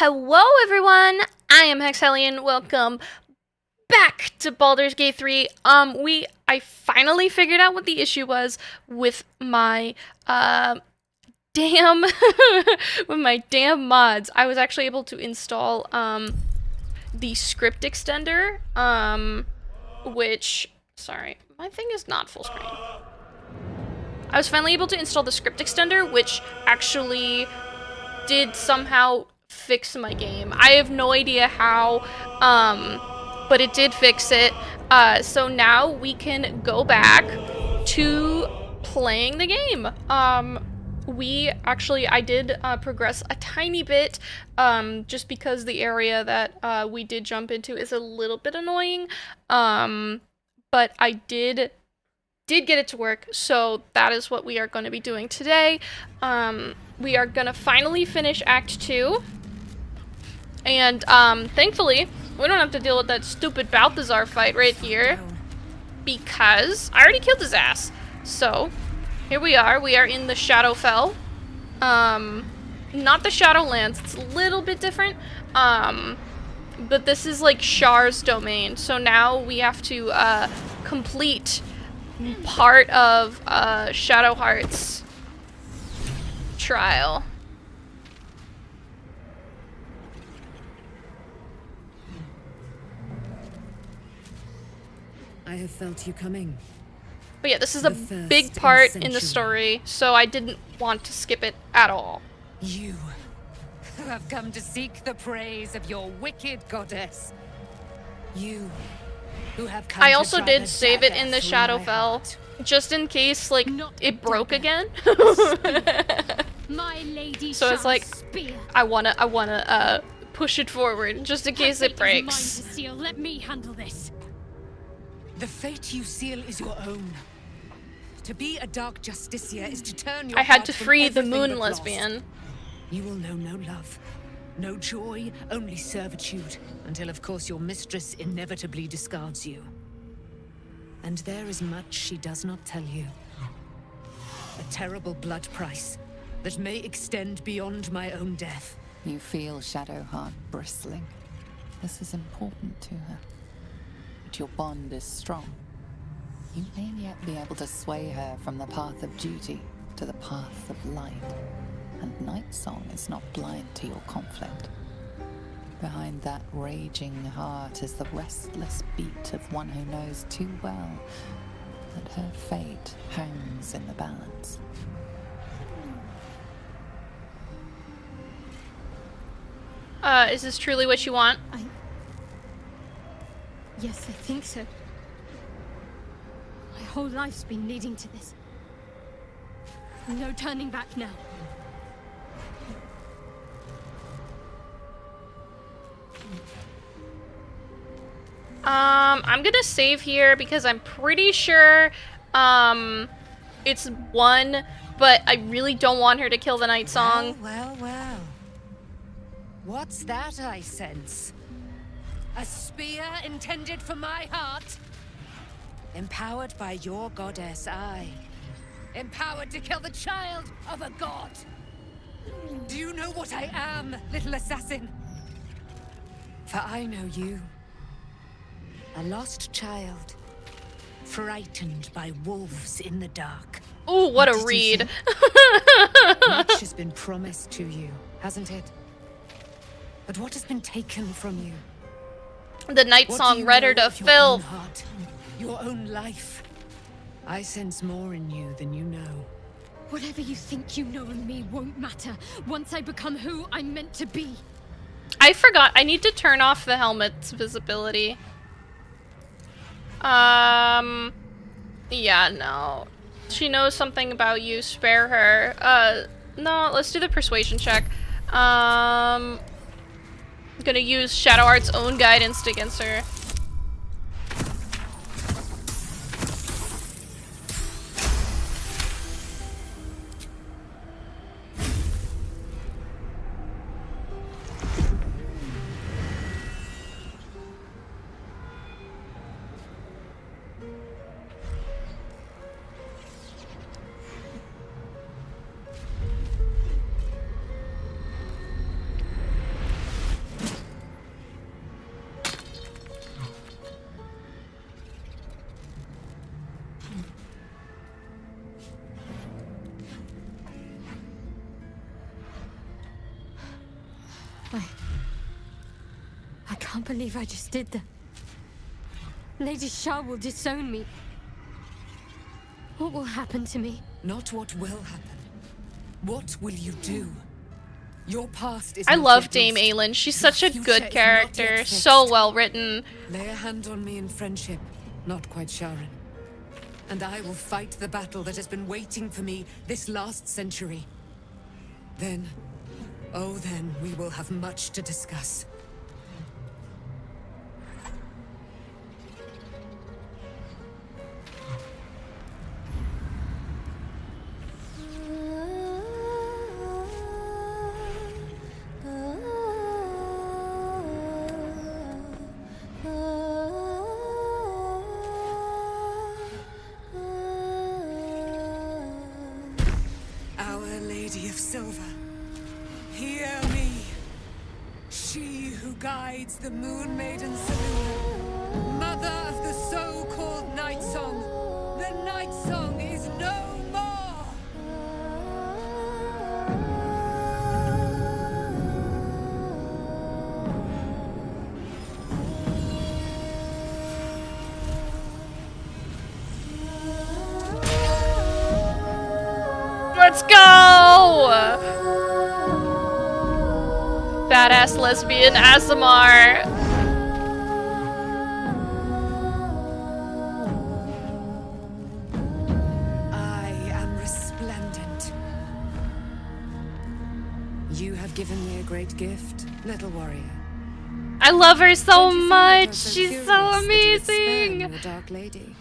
Hello everyone, I am Hexhellion. Welcome back to Baldur's Gate 3. I finally figured out what the issue was with my damn mods. I was actually able to install the script extender, which, sorry, my thing is not full screen. I was finally able to install the script extender, which actually did somehow fix my game. I have no idea how, but it did fix it. So now we can go back to playing the game. I did progress a tiny bit, just because the area that we did jump into is a little bit annoying. But I did get it to work, so that is what we are going to be doing today. We are going to finally finish Act 2. And, thankfully, we don't have to deal with that stupid Balthazar fight right here, because I already killed his ass. So, here we are in the Shadowfell. Not the Shadowlands, it's a little bit different, but this is like Shar's domain, so now we have to, complete part of, Shadowheart's trial. I have felt you coming. But yeah, this is a big part in the story, so I didn't want to skip it at all. You who have come to seek the praise of your wicked goddess. You who have come I also did save it in the Shadowfell, just in case, like, it broke again. My lady so it's like, I wanna push it forward, just in case it breaks. Let me handle this. The fate you seal is your own. To be a dark justiciar is to turn your I had heart to from free the everything moon but lesbian. lost. You will know no love, no joy, only servitude, until of course your mistress inevitably discards you. And there is much she does not tell you. A terrible blood price that may extend beyond my own death. You feel Shadowheart bristling. This is important to her. But your bond is strong. You may yet be able to sway her from the path of duty to the path of light. And Nightsong is not blind to your conflict. Behind that raging heart is the restless beat of one who knows too well that her fate hangs in the balance. Is this truly what you want? Yes, I think so. My whole life's been leading to this. No turning back now. I'm gonna save here because I'm pretty sure, it's one, but I really don't want her to kill the Nightsong. Well. What's that I sense? A spear intended for my heart? Empowered by your goddess, I. Empowered to kill the child of a god. Do you know what I am, little assassin? For I know you. A lost child. Frightened by wolves in the dark. Ooh, what a did you read. Much has been promised to you, hasn't it? But what has been taken from you? The Nightsong read her to filth. Heart, your own life. I sense more in you than you know. Whatever you think you know of me won't matter once I become who I'm meant to be. I forgot. I need to turn off the helmet's visibility. Yeah, no. She knows something about you. Spare her. No, let's do the persuasion check. I'm gonna use Shadowheart's own guidance against her. I can't believe I just did that. Lady Shah will disown me. What will happen to me? Not what will happen. What will you do? Your past is I not love yet Dame lost. Aelin. She's Your such a future good is not character. yet So fixed. well written. Lay a hand on me in friendship, not quite Sharon. And I will fight the battle that has been waiting for me this last century. Then, oh then, we will have much to discuss. Our Lady of Silver, hear me. She who guides the Moon Maiden Selûne, mother of the so-called Night Song. The Night Song is no more! Let's go! Badass lesbian Azamar. I am resplendent. You have given me a great gift, little warrior. I love her so Don't you think that much. you're She's curious so that you would spare amazing. me a dark lady?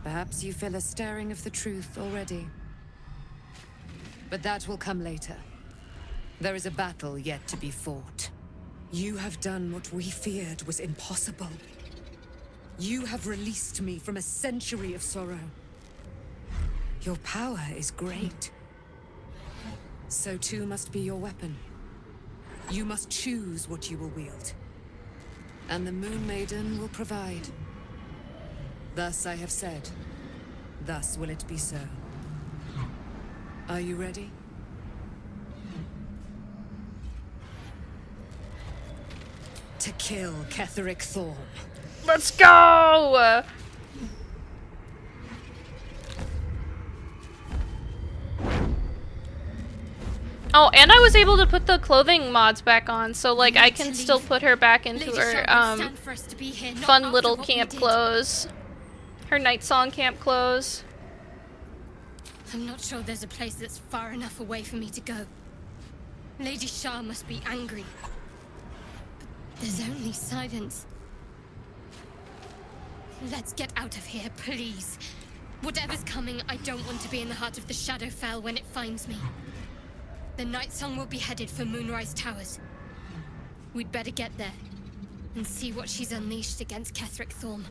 Perhaps you feel a stirring of the truth already. But that will come later. There is a battle yet to be fought. You have done what we feared was impossible. You have released me from a century of sorrow. Your power is great. So too must be your weapon. You must choose what you will wield. And the Moon Maiden will provide. Thus I have said. Thus will it be so. Are you ready? To kill Ketheric Thorm. Let's go! Oh, and I was able to put the clothing mods back on, so like I can still put her back into Lady her Shah won't stand for us to be here, not fun after little what we camp did. clothes. Her night song camp clothes. I'm not sure there's a place that's far enough away for me to go. Lady Shah must be angry. But there's only silence. Let's get out of here, please. Whatever's coming, I don't want to be in the heart of the Shadowfell when it finds me. The Night Song will be headed for Moonrise Towers. We'd better get there and see what she's unleashed against Ketheric Thorm.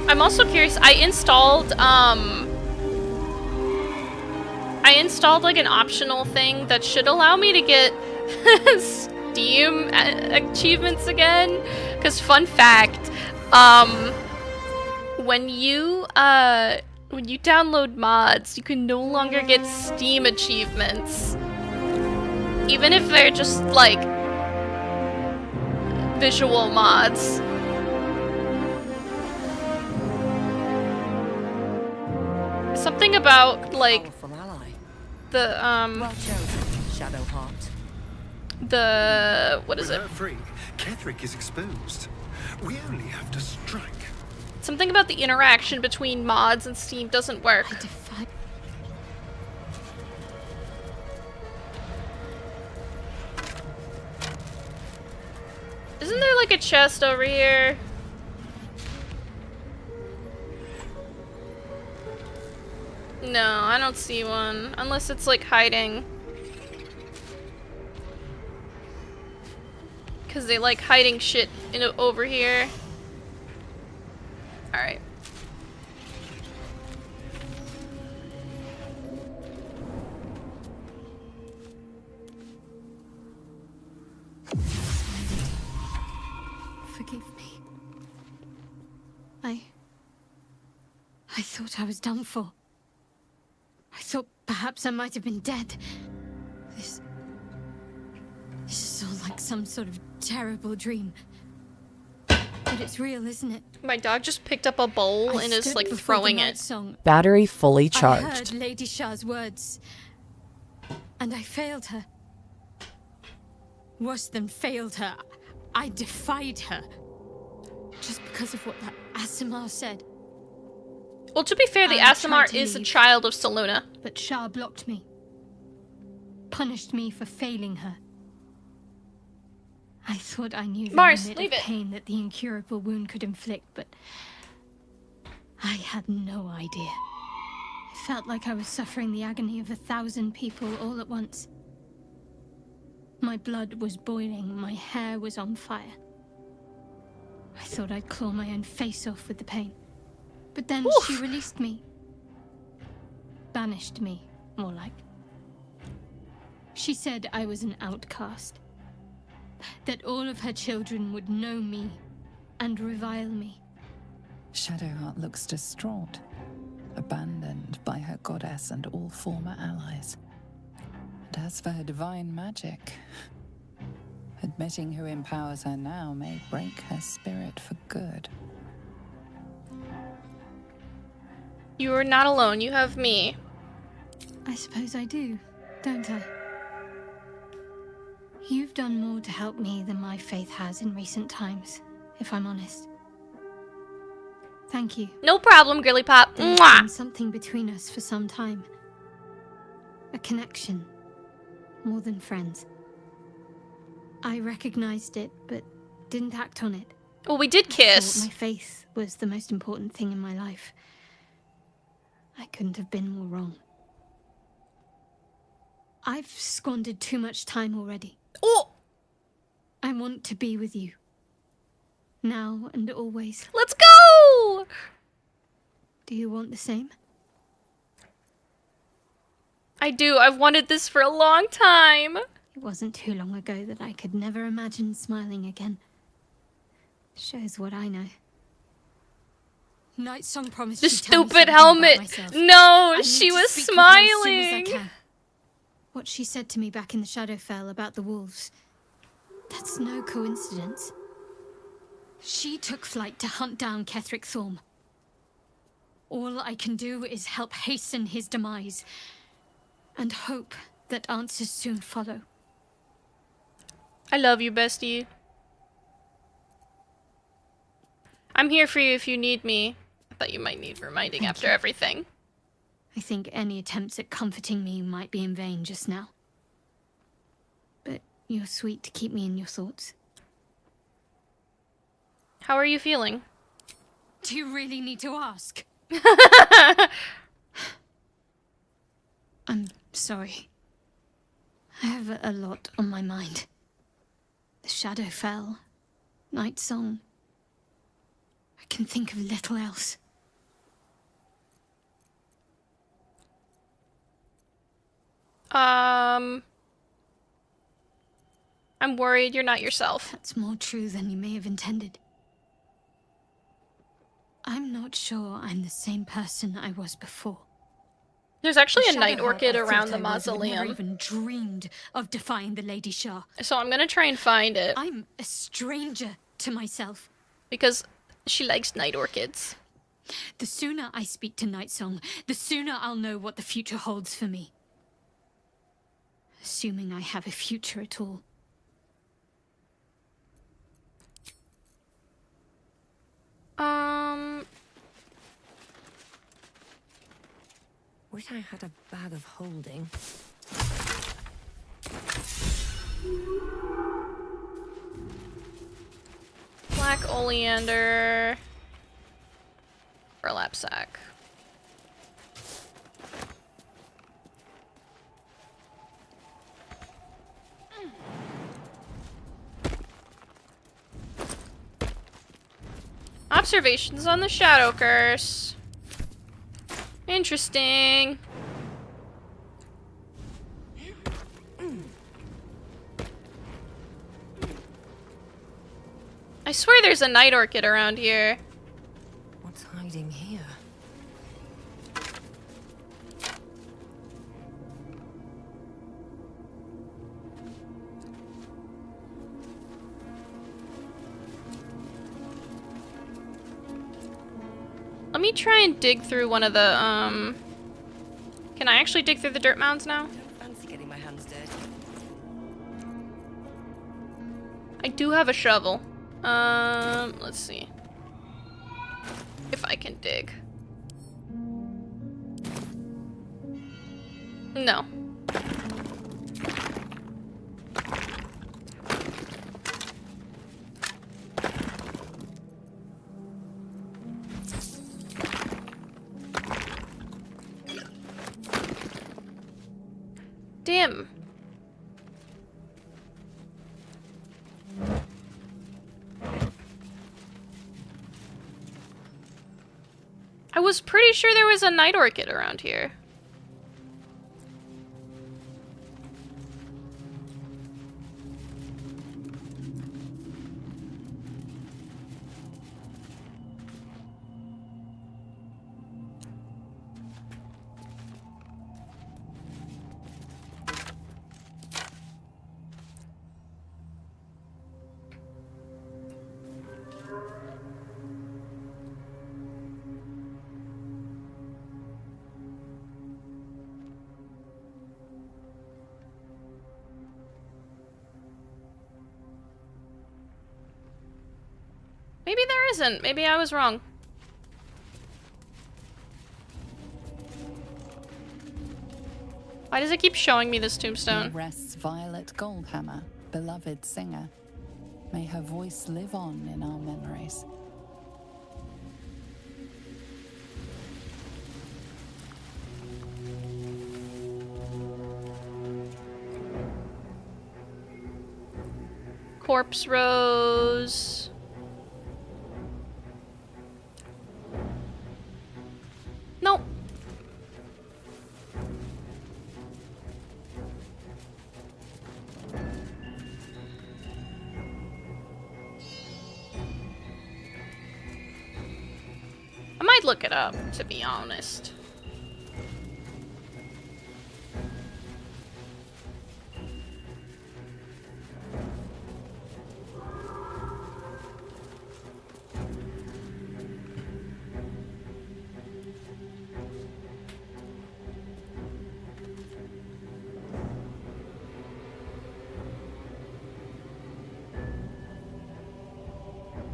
I'm also curious, I installed like an optional thing that should allow me to get Steam achievements again. Cause fun fact, when you download mods, you can no longer get Steam achievements. Even if they're just like visual mods. Something about like Powerful ally. the Well chosen, Shadowheart. the what is With it? her free, Ketheric is exposed. We only have to strike. Something about the interaction between mods and Steam doesn't work. Defy. Isn't there like a chest over here? No, I don't see one. Unless it's like hiding. Cause they like hiding shit over here. Alright. Forgive me. I thought I was done for. I thought perhaps I might have been dead. This is all like some sort of terrible dream. But it's real, isn't it? My dog just picked up a bowl and is like throwing it. Song. Battery fully I charged. heard Lady Shah's words, and I failed her. Worse than failed her, I defied her. Just because of what that Asimar said. Well, to be fair, the I tried Asimar to is a leave. child of Saluna. But Shah blocked me. Punished me for failing her. I thought I knew the Mars, limit leave of it. pain that the incurable wound could inflict, but I had no idea. It felt like I was suffering the agony of 1,000 people all at once. My blood was boiling, my hair was on fire. I thought I'd claw my own face off with the pain. But then she released me. Banished me, more like. She said I was an outcast. That all of her children would know me and revile me. Shadowheart looks distraught, abandoned by her goddess and all former allies. And as for her divine magic, admitting who empowers her now may break her spirit for good. You are not alone. You have me. I suppose I do, don't I? You've done more to help me than my faith has in recent times, if I'm honest. Thank you. No problem, Girly Pop. There's Mwah! been something between us for some time. A connection, more than friends. I recognized it, but didn't act on it. Well, we did I thought kiss. my faith was the most important thing in my life. I couldn't have been more wrong. I've squandered too much time already. Oh, I want to be with you. Now and always. let's go! Do you want the same? I do. I've wanted this for a long time. It wasn't too long ago that I could never imagine smiling again. Shows what I know. Night Song promised The she'd tell me stupid something about helmet. myself. No, I need she to was speak with her as soon as I smiling. can. What she said to me back in the Shadowfell about the wolves. That's no coincidence. She took flight to hunt down Ketheric Thorm. All I can do is help hasten his demise. And hope that answers soon follow. I love you, bestie. I'm here for you if you need me. I thought you might need reminding Thank after you. everything. I think any attempts at comforting me might be in vain just now. But you're sweet to keep me in your thoughts. How are you feeling? Do you really need to ask? I'm sorry. I have a lot on my mind. The Shadowfell, Night Song. I can think of little else. I'm worried you're not yourself. That's more true than you may have intended. I'm not sure I'm the same person I was before. There's actually a The night Shadowheart orchid I around thought the I was had never mausoleum. even dreamed of defying the Lady Shah. So I'm gonna try and find it. I'm a stranger to myself. Because she likes night orchids. The sooner I speak to Night Song, the sooner I'll know what the future holds for me. Assuming I have a future at all. Wish I had a bag of holding. Black oleander. Burlap sack. observations on the Shadow Curse. Interesting. I swear there's a night orchid around here. What's hiding here? Let me try and dig through one of the, Can I actually dig through the dirt mounds now? Don't fancy getting my hands dirty. I do have a shovel. Let's see. If I can dig. No. Damn. I was pretty sure there was a night orchid around here. Maybe there isn't. Maybe I was wrong. Why does it keep showing me this Here tombstone? rests Violet Goldhammer, beloved singer. May her voice live on in our memories. Corpse Rose. Nope. I might look it up, to be honest.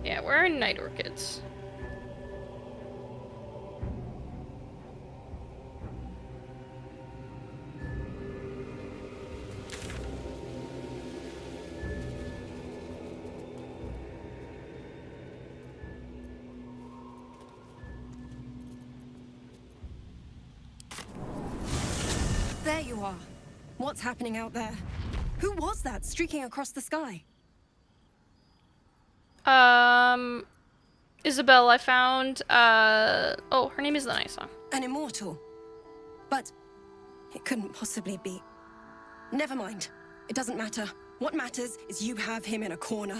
Yeah, where are night orchids? There you are. What's happening out there? Who was that streaking across the sky? Isabel, I found, oh, her name is the nice song. An immortal. But it couldn't possibly be. Never mind. It doesn't matter. What matters is you have him in a corner.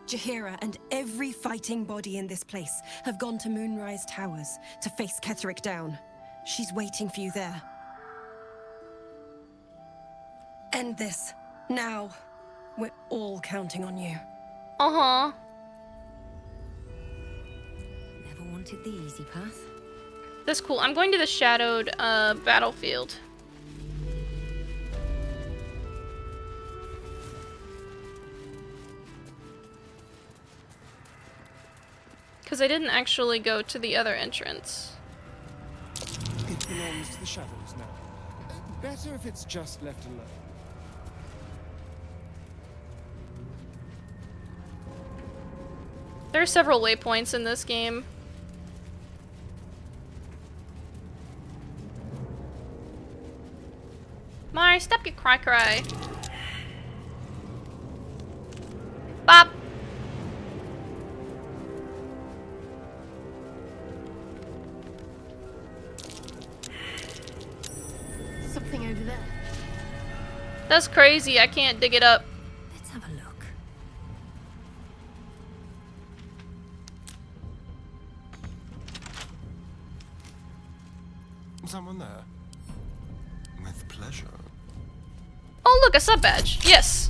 Jaheira and every fighting body in this place have gone to Moonrise Towers to face Ketherick down. She's waiting for you there. End this. Now. We're all counting on you. Uh-huh. Never wanted the easy path. That's cool. I'm going to the shadowed, battlefield. Because I didn't actually go to the other entrance. It belongs to the shadows now. Better if it's just left alone. There are several waypoints in this game. Mari, stop your cry. Bop! That's crazy. I can't dig it up. Let's have a look. Someone there? With pleasure. Oh, look, a sub badge. Yes.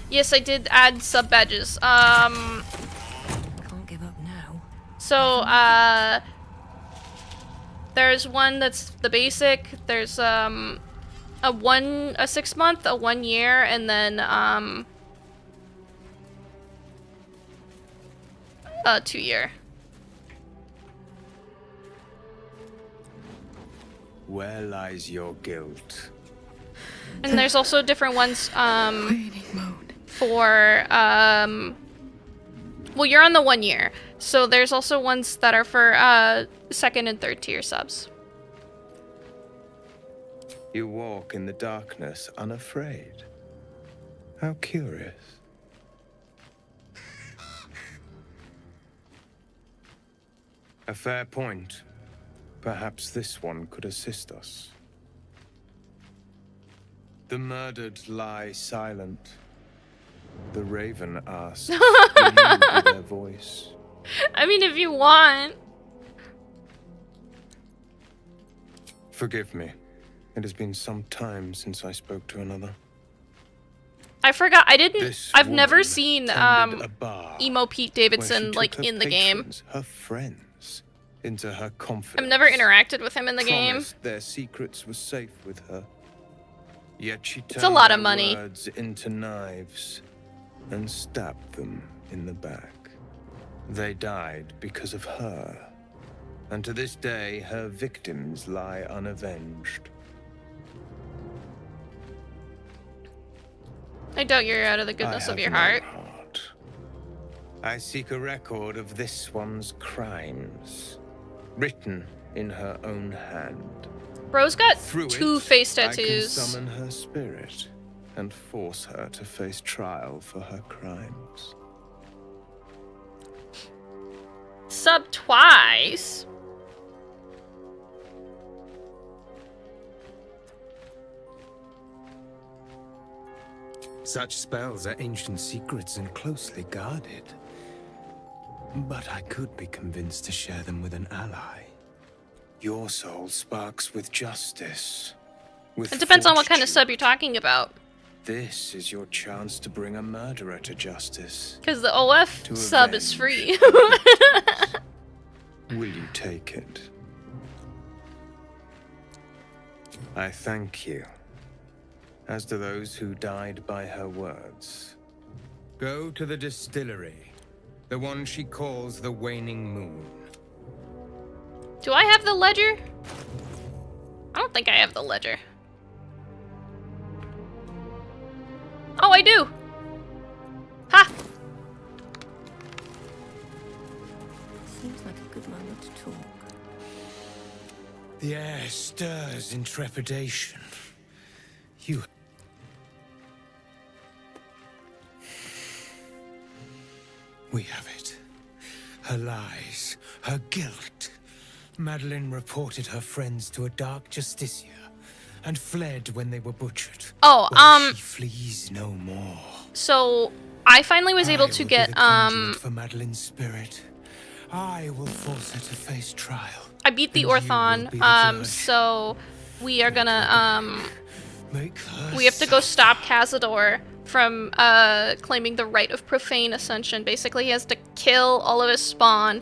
Yes, I did add sub badges. Can't give up now. So, there's one that's the basic. There's, a 6 month, a 1 year, and then, a 2 year. Where lies your guilt? And there's also different ones, Waiting mode. for, well, you're on the 1 year. So there's also ones that are for, second and third tier subs. You walk in the darkness unafraid. How curious. A fair point. Perhaps this one could assist us. The murdered lie silent. The raven asks, will you be their voice? I mean, if you want. Forgive me. It has been some time since I spoke to another. I forgot. I didn't. This I've never woman seen tended a bar emo Pete where she Davidson took like her in the game. patrons, her friends, into her confidence. I've never interacted with him in the game. Promised their secrets were safe with her. Yet she turned It's a lot of their money. words into knives and stabbed them in the back. They died because of her. And to this day, her victims lie unavenged. I doubt you're out of the I goodness of have your no heart. heart. I seek a record of this one's crimes, written in her own hand. Bro's got Through two it, face I can tattoos. summon her spirit and force her to face trial for her crimes. Sub twice. Such spells are ancient secrets and closely guarded. But I could be convinced to share them with an ally. Your soul sparks with justice. With It depends on what kind of fortitude. sub you're talking about. This is your chance to bring a murderer to justice. Because the OF To sub is avenge. free. Will you take it? I thank you. As do those who died by her words. Go to the distillery. The one she calls the Waning Moon. Do I have the ledger? I don't think I have the ledger. Oh, I do! Ha! Seems like a good moment to talk. The air stirs in trepidation. You... We have it. Her lies, her guilt. Madeline reported her friends to a dark justiciar and fled when they were butchered. Oh, Well, she flees no more. So I finally was able I to will be get the conduit for Madeline's spirit. I will force her to face trial. I beat the and you will Orthon, be the judge. so we are gonna Make her we have to go suffer. stop Cazador from claiming the right of profane ascension. Basically, he has to kill all of his spawn.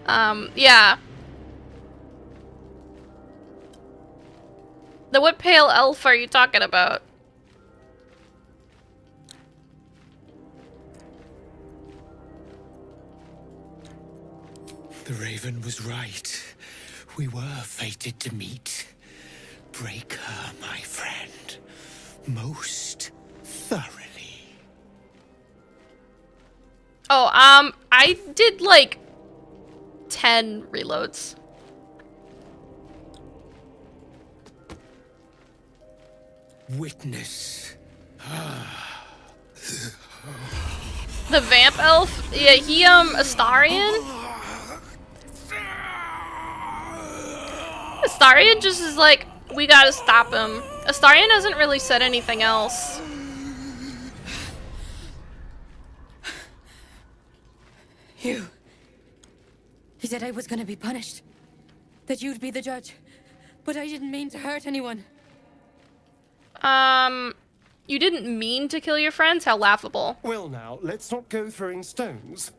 Yeah. What pale elf are you talking about? The Raven was right. We were fated to meet. Break her, my friend. Most thoroughly. Oh, I did like 10 reloads. Witness. The vamp elf? Yeah, he, Astarion? Astarion just is like, we gotta stop him. Astarion hasn't really said anything else. You. He said I was gonna be punished. That you'd be the judge. But I didn't mean to hurt anyone. You didn't mean to kill your friends? How laughable. Well now, let's not go throwing stones.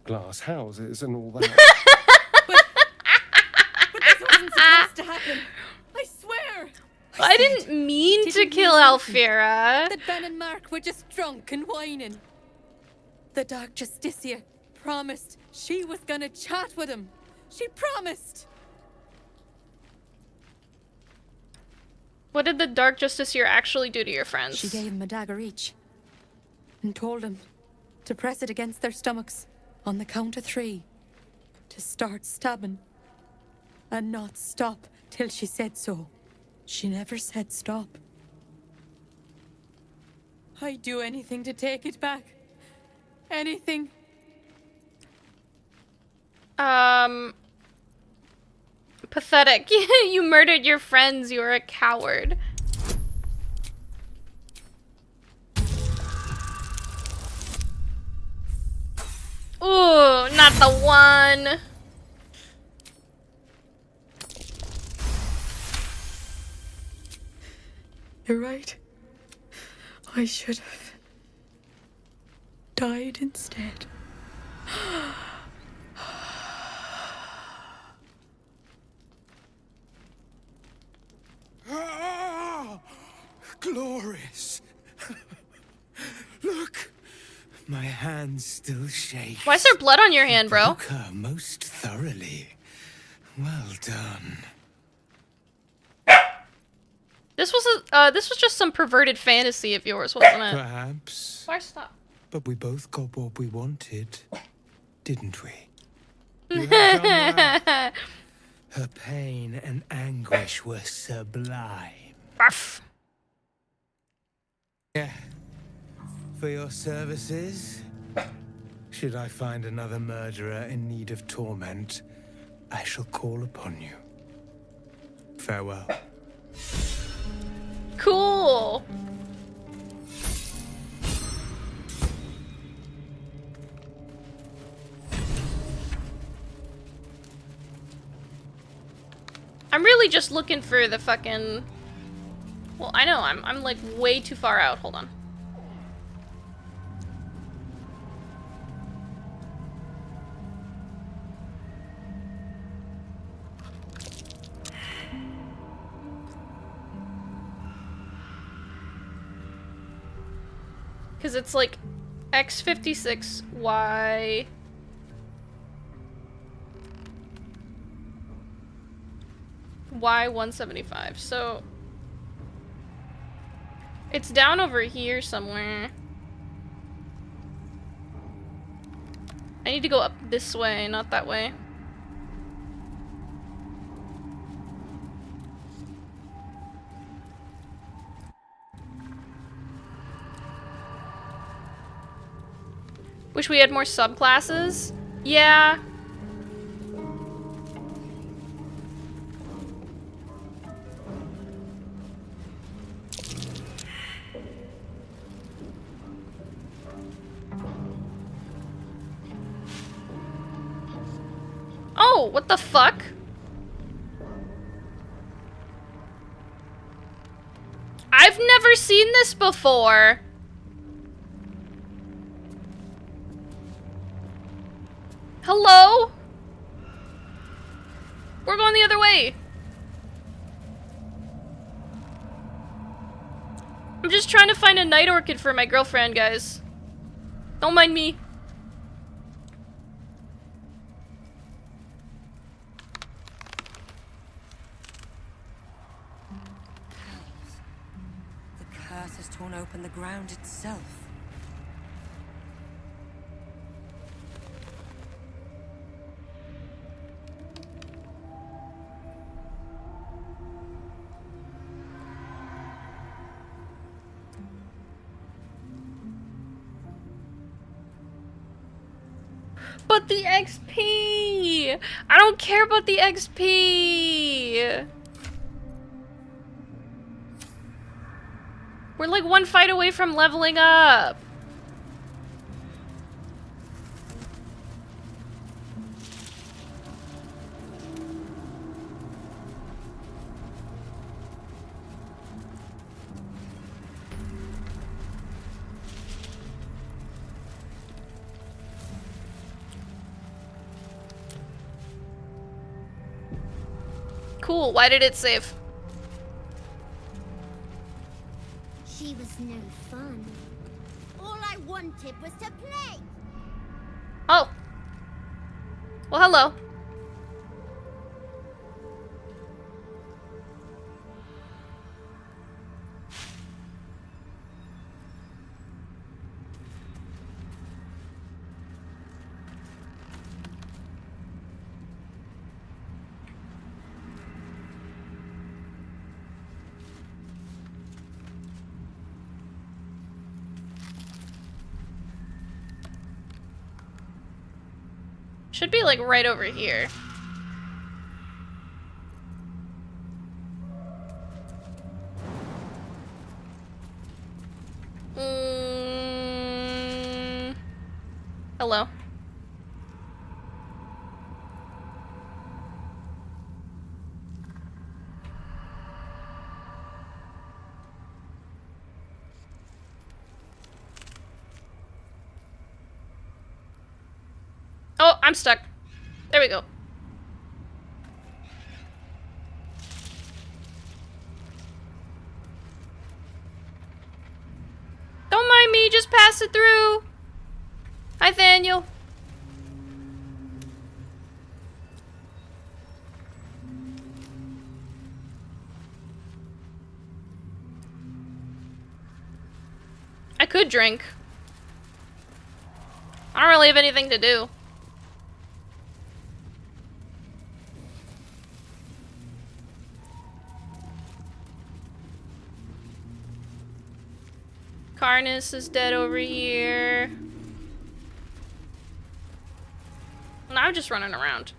Glass houses and all that. But this wasn't supposed to happen. I swear. I didn't mean to kill Alfira. That Ben and Mark were just drunk and whining. The Dark Justicia promised she was gonna chat with him. She promised. What did the Dark Justiciar actually do to your friends? She gave them a dagger each. And told them to press it against their stomachs on the count of 3. To start stabbing. And not stop till she said so. She never said stop. I'd do anything to take it back. Anything. Pathetic. You murdered your friends. You were a coward. Ooh, not the one. You're right. I should have died instead. Ah, glorious. Look, my hands still shake. Why is there blood on your hand, bro? Broke her most thoroughly. Well done. This was just some perverted fantasy of yours, wasn't it? Perhaps. Why stop? But we both got what we wanted, didn't we? You have done well. Her pain and anguish were sublime. Barf. Yeah. For your services, should I find another murderer in need of torment, I shall call upon you. Farewell. Cool. I'm really just looking for the fucking... Well, I know, I'm like way too far out. Hold on. Because it's like X56, Y... Y175, so... It's down over here somewhere. I need to go up this way, not that way. Wish we had more subclasses. Yeah. Oh, what the fuck? I've never seen this before. Hello? We're going the other way. I'm just trying to find a night orchid for my girlfriend, guys. Don't mind me. The curse has torn open the ground itself. But the XP! XP! I don't care about the XP! We're like one fight away from leveling up! Cool, why did it save? She was no fun. All I wanted was to play. Oh. Well, hello. Should be like right over here. Hello. Oh, I'm stuck. There we go. Don't mind me, just pass it through. Hi, Thaniel. I could drink. I don't really have anything to do. Karnas is dead over here. Now I'm just running around.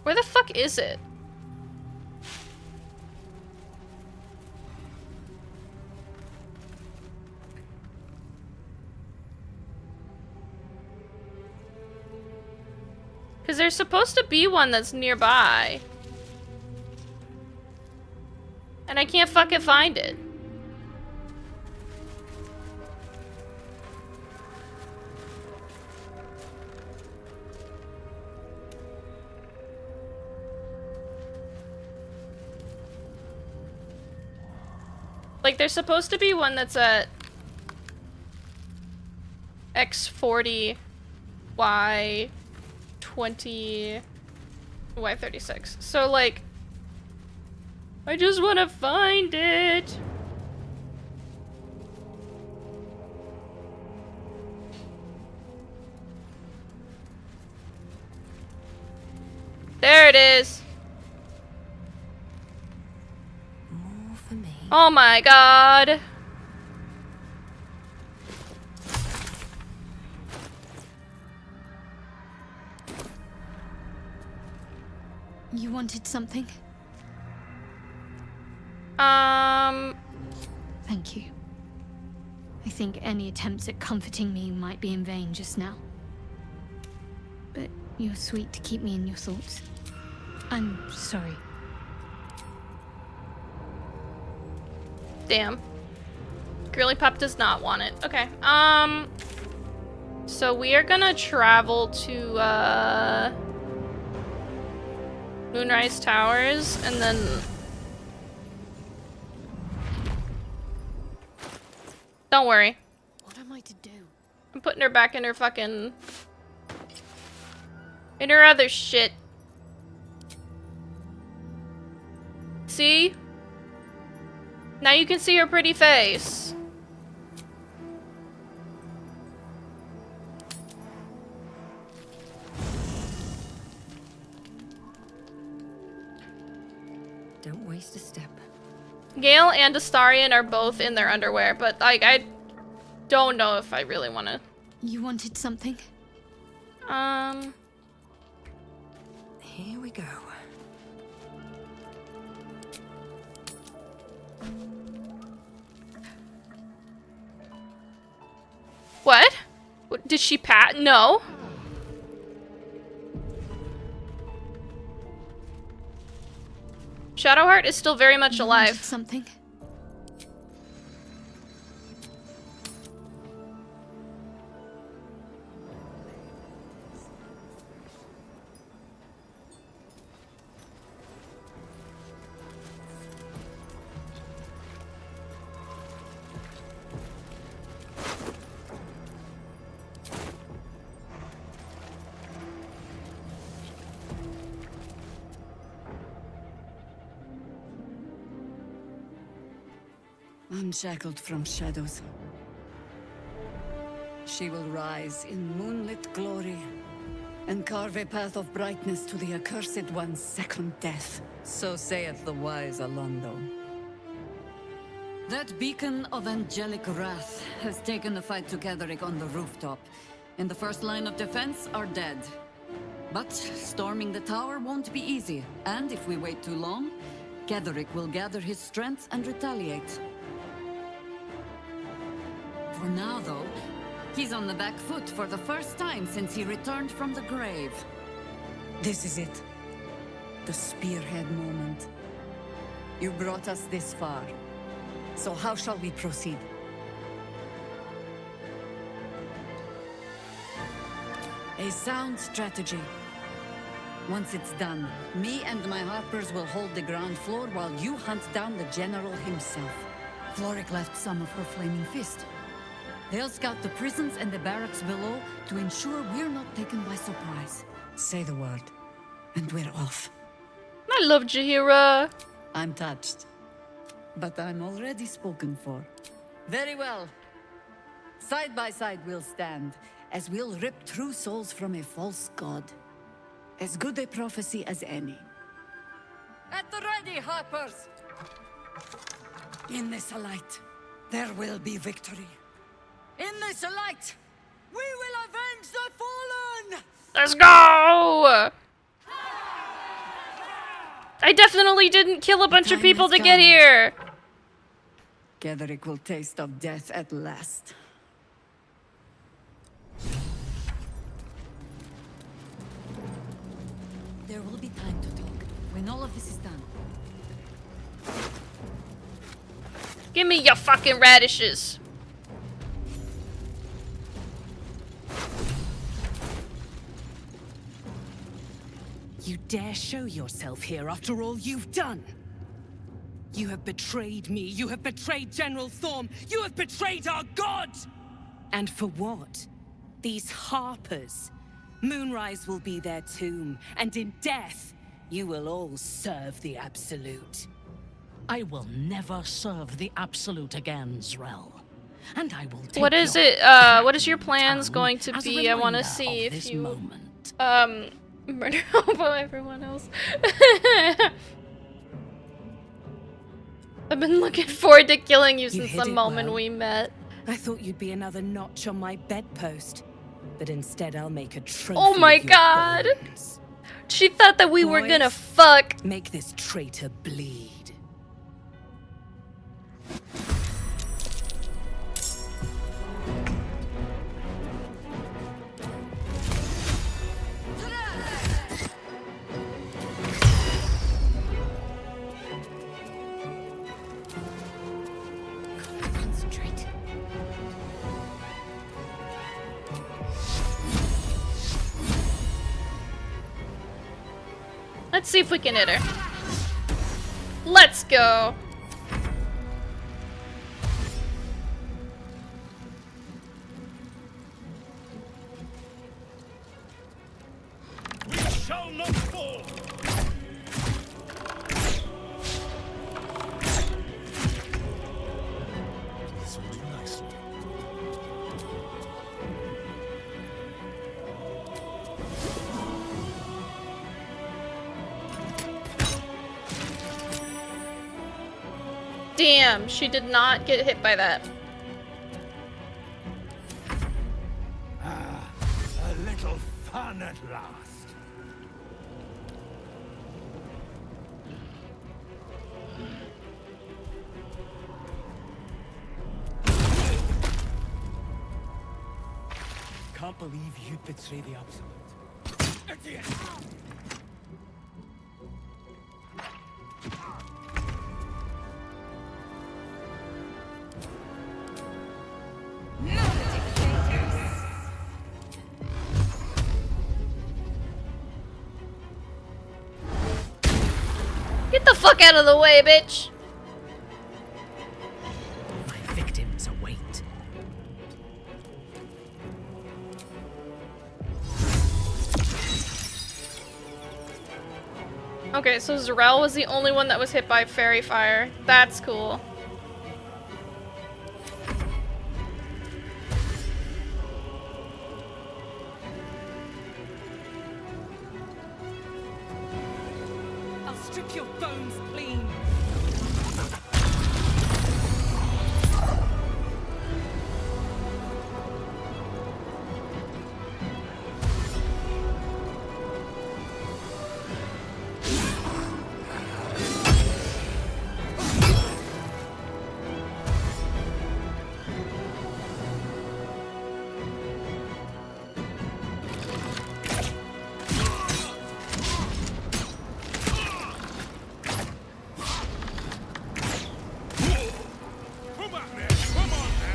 Where the fuck is it? Because there's supposed to be one that's nearby. And I can't fucking find it. Like, there's supposed to be one that's at X40, Y20, Y36. So, like, I just want to find it. There it is. More for me. Oh my god. You wanted something? Thank you. I think any attempts at comforting me might be in vain just now. But you're sweet to keep me in your thoughts. I'm sorry. Damn. Girly Pop does not want it. Okay. So we are gonna travel to, Moonrise Towers, and then... Don't worry. What am I to do? I'm putting her back in her fucking... in her other shit. See? Now you can see her pretty face. Don't waste a step. Gale and Astarion are both in their underwear, but like I don't know if I really want to. You wanted something? Here we go. What? Did she pat? No. Shadowheart is still very much You alive. wanted something? Unshackled from shadows, she will rise in moonlit glory and carve a path of brightness to the accursed one's second death. So saith the wise Alondo. That beacon of angelic wrath has taken the fight to Ketheric on the rooftop, and the first line of defense are dead. But storming the tower won't be easy, and if we wait too long, Ketheric will gather his strength and retaliate. For now, though, he's on the back foot for the first time since he returned from the grave. This is it. The spearhead moment. You brought us this far. So how shall we proceed? A sound strategy. Once it's done, me and my harpers will hold the ground floor while you hunt down the general himself. Floric left some of her flaming fist. They'll scout the prisons and the barracks below to ensure we're not taken by surprise. Say the word, and we're off. I love Jaheira. I'm touched. But I'm already spoken for. Very well. Side by side we'll stand, as we'll rip true souls from a false god. As good a prophecy as any. At the ready, harpers! In this light, there will be victory. In this light, we will avenge the fallen! Let's go! I definitely didn't kill a bunch of people to get here. Ketheric will taste of death at last. There will be time to talk when all of this is done. Give me your fucking radishes. You dare show yourself here after all you've done? You have betrayed me, you have betrayed General Thorm, you have betrayed our god! And for what? These harpers. Moonrise will be their tomb, and in death, you will all serve the Absolute. I will never serve the Absolute again, Zrel. And I will take What is your it? What is your plans going to as a be? I want to reminder see of if this you moment. murder hobo everyone else. I've been looking forward to killing you since hid the it moment well. we met. I thought you'd be another notch on my bedpost, but instead I'll make a trophy. Oh my of your god! bones. She thought that we were Boys, gonna fuck. Make this traitor bleed. Concentrate. Let's see if we can hit her. Let's go. We shall not fall. This will do nicely. Damn, she did not get hit by that. Ah, a little fun at last. Can't believe you'd betray the Absolute. Idiot! Get the fuck out of the way, bitch. My victims await. Okay, so Zrel was the only one that was hit by fairy fire. That's cool. I'll strip your bones clean.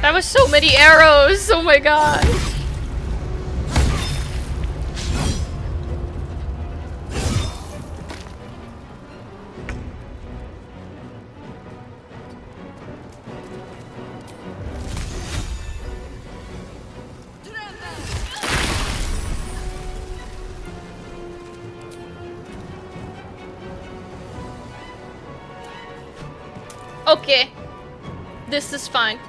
That was so many arrows. Oh my god. Okay. This is fine.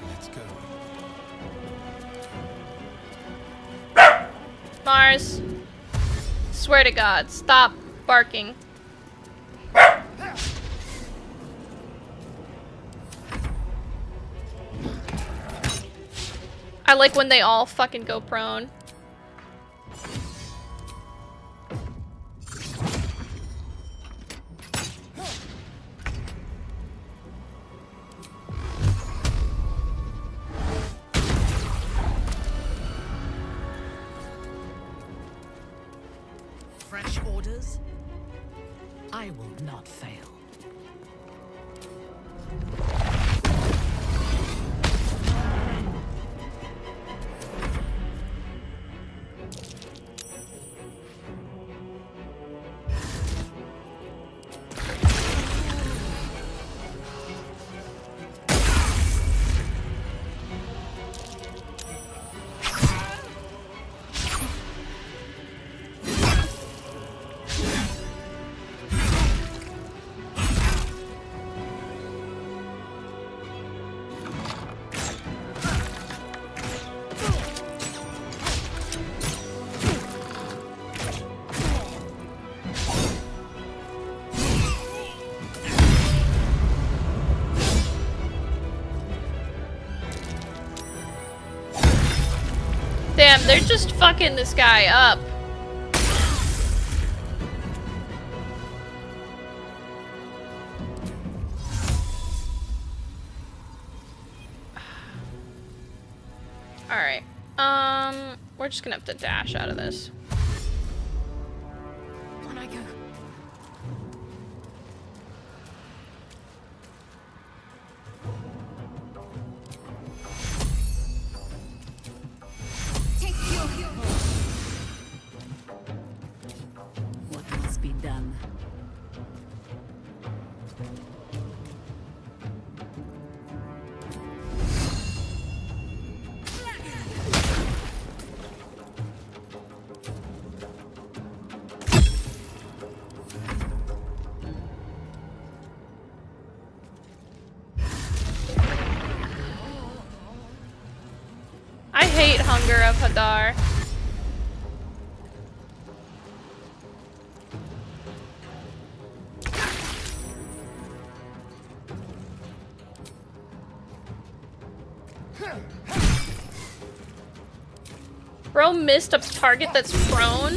Let's go. Mars. Swear to God, stop barking. I like when they all fucking go prone. orders, I will not fail. Damn, they're just fucking this guy up. Alright. We're just gonna have to dash out of this. On I go. What must be done? I hate hunger of Hadar. Bro missed a target that's prone.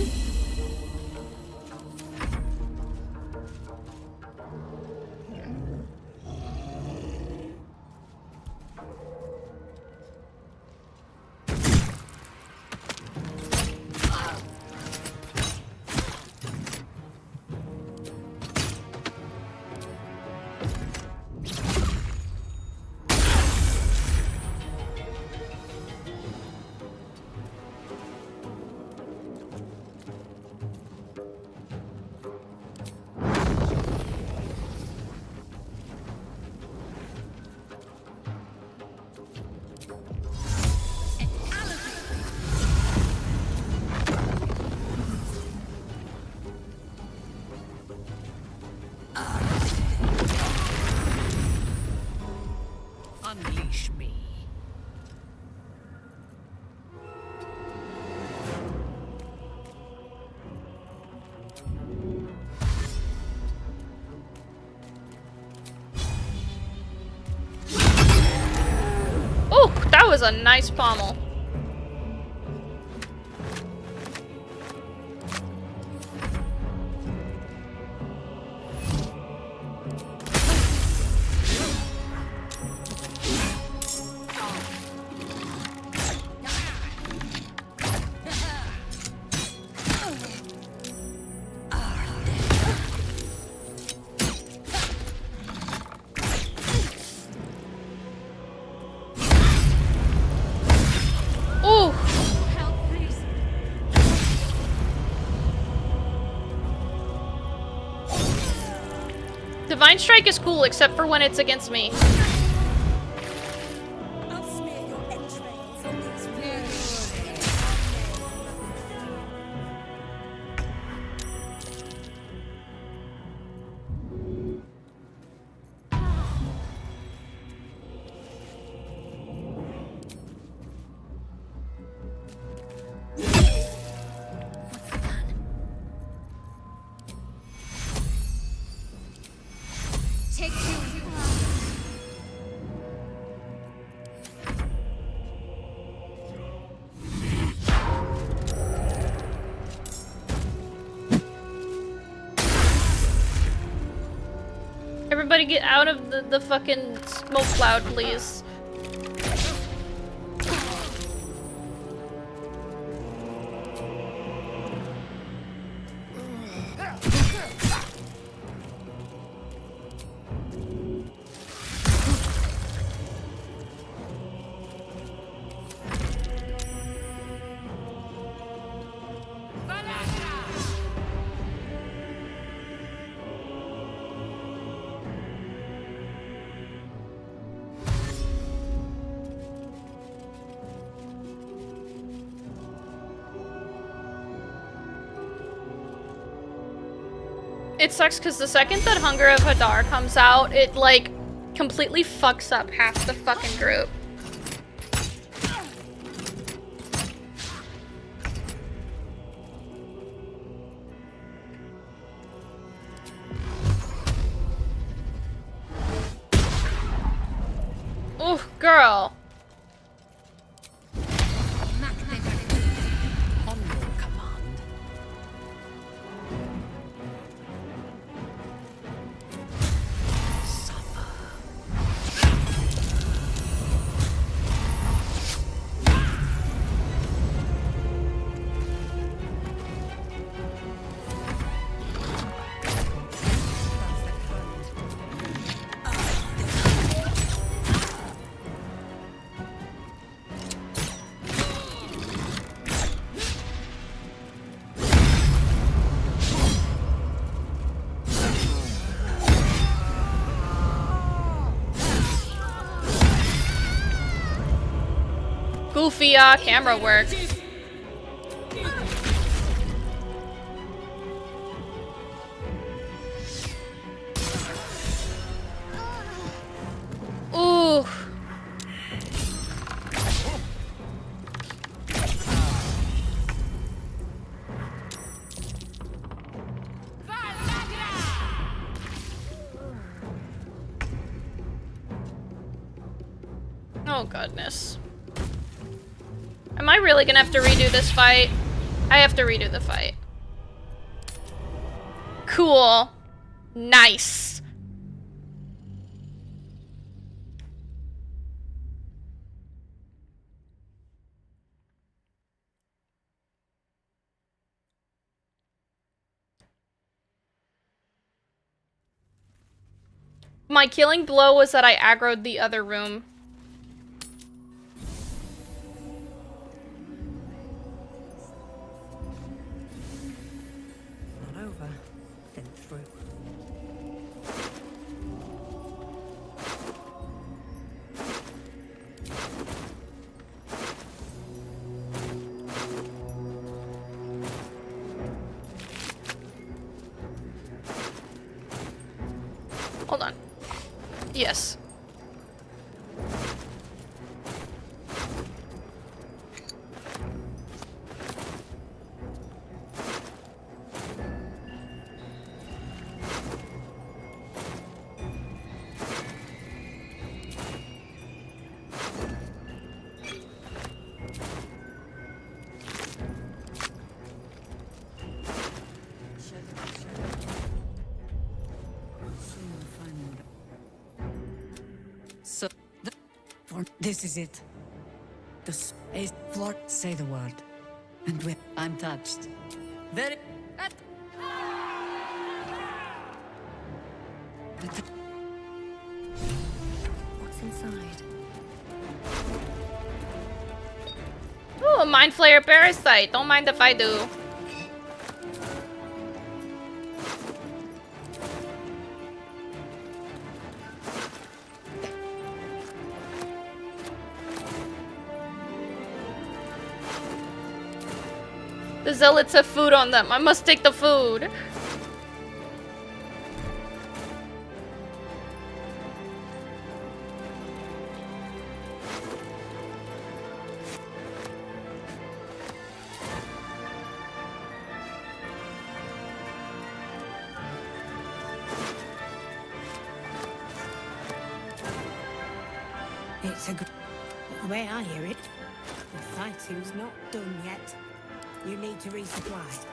Unleash me. Oh, that was a nice pommel. Divine Strike is cool, except for when it's against me. Everybody get out of the fucking smoke cloud, please. It sucks because the second that Hunger of Hadar comes out, it like completely fucks up half the fucking group. Ooh, girl. On your command. Goofy camera work. Ooh. Oh goodness. Am I really gonna have to redo this fight? I have to redo the fight. Cool. Nice. My killing blow was that I aggroed the other room. Not over, then through. Hold on. Yes. So, this is it. The space floor. Say the word, and I'm touched. Very. What's inside? Ooh, a Mind Flayer Parasite. Don't mind if I do. The zealots have food on them. I must take the food. It's a good. The way I hear it, the fighting's not done yet. You need to resupply.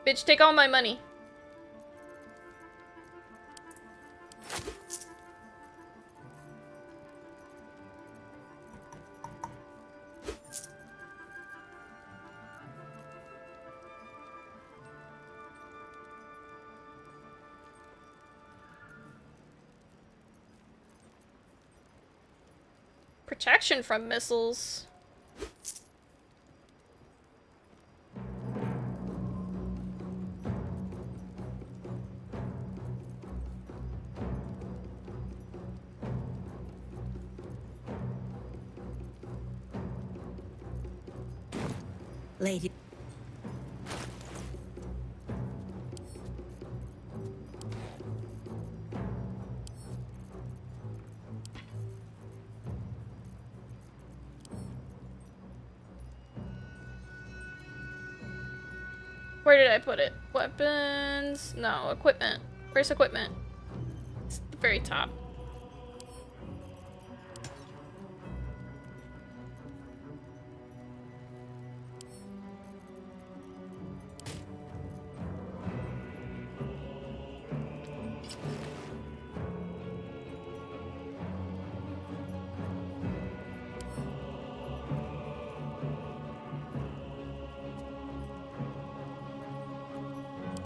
Bitch, take all my money. Protection from missiles. Lady. Where did I put it? Weapons? No, equipment. Where's equipment? It's at the very top.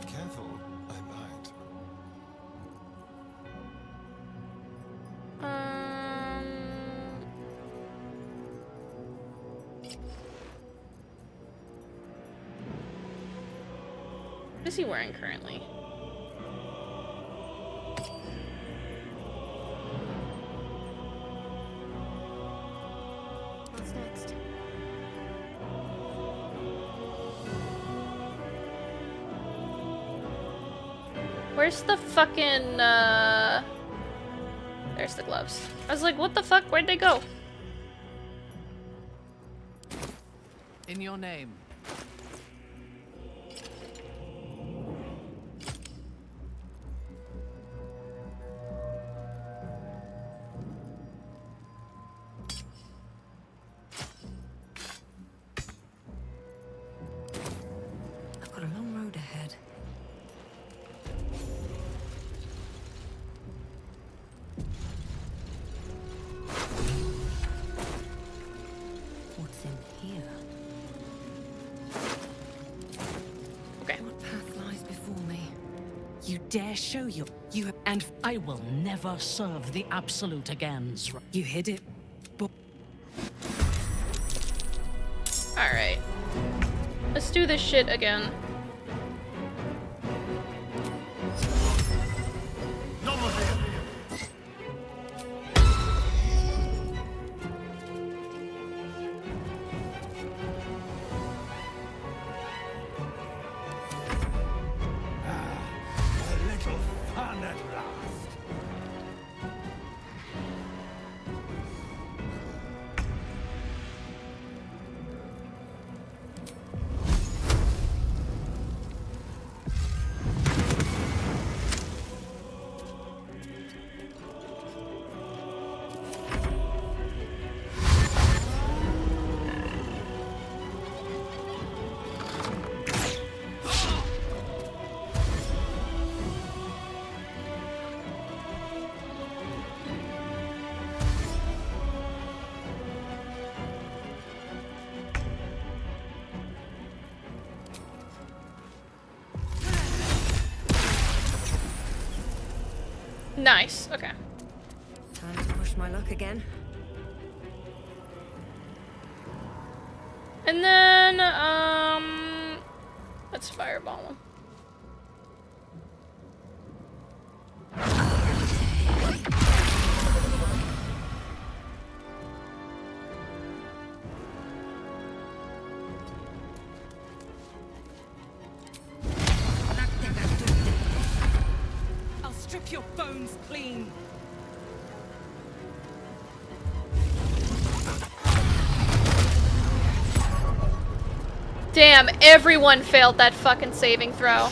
Careful, I might. What is he wearing currently? What's next? Where's the fucking, There's the gloves. I was like, what the fuck? Where'd they go? In your name. I've got a long road ahead. What's in here? Okay. What path lies before me? You dare show you have, and I will never serve the Absolute again. You hid it. Alright. Let's do this shit again. A little fun at last. Nice. Okay. Time to push my luck again. And then, let's fireball him. I'll strip your bones clean. Damn, everyone failed that fucking saving throw.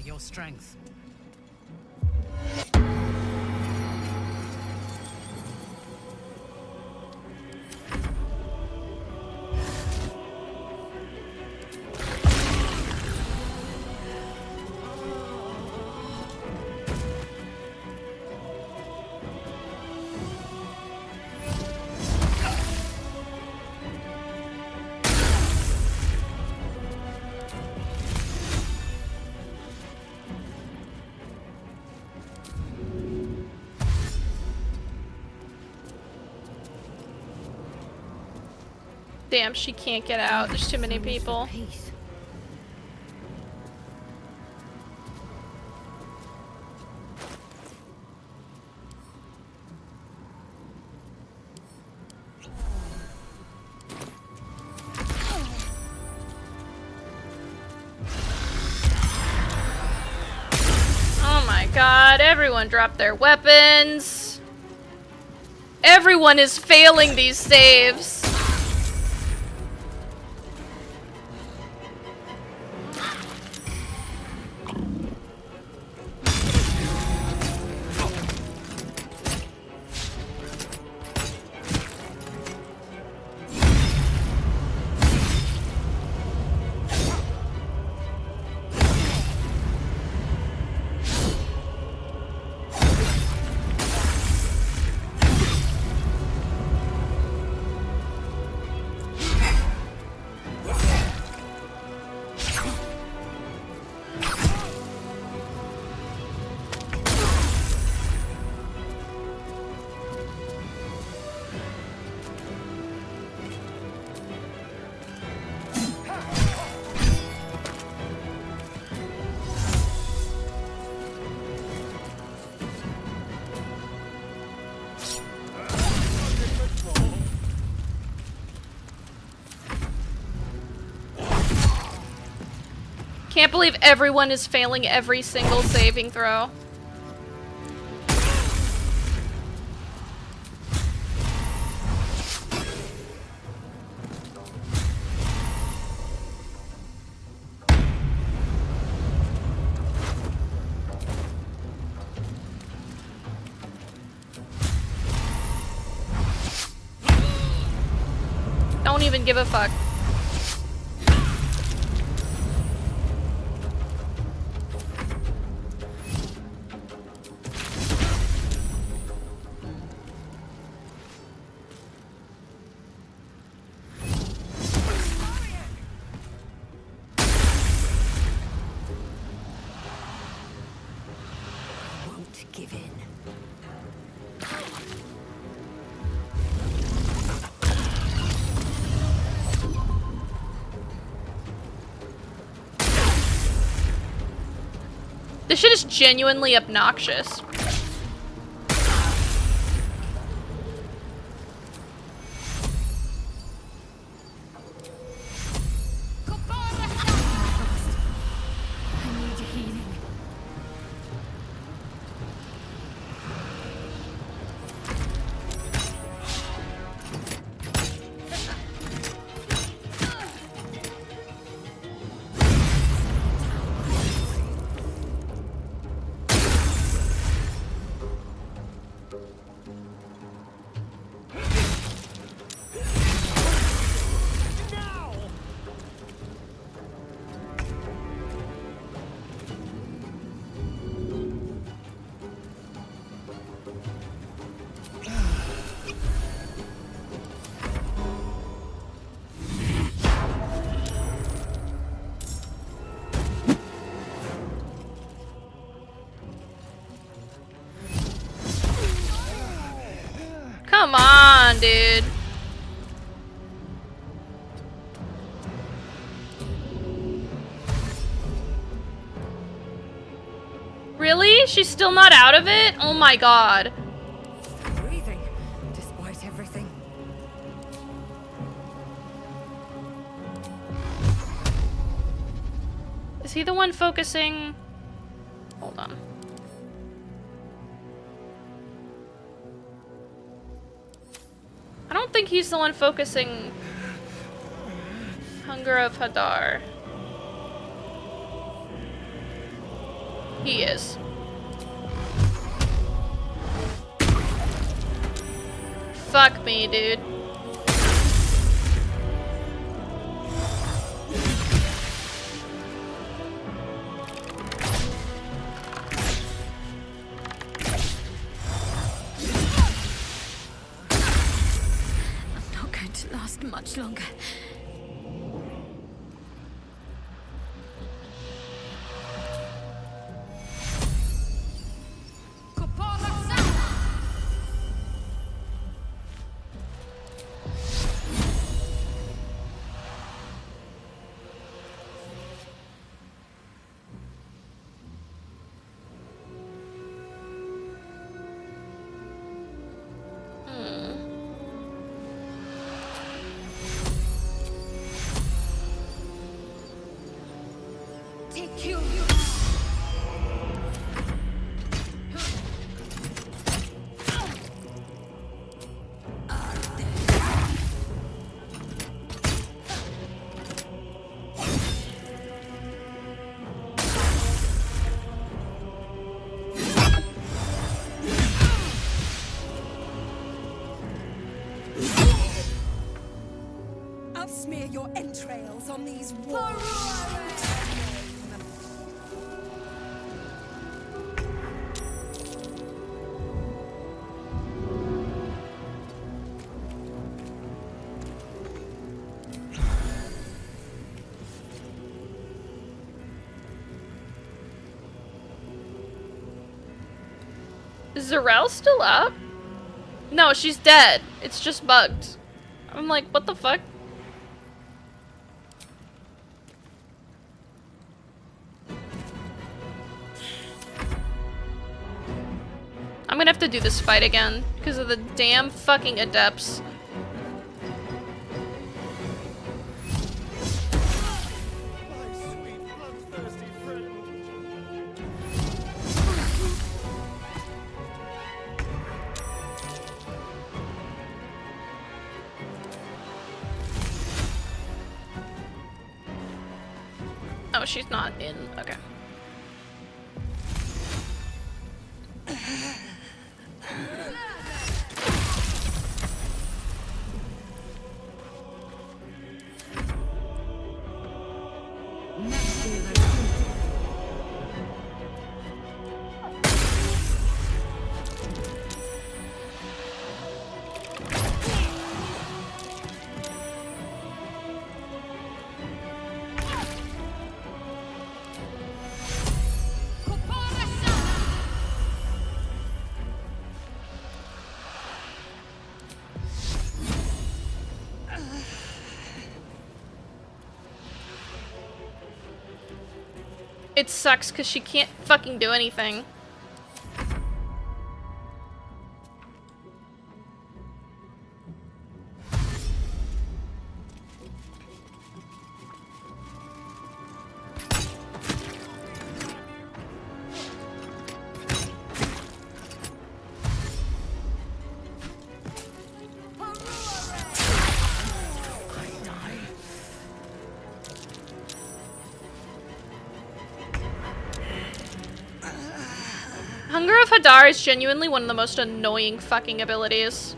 your strength. Damn, she can't get out. There's too many people. Oh my god, everyone dropped their weapons. Everyone is failing these saves. Can't believe everyone is failing every single saving throw. Don't even give a fuck. Give in. This shit is genuinely obnoxious. Come on, dude. Really? She's still not out of it? Oh my god. Breathing, despite everything. Is he the one focusing? Hold on. I don't think he's the one focusing Hunger of Hadar. He is. Fuck me, dude. I'm not going to last much longer. I'll smear your entrails on these walls. Is Zarel still up? No, she's dead. It's just bugged. I'm like, what the fuck? I'm gonna have to do this fight again because of the damn fucking adepts. Oh, she's not in. Okay. It sucks because she can't fucking do anything. Hunger of Hadar is genuinely one of the most annoying fucking abilities.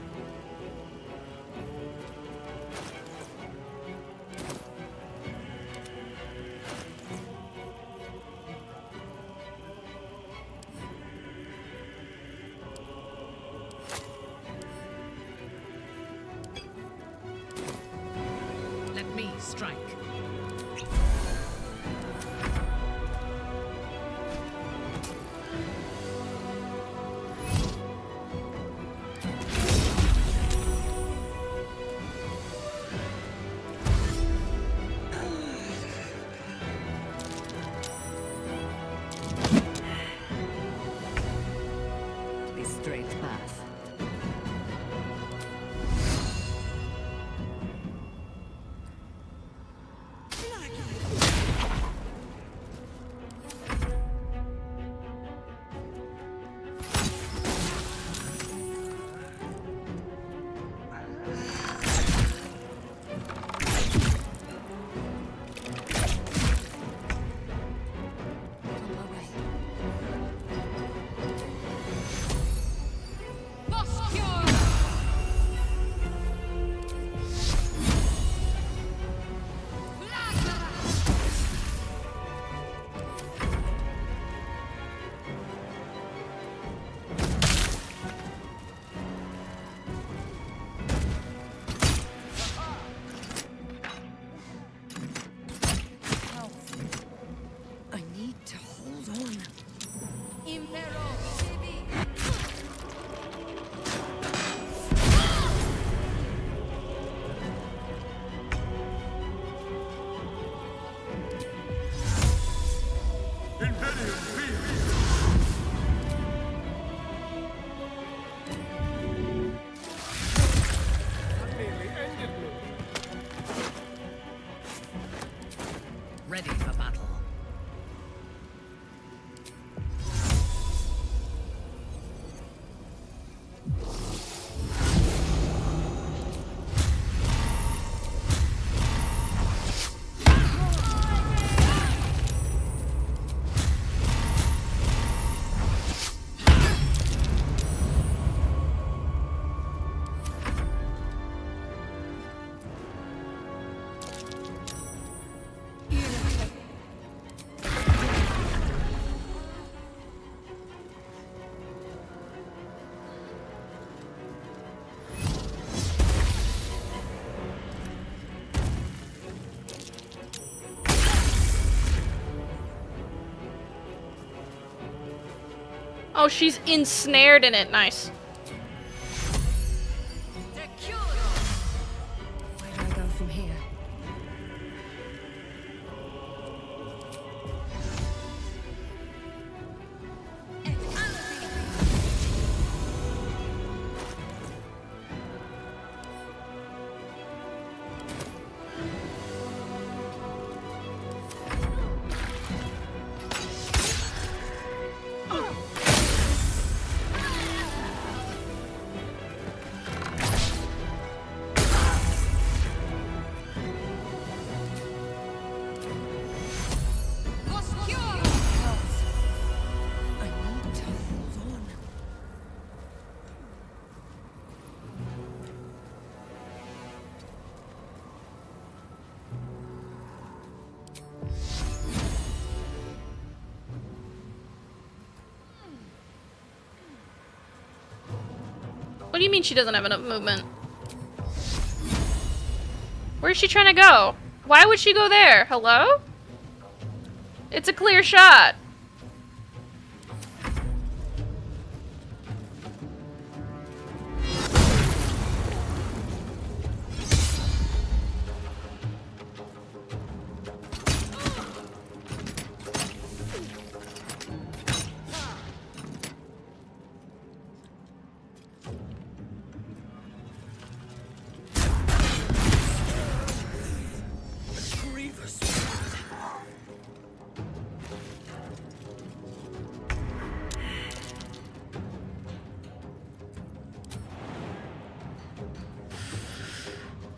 Let me strike. Oh, she's ensnared in it. Nice. Where do I go from here? What do you mean she doesn't have enough movement? Where's she trying to go? Why would she go there? Hello? It's a clear shot.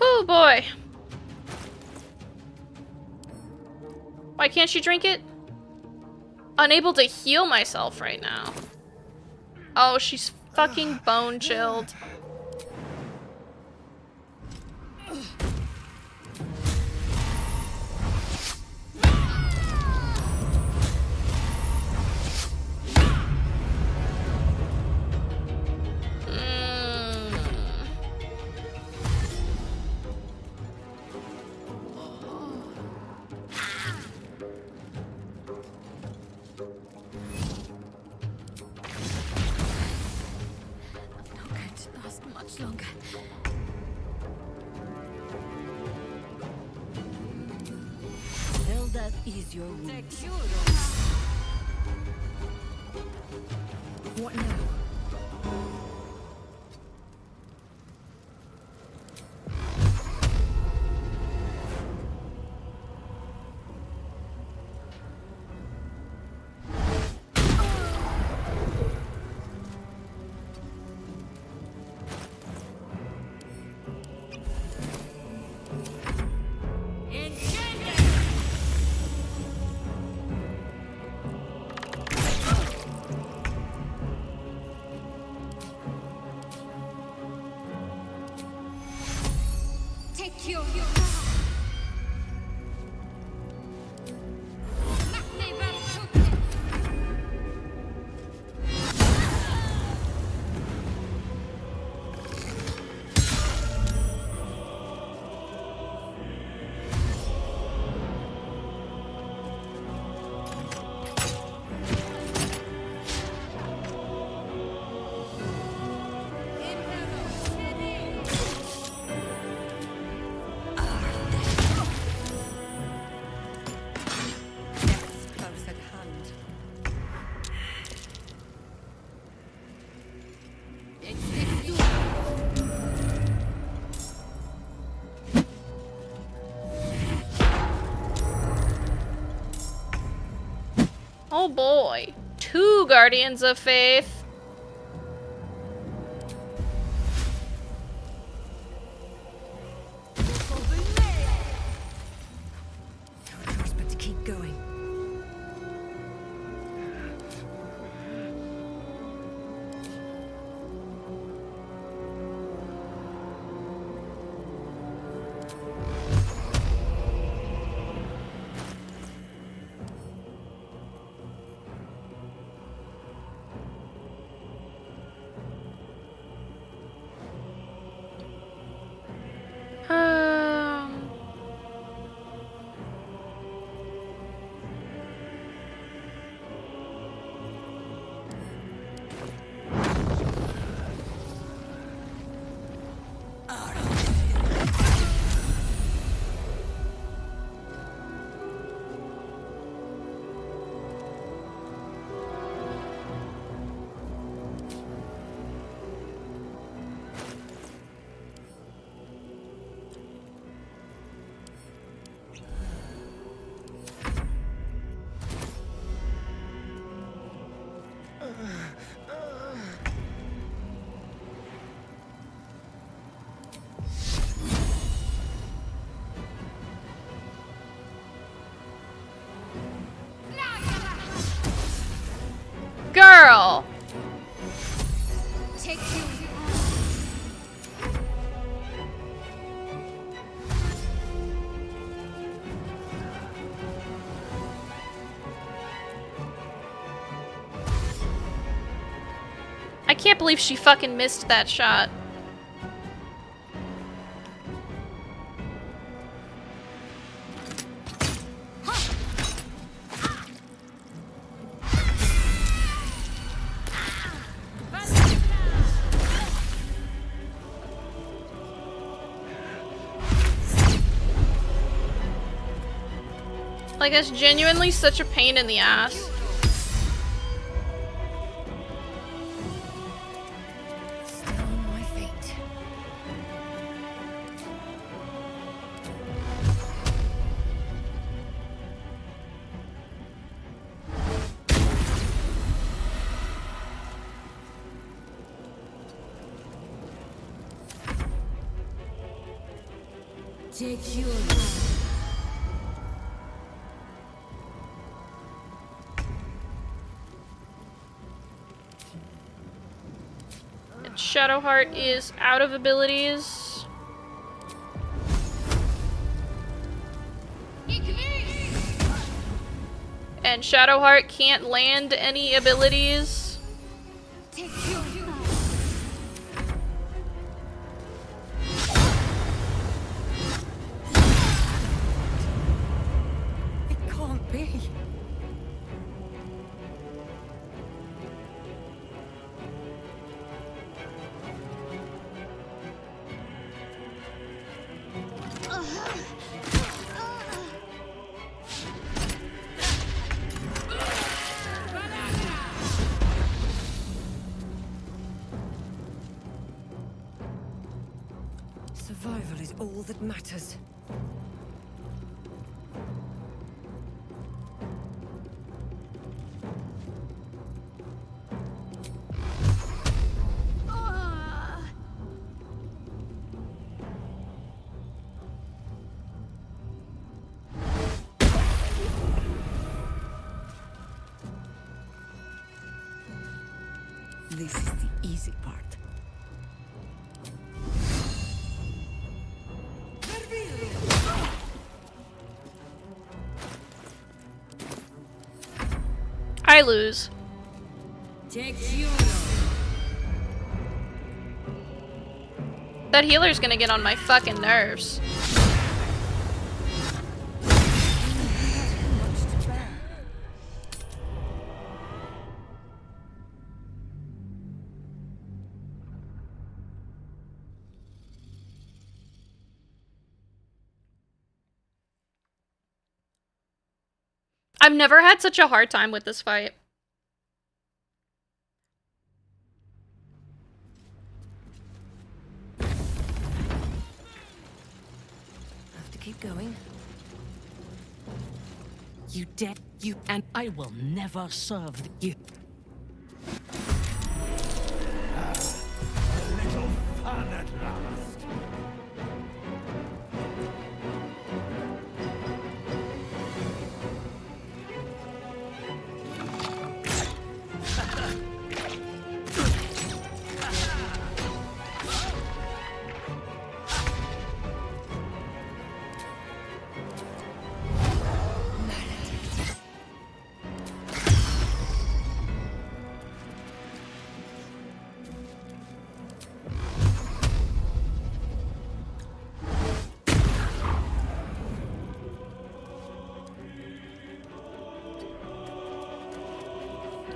Oh boy. Why can't she drink it? Unable to heal myself right now. Oh, she's fucking bone chilled. Longer. Tell that is your wounds. What now? Oh boy. 2 Guardians of Faith. No choice but to keep going. I can't believe she fucking missed that shot. Like, it's genuinely such a pain in the ass. Take your Shadowheart is out of abilities. And Shadowheart can't land any abilities. It can't be. Survival is all that matters. This is the easy part. I lose. That healer's gonna get on my fucking nerves. I've never had such a hard time with this fight. Have to keep going. You dead, you, and I will never serve you. A little fun at last.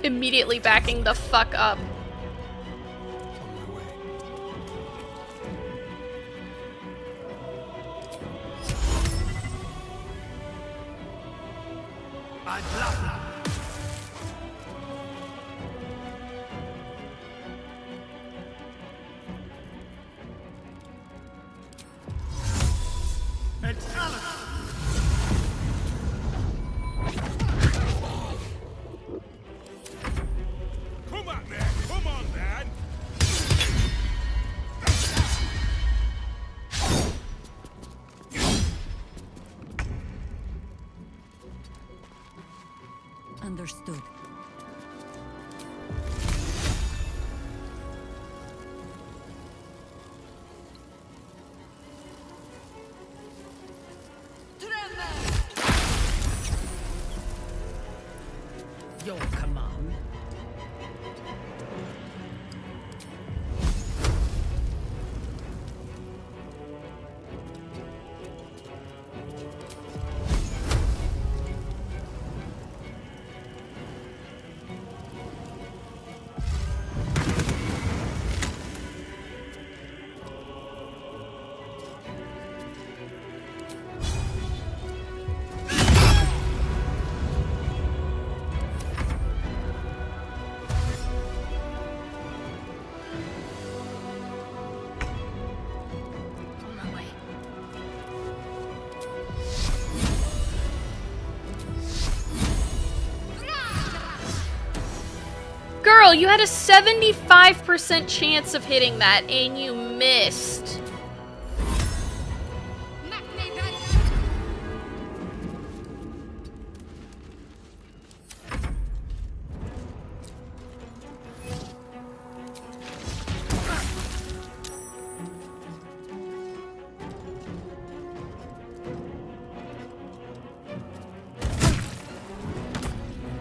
Immediately backing the fuck up. I'd love it. It's Alice. Come on, man. Come on, man. Understood. Your command. Girl, you had a 75% chance of hitting that, and you missed.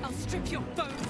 I'll strip your bones.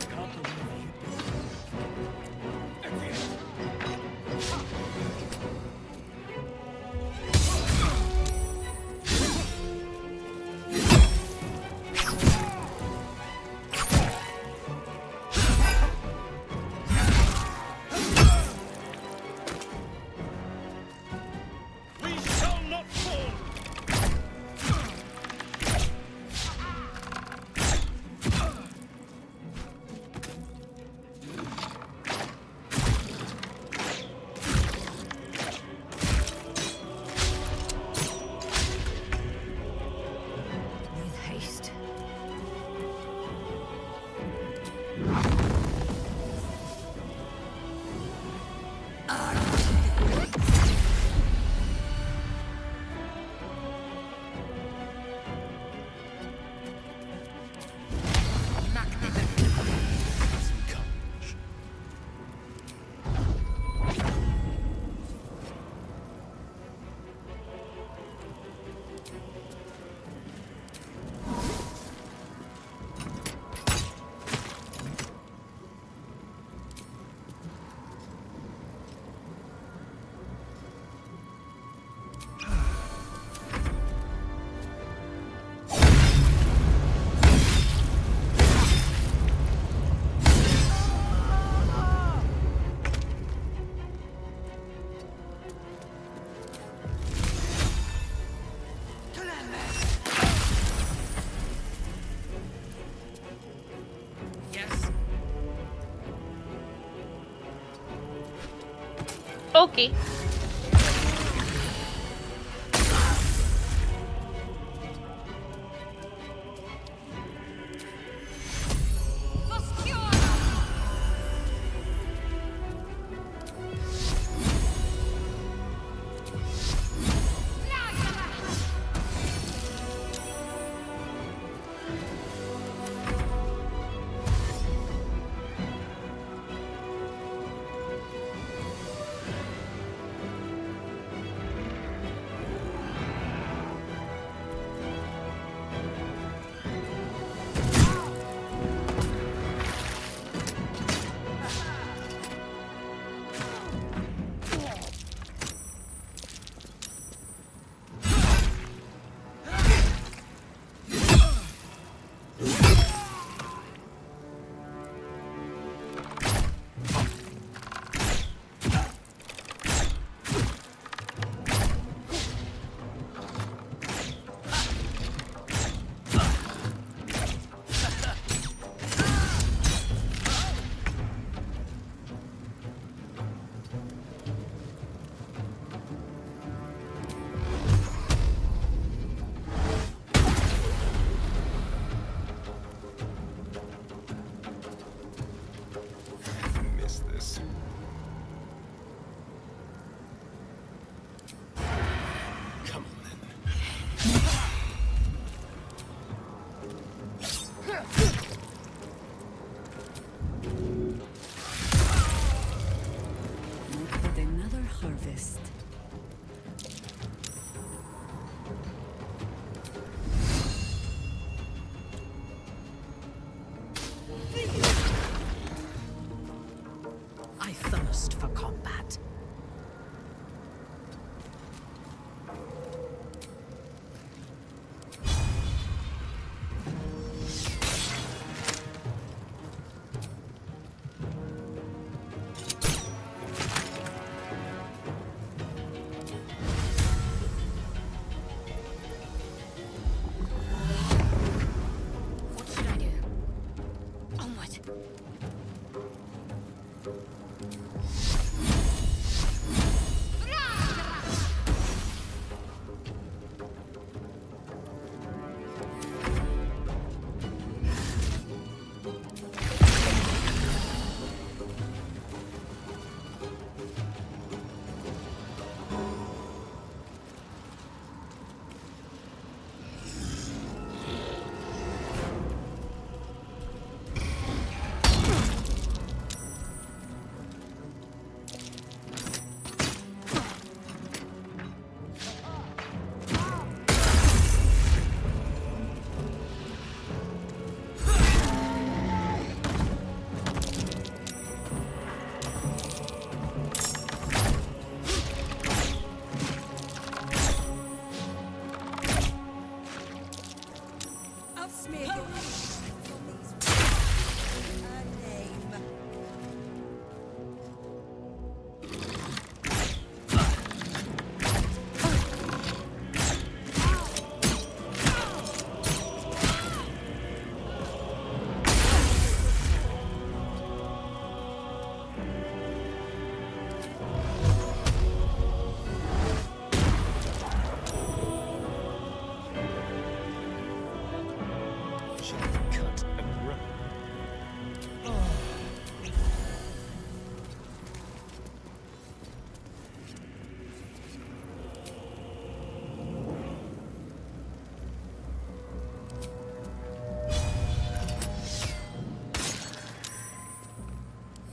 Okay.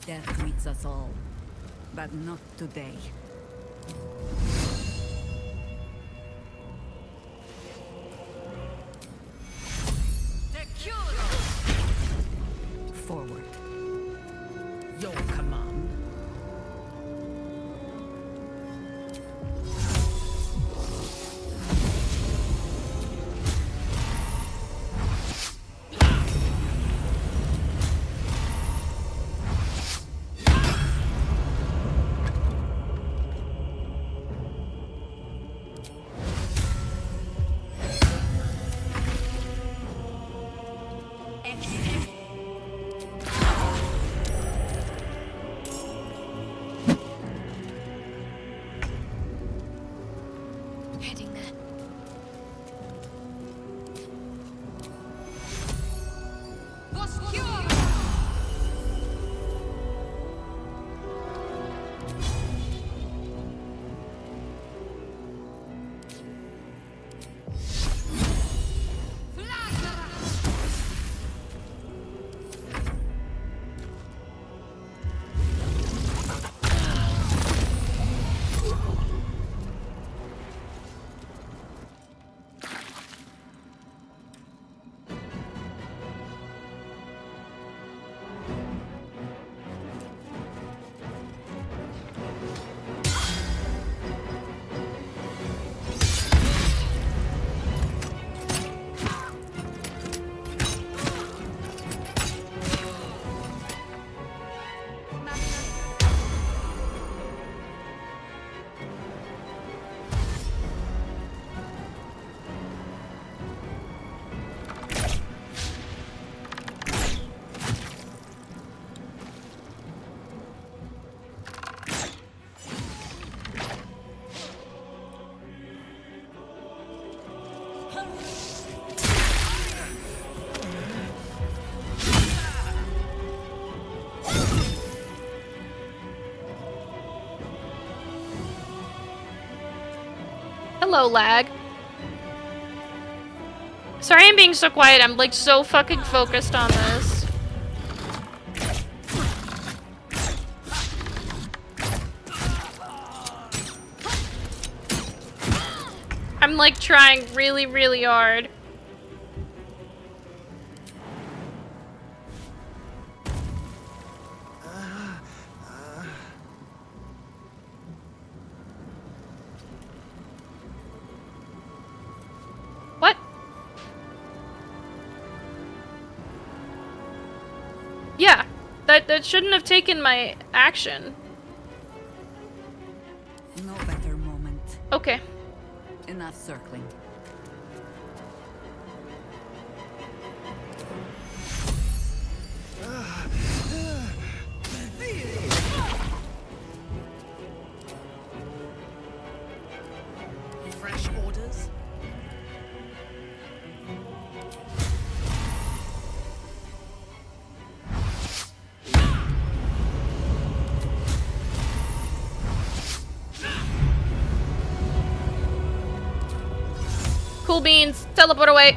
Death meets us all. But not today. Forward. Your command. Heading there. Hello, lag. Sorry I'm being so quiet. I'm like so fucking focused on this. I'm like trying really, really hard. What? Yeah, that shouldn't have taken my action. No better moment. Okay. Enough circling. Fresh orders? Cool beans. Teleport away.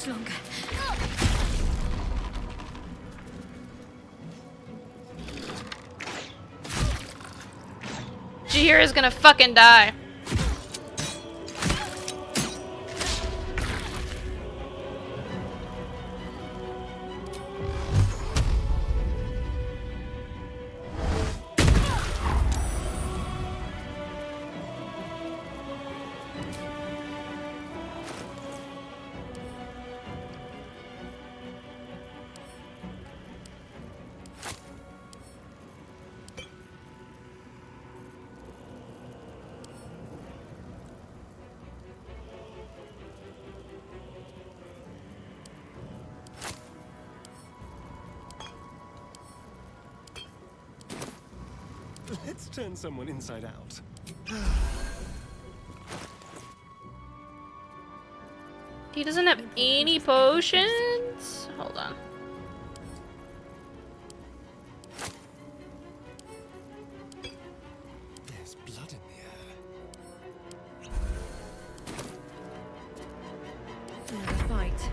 Longer. Jahir is gonna fucking die. Let's turn someone inside out. He doesn't have any potions? Hold on. There's blood in the air. Another fight.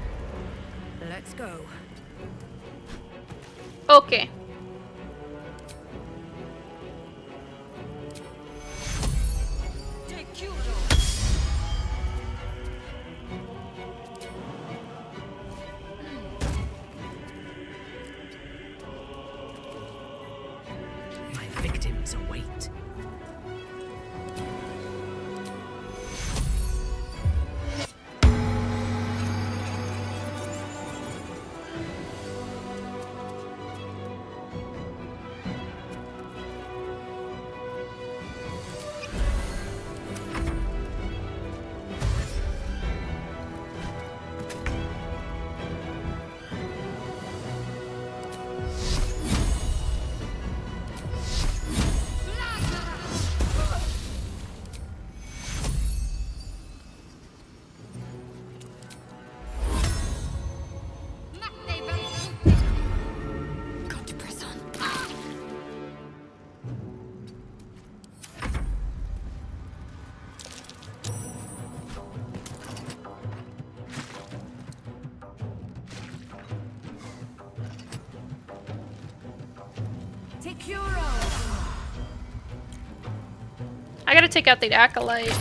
Let's go. Okay. My victims await. Got to press on. I gotta take out the acolyte.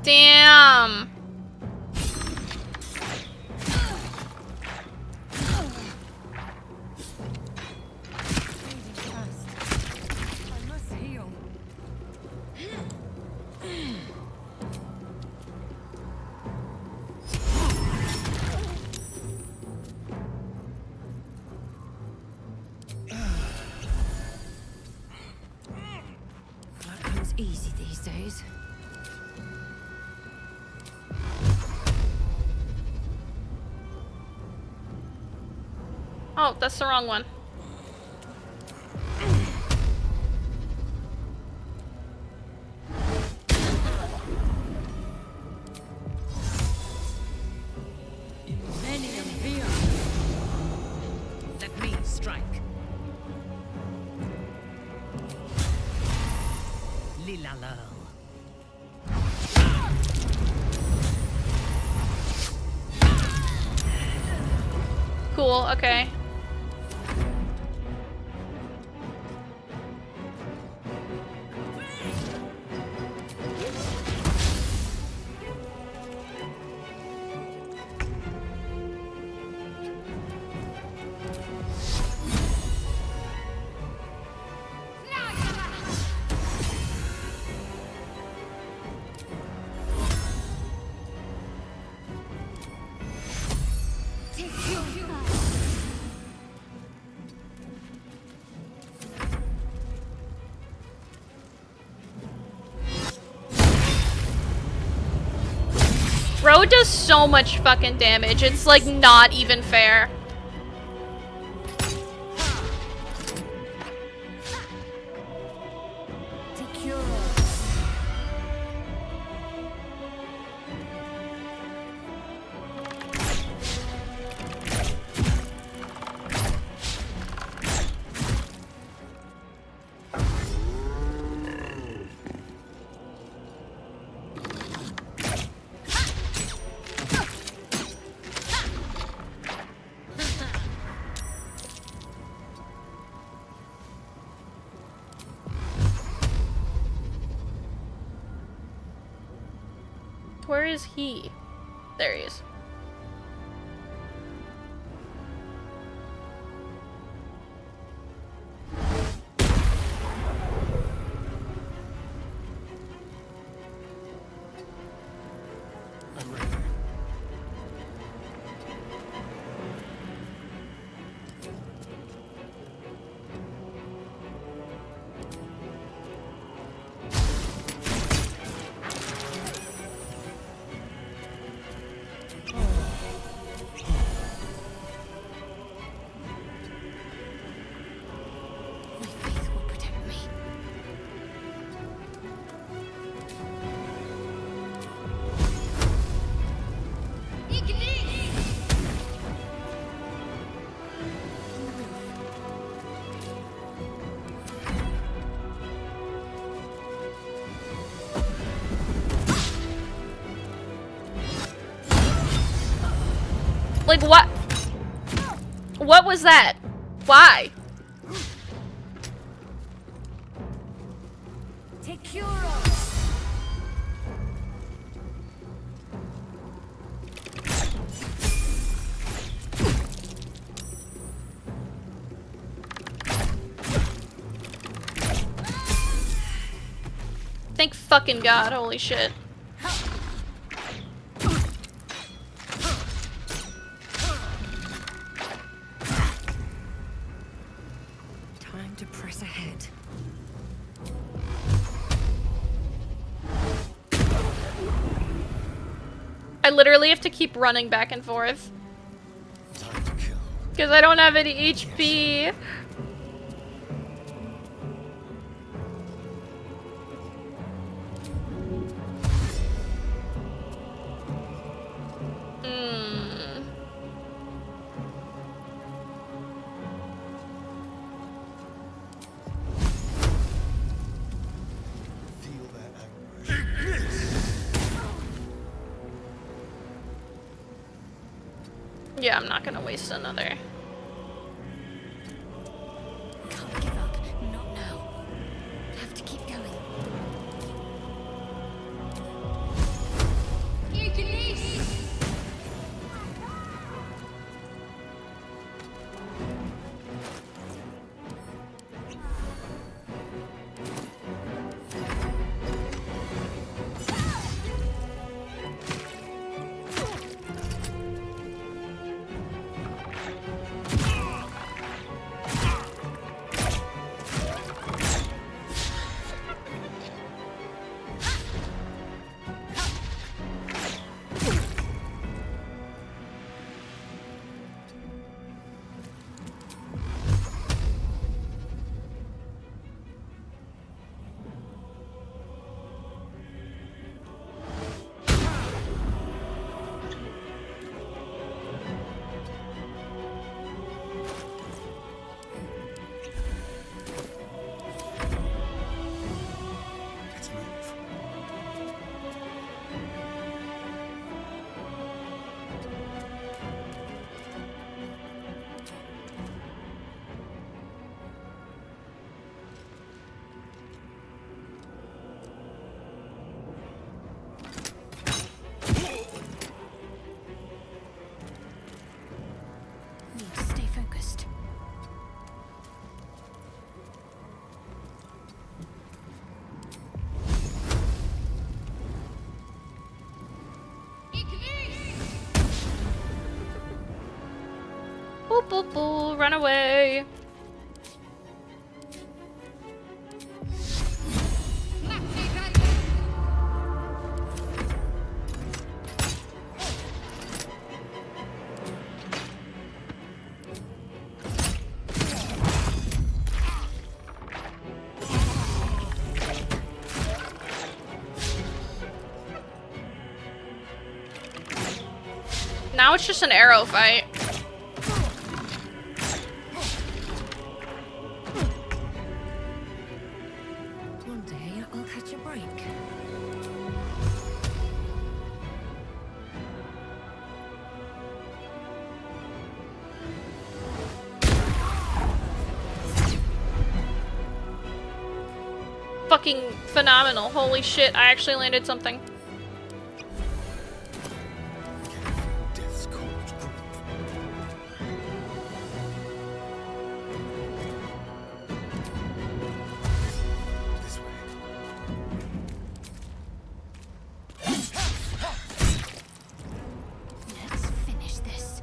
Damn. I must heal. Blood comes easy these days. Oh, that's the wrong one. Let me strike. Lilala. Cool, okay. Bro does so much fucking damage. It's like not even fair. Where is he? There he is. I'm ready. Like, what? What was that? Why? Take Curo. Thank fucking God, holy shit. Time to press ahead. I literally have to keep running back and forth. Because I don't have any HP. Yeah, I'm not gonna waste another. Can't give up. Not now. Have to keep going. Boop, boop, boop, run away. Now it's just an arrow fight. One day I'll catch a break. Fucking phenomenal. Holy shit, I actually landed something. Let's finish this.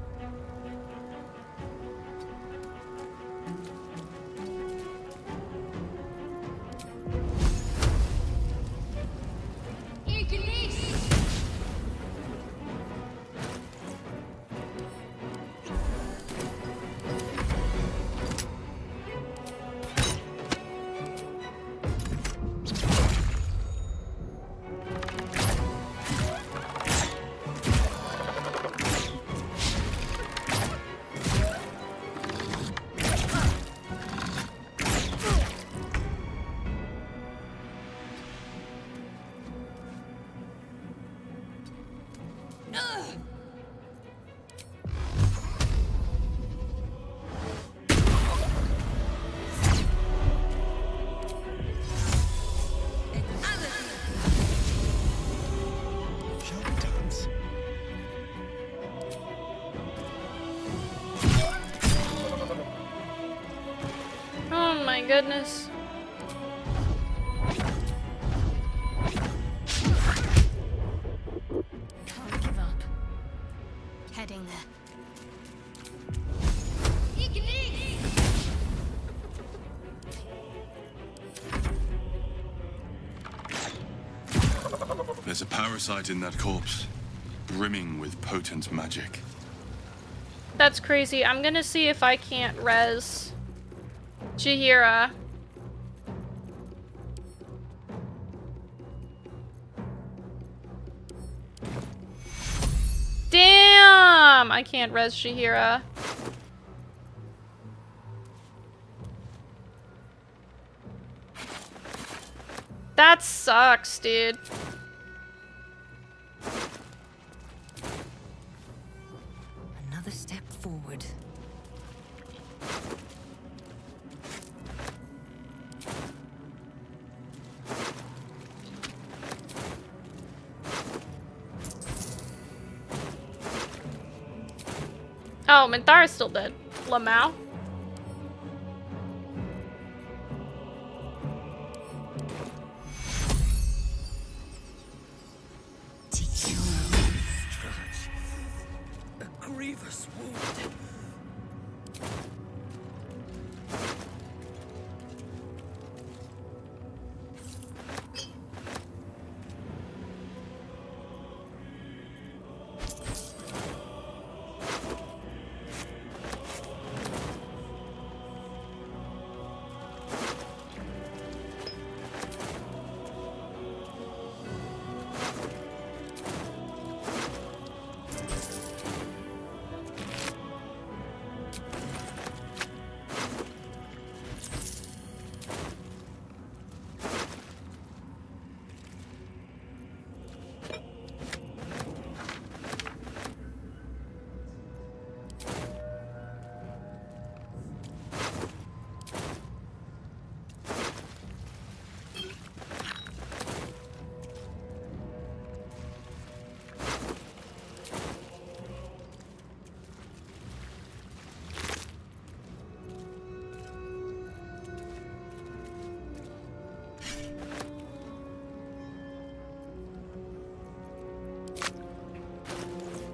Thank goodness. Can't give up. Heading there. There's a parasite in that corpse, brimming with potent magic. That's crazy. I'm gonna see if I can't res Jaheira. Damn! I can't res Jaheira. That sucks, dude. Another step forward. Oh, Minthara's still dead. Lamau? A grievous wound.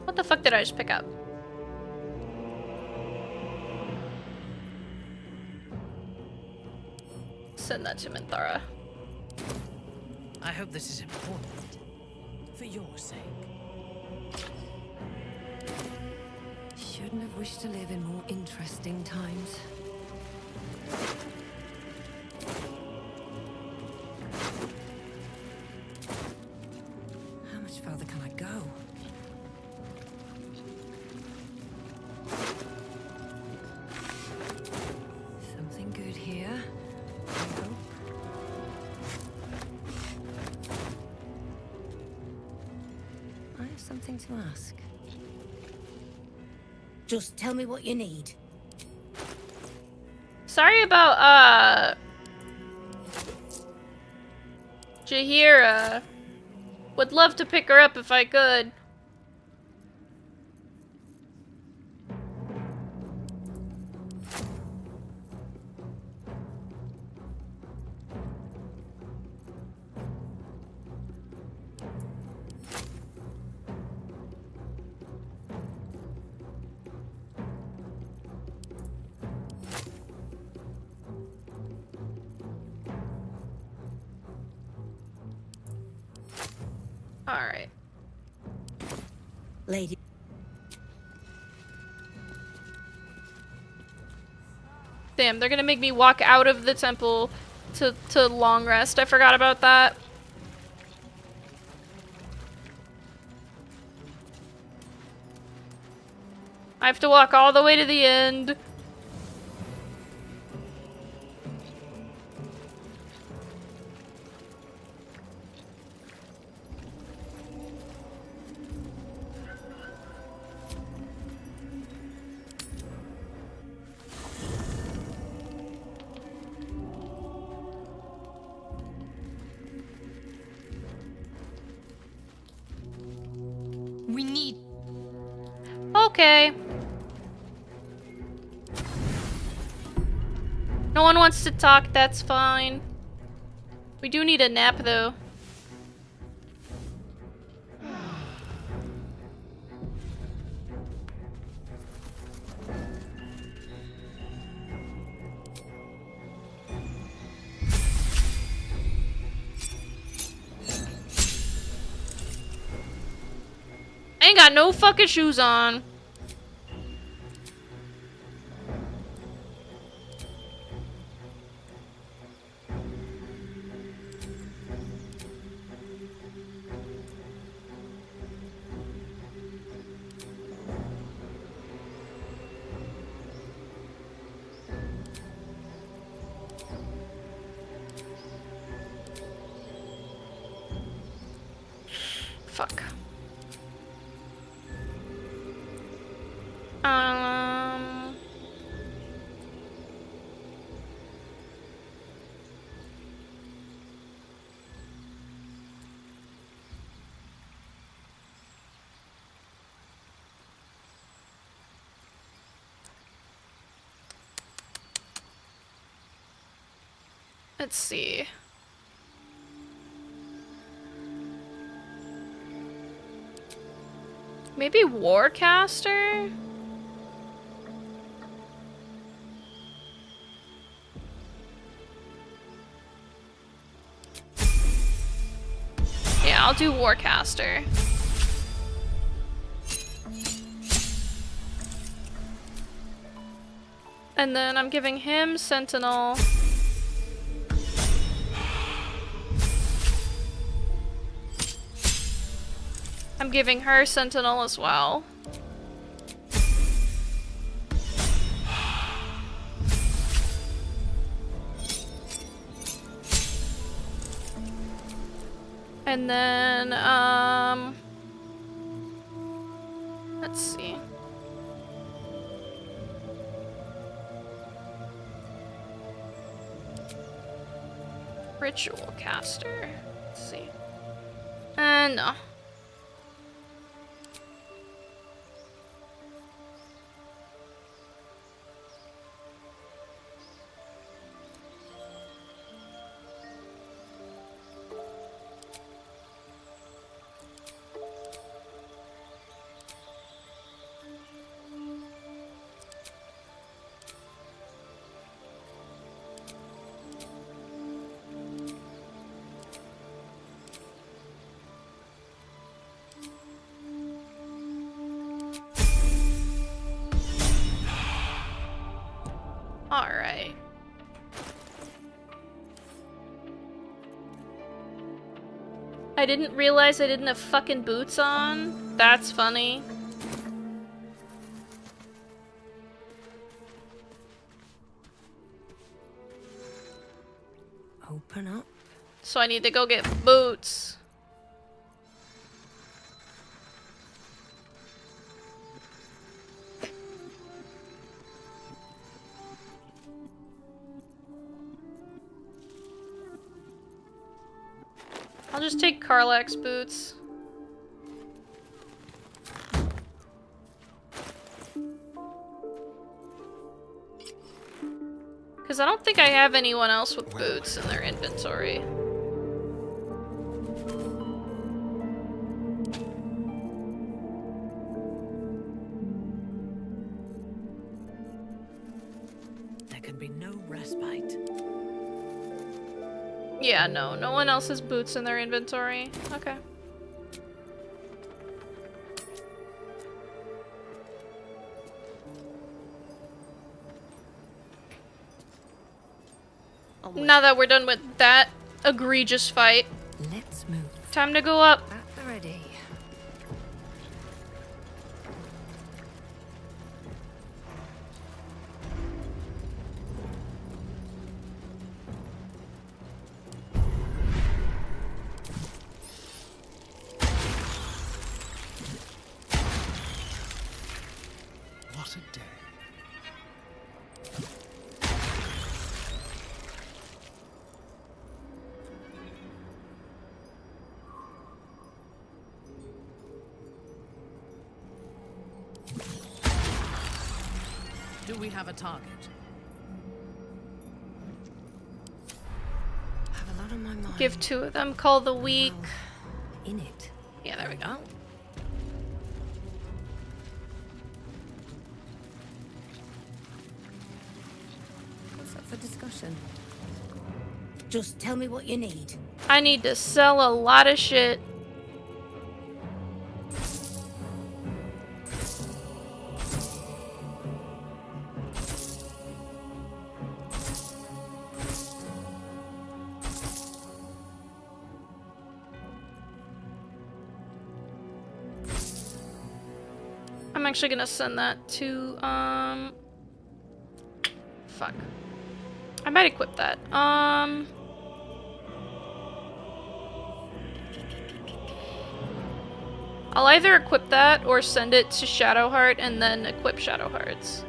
What the fuck did I just pick up? Send that to Minthara. I hope this is important. For your sake. Shouldn't have wished to live in more interesting times. How much further can I go? Something good here, I hope. I have something to ask. Just tell me what you need. Sorry about, Jaheira. Would love to pick her up if I could. Alright. Lady. Damn, they're gonna make me walk out of the temple to long rest. I forgot about that. I have to walk all the way to the end. We need... Okay. No one wants to talk, that's fine. We do need a nap though. I ain't got no fucking shoes on. Fuck. Let's see. Maybe Warcaster? Yeah, I'll do Warcaster. And then I'm giving him Sentinel. I'm giving her Sentinel as well. And then, let's see. Ritual caster. Let's see. No. Alright. I didn't realize I didn't have fucking boots on. That's funny. Open up. So I need to go get boots. I'll just take Karlach's boots. Because I don't think I have anyone else with boots in their inventory. There can be no respite. Yeah, no one else has boots in their inventory. Okay. Now that we're done with that egregious fight, let's move. Time to go up. At the ready. What a day. Do we have a target? Give 2 of them Call the Weak. In it. Yeah, there we go. What's up for discussion? Just tell me what you need. I need to sell a lot of shit. I'm actually gonna send that to, fuck. I might equip that. I'll either equip that or send it to Shadowheart and then equip Shadowhearts.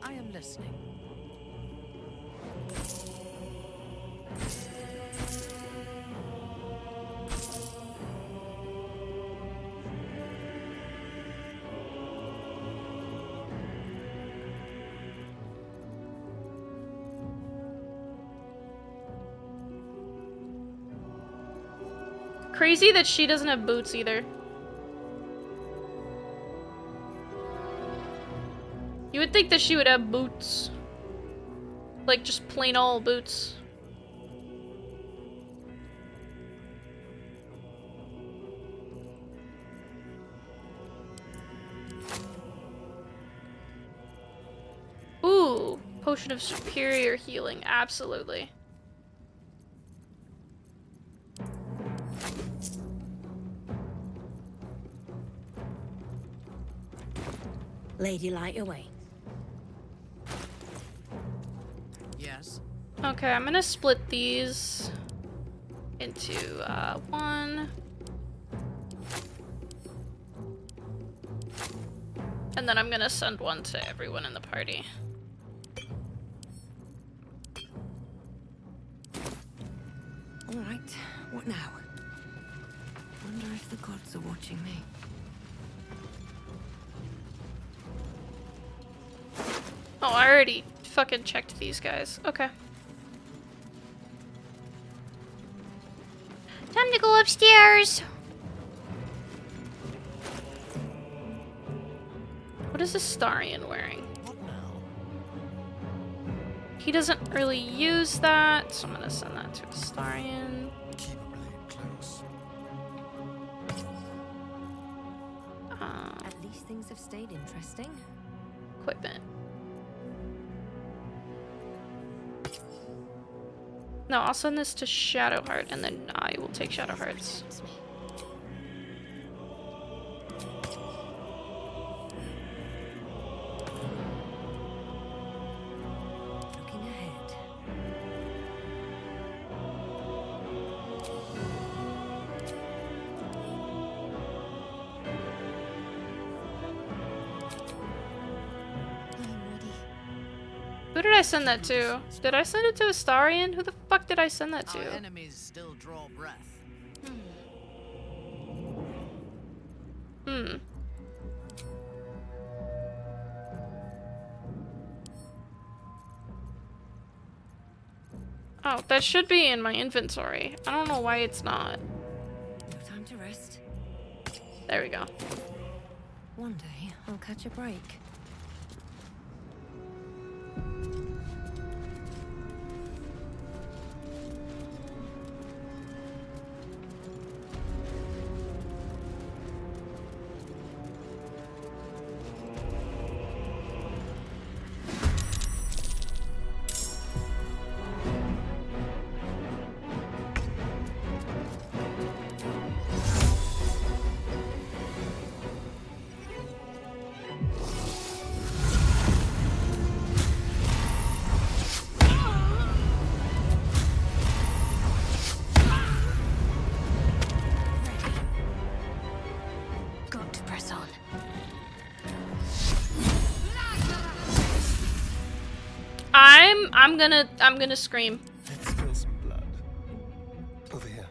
I am listening. Crazy that she doesn't have boots either. You would think that she would have boots. Like, just plain old boots. Ooh, potion of superior healing, absolutely. Lady, light your way. Yes. Okay, I'm gonna split these into one. And then I'm gonna send one to everyone in the party. All right, what now? Wonder if the gods are watching me. Oh, I already fucking checked these guys. Okay. Time to go upstairs. What is Astarion wearing? He doesn't really use that, so I'm gonna send that to Astarion. Keep a blade close. At least things have stayed interesting. Equipment. No, I'll send this to Shadowheart, and then I will take Shadowheart's. Looking ahead. I'm ready. Who did I send that to? Did I send it to Astarion? Who the fuck did I send that Our to? enemies still draw breath. Hmm. Oh, that should be in my inventory. I don't know why it's not. No time to rest. There we go. One day, I'll catch a break. I'm gonna scream. Let's spill some blood. Over here.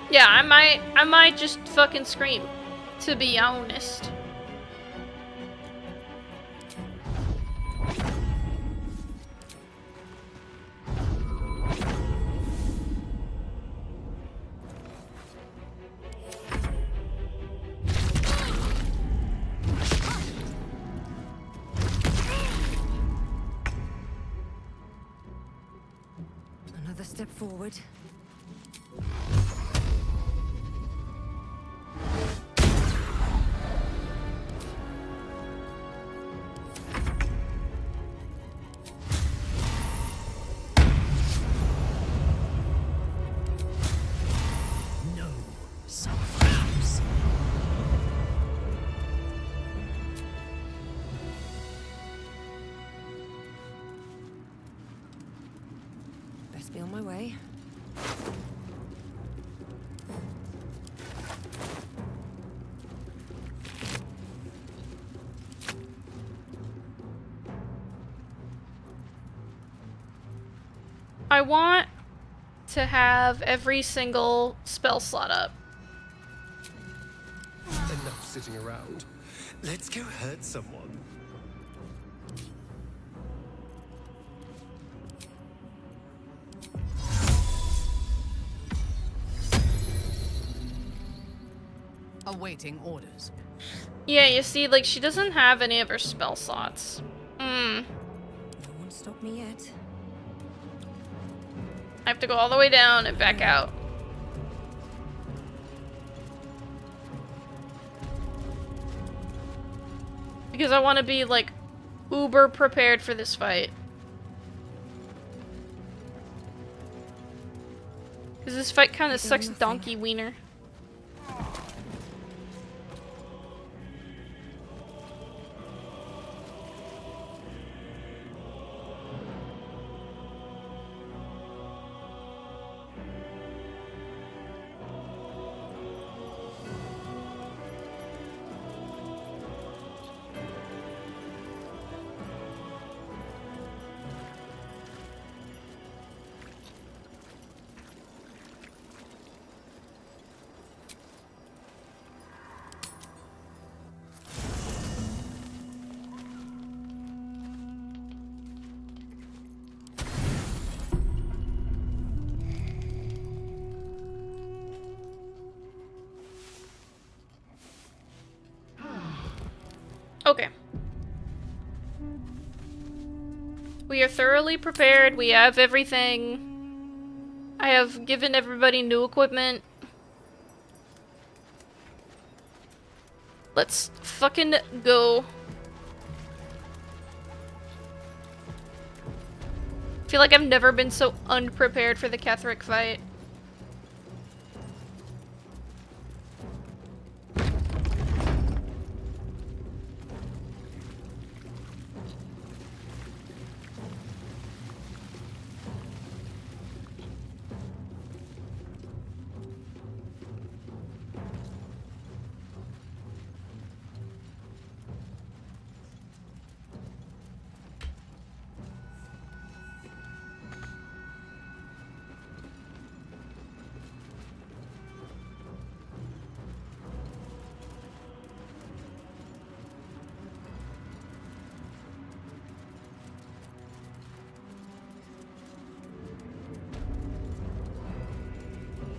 Yeah, I might just fucking scream, to be honest. Another step forward. Best be on my way. I want to have every single spell slot up. Enough sitting around. Let's go hurt someone. Awaiting orders. Yeah, you see, like, she doesn't have any of her spell slots. No one stopped me yet. I have to go all the way down and back out. Because I want to be, like, uber prepared for this fight. Because this fight kind of sucks donkey wiener. Okay. We are thoroughly prepared. We have everything. I have given everybody new equipment. Let's fucking go. I feel like I've never been so unprepared for the Ketheric fight.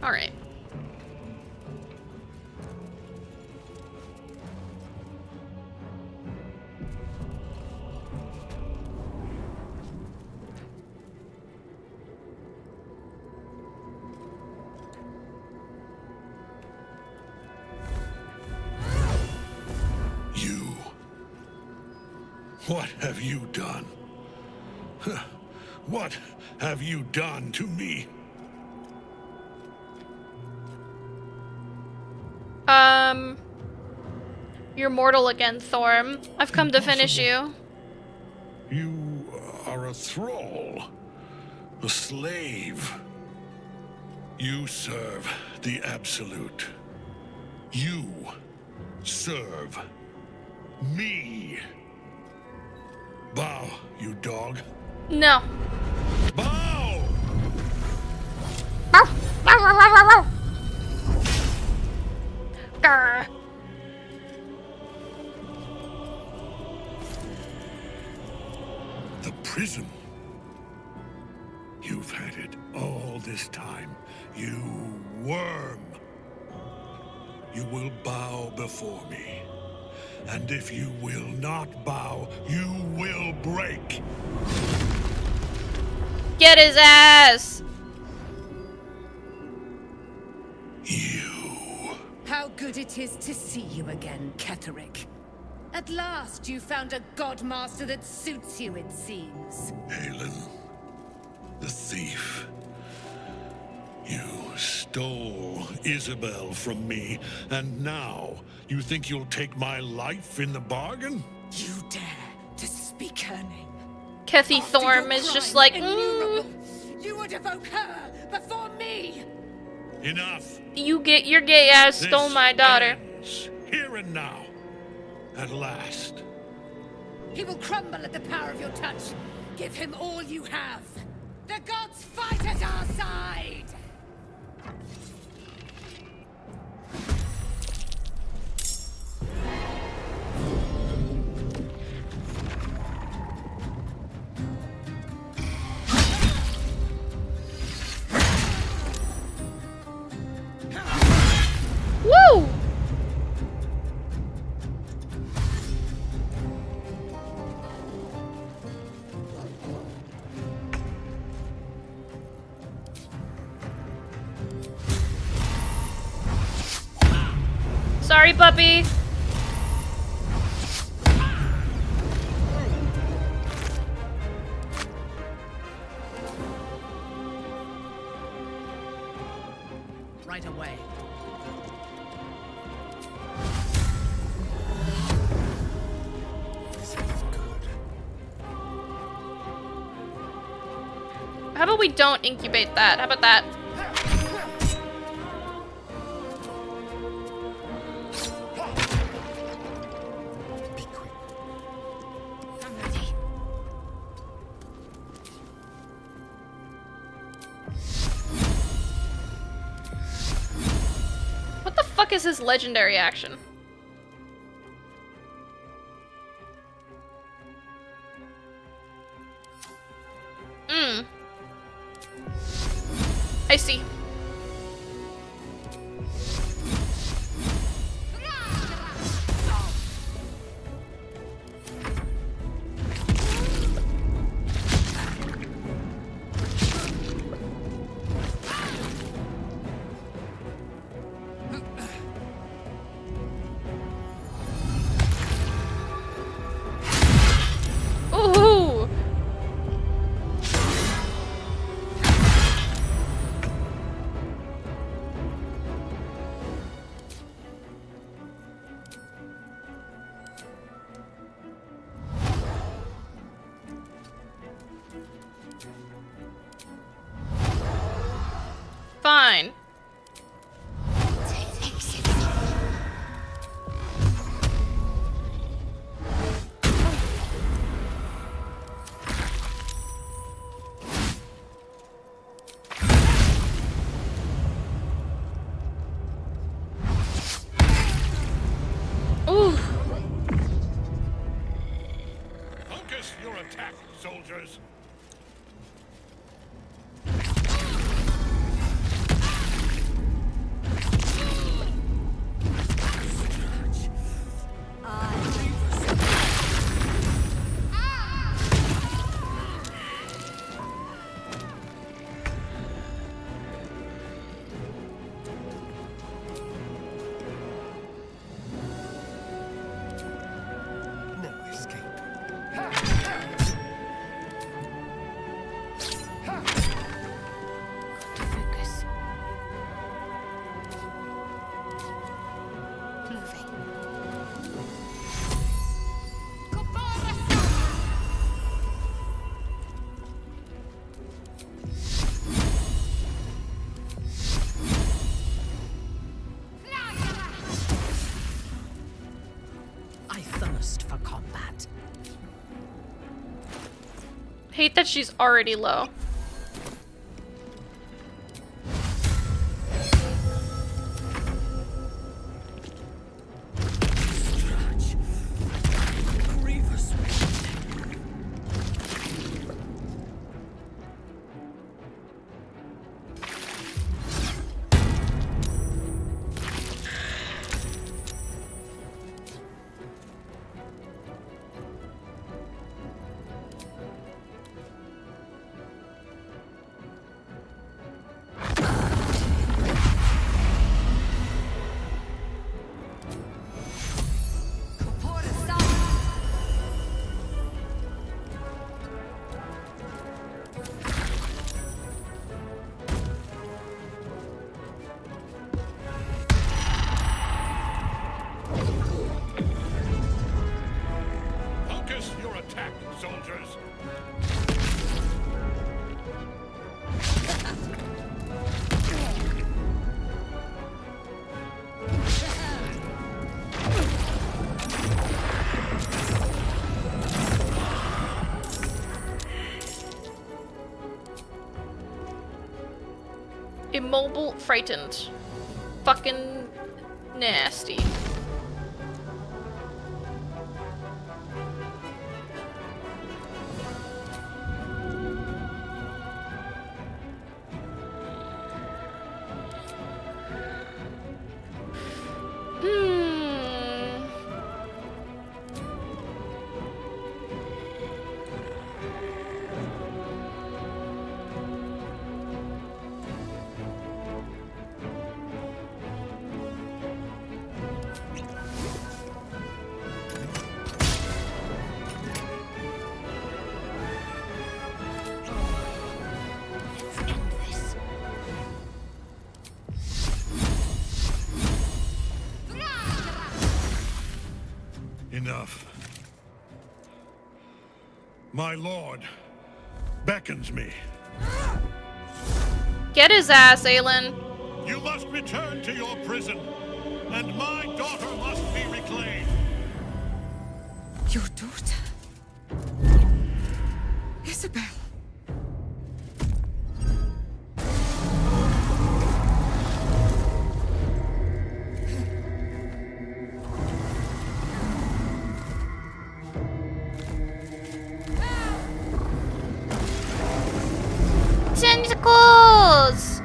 All right. You. What have you done? What have you done to me? You're mortal again, Thorm. I've come to finish you. You are a thrall, a slave. You serve the Absolute. You serve me. Bow, you dog. No. Bow! Bow! Bow, bow, bow, bow, bow. Grr. The prism. You've had it all this time, you worm. You will bow before me. And if you will not bow, you will break. Get his ass! How good it is to see you again, Ketherick. At last you found a godmaster that suits you, it seems. Halen, the thief. You stole Isabel from me, and now you think you'll take my life in the bargain? You dare to speak her name? Kethy Thorm is just like, You would evoke her before me! Enough! You get your gay ass stole my daughter. Ends here and now. At last. He will crumble at the power of your touch. Give him all you have. The gods fight at our side! Woo! Sorry, puppy. Right away. How about we don't incubate that? How about that? What the fuck is his legendary action? I see. Ooh. Fine. Ooh. Focus your attack, soldiers. hate that she's already low. Immobile, frightened. Fucking nasty. Enough. My lord beckons me. Get his ass, Aelin. You must return to your prison, and my daughter must be reclaimed. Your daughter? Isabel. Tentacles!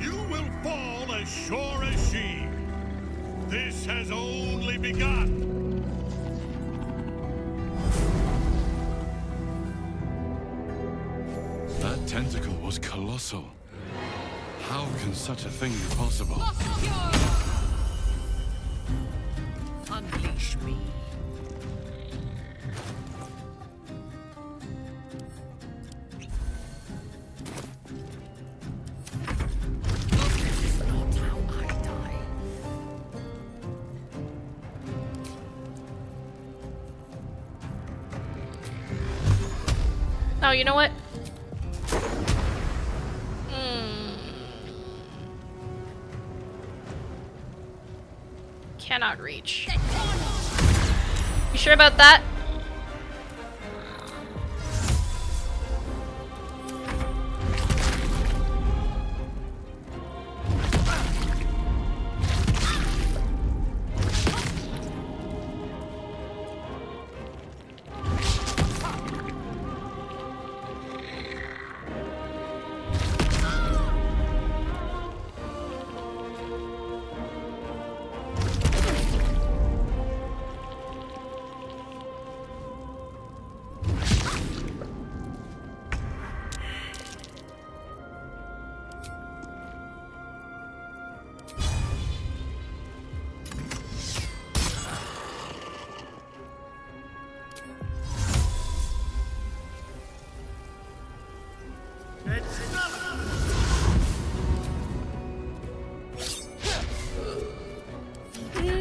You will fall as sure as she. This has only begun. That tentacle was colossal. How can such a thing be possible? Unleash me. Oh, you know what? Cannot reach. You sure about that?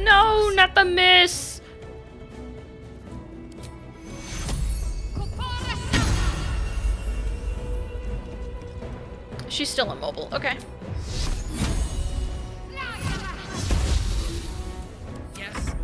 No, not the miss. She's still immobile. Okay. Yes.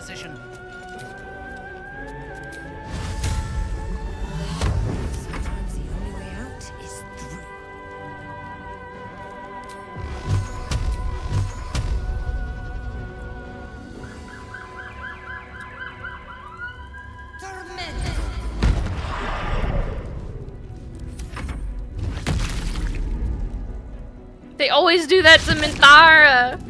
position. Sometimes the only way out is through. They always do that to MINTHARA.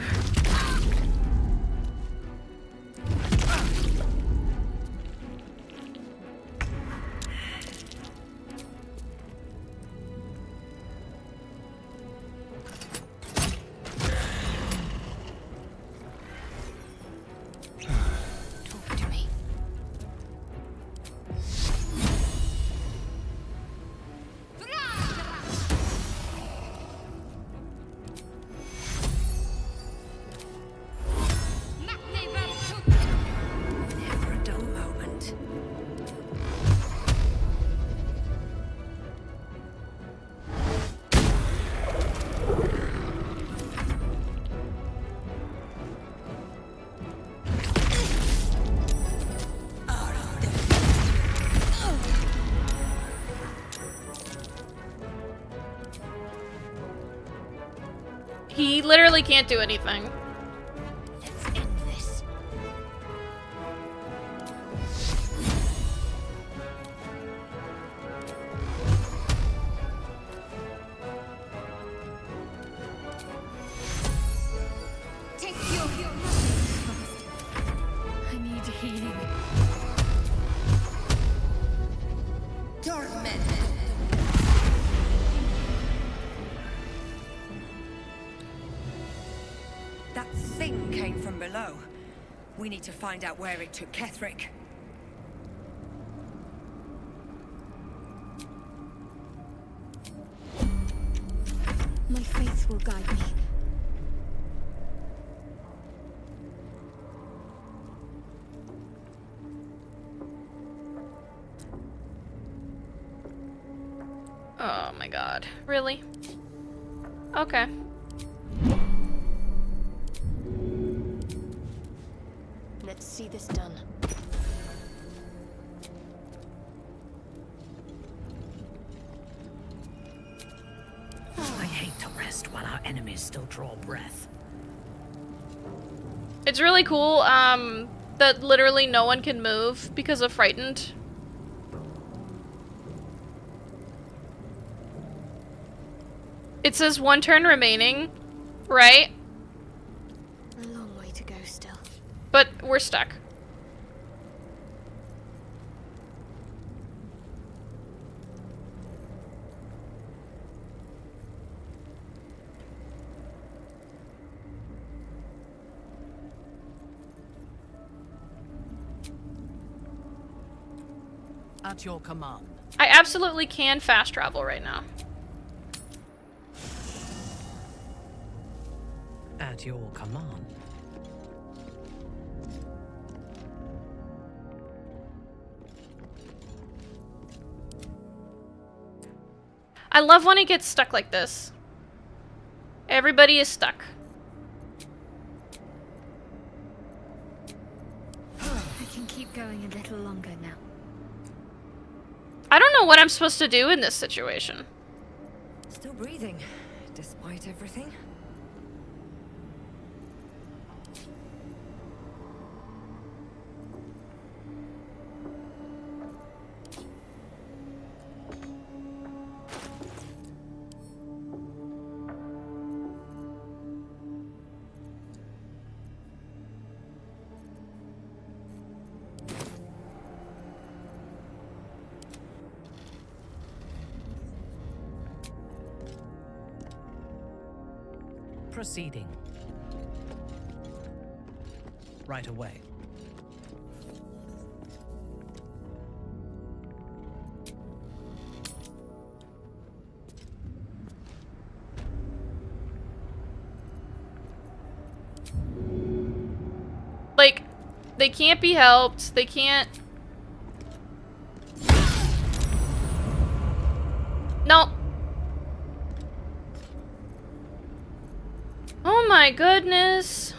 Talk to me. Never a dull moment. He literally can't do anything. Let's end this. Take your first. I need healing. That thing came from below. We need to find out where it took Ketherick. My faith will guide me. Oh my god. Really? Okay. Let's see this done. I hate to rest while our enemies still draw breath. It's really cool, that literally no one can move because of Frightened. It says 1 turn remaining, right? A long way to go still. But we're stuck. At your command. I absolutely can fast travel right now. At your command. I love when it gets stuck like this. Everybody is stuck. I can keep going a little longer now. I don't know what I'm supposed to do in this situation. Still breathing, despite everything. Proceeding. Right away. Like, they can't be helped. They can't... No. Oh my goodness.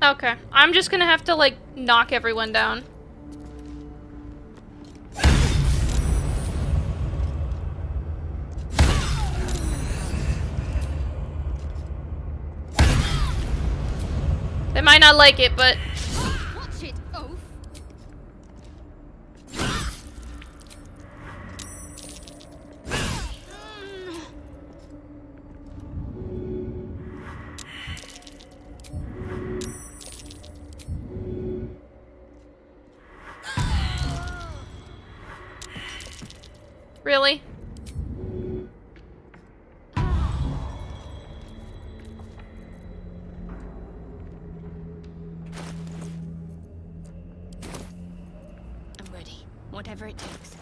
Okay. I'm just gonna have to, like, knock everyone down. They might not like it, but... Watch it, oaf. Really? I'm ready. Whatever it takes.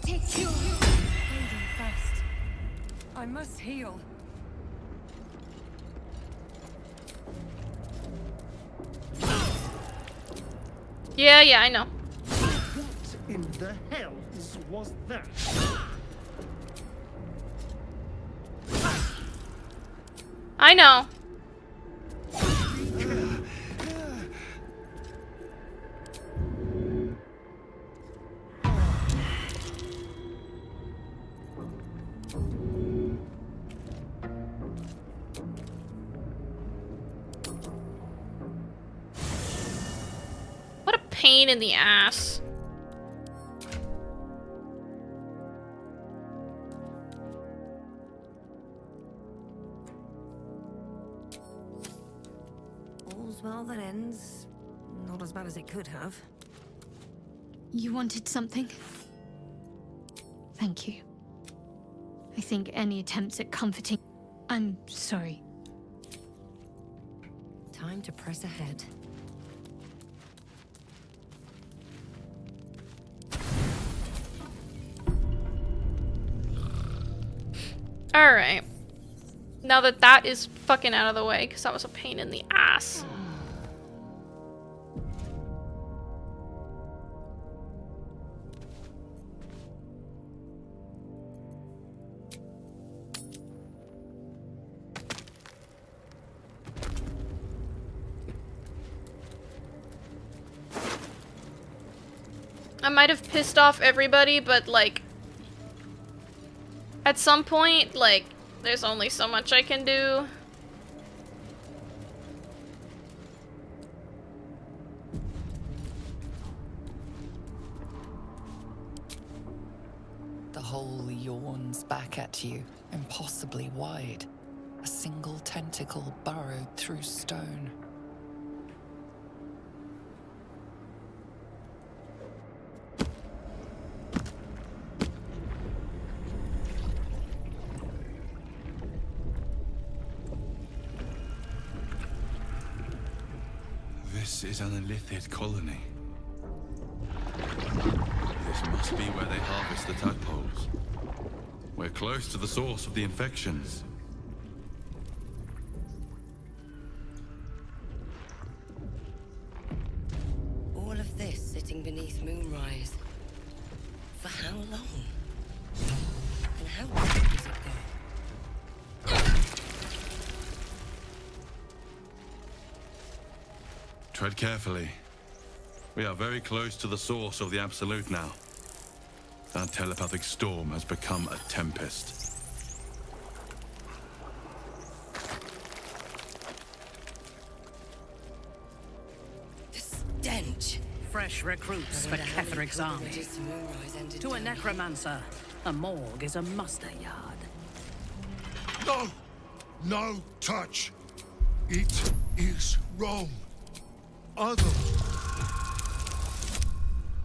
Take you. Breathing fast. I must heal. Yeah, I know. What in the hells was that? I know. What a pain in the ass. All's well that ends. Not as bad as it could have. You wanted something? Thank you. I think any attempts at comforting... I'm sorry. Time to press ahead. Alright. Now that that is fucking out of the way, because that was a pain in the ass. I might have pissed off everybody, but like... at some point, like, there's only so much I can do. The hole yawns back at you, impossibly wide. A single tentacle burrowed through stone. This is an illithid colony. This must be where they harvest the tadpoles. We're close to the source of the infections. All of this sitting beneath Moonrise. For how long? And how deep does it go? Tread carefully. We are very close to the source of the Absolute now. That telepathic storm has become a tempest. The stench! Fresh recruits for Ketheric's army. To a necromancer, a morgue is a muster yard. No! No touch! It is wrong. Other.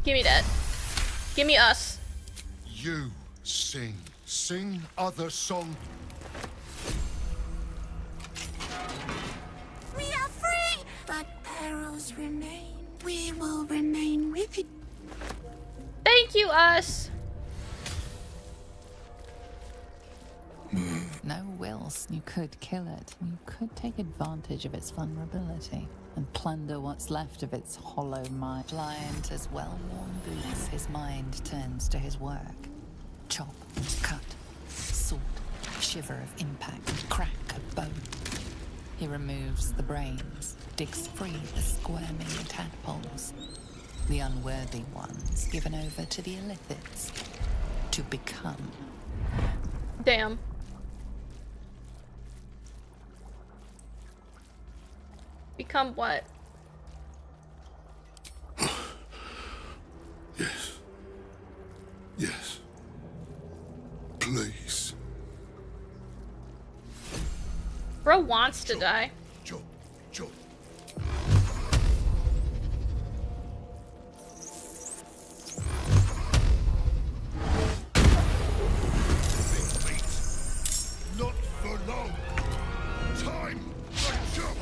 Give me that. Give me us. You sing. Sing other song. We are free, but perils remain. We will remain with you. Thank you, us. No wills, you could kill it. You could take advantage of its vulnerability and plunder what's left of its hollow mind. Pliant as well-worn boots, his mind turns to his work. Chop, cut, sort, shiver of impact, crack of bone. He removes the brains, digs free the squirming tadpoles, the unworthy ones given over to the illithids to become. Damn. Become what? Yes. Yes. Please. Bro wants to die. Jump. Jump. Not for long. Time to jump.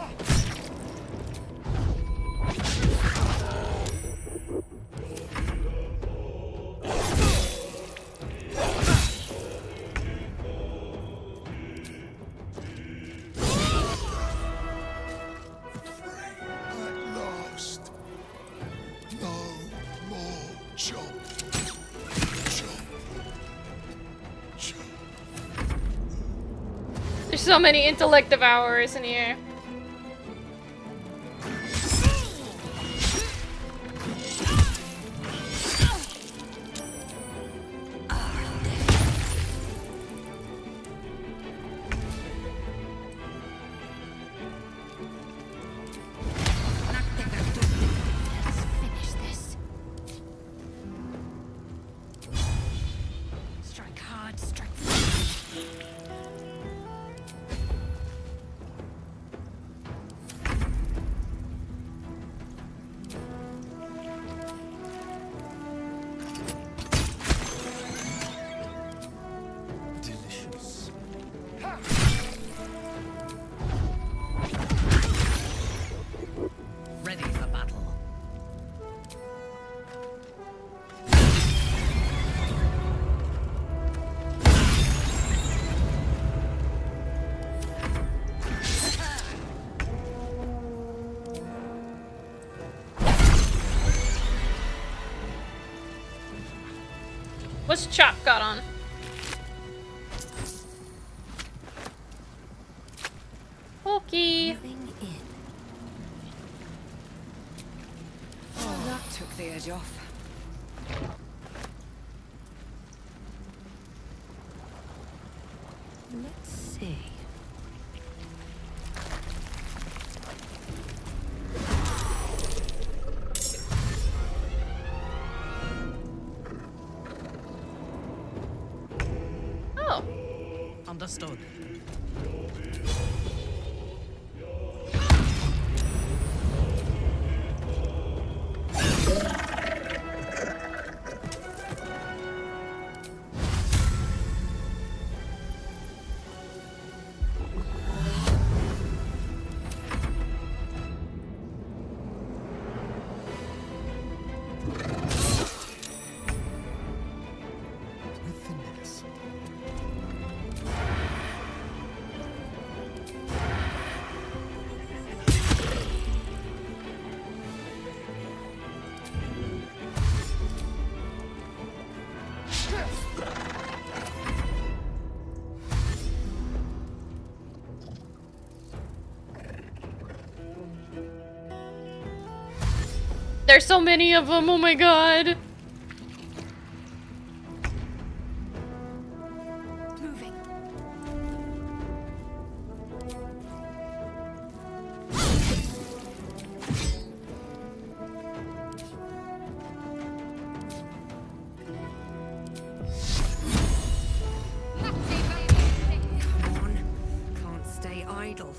There's so many intellect devourers in here. What's Chop got on? Okay. Oh, that took the edge off. Let's see. Oh. Understood. There's so many of them, oh my god. Moving. Come on. Can't stay idle.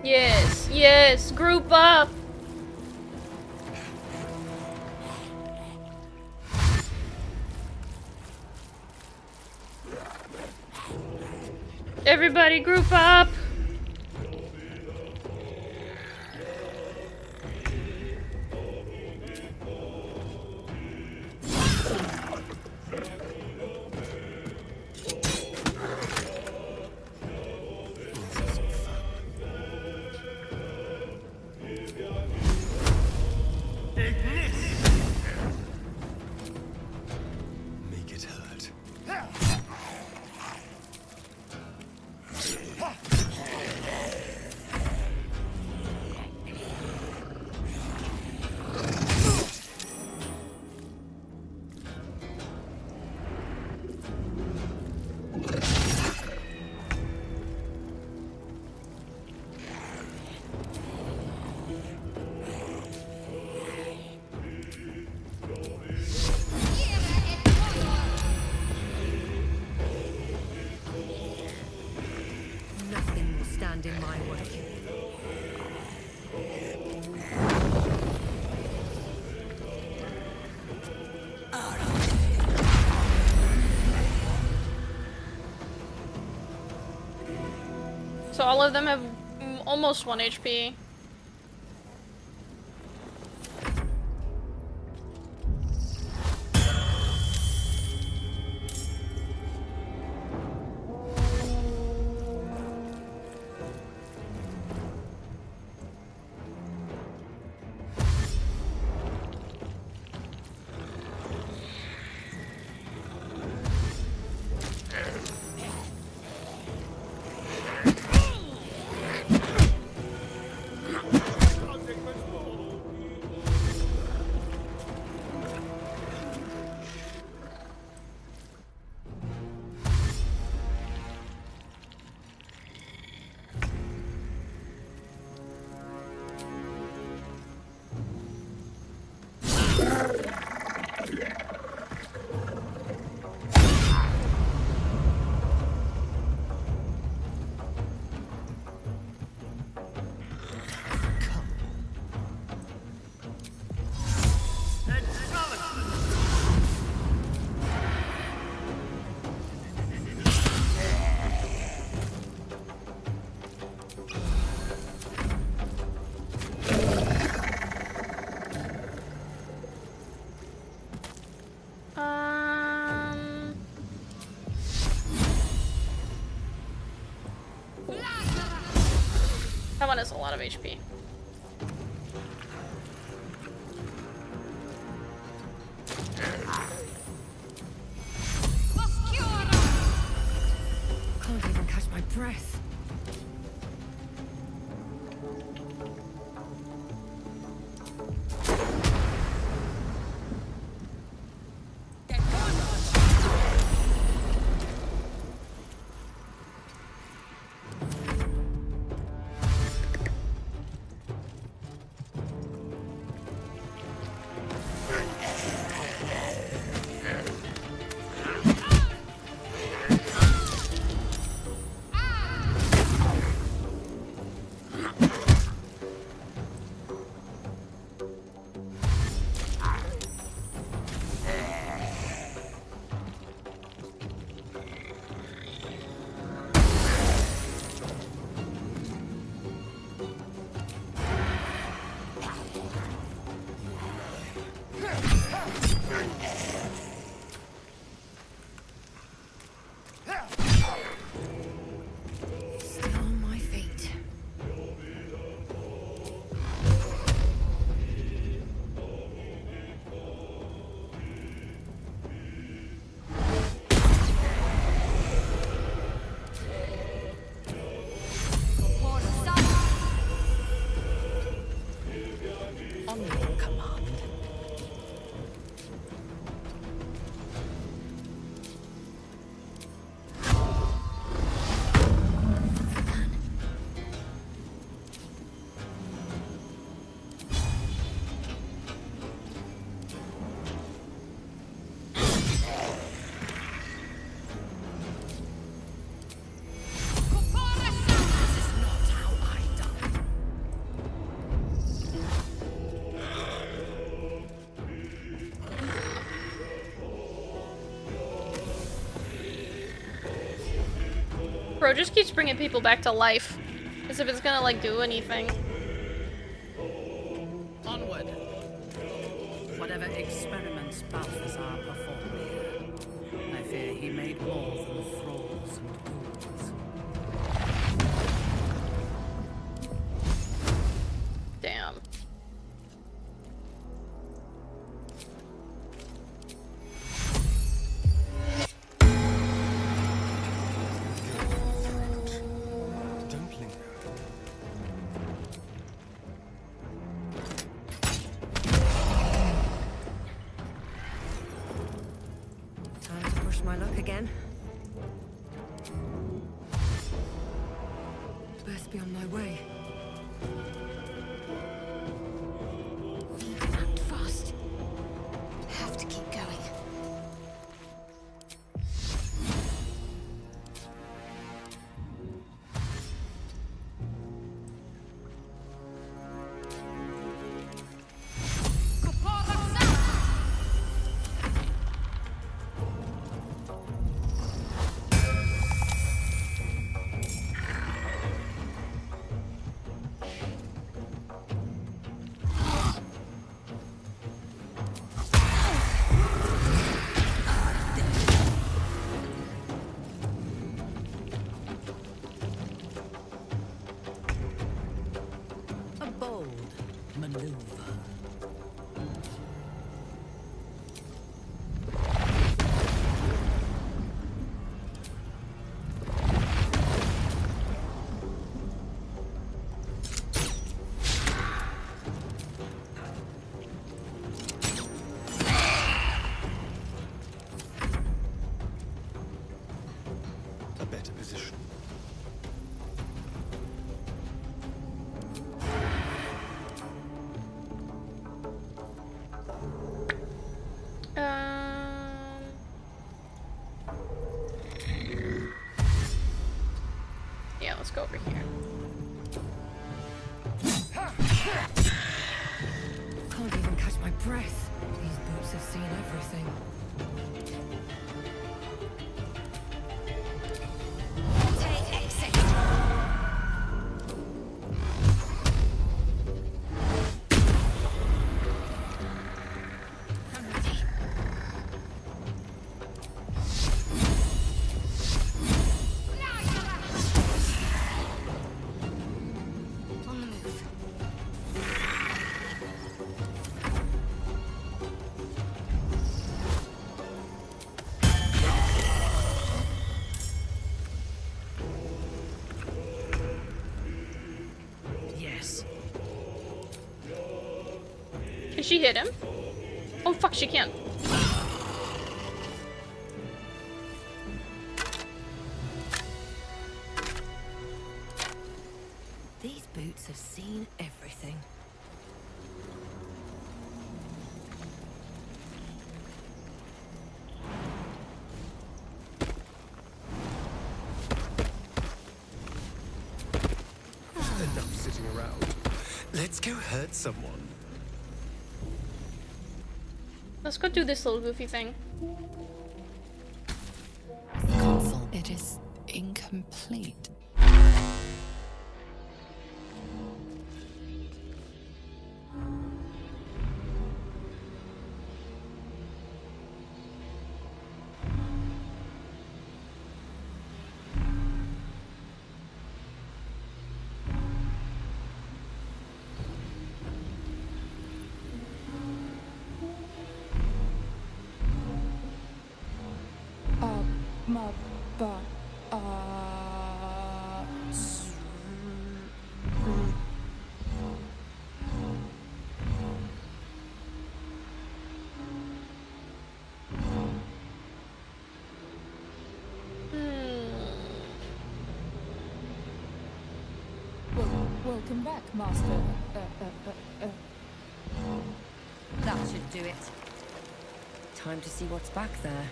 Yes, yes, group up. Everybody group up. Make it hurt. Nothing will stand in my way. So all of them have almost 1 HP. That one has a lot of HP. Can't even catch my breath. Bro just keeps bringing people back to life. As if it's gonna, like, do anything. Onward. Whatever experiments Balthazar performed here, I fear he made more than thralls and ghouls. Damn. again. Best be on my way. Act fast. Have to keep going. A better position. Yeah, let's go over here. Can't even catch my breath. These boots have seen everything. Take exit. I'm ready. On the move. Yes. Can she hit him? Oh fuck, she can't. These boots have seen everything. Enough sitting around. Let's go hurt someone. Let's go do this little goofy thing. The console, it is incomplete. Welcome back, Master. That should do it. Time to see what's back there.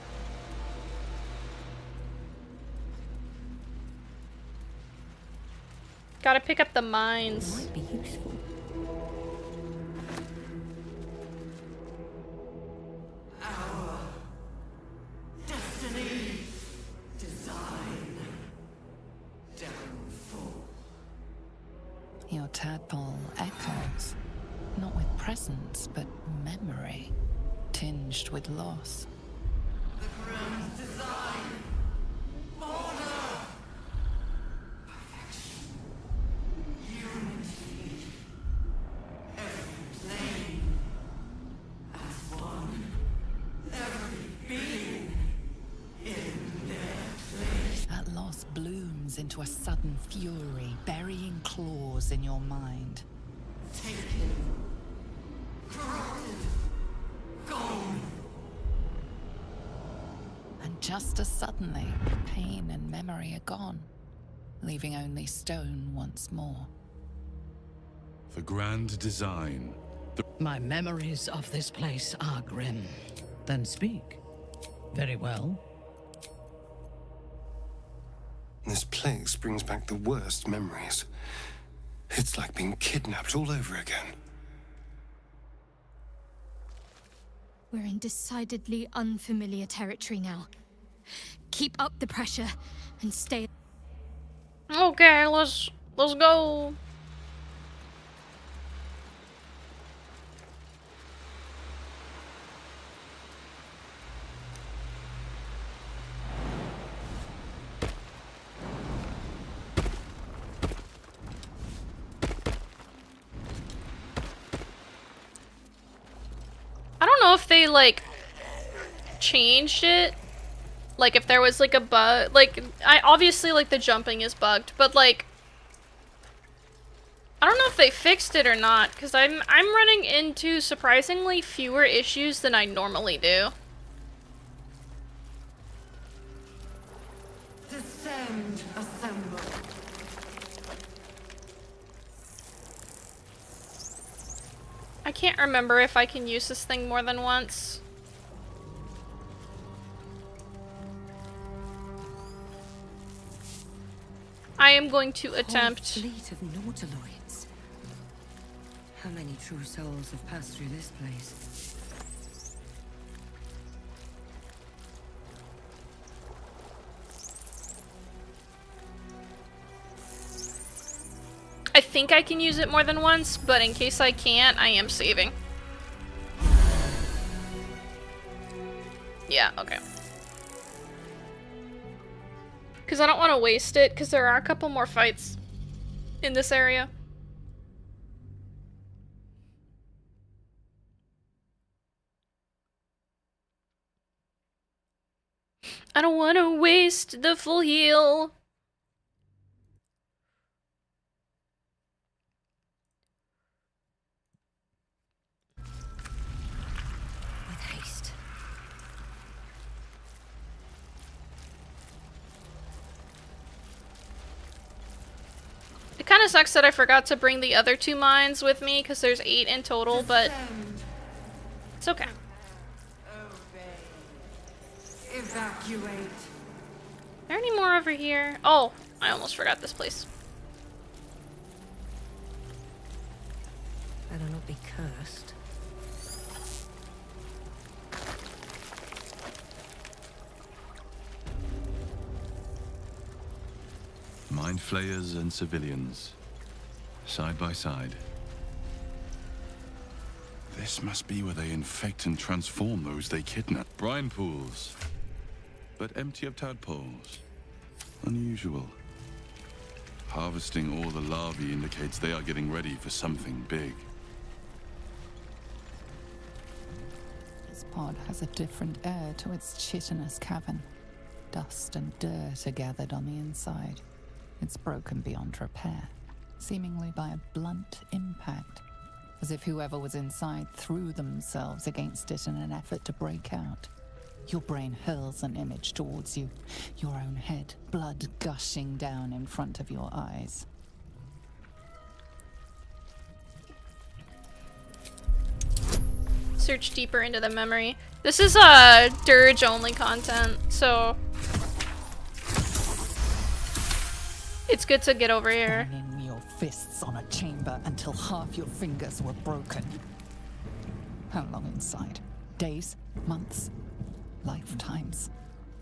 Gotta pick up the mines. Might be useful. Destiny, design, downfall. Your tadpole echoes, not with presence, but memory, tinged with loss. The grand design, order, perfection, unity. Every plane as one. Every being in their place. That loss blooms into a sudden fury, burying claws in your mind. Taken, corrupted, gone. And just as suddenly, pain and memory are gone, leaving only stone once more. The grand design. My memories of this place are grim. Then speak. Very well. This place brings back the worst memories. It's like being kidnapped all over again. We're in decidedly unfamiliar territory now. Keep up the pressure and stay. Okay, let's go. I don't know if they, like, changed it. Like, if there was, like, a bug. Like, obviously, like, the jumping is bugged, but, like, I don't know if they fixed it or not, because I'm running into surprisingly fewer issues than I normally do. Descend, assemble. I can't remember if I can use this thing more than once. I am going to attempt. Fleet of nautiloids. How many true souls have passed through this place? I think I can use it more than once, but in case I can't, I am saving. Yeah, okay. Because I don't want to waste it, because there are a couple more fights in this area. I don't want to waste the full heal. With haste. It kind of sucks that I forgot to bring the other 2 mines with me, because there's 8 in total, but it's okay. Evacuate. Are there any more over here? Oh, I almost forgot this place. Better not be cursed. Mind flayers and civilians, side by side. This must be where they infect and transform those they kidnap. Brine pools, but empty of tadpoles. Unusual. Harvesting all the larvae indicates they are getting ready for something big. This pod has a different air to its chitinous cavern. Dust and dirt are gathered on the inside. It's broken beyond repair, seemingly by a blunt impact, as if whoever was inside threw themselves against it in an effort to break out. Your brain hurls an image towards you, your own head, blood gushing down in front of your eyes. Search deeper into the memory. This is dirge only content, so it's good to get over here. Banging your fists on a chamber until half your fingers were broken. How long inside? Days? Months? Lifetimes?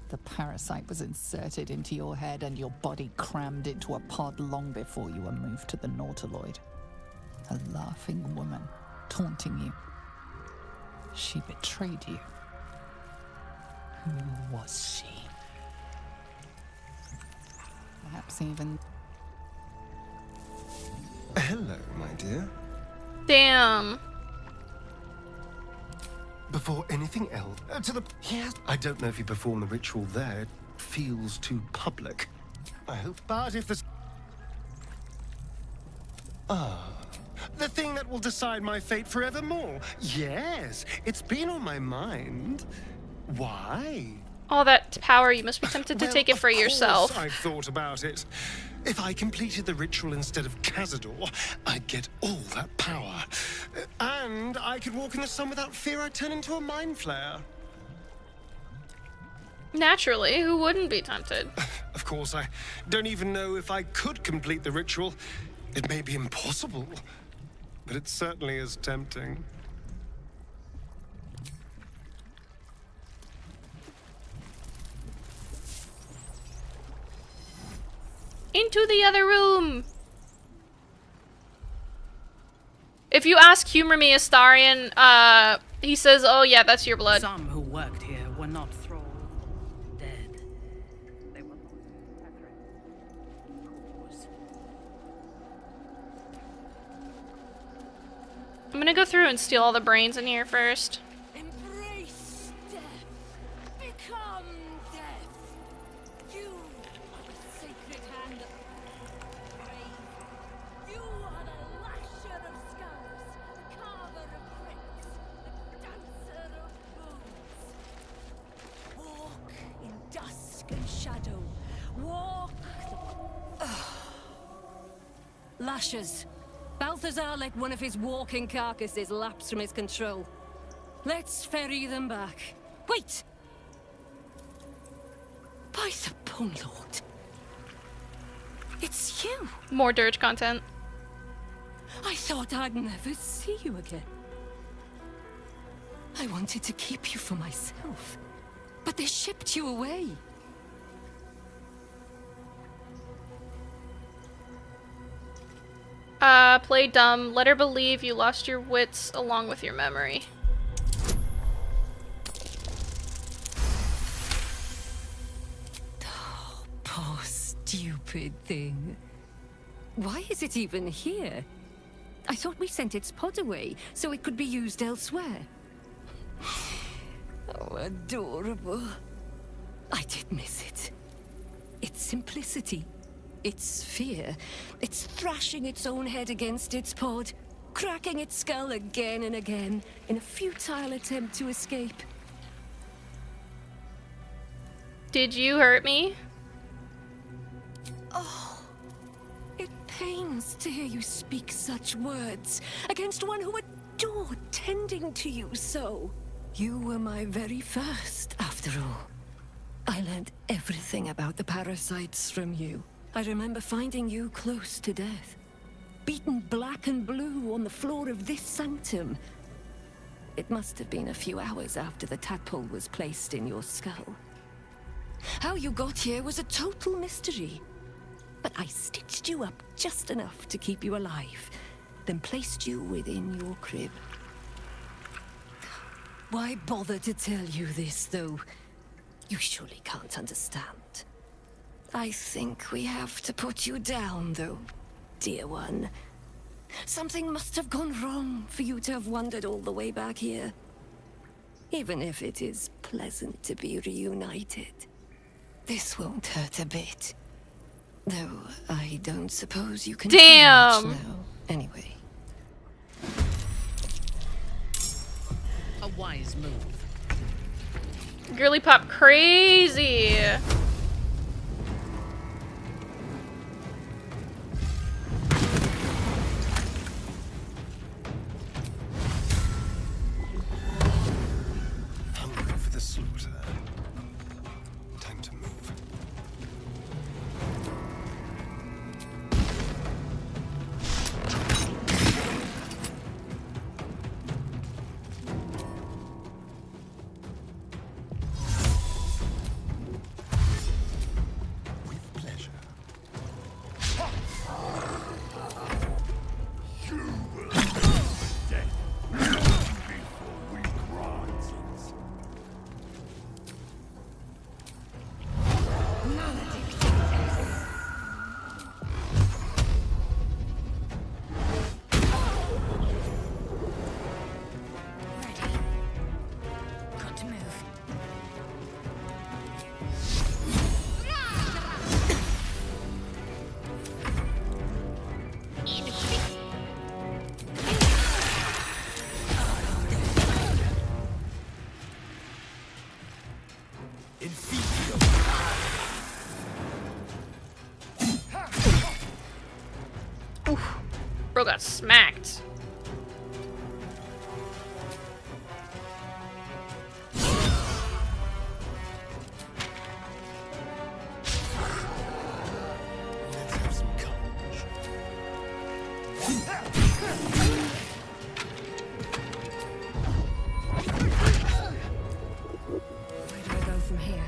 The parasite was inserted into your head and your body crammed into a pod long before you were moved to the nautiloid. A laughing woman, taunting you. She betrayed you. Who was she? Perhaps even... Hello, my dear. Damn. Before anything else, to the... Yes. I don't know if you perform the ritual there. It feels too public. I hope... But if the... Ah. The thing that will decide my fate forevermore. Yes, it's been on my mind. Why? All that power, you must be tempted to take it for yourself. I've thought about it. If I completed the ritual instead of Cazador, I'd get all that power. And I could walk in the sun without fear I'd turn into a mind flayer. Naturally, who wouldn't be tempted? Of course, I don't even know if I could complete the ritual. It may be impossible, but it certainly is tempting. Into the other room! If you ask Humor Me Astarion, he says, oh yeah, that's your blood. Some who worked here were not thralls, dead. They were I'm gonna go through and steal all the brains in here first. Embrace death. Become death. You are the sacred hand of the grave. You are the lasher of skulls, the carver of bricks, the dancer of bones. Walk in dusk and shadow. Walk the... Lashers. Balthazar let one of his walking carcasses lapse from his control. Let's ferry them back. Wait! By the Bone Lord. It's you! More dirge content. I thought I'd never see you again. I wanted to keep you for myself, but they shipped you away. Play dumb. Let her believe you lost your wits along with your memory. Oh, poor stupid thing. Why is it even here? I thought we sent its pod away, so it could be used elsewhere. Oh, adorable. I did miss it. Its simplicity. Its fear. It's thrashing its own head against its pod, cracking its skull again and again in a futile attempt to escape. Did you hurt me? Oh, it pains to hear you speak such words against one who adored tending to you so. You were my very first, after all. I learned everything about the parasites from you. I remember finding you close to death, beaten black and blue on the floor of this sanctum. It must have been a few hours after the tadpole was placed in your skull. How you got here was a total mystery, but I stitched you up just enough to keep you alive, then placed you within your crib. Why bother to tell you this, though? You surely can't understand. I think we have to put you down, though, dear one. Something must have gone wrong for you to have wandered all the way back here. Even if it is pleasant to be reunited, this won't hurt a bit. Though I don't suppose you can see much now. Anyway. a wise move. Girly pop crazy. Hungry for the slaughter. Time to move. got smacked. Where do I go from here?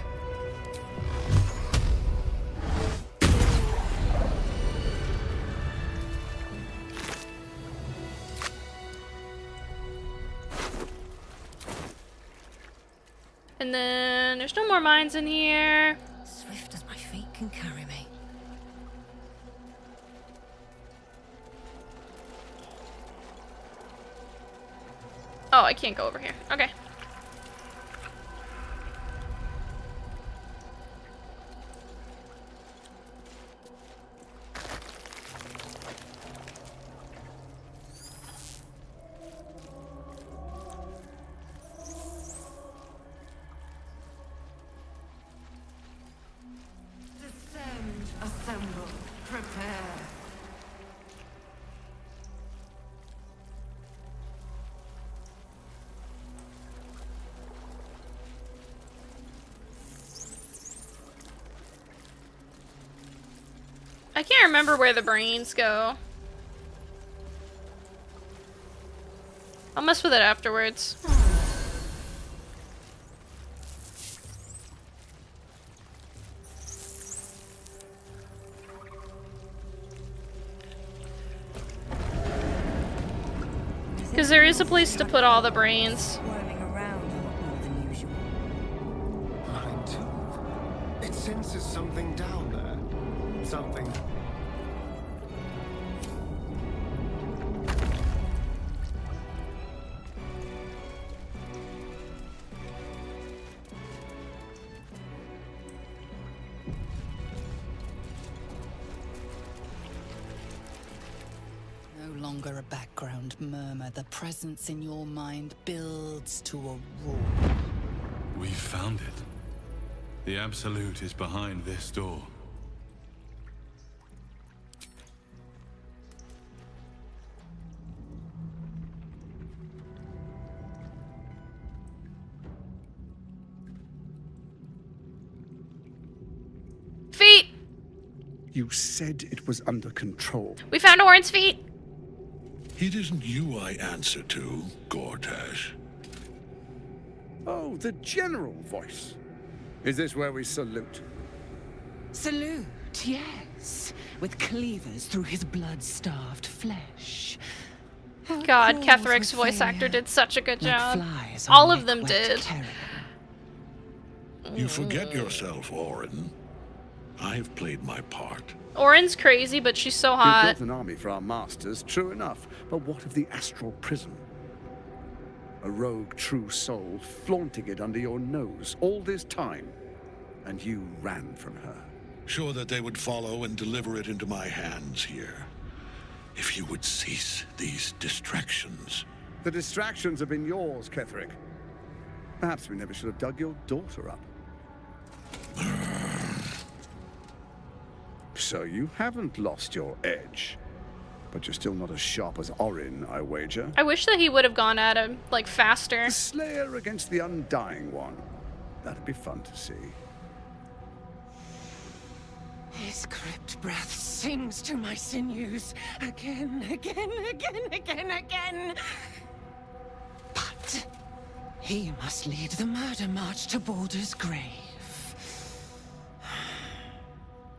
And then there's no more mines in here. Swift as my feet can carry me. Oh, I can't go over here. Okay. Descend, assemble, prepare. I can't remember where the brains go. I'll mess with it afterwards. Because there is a place to put all the brains. Whirling around a lot more than usual. Mine too. It senses something down there. Something. No longer a background murmur. The presence in your mind builds to a roar. We found it. The Absolute is behind this door. Feet! You said it was under control. We found Orin's feet! It isn't you I answer to, Gortash. Oh, the general voice. Is this where we salute? Salute, yes. With cleavers through his blood-starved flesh. How God, crawls Ketheric's with voice actor fear, did such a good like job. flies on All of them neck-wet did. carrion. You forget yourself, Orin. I've played my part. Orin's crazy, but she's so You hot. built an army for our masters, true enough. But what of the astral prison? A rogue true soul flaunting it under your nose all this time. And you ran from her. Sure that they would follow and deliver it into my hands here. If you would cease these distractions. The distractions have been yours, Ketheric. Perhaps we never should have dug your daughter up. So you haven't lost your edge. But you're still not as sharp as Orin, I wager. I wish that he would have gone at him, like, faster. The Slayer against the Undying One. That'd be fun to see. His crypt breath sings to my sinews again, again, again, again, again. But he must lead the murder march to Baldur's grave.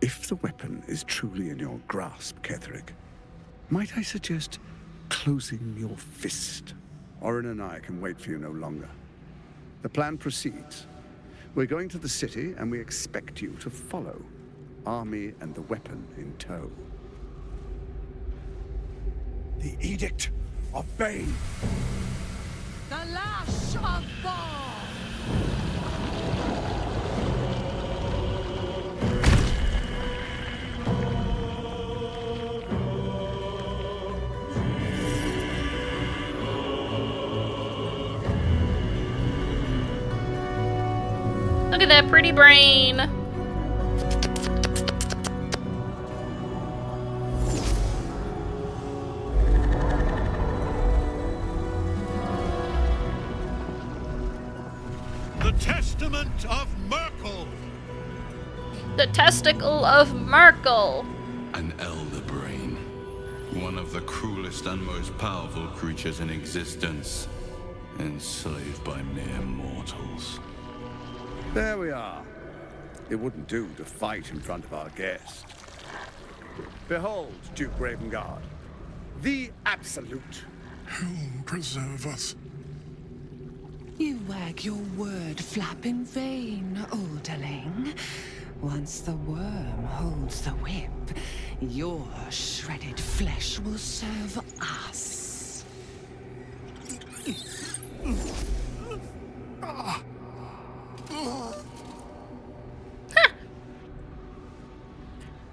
If the weapon is truly in your grasp, Ketheric, might I suggest closing your fist? Orin and I can wait for you no longer. The plan proceeds. We're going to the city, and we expect you to follow. Army and the weapon in tow. The Edict of Bane. The lash of Baal! Look at that pretty brain. testament of Merkel! The testicle of Merkel. An elder brain. One of the cruelest and most powerful creatures in existence. Enslaved by mere mortals. There we are. It wouldn't do to fight in front of our guest. Behold, Duke Ravengard, the Absolute. Who preserve us? You wag your word flap in vain, olderling. Once the worm holds the whip, your shredded flesh will serve us.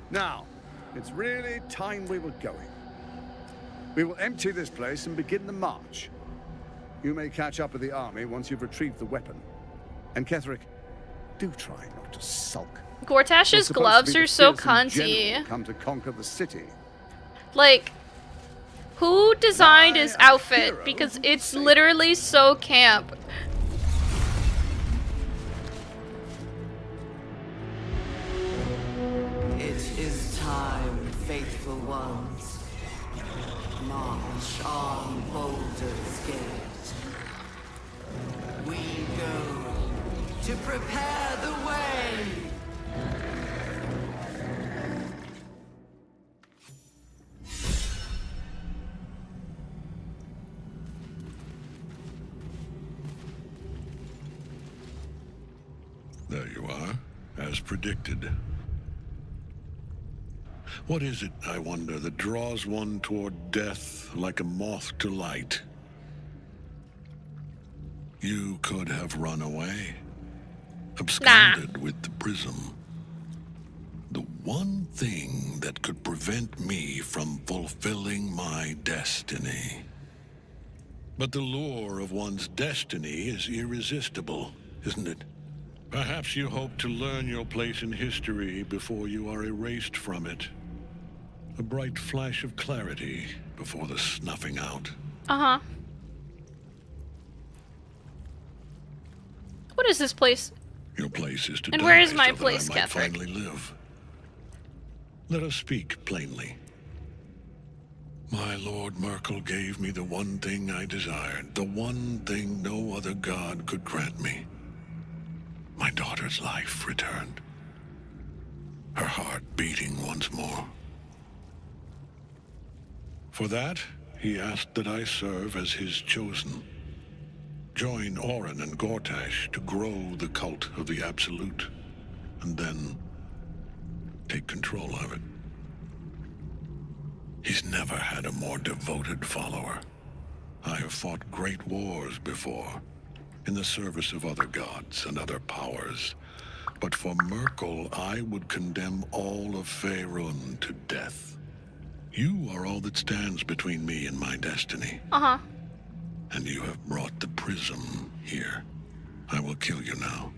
Now, it's really time we were going. We will empty this place and begin the march. You may catch up with the army once you've retrieved the weapon. And Ketherick, do try not to sulk. Gortash's gloves are so cunty. Come to conquer the city. Like, who designed his outfit? Because it's literally so camp. It is time, faithful ones. March on Baldur's Gate. We go to prepare the way. There you are, as predicted. What is it, I wonder, that draws one toward death like a moth to light? You could have run away, absconded with the prism. The one thing that could prevent me from fulfilling my destiny. But the lure of one's destiny is irresistible, isn't it? Perhaps you hope to learn your place in history before you are erased from it. A bright flash of clarity before the snuffing out. Uh-huh. What is this place? Your place is to and die where is my so place, that I might Ketherick? finally live. Let us speak plainly. My Lord Merkel gave me the one thing I desired, the one thing no other god could grant me. My daughter's life returned. Her heart beating once more. For that, he asked that I serve as his chosen. Join Orin and Gortash to grow the cult of the Absolute, and then take control of it. He's never had a more devoted follower. I have fought great wars before, in the service of other gods and other powers. But for Merkel, I would condemn all of Faerun to death. You are all that stands between me and my destiny. Uh-huh. And you have brought the prism here. I will kill you now.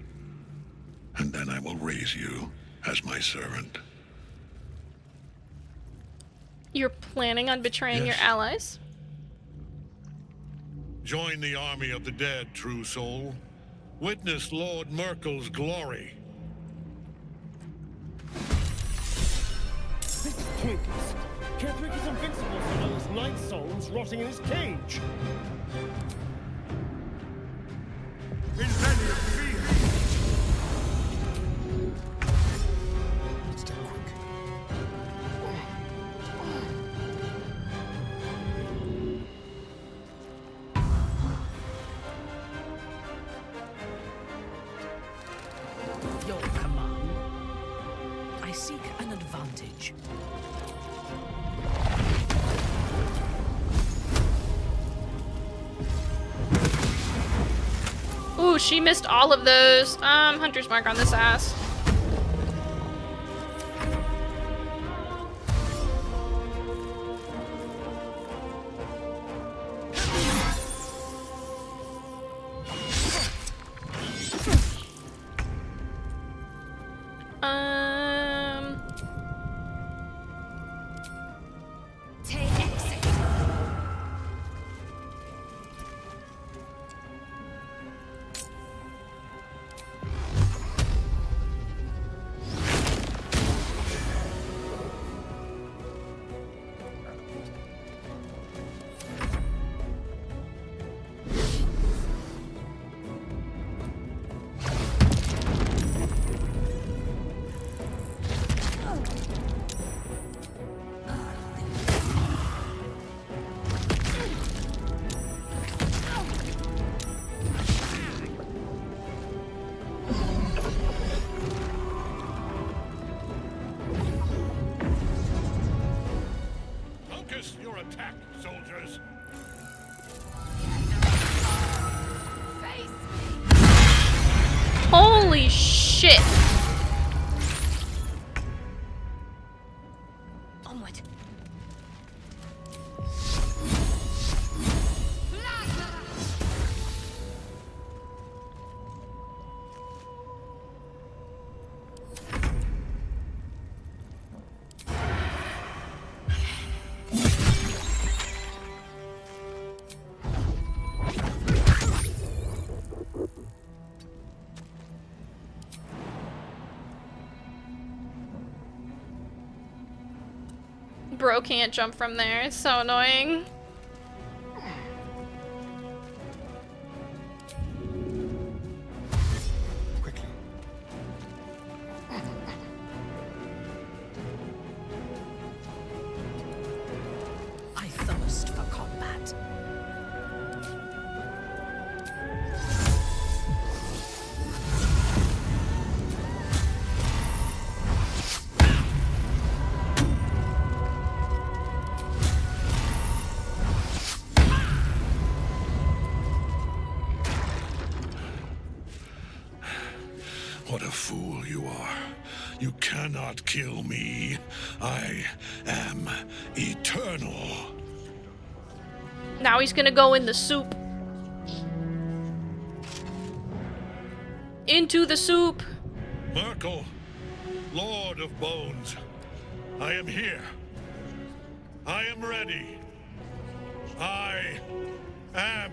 And then I will raise you as my servant. You're planning on betraying your allies? Join the army of the dead, true soul. Witness Lord Merkel's glory. This is pointless. Ketherick is invincible so long as Night Soul's rotting in his cage. Step quick. Your command. I seek an advantage. Ooh, she missed all of those. Hunter's Mark on this ass. Take exit. shit. Onward. Bro can't jump from there. It's so annoying. I thirst for combat. What a fool you are. You cannot kill me. I am eternal. Now he's gonna go in the soup. Into the soup. Merkel, Lord of Bones, I am here. I am ready. I am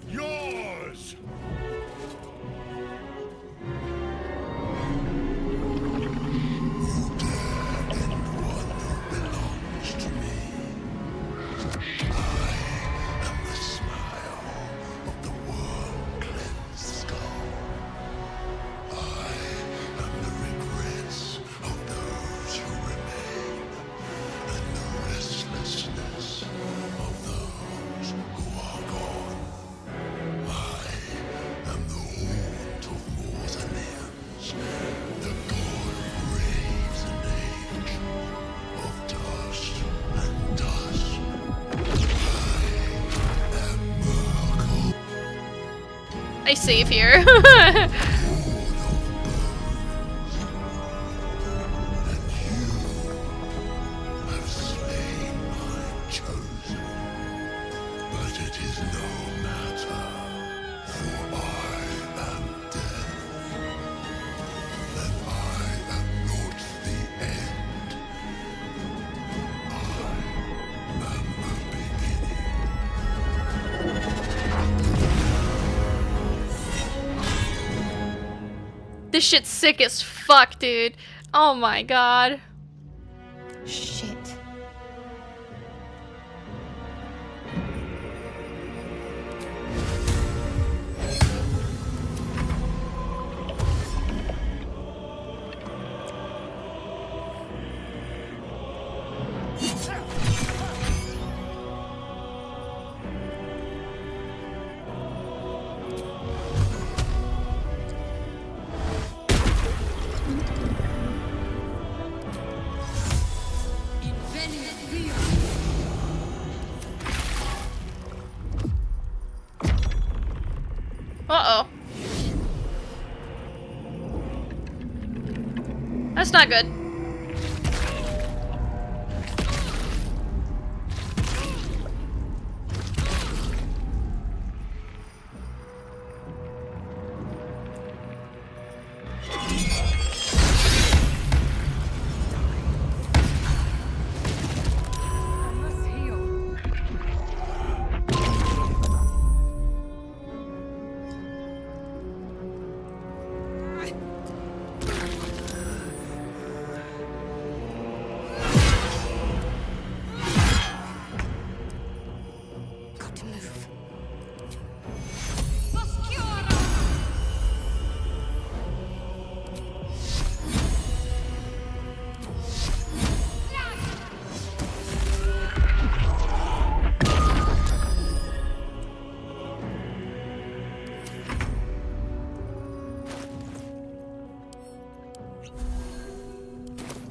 yours. I save here. This shit's sick as fuck, dude. Oh my god. Shit. Uh-oh. That's not good.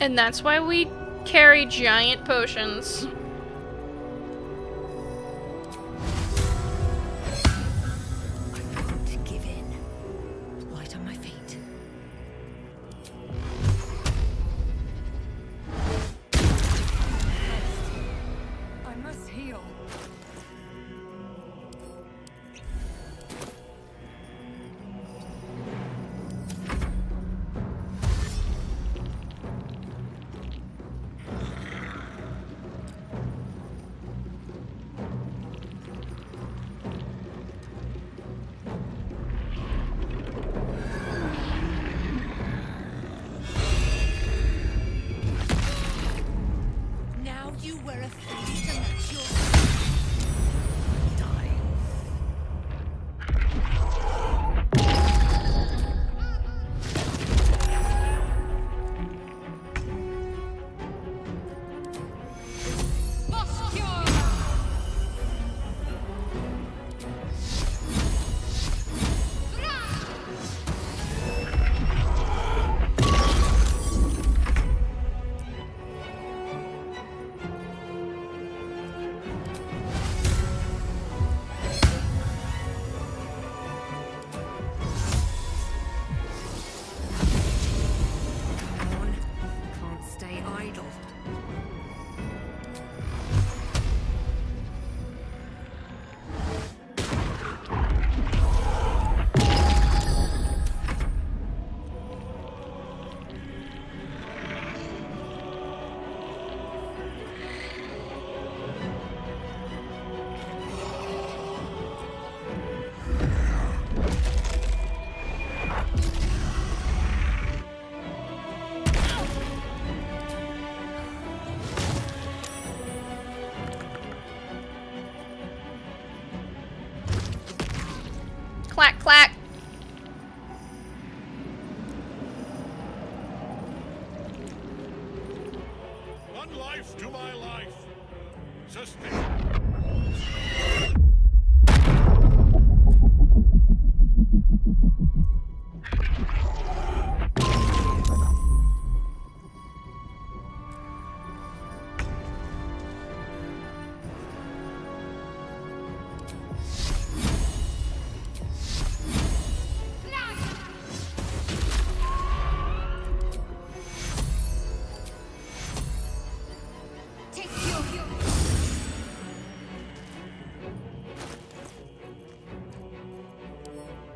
And that's why we carry giant potions. I won't give in. Light on my feet.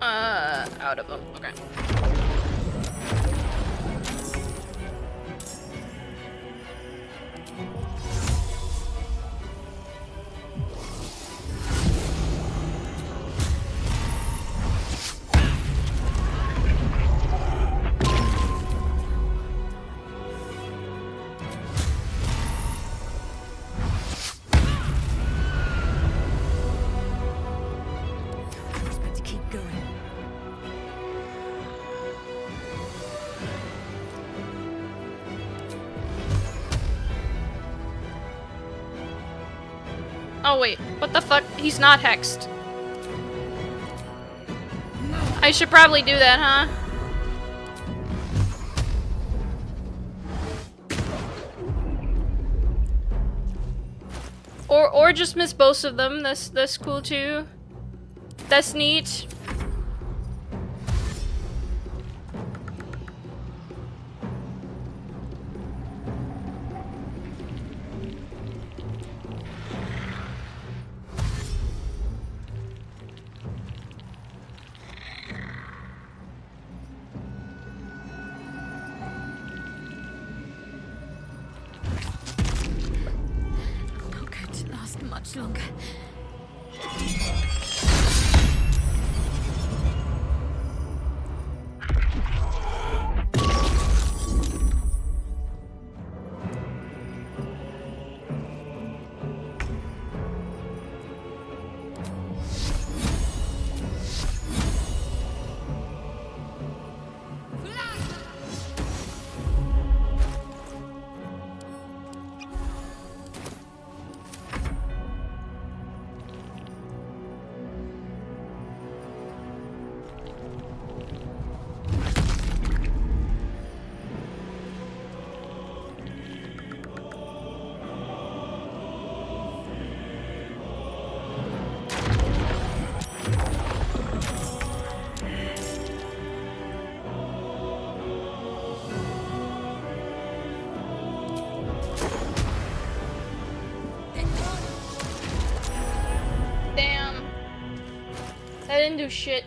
Out of them. Okay. Oh wait, what the fuck? He's not hexed. I should probably do that, huh? Or just miss both of them. That's cool too. That's neat. Much longer. I didn't do shit.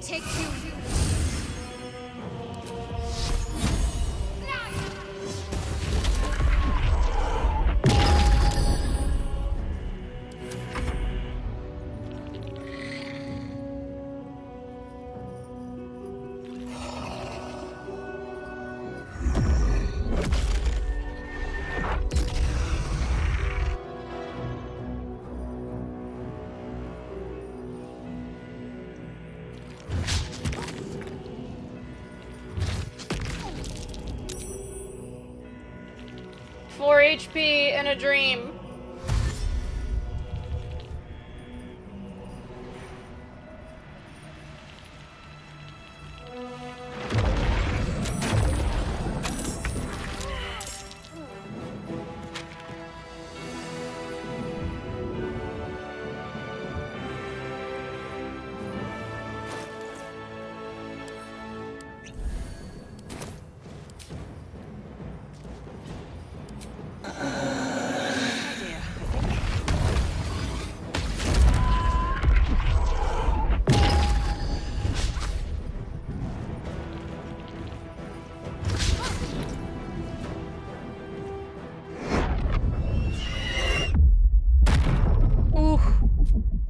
Take you. HP in a dream.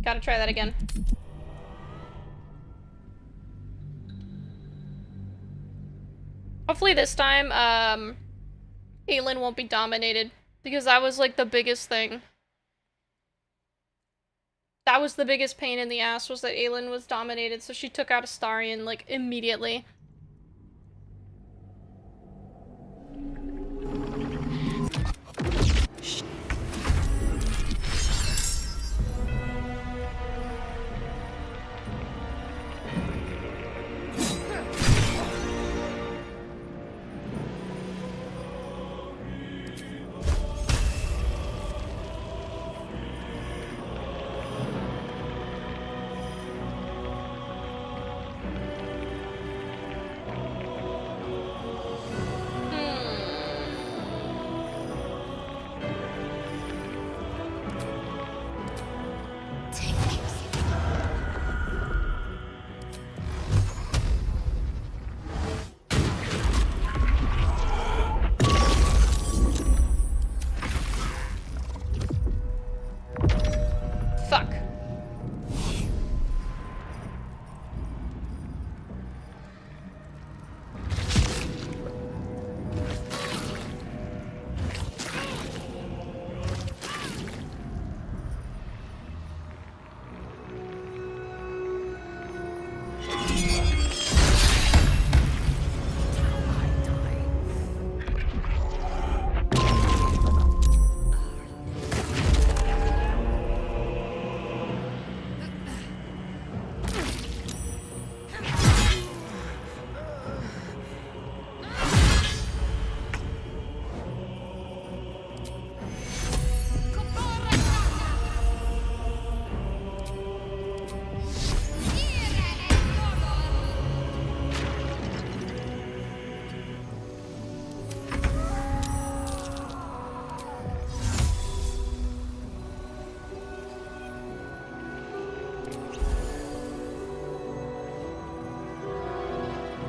Gotta try that again. Hopefully this time, Aelin won't be dominated Because that was like the biggest thing. That was the biggest pain in the ass, was that Aelin was dominated, so she took out Astarion like immediately. Fuck.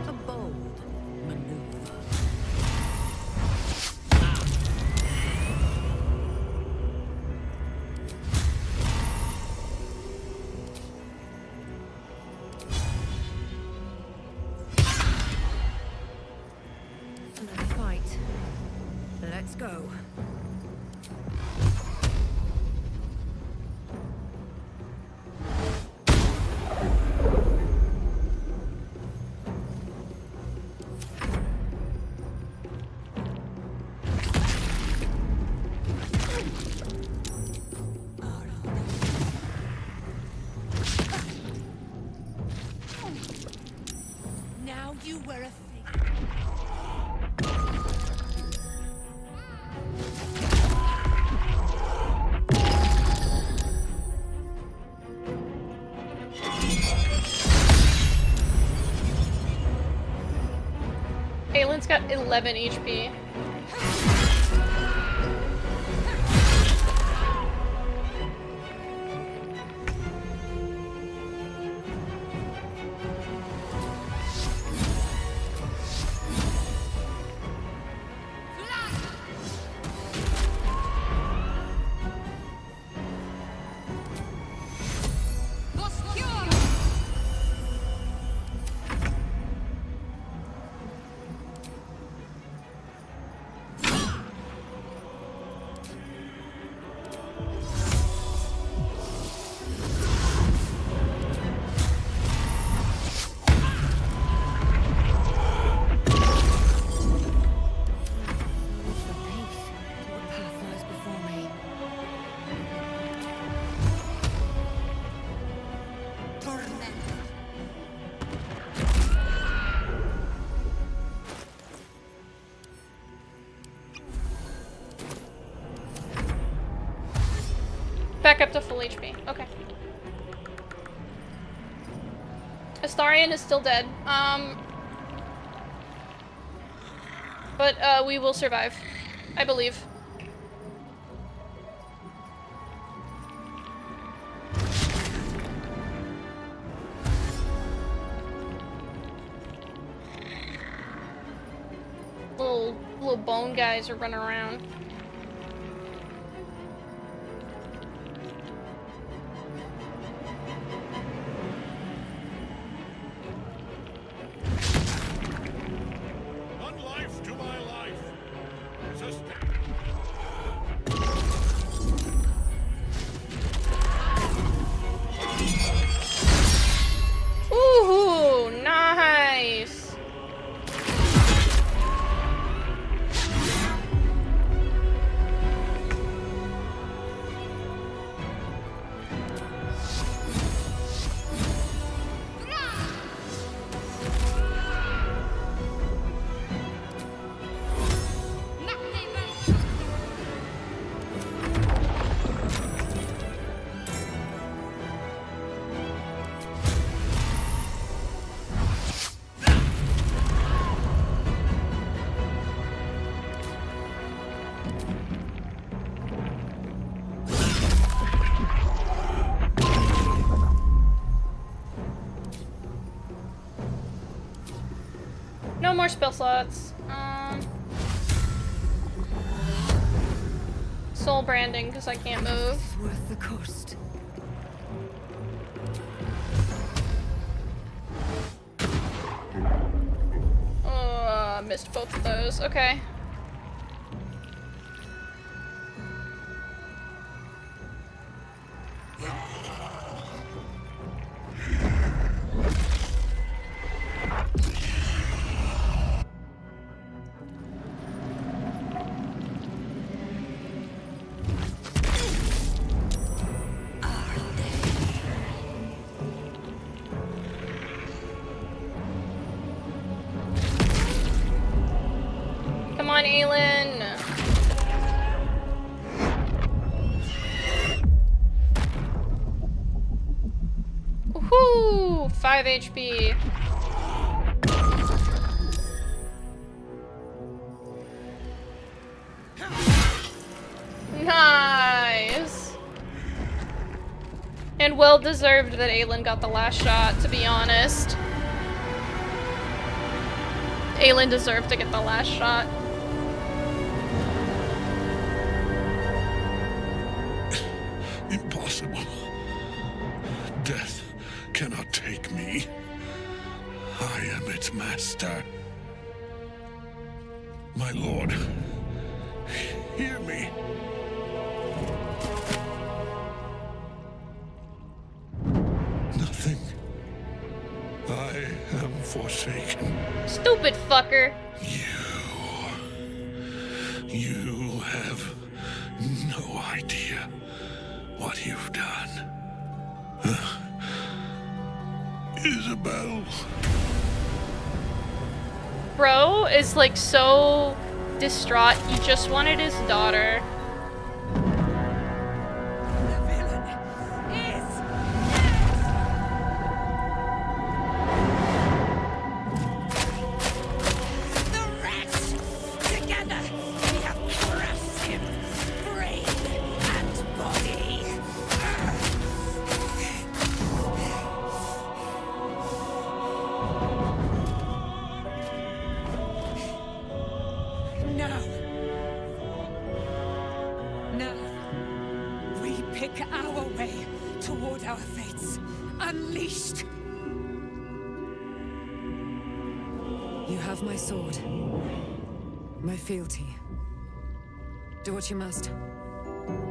A bold maneuver. Another fight. Let's go. Now you were a thing. Aelin's got 11 HP. Back up to full HP. Okay. Astarion is still dead. But we will survive. I believe. Little bone guys are running around. One life to my life. Sister. No more spell slots. Soul branding because I can't move. It's worth the cost. Missed both of those. Okay. Come on, Aelin. Woohoo! 5 HP. Nice. And well deserved that Aelin got the last shot, to be honest. Aelin deserved to get the last shot. Impossible. Death cannot take me. I am its master. My lord, hear me. Nothing. I am forsaken. Stupid fucker. You have no idea what you've done. Isabel. Bro is like so distraught. He just wanted his daughter. Our way toward our fates. Unleashed. You have my sword. My fealty. Do what you must.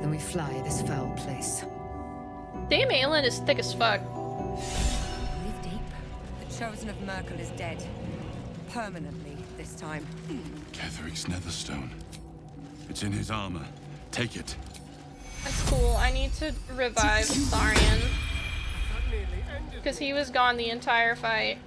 Then we fly this foul place. Damn, Aelin is thick as fuck. Breathe deep. The chosen of Merkel is dead. Permanently, this time. Ketheric's netherstone. It's in his armor. Take it. That's cool. I need to revive Tharian. Because he was gone the entire fight.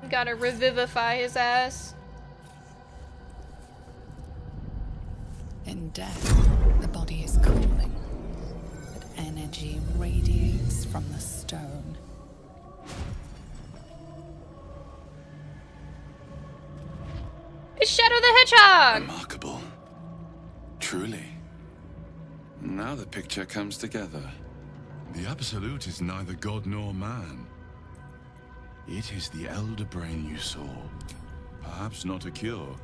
Gotta revivify his ass. In death, the body is cooling, but energy radiates from the stone. It's Shadow the Hedgehog! Remarkable. Truly. Now the picture comes together. The Absolute is neither god nor man. It is the Elder Brain you saw. Perhaps not a cure,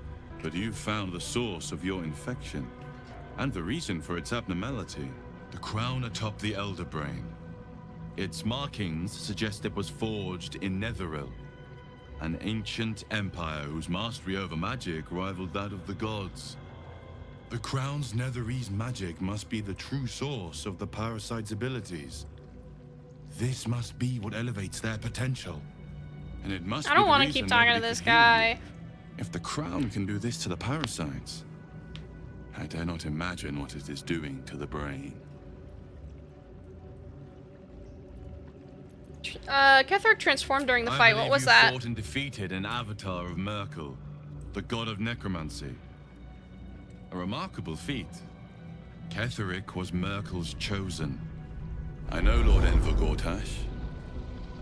but you've found the source of your infection, and the reason for its abnormality. The crown atop the Elder Brain. Its markings suggest it was forged in Netheril, an ancient empire whose mastery over magic rivaled that of the gods. The crown's Netherese magic must be the true source of the parasite's abilities. This must be what elevates their potential. And it must I don't want to keep talking to this guy. If the crown can do this to the parasites, I dare not imagine what it is doing to the brain. Ketheric transformed during the fight. What was that? I fought and defeated an avatar of Merkel, the god of necromancy. A remarkable feat. Ketheric was Merkel's chosen. I know Lord Enver Gortash.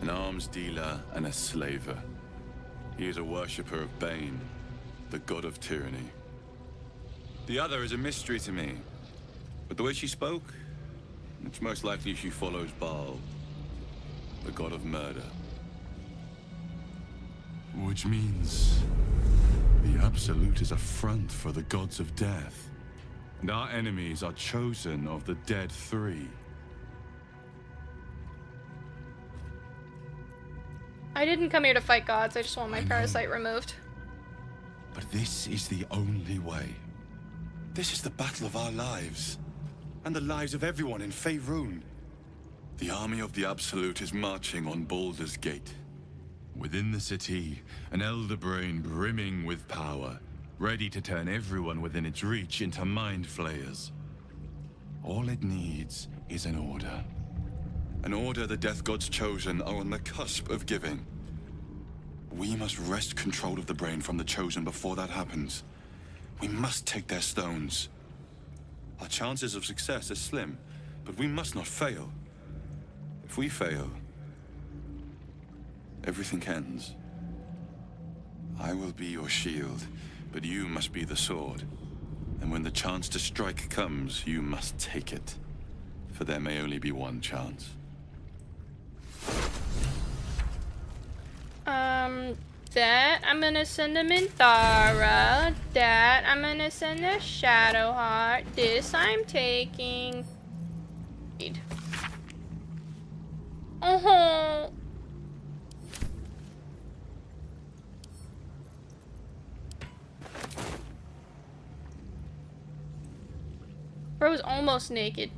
an arms dealer and a slaver. He is a worshipper of Bane, the god of tyranny. The other is a mystery to me, but the way she spoke, it's most likely she follows Baal, the god of murder. Which means the Absolute is a front for the gods of death, and our enemies are chosen of the dead three. I didn't come here to fight gods, I just want my parasite removed. But this is the only way. This is the battle of our lives, and the lives of everyone in Faerun. The army of the Absolute is marching on Baldur's Gate. Within the city, an elder brain brimming with power, ready to turn everyone within its reach into mind flayers. All it needs is an order. An order the Death Gods chosen are on the cusp of giving. We must wrest control of the brain from the chosen before that happens. We must take their stones. Our chances of success are slim, but we must not fail. If we fail, everything ends. I will be your shield, but you must be the sword. And when the chance to strike comes, you must take it. For there may only be one chance. That I'm gonna send a Minthara. That I'm gonna send a Shadowheart. This I'm taking. Oh. Bro's almost naked.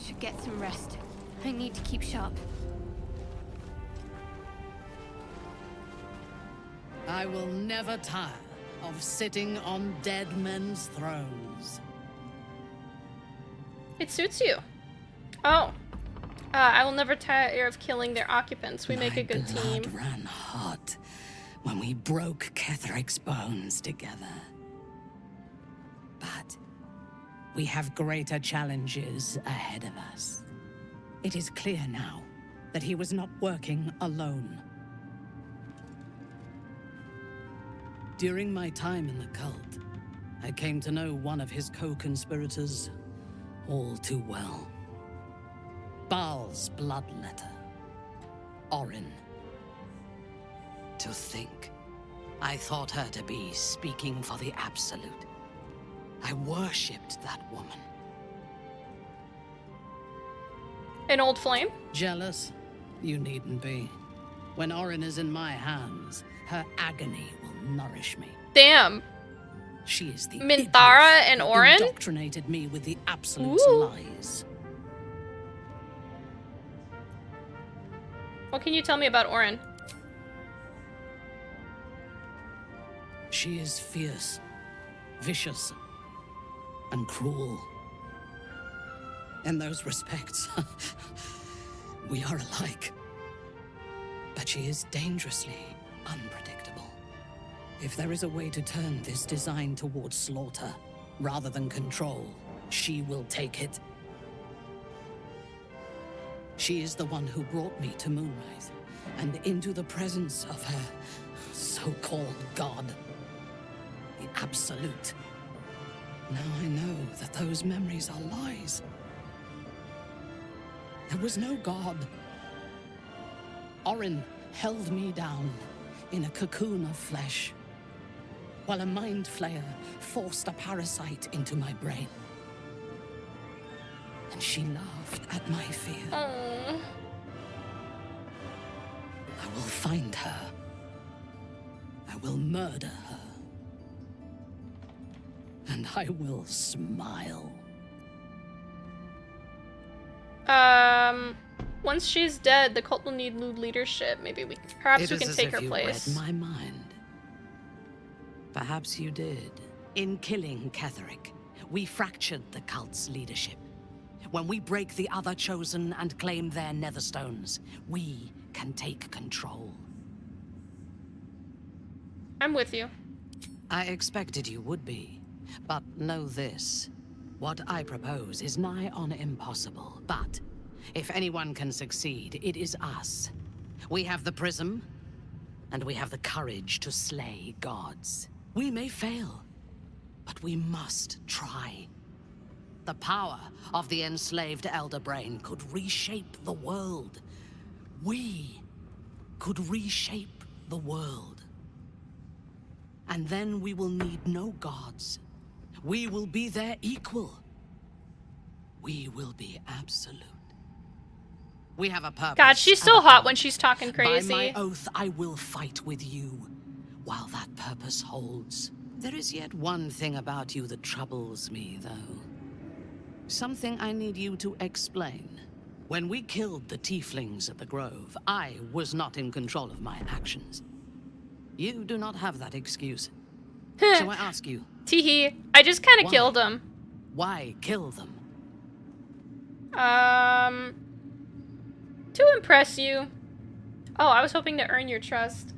Should get some rest. I need to keep sharp. I will never tire of sitting on dead men's thrones. It suits you. Oh. I will never tire of killing their occupants. We make a good team. Blood ran hot when we broke Ketheric's bones together. But we have greater challenges ahead of us. It is clear now that he was not working alone. During my time in the cult, I came to know one of his co-conspirators all too well. Baal's bloodletter, Orin. To think, I thought her to be speaking for the Absolute. I worshipped that woman. An old flame? Jealous? You needn't be. When Orin is in my hands, her agony will nourish me. Damn. She is the Minthara and who Orin? indoctrinated me with the Absolute's Ooh. lies. What can you tell me about Orin? She is fierce, vicious, and cruel. In those respects, we are alike. But she is dangerously unpredictable. If there is a way to turn this design towards slaughter, rather than control, she will take it. She is the one who brought me to Moonrise, and into the presence of her so-called god. The Absolute. Now I know that those memories are lies. There was no god. Orin held me down in a cocoon of flesh, while a mind flayer forced a parasite into my brain. And she laughed at my fear. Aww. I will find her. I will murder her. And I will smile. Once she's dead, the cult will need new leadership. Maybe perhaps we can take her place. It is as if you read my mind. Perhaps you did. In killing Ketheric, we fractured the cult's leadership. When we break the other Chosen and claim their Netherstones, we can take control. I'm with you. I expected you would be. But know this. What I propose is nigh on impossible. But if anyone can succeed, it is us. We have the prism, and we have the courage to slay gods. We may fail, but we must try. The power of the enslaved Elder Brain could reshape the world. We could reshape the world. And then we will need no gods. We will be their equal. We will be absolute. We have a purpose. God, she's so hot when she's talking crazy. By my oath, I will fight with you while that purpose holds. There is yet one thing about you that troubles me, though. Something I need you to explain. When we killed the tieflings at the Grove, I was not in control of my actions. You do not have that excuse. So I ask you. Teehee. I just kind of killed him. Why kill them? To impress you. Oh, I was hoping to earn your trust.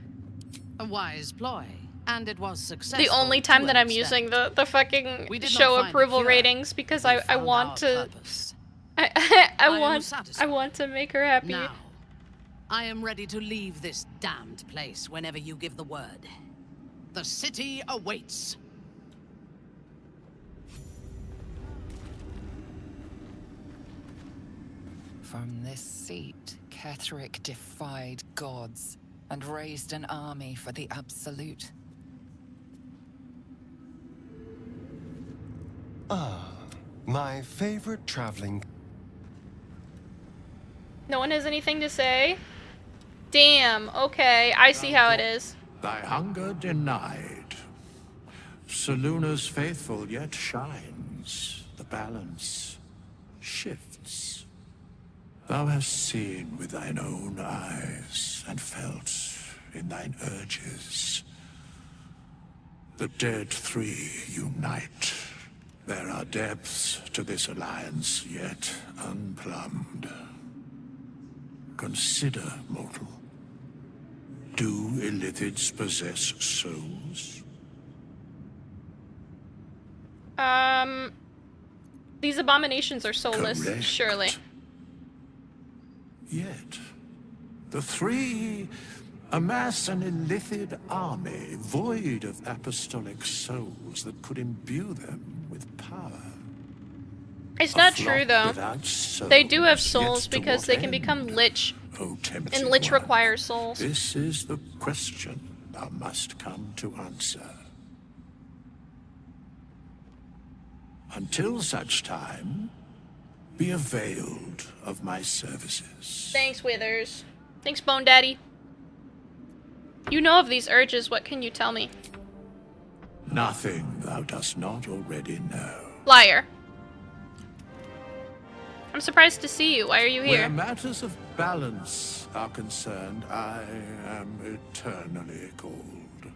A wise ploy, and it was successful. The only time that I'm using the fucking show approval ratings because I want to I want to make her happy. Now, I am ready to leave this damned place whenever you give the word. The city awaits. From this seat, Ketheric defied gods and raised an army for the Absolute. Ah, my favorite traveling. No one has anything to say? Damn, okay, I see how it is. Thy hunger denied. Seluna's faithful yet shines. The balance shifts. Thou hast seen with thine own eyes and felt in thine urges. The dead three unite. There are depths to this alliance yet unplumbed. Consider, mortal. Do Illithids possess souls? These abominations are soulless, Correct. surely. Yet, the three amass an Illithid army void of apostolic souls that could imbue them with power. It's not true, though. They do have souls because they can become Lich, and Lich requires souls. This is the question thou must come to answer. Until such time, be availed of my services. Thanks, Withers. Thanks, Bone Daddy. You know of these urges, what can you tell me? Nothing thou dost not already know. Liar. I'm surprised to see you. Why are you Where here? matters of balance are concerned, I am eternally cold.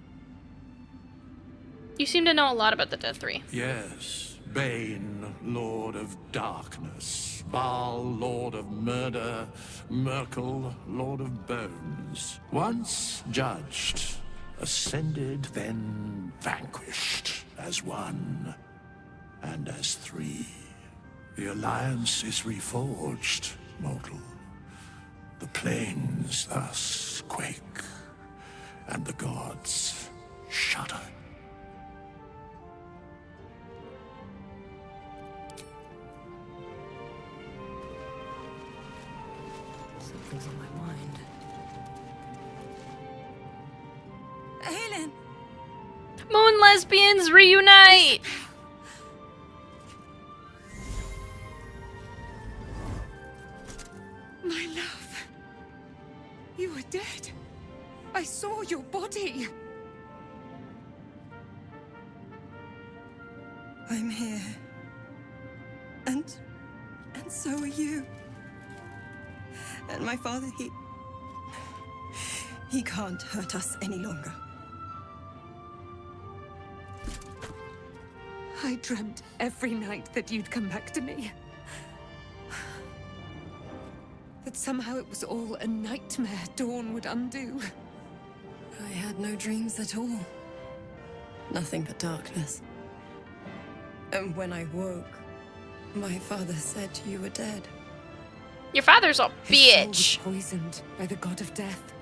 You seem to know a lot about the Dead Three. Yes, Bane, Lord of Darkness, Baal, Lord of Murder, Merkel, Lord of Bones. Once judged, ascended, then vanquished as one and as three. The alliance is reforged, mortal. The plains thus quake, and the gods shudder. Something's on my mind. Helen! Moon lesbians reunite! My love. You are dead. I saw your body. I'm here. And so are you. And my father, he can't hurt us any longer. I dreamt every night that you'd come back to me. That somehow it was all a nightmare Dawn would undo. I had no dreams at all. Nothing but darkness. And when I woke, my father said you were dead. Your father's a His soul was bitch. poisoned by the god of death.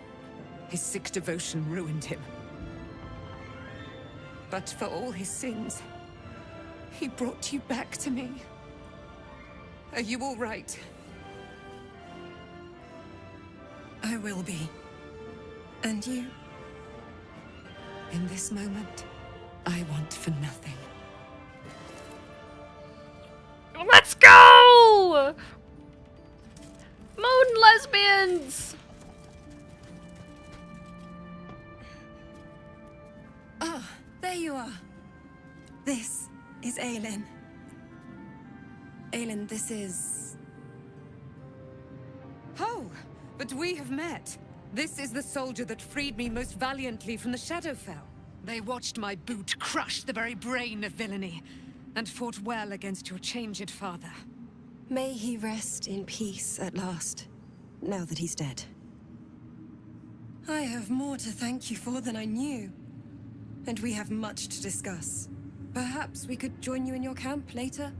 His sick devotion ruined him. But for all his sins, he brought you back to me. Are you all right? I will be. And you? In this moment, I want for nothing. Let's go! Moon lesbians! Ah, there you are. This is Aelin. Aelin, this is... Oh, but we have met. This is the soldier that freed me most valiantly from the Shadowfell. They watched my boot crush the very brain of villainy, and fought well against your changed father. May he rest in peace at last, now that he's dead. I have more to thank you for than I knew. And we have much to discuss. Perhaps we could join you in your camp later?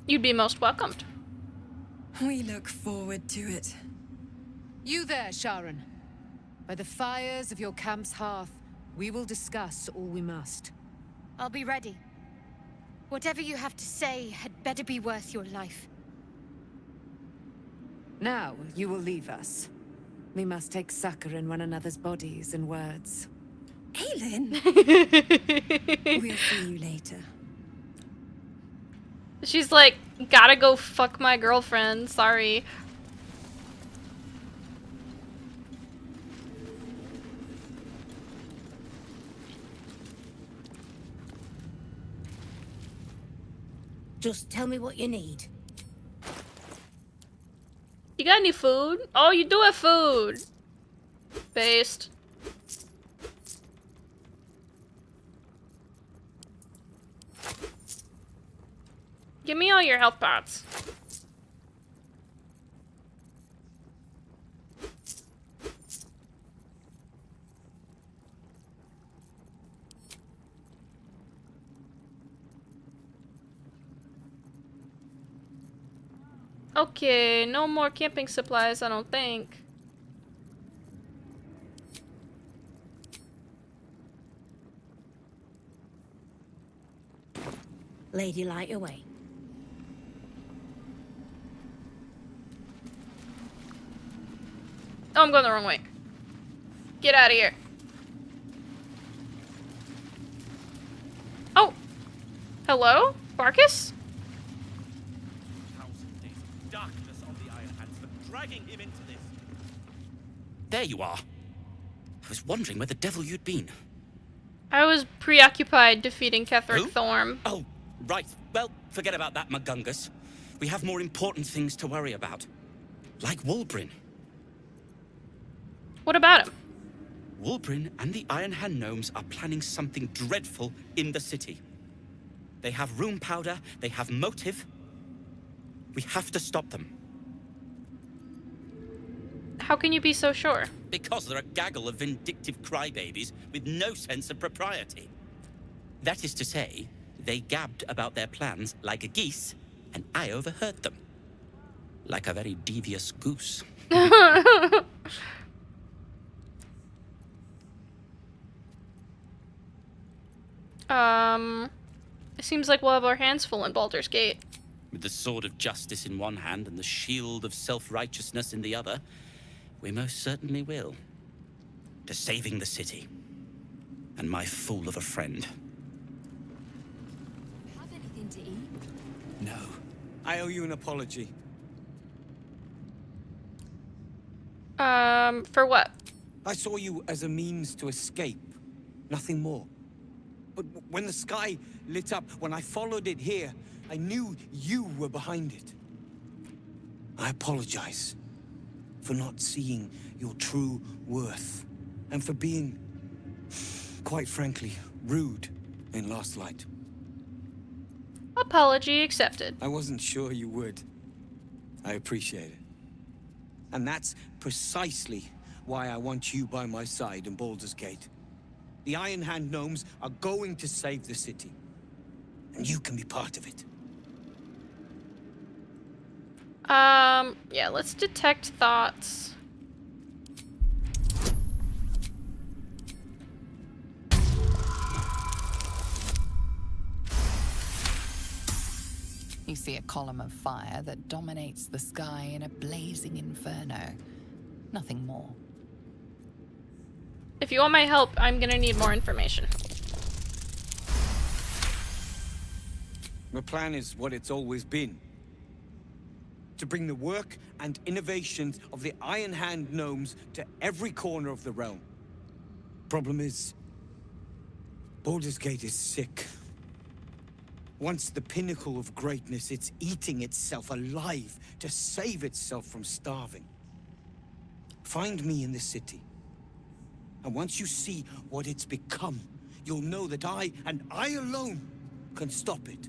You'd be most welcomed. We look forward to it. You there, Sharon. By the fires of your camp's hearth, we will discuss all we must. I'll be ready. Whatever you have to say had better be worth your life. Now, you will leave us. We must take succor in one another's bodies and words. Aelin! We'll see you later. She's like, gotta go fuck my girlfriend, sorry. Just tell me what you need. You got any food? Oh, you do have food. Based. Give me all your health pots. Okay, no more camping supplies, I don't think. Lady, light away. Oh, I'm going the wrong way. Get out of here. Oh. Hello? Barkus? Darkness on the Iron Hands for dragging him into this. There you are. I was wondering where the devil you'd been. I was preoccupied defeating Ketheric Who? Thorm. Oh, right. Well, forget about that, Magungus. We have more important things to worry about. Like Wulbrin. What about him? Wulbrin and the Iron Hand gnomes are planning something dreadful in the city. They have room powder, they have motive. We have to stop them. How can you be so sure? Because they're a gaggle of vindictive crybabies with no sense of propriety. That is to say, they gabbed about their plans like a geese, and I overheard them. Like a very devious goose. It seems like we'll have our hands full in Baldur's Gate. With the sword of justice in one hand and the shield of self-righteousness in the other, we most certainly will. To saving the city. And my fool of a friend. Have anything to eat? No. I owe you an apology. For what? I saw you as a means to escape. Nothing more. But when the sky lit up, when I followed it here, I knew you were behind it. I apologize for not seeing your true worth, and for being, quite frankly, rude in Last Light. Apology accepted. I wasn't sure you would. I appreciate it. And that's precisely why I want you by my side in Baldur's Gate. The Iron Hand gnomes are going to save the city. And you can be part of it. Yeah, let's detect thoughts. You see a column of fire that dominates the sky in a blazing inferno. Nothing more. If you want my help, I'm gonna need more information. My plan is what it's always been. To bring the work and innovations of the Iron Hand gnomes to every corner of the realm. Problem is, Baldur's Gate is sick. Once the pinnacle of greatness, it's eating itself alive to save itself from starving. Find me in the city. And once you see what it's become, you'll know that I, and I alone, can stop it.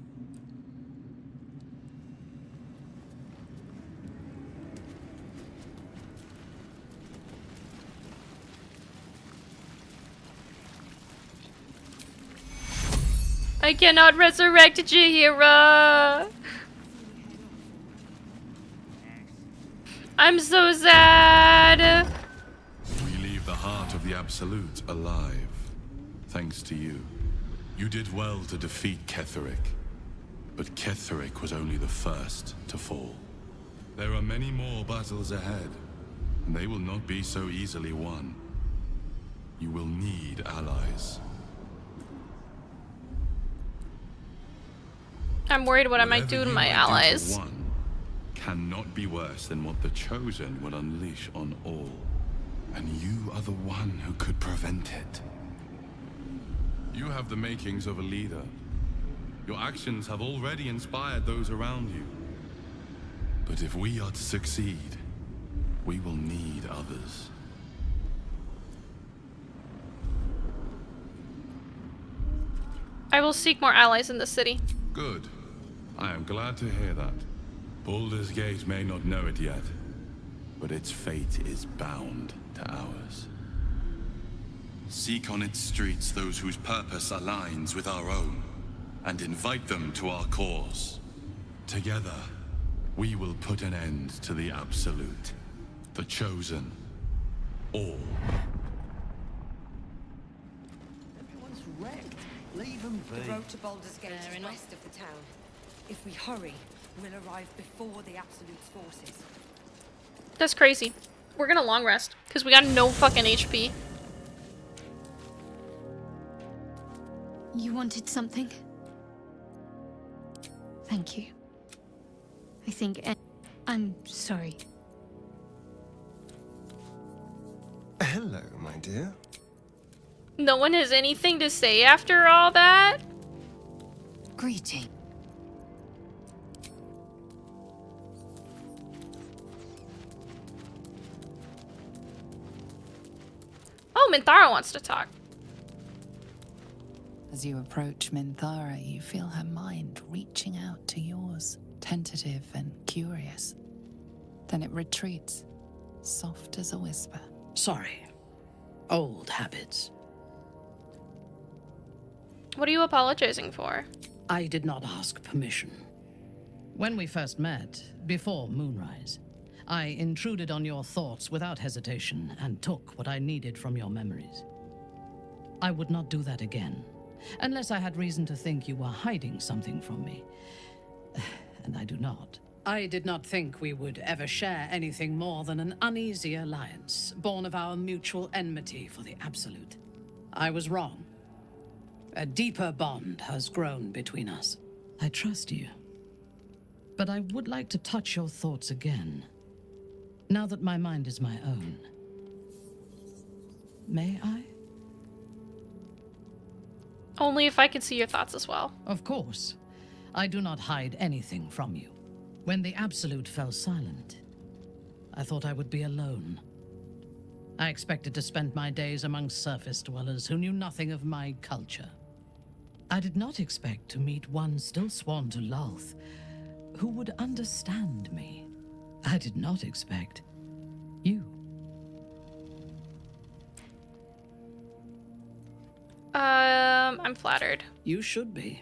I cannot resurrect Jaheira. I'm so sad. We leave the heart of the Absolute alive, thanks to you. You did well to defeat Ketheric, but Ketheric was only the first to fall. There are many more battles ahead, and they will not be so easily won. You will need allies. I'm worried what I might do to my allies. One cannot be worse than what the Chosen will unleash on all. And you are the one who could prevent it. You have the makings of a leader. Your actions have already inspired those around you. But if we are to succeed, we will need others. I will seek more allies in the city. Good. I am glad to hear that. Baldur's Gate may not know it yet, but its fate is bound to ours. Seek on its streets those whose purpose aligns with our own, and invite them to our cause. Together, we will put an end to the Absolute, the Chosen, all. Everyone's wrecked. Leave them be. The road to Baldur's Gate is west of the town. If we hurry, we'll arrive before the Absolute's forces. That's crazy. We're gonna long rest, because we got no fucking HP. You wanted something? Thank you. I think I'm sorry. Hello, my dear. No one has anything to say after all that? Greeting. Oh, Minthara wants to talk. As you approach Minthara, you feel her mind reaching out to yours, tentative and curious. Then it retreats, soft as a whisper. Sorry. Old habits. What are you apologizing for? I did not ask permission. When we first met, before moonrise, I intruded on your thoughts without hesitation and took what I needed from your memories. I would not do that again, unless I had reason to think you were hiding something from me. And I do not. I did not think we would ever share anything more than an uneasy alliance, born of our mutual enmity for the Absolute. I was wrong. A deeper bond has grown between us. I trust you. But I would like to touch your thoughts again, now that my mind is my own. May I? Only if I can see your thoughts as well. Of course. I do not hide anything from you. When the Absolute fell silent, I thought I would be alone. I expected to spend my days among surface dwellers who knew nothing of my culture. I did not expect to meet one still sworn to Lolth, who would understand me. I did not expect you. I'm flattered. You should be.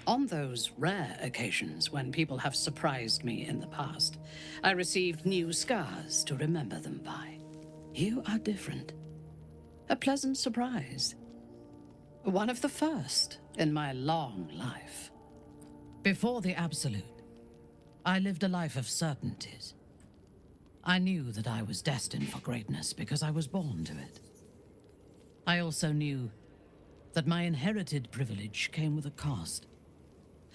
On those rare occasions when people have surprised me in the past, I received new scars to remember them by. You are different. A pleasant surprise. One of the first in my long life. Before the Absolute, I lived a life of certainties. I knew that I was destined for greatness because I was born to it. I also knew that my inherited privilege came with a cost.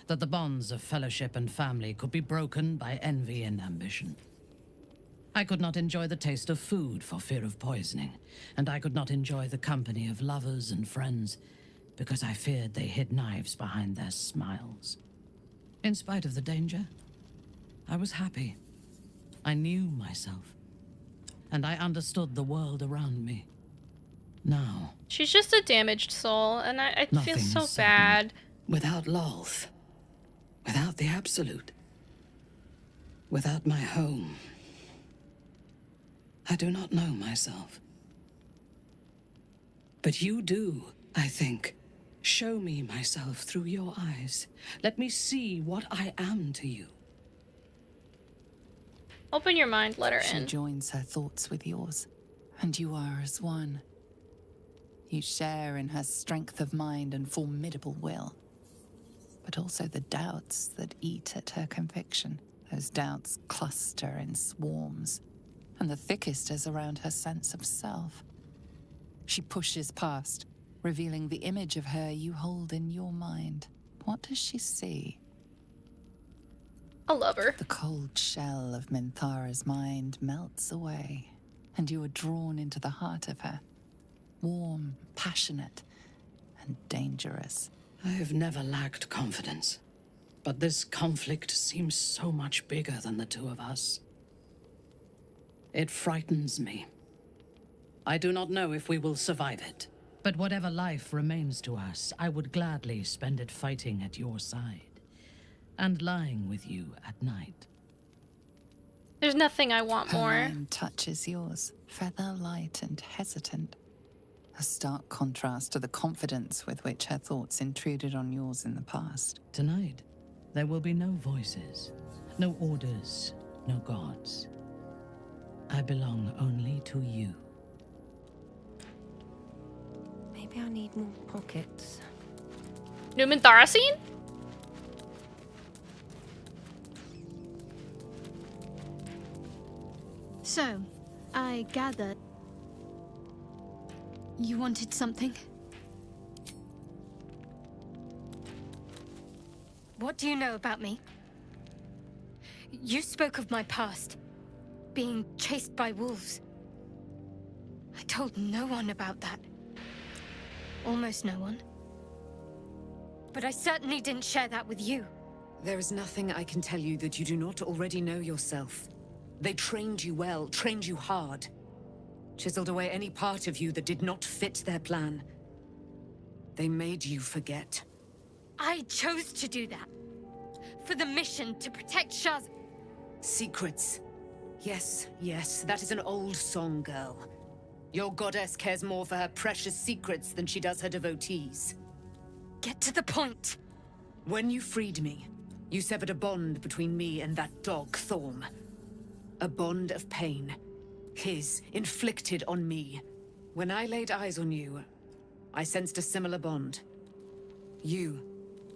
That the bonds of fellowship and family could be broken by envy and ambition. I could not enjoy the taste of food for fear of poisoning, and I could not enjoy the company of lovers and friends because I feared they hid knives behind their smiles. In spite of the danger, I was happy. I knew myself, and I understood the world around me. Now, She's just a damaged soul, and I feel nothing so is certain. bad. Without Lolth, without the Absolute, without my home, I do not know myself. But you do, I think. Show me myself through your eyes. Let me see what I am to you. Open your mind, let her She in. joins her thoughts with yours, and you are as one. You share in her strength of mind and formidable will, but also the doubts that eat at her conviction. Those doubts cluster in swarms, and the thickest is around her sense of self. She pushes past, revealing the image of her you hold in your mind. What does she see? A lover. The cold shell of Minthara's mind melts away, and you are drawn into the heart of her. Warm, passionate, and dangerous. I have never lacked confidence, but this conflict seems so much bigger than the two of us. It frightens me. I do not know if we will survive it, but whatever life remains to us, I would gladly spend it fighting at your side and lying with you at night. There's nothing I want Her more. mind touches yours, feather light and hesitant. A stark contrast to the confidence with which her thoughts intruded on yours in the past. Tonight, there will be no voices, no orders, no gods. I belong only to you. Maybe I need more pockets. New Minthara scene? So, I gather you wanted something? What do you know about me? You spoke of my past, being chased by wolves. I told no one about that. Almost no one. But I certainly didn't share that with you. There is nothing I can tell you that you do not already know yourself. They trained you well, trained you hard. Chiseled away any part of you that did not fit their plan. They made you forget. I chose to do that. For the mission to protect Shaz. Secrets. Yes, yes, that is an old song, girl. Your goddess cares more for her precious secrets than she does her devotees. Get to the point. When you freed me, you severed a bond between me and that dog, Thorm. A bond of pain. His, inflicted on me. When I laid eyes on you, I sensed a similar bond. You,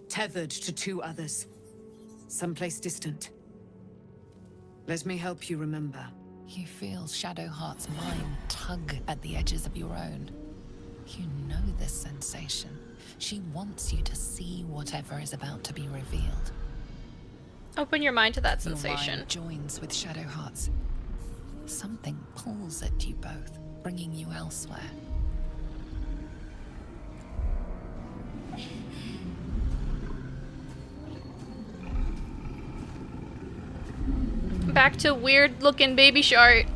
tethered to two others. Someplace distant. Let me help you remember. You feel Shadowheart's mind tug at the edges of your own. You know this sensation. She wants you to see whatever is about to be revealed. Open your mind to that Your sensation. mind joins with Shadowheart's. Something pulls at you both, bringing you elsewhere. Back to weird looking baby shark.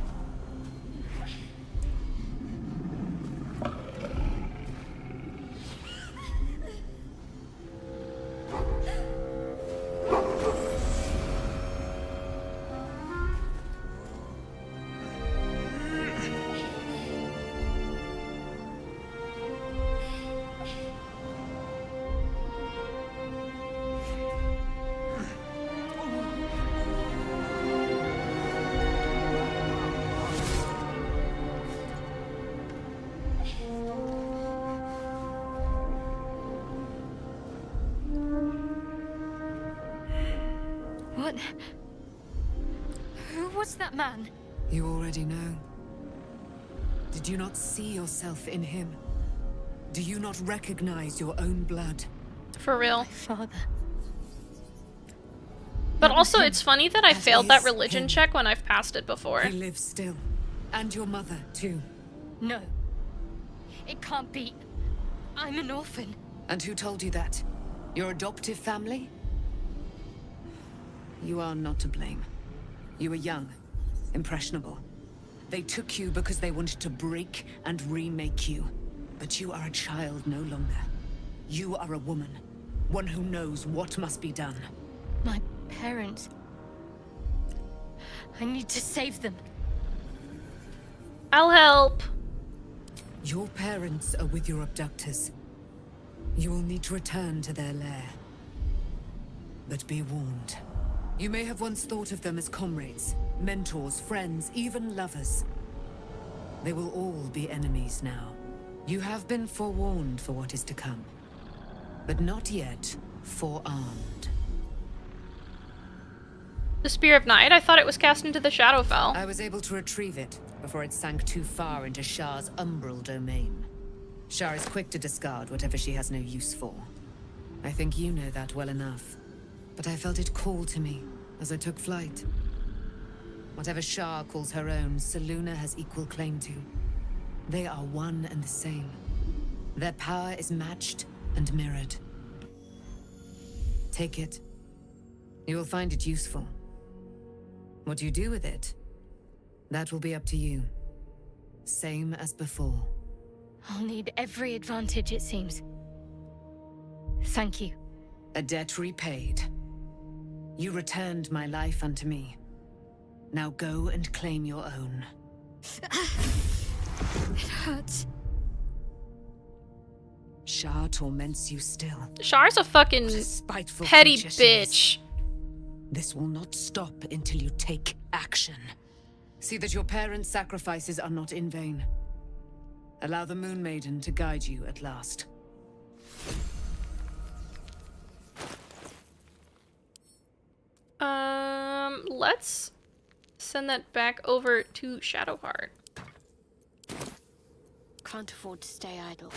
Who was that man? You already know. Did you not see yourself in him? Do you not recognize your own blood? For real. My father. But also, it's funny that I failed that religion check when I've passed it before. He lives still. And your mother, too. No. It can't be. I'm an orphan. And who told you that? Your adoptive family? You are not to blame. You were young, impressionable. They took you because they wanted to break and remake you. But you are a child no longer. You are a woman. One who knows what must be done. My parents. I need to save them. I'll help. Your parents are with your abductors. You will need to return to their lair. But be warned. You may have once thought of them as comrades, mentors, friends, even lovers. They will all be enemies now. You have been forewarned for what is to come, but not yet forearmed. The Spear of Night? I thought it was cast into the Shadowfell. I was able to retrieve it before it sank too far into Shah's umbral domain. Shah is quick to discard whatever she has no use for. I think you know that well enough. But I felt it call to me as I took flight. Whatever Shah calls her own, Selûne has equal claim to. They are one and the same. Their power is matched and mirrored. Take it. You will find it useful. What you do with it, that will be up to you. Same as before. I'll need every advantage, it seems. Thank you. A debt repaid. You returned my life unto me. Now go and claim your own. It hurts. Shah torments you still. Shah's a fucking petty bitch. This will not stop until you take action. See that your parents' sacrifices are not in vain. Allow the Moon Maiden to guide you at last. Let's send that back over to Shadowheart. Can't afford to stay idle.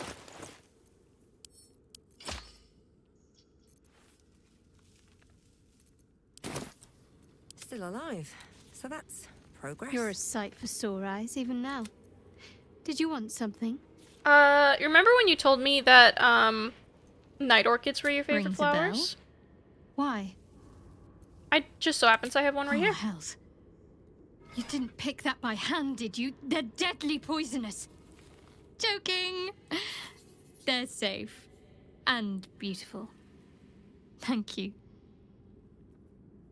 Still alive, so that's progress. You're a sight for sore eyes, even now. Did you want something? You remember when you told me that, night orchids were your favorite Rings a bell? flowers? Why? I just so happens I have one right here. Hells. You didn't pick that by hand, did you? They're deadly poisonous. Joking. They're safe. And beautiful. Thank you.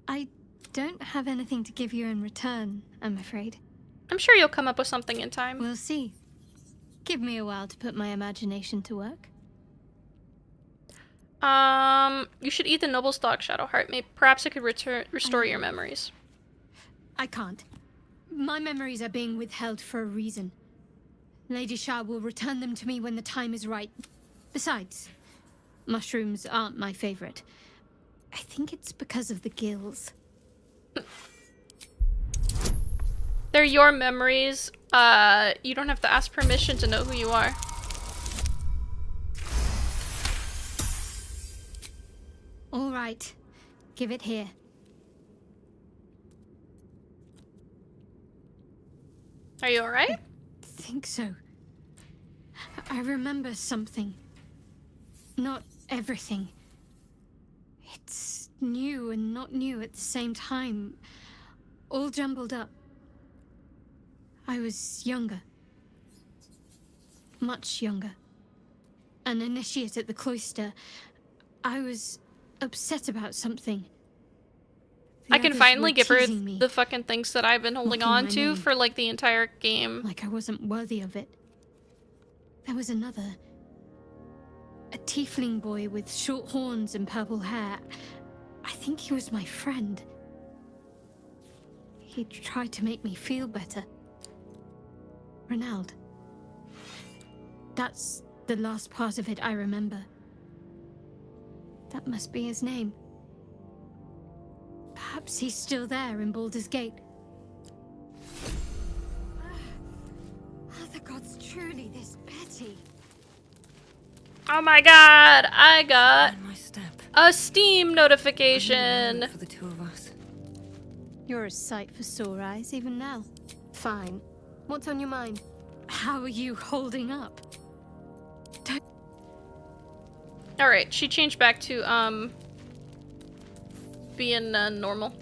I don't have anything to give you in return, I'm afraid. I'm sure you'll come up with something in time. We'll see. Give me a while to put my imagination to work. You should eat the noble stock, Shadowheart. Perhaps it could restore your memories. I can't. My memories are being withheld for a reason. Lady Shah will return them to me when the time is right. Besides, mushrooms aren't my favorite. I think it's because of the gills. They're your memories. You don't have to ask permission to know who you are. All right. Give it here. Are you alright? I think so. I remember something. Not everything. It's new and not new at the same time. All jumbled up. I was younger. Much younger. An initiate at the cloister. I was upset about something. The I can others finally were give her teasing me, the fucking things that I've been holding mocking on my to name. for like the entire game. Like I wasn't worthy of it. There was another. A tiefling boy with short horns and purple hair. I think he was my friend. He tried to make me feel better. Renald. That's the last part of it I remember. That must be his name. Perhaps Perhaps he's still there in Baldur's Gate. Are the gods truly this petty? Oh my god, I got a Steam notification. For the two of us. You're a sight for sore eyes, even now. Fine. What's on your mind? How are you holding up? Alright, she changed back to, being, normal.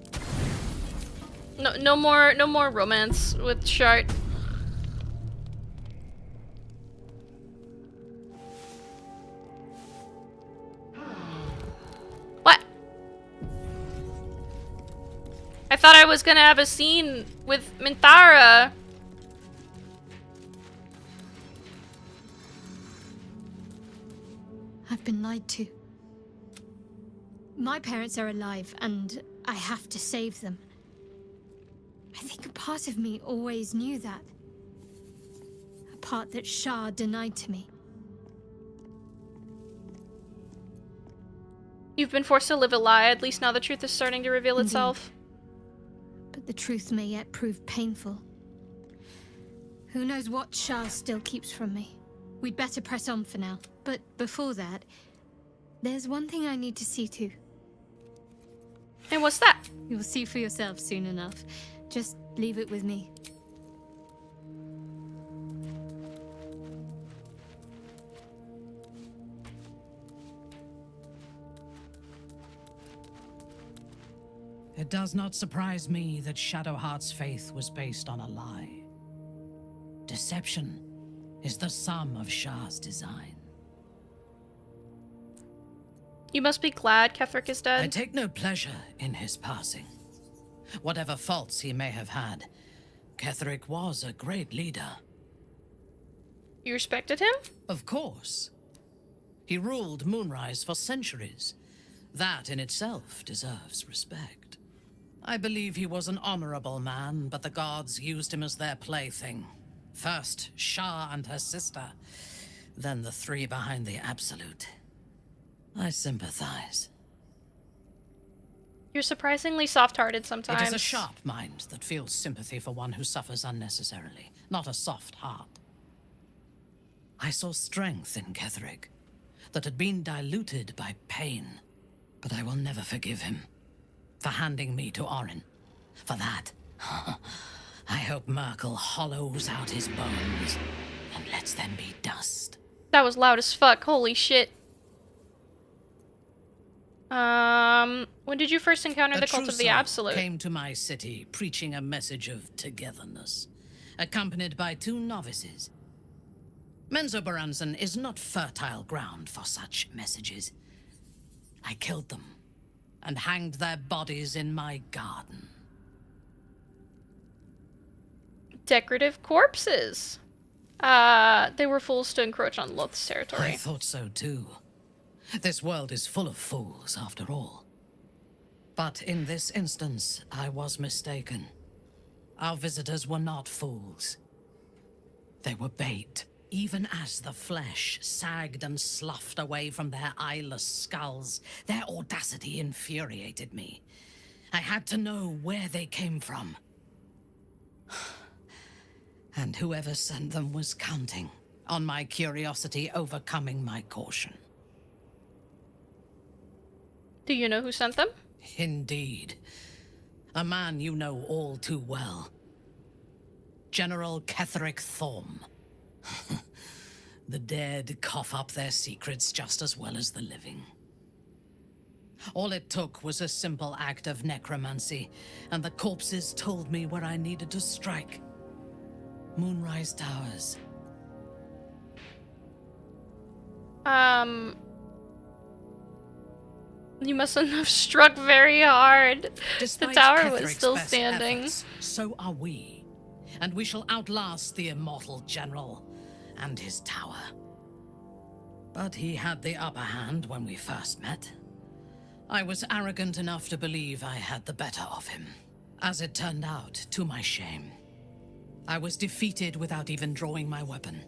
No more romance with Shart. What? I thought I was gonna have a scene with Minthara. I've been lied to. My parents are alive, and I have to save them. I think a part of me always knew that. A part that Shah denied to me. You've been forced to live a lie, at least now the truth is starting to reveal itself. But the truth may yet prove painful. Who knows what Shah still keeps from me. We'd better press on for now. But before that, there's one thing I need to see to. And what's that? You'll see for yourself soon enough. Just leave it with me. It does not surprise me that Shadowheart's faith was based on a lie. Deception is the sum of Shah's design. You must be glad Ketheric is dead. I take no pleasure in his passing. Whatever faults he may have had, Ketheric was a great leader. You respected him? Of course. He ruled Moonrise for centuries. That in itself deserves respect. I believe he was an honorable man, but the gods used him as their plaything. First, Shah and her sister, then the three behind the Absolute. I sympathize. You're surprisingly soft-hearted sometimes. It is a sharp mind that feels sympathy for one who suffers unnecessarily, not a soft heart. I saw strength in Ketheric that had been diluted by pain, but I will never forgive him for handing me to Orin. For that, I hope Merkel hollows out his bones and lets them be dust. That was loud as fuck. Holy shit. When did you first encounter the cult of the Absolute? Came to my city preaching a message of togetherness, accompanied by 2 novices. Menzoberranzan is not fertile ground for such messages. I killed them and hanged their bodies in my garden. Decorative corpses. They were fools to encroach on Loth's territory. I thought so too. This world is full of fools, after all. But in this instance, I was mistaken. Our visitors were not fools. They were bait. Even as the flesh sagged and sloughed away from their eyeless skulls, their audacity infuriated me. I had to know where they came from. And whoever sent them was counting on my curiosity overcoming my caution. Do you know who sent them? Indeed. A man you know all too well. General Ketheric Thorm. The dead cough up their secrets just as well as the living. All it took was a simple act of necromancy, and the corpses told me where I needed to strike. Moonrise Towers. You mustn't have struck very hard. Despite the tower Ketheric's was still best standing. efforts, so are we. And we shall outlast the immortal general and his tower. But he had the upper hand when we first met. I was arrogant enough to believe I had the better of him. As it turned out, to my shame, I was defeated without even drawing my weapon.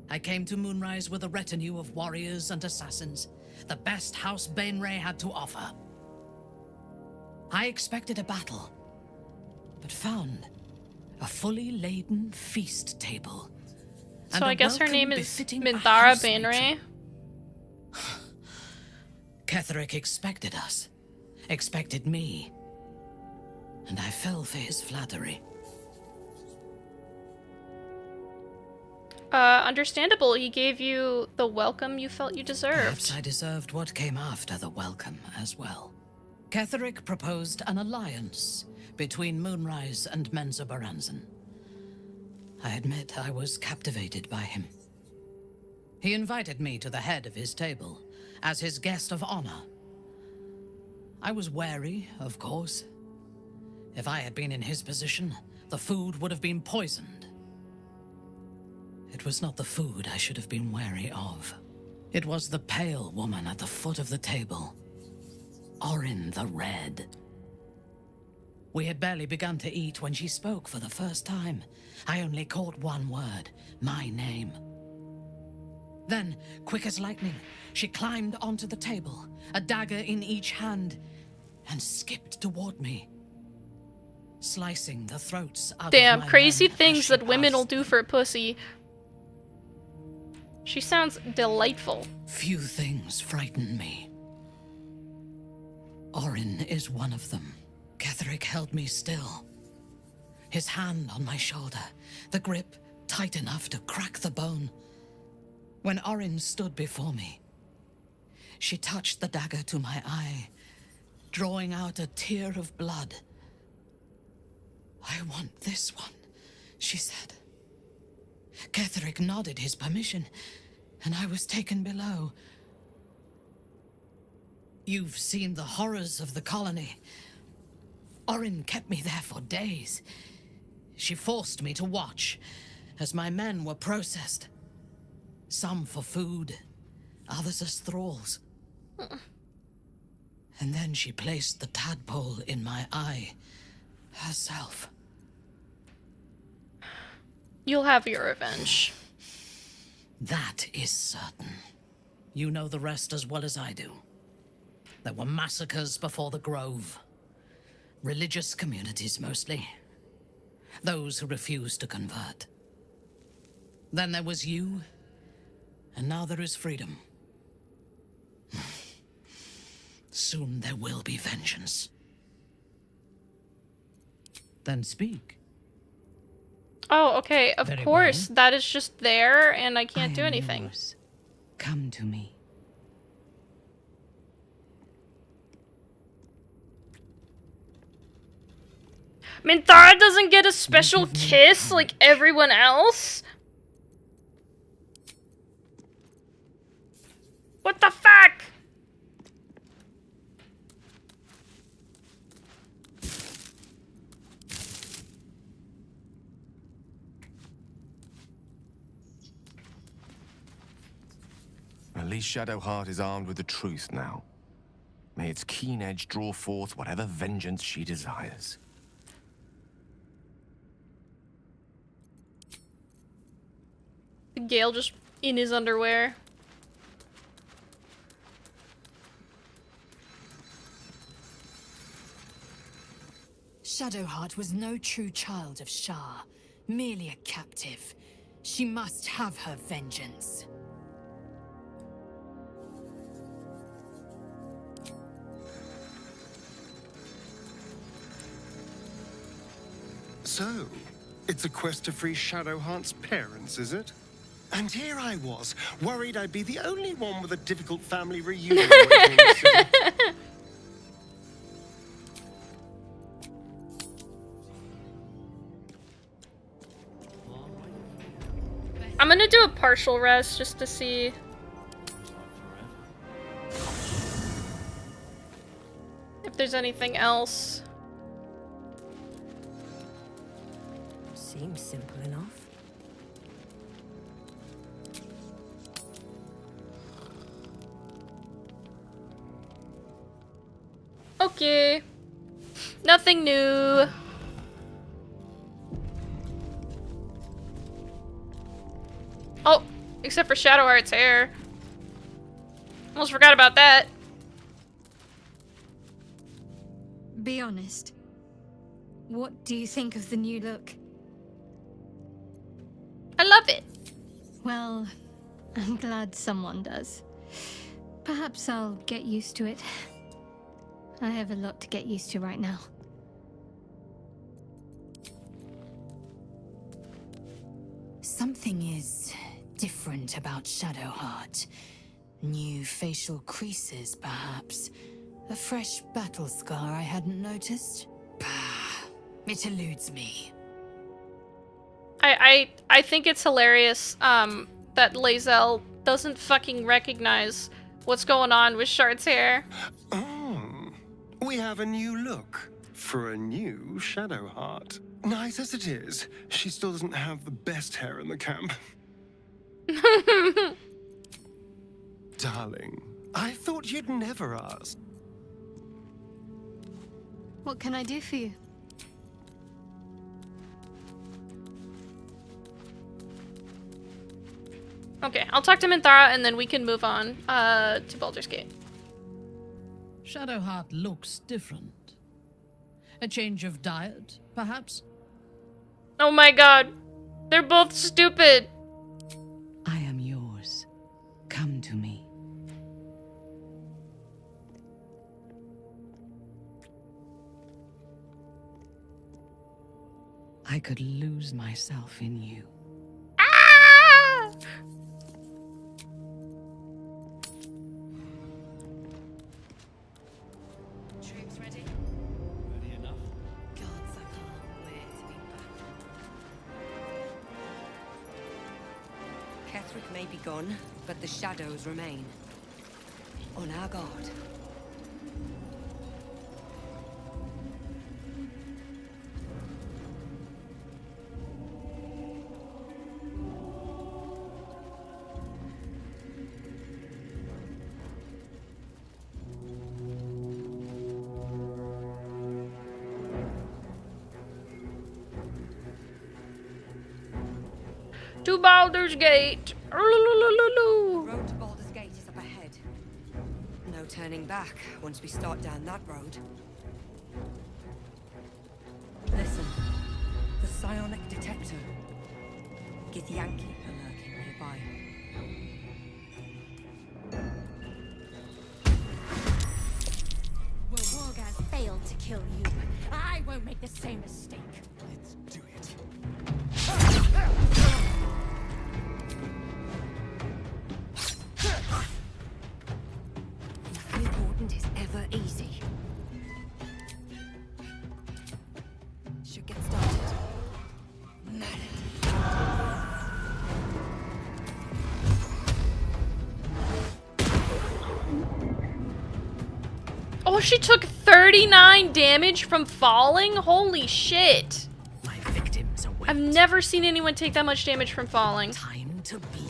I came to Moonrise with a retinue of warriors and assassins, the best House Bainray had to offer. I expected a battle, but found a fully laden feast table. So I guess her name is Minthara Bainray. Ketheric expected us, expected me, and I fell for his flattery. Understandable. He gave you the welcome you felt you deserved. Perhaps I deserved what came after the welcome as well. Ketheric proposed an alliance between Moonrise and Menzoberranzan. I admit I was captivated by him. He invited me to the head of his table as his guest of honor. I was wary, of course. If I had been in his position, the food would have been poisoned. It was not the food I should have been wary of. It was the pale woman at the foot of the table. Orin the Red. We had barely begun to eat when she spoke for the first time. I only caught one word, my name. Then, quick as lightning, she climbed onto the table, a dagger in each hand, and skipped toward me, slicing the throats out Damn, of my crazy men things as she that women will passed. do for a pussy. She sounds delightful. Few things frighten me. Orin is one of them. Ketheric held me still, his hand on my shoulder, the grip tight enough to crack the bone. When Orin stood before me, she touched the dagger to my eye, drawing out a tear of blood. "I want this one," she said. Ketheric nodded his permission, and I was taken below. You've seen the horrors of the colony. Orin kept me there for days. She forced me to watch as my men were processed. Some for food, others as thralls. And then she placed the tadpole in my eye herself. You'll have your revenge. That is certain. You know the rest as well as I do. There were massacres before the Grove. Religious communities, mostly. Those who refused to convert. Then there was you, and now there is freedom. Soon there will be vengeance. Then speak. Oh, okay. Of Very course. well. That is just there, and I can't I do am anything. yours. Come to me. Minthara doesn't get a special kiss like everyone else? What the fuck? At least Shadowheart is armed with the truth now. May its keen edge draw forth whatever vengeance she desires. Gale just in his underwear. Shadowheart was no true child of Shah, merely a captive. She must have her vengeance. So, it's a quest to free Shadowheart's parents, is it? And here I was, worried I'd be the only one with a difficult family reunion waiting in the city. I'm gonna do a partial rest just to see. If there's anything else. Seems simple enough. Okay. Nothing new. Oh, except for Shadowheart's hair. Almost forgot about that. Be honest. What do you think of the new look? I love it. Well, I'm glad someone does. Perhaps I'll get used to it. I have a lot to get used to right now. Something is different about Shadowheart. New facial creases, perhaps. A fresh battle scar I hadn't noticed. Bah, it eludes me. I think it's hilarious that Lae'zel doesn't fucking recognize what's going on with Shard's hair. Oh, we have a new look for a new Shadowheart. Nice as it is, she still doesn't have the best hair in the camp. Darling, I thought you'd never ask. What can I do for you? Okay, I'll talk to Minthara and then we can move on to Baldur's Gate. Shadowheart looks different. A change of diet, perhaps? Oh my god. They're both stupid. I am yours. Come to me. I could lose myself in you. Ah! Troops ready? Ready enough? Gods, I can't wait to be back. Ketheric may be gone, but the shadows remain. On our guard. To Baldur's Gate. Road to Baldur's Gate is up ahead. No turning back once we start down that road. Listen, the psionic detector. Githyanki are lurking nearby. Well, Wargaz failed to kill you. I won't make the same mistake. Let's do it. Nothing important is ever easy. Should get started. Oh, she took 39 damage from falling? Holy shit. My victims await. I've never seen anyone take that much damage from falling. Time to bleed.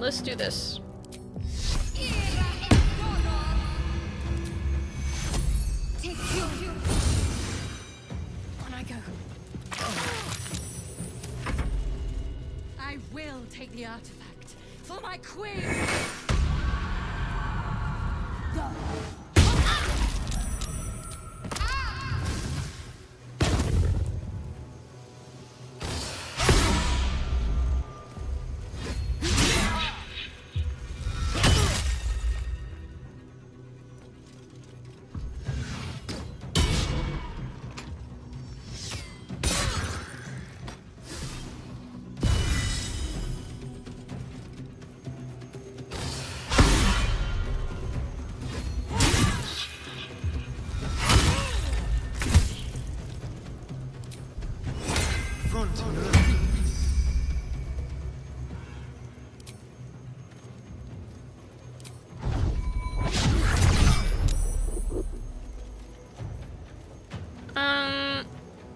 Let's do this. On I go. I will take the artifact for my queen.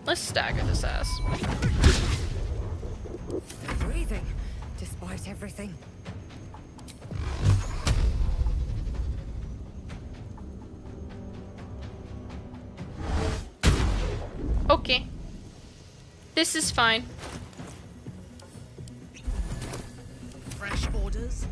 Let's stagger this ass. Still breathing, despite everything. Okay. This is fine. Fresh orders?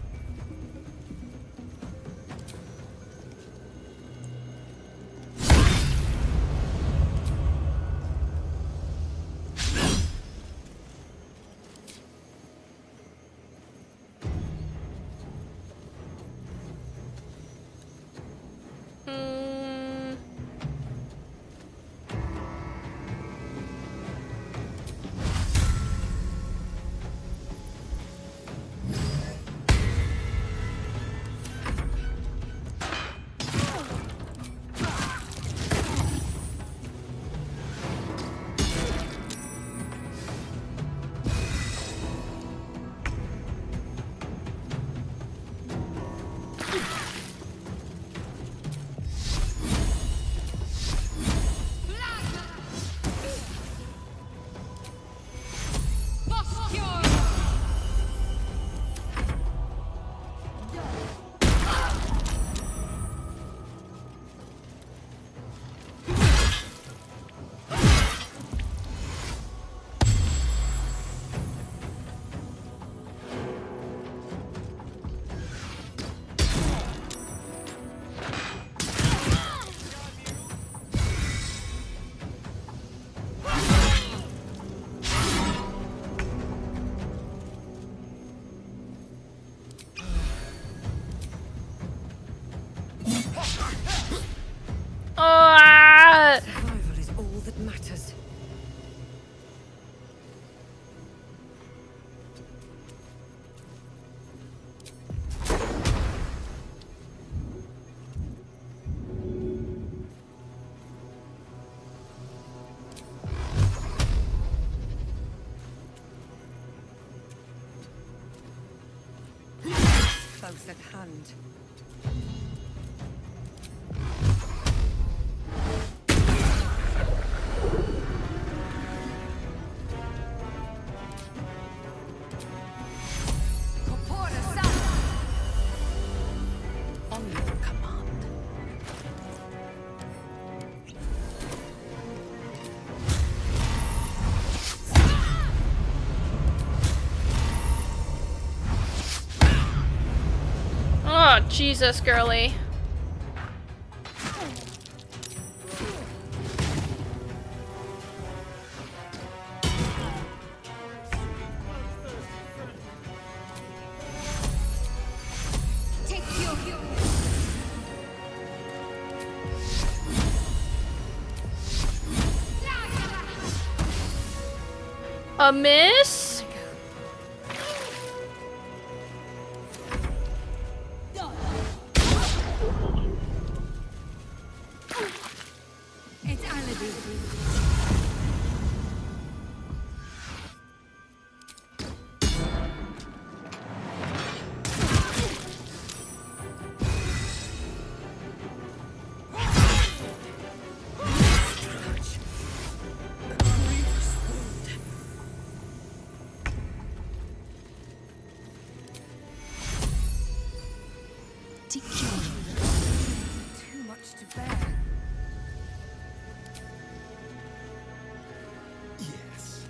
Survival is all that matters. Close at hand. On your command. Oh, Jesus, girly. A miss? It's Alibi. Too much to bear. Yes.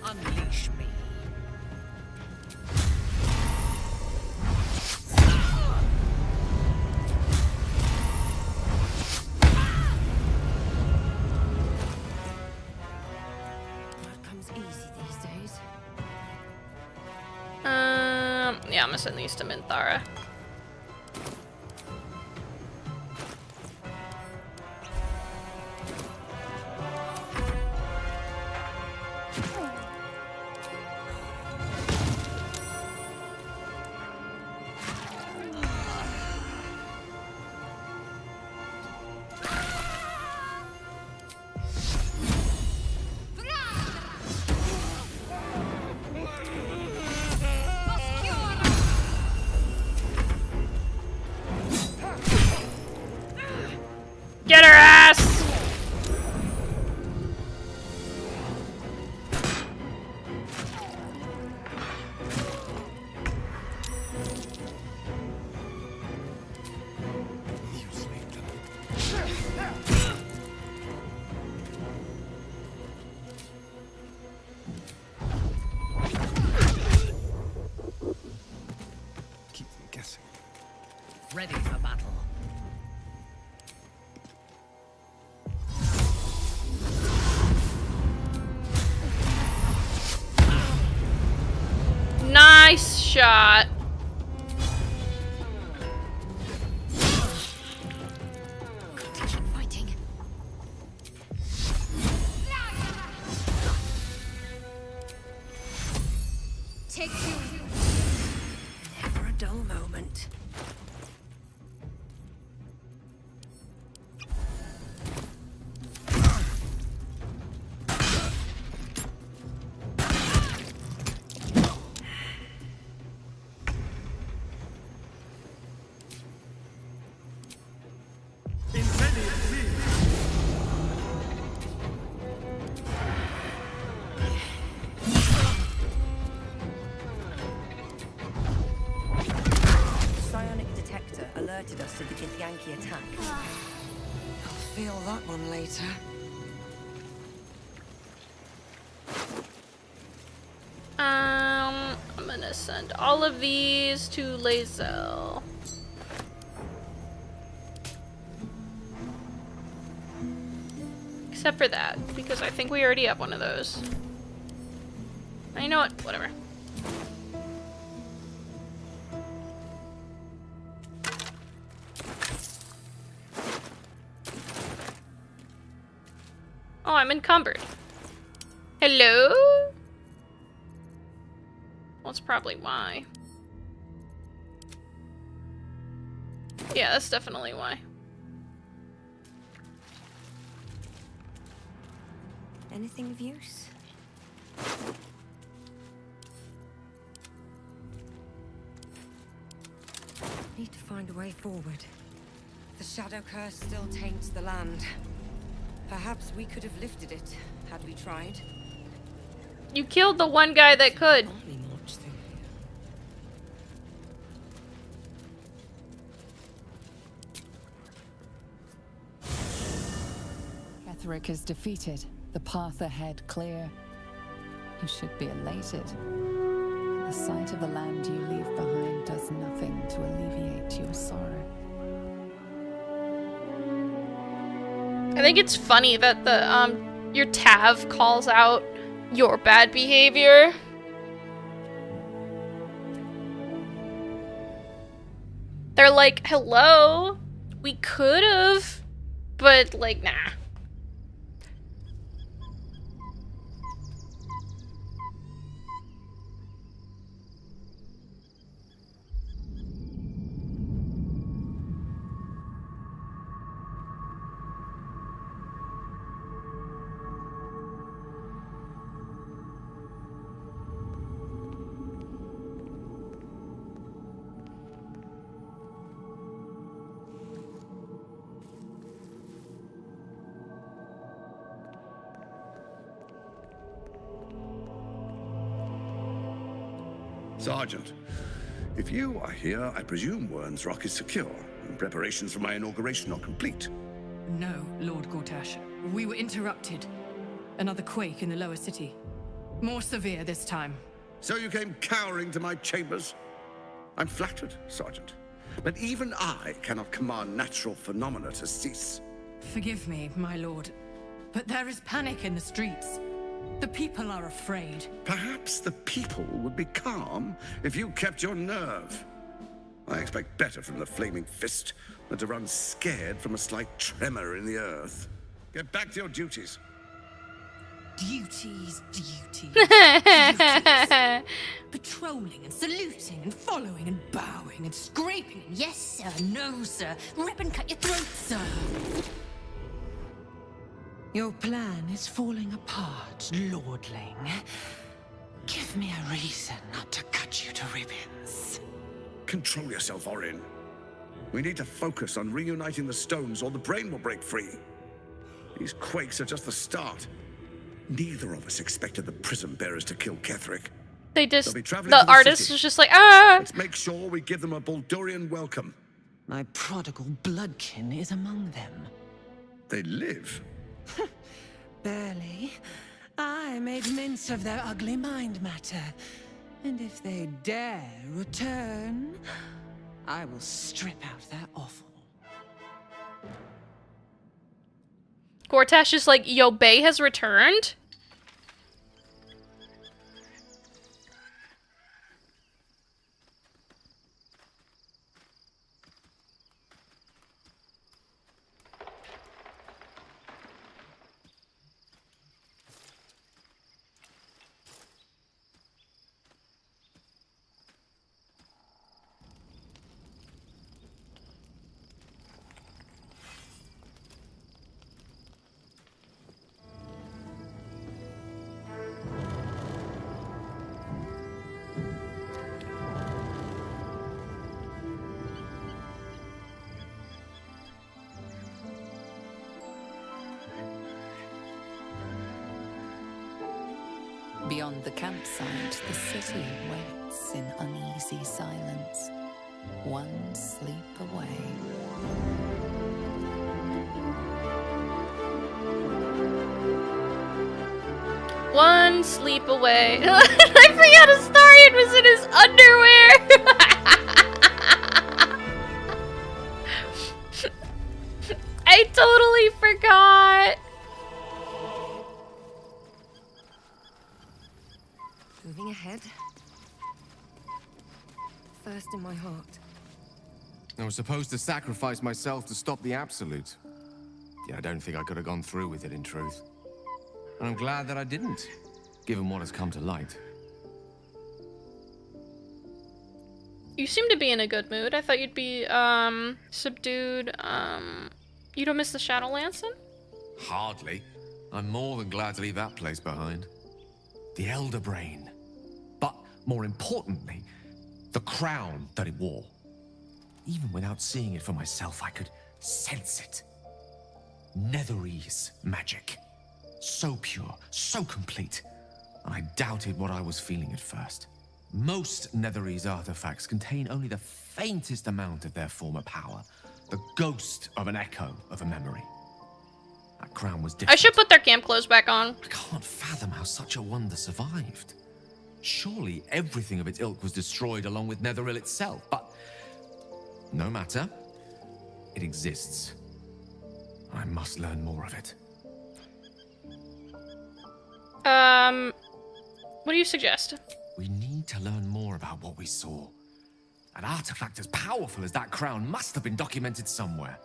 Unleash me. What comes easy these days? Yeah, I'm gonna send these to Minthara. Get her ass! Ready for battle. Nice shot. Keep fighting. Take two. Never a dull moment. Psionic detector alerted us to the Githyanki attack. I'll feel that one later. I'm gonna send all of these to Lae'zel. Except for that, because I think we already have one of those. You know what? Whatever. Oh, I'm encumbered. Hello? Well, that's probably why. Yeah, that's definitely why. Anything of use? Need to find a way forward. The shadow curse still taints the land. Perhaps we could have lifted it, had we tried. You killed the one guy that could. Ketheric is defeated, the path ahead clear. You should be elated. The sight of the land you leave behind does nothing to alleviate your sorrow. I think it's funny that the your Tav calls out your bad behavior. They're like, hello, we could've, but like, nah. Sergeant, if you are here, I presume Wern's Rock is secure, and preparations for my inauguration are complete. No, Lord Gortash. We were interrupted. Another quake in the lower city. More severe this time. So you came cowering to my chambers? I'm flattered, Sergeant. But even I cannot command natural phenomena to cease. Forgive me, my lord, but there is panic in the streets. The people are afraid. Perhaps the people would be calm if you kept your nerve. I expect better from the Flaming Fist than to run scared from a slight tremor in the earth. Get back to your duties. Duties. Patrolling and saluting and following and bowing and scraping. Yes, sir. No, sir. Rip and cut your throat, sir. Your plan is falling apart, lordling. Give me a reason not to cut you to ribbons. Control yourself, Orin. We need to focus on reuniting the stones or the brain will break free. These quakes are just the start. Neither of us expected the prism bearers to kill Ketheric. They just, They'll be traveling the to the artist city. was just like, ah! Let's make sure we give them a Baldurian welcome. My prodigal bloodkin is among them. They live. Barely. I made mince of their ugly mind matter. And if they dare return, I will strip out their offal. Gortash is like, yo, Bay has returned? Beyond the campsite, the city waits in uneasy silence, one sleep away. One sleep away. I forgot Astarion was in his underwear! I totally forgot! Moving ahead. First in my heart. I was supposed to sacrifice myself to stop the Absolute. Yeah, I don't think I could have gone through with it, in truth. And I'm glad that I didn't, given what has come to light. You seem to be in a good mood. I thought you'd be, subdued. You don't miss the Shadowlands then? Hardly. I'm more than glad to leave that place behind. The Elder Brain. But, more importantly, the crown that it wore. Even without seeing it for myself, I could sense it. Netherese magic. So pure, so complete. And I doubted what I was feeling at first. Most Netherese artifacts contain only the faintest amount of their former power. The ghost of an echo of a memory. That crown was different. I should put their camp clothes back on. I can't fathom how such a wonder survived. Surely everything of its ilk was destroyed along with Netheril itself, but no matter. It exists. I must learn more of it. What do you suggest? We need to learn more about what we saw. An artifact as powerful as that crown must have been documented somewhere.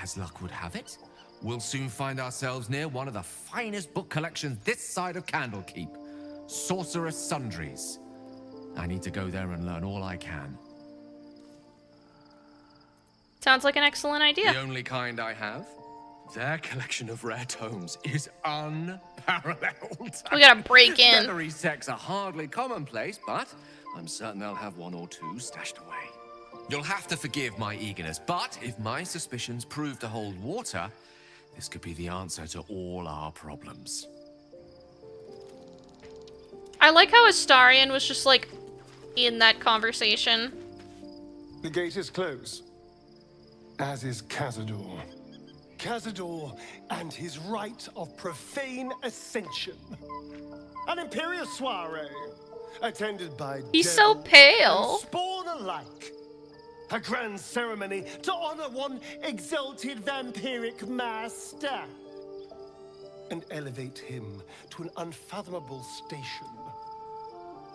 As luck would have it, we'll soon find ourselves near one of the finest book collections this side of Candlekeep. Sorcerous Sundries. I need to go there and learn all I can. Sounds like an excellent idea. The only kind I have. Their collection of rare tomes is unparalleled. We gotta break in. Netherese texts are hardly commonplace, but I'm certain they'll have one or two stashed away. You'll have to forgive my eagerness, but if my suspicions prove to hold water, this could be the answer to all our problems. I like how Astarion was just like in that conversation. The gate is closed, as is Cazador. Cazador and his rite of profane ascension. An imperial soiree, attended by He's so devil pale. and spawn alike. A grand ceremony to honor one exalted vampiric master and elevate him to an unfathomable station.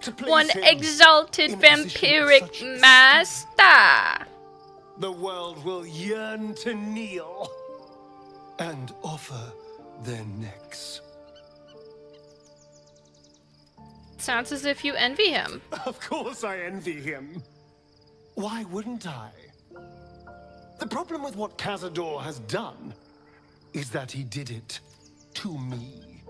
To place One him exalted in a position of vampiric such esteem, master. the world will yearn to kneel and offer their necks. Sounds as if you envy him. Of course I envy him. Why wouldn't I? The problem with what Cazador has done is that he did it to me.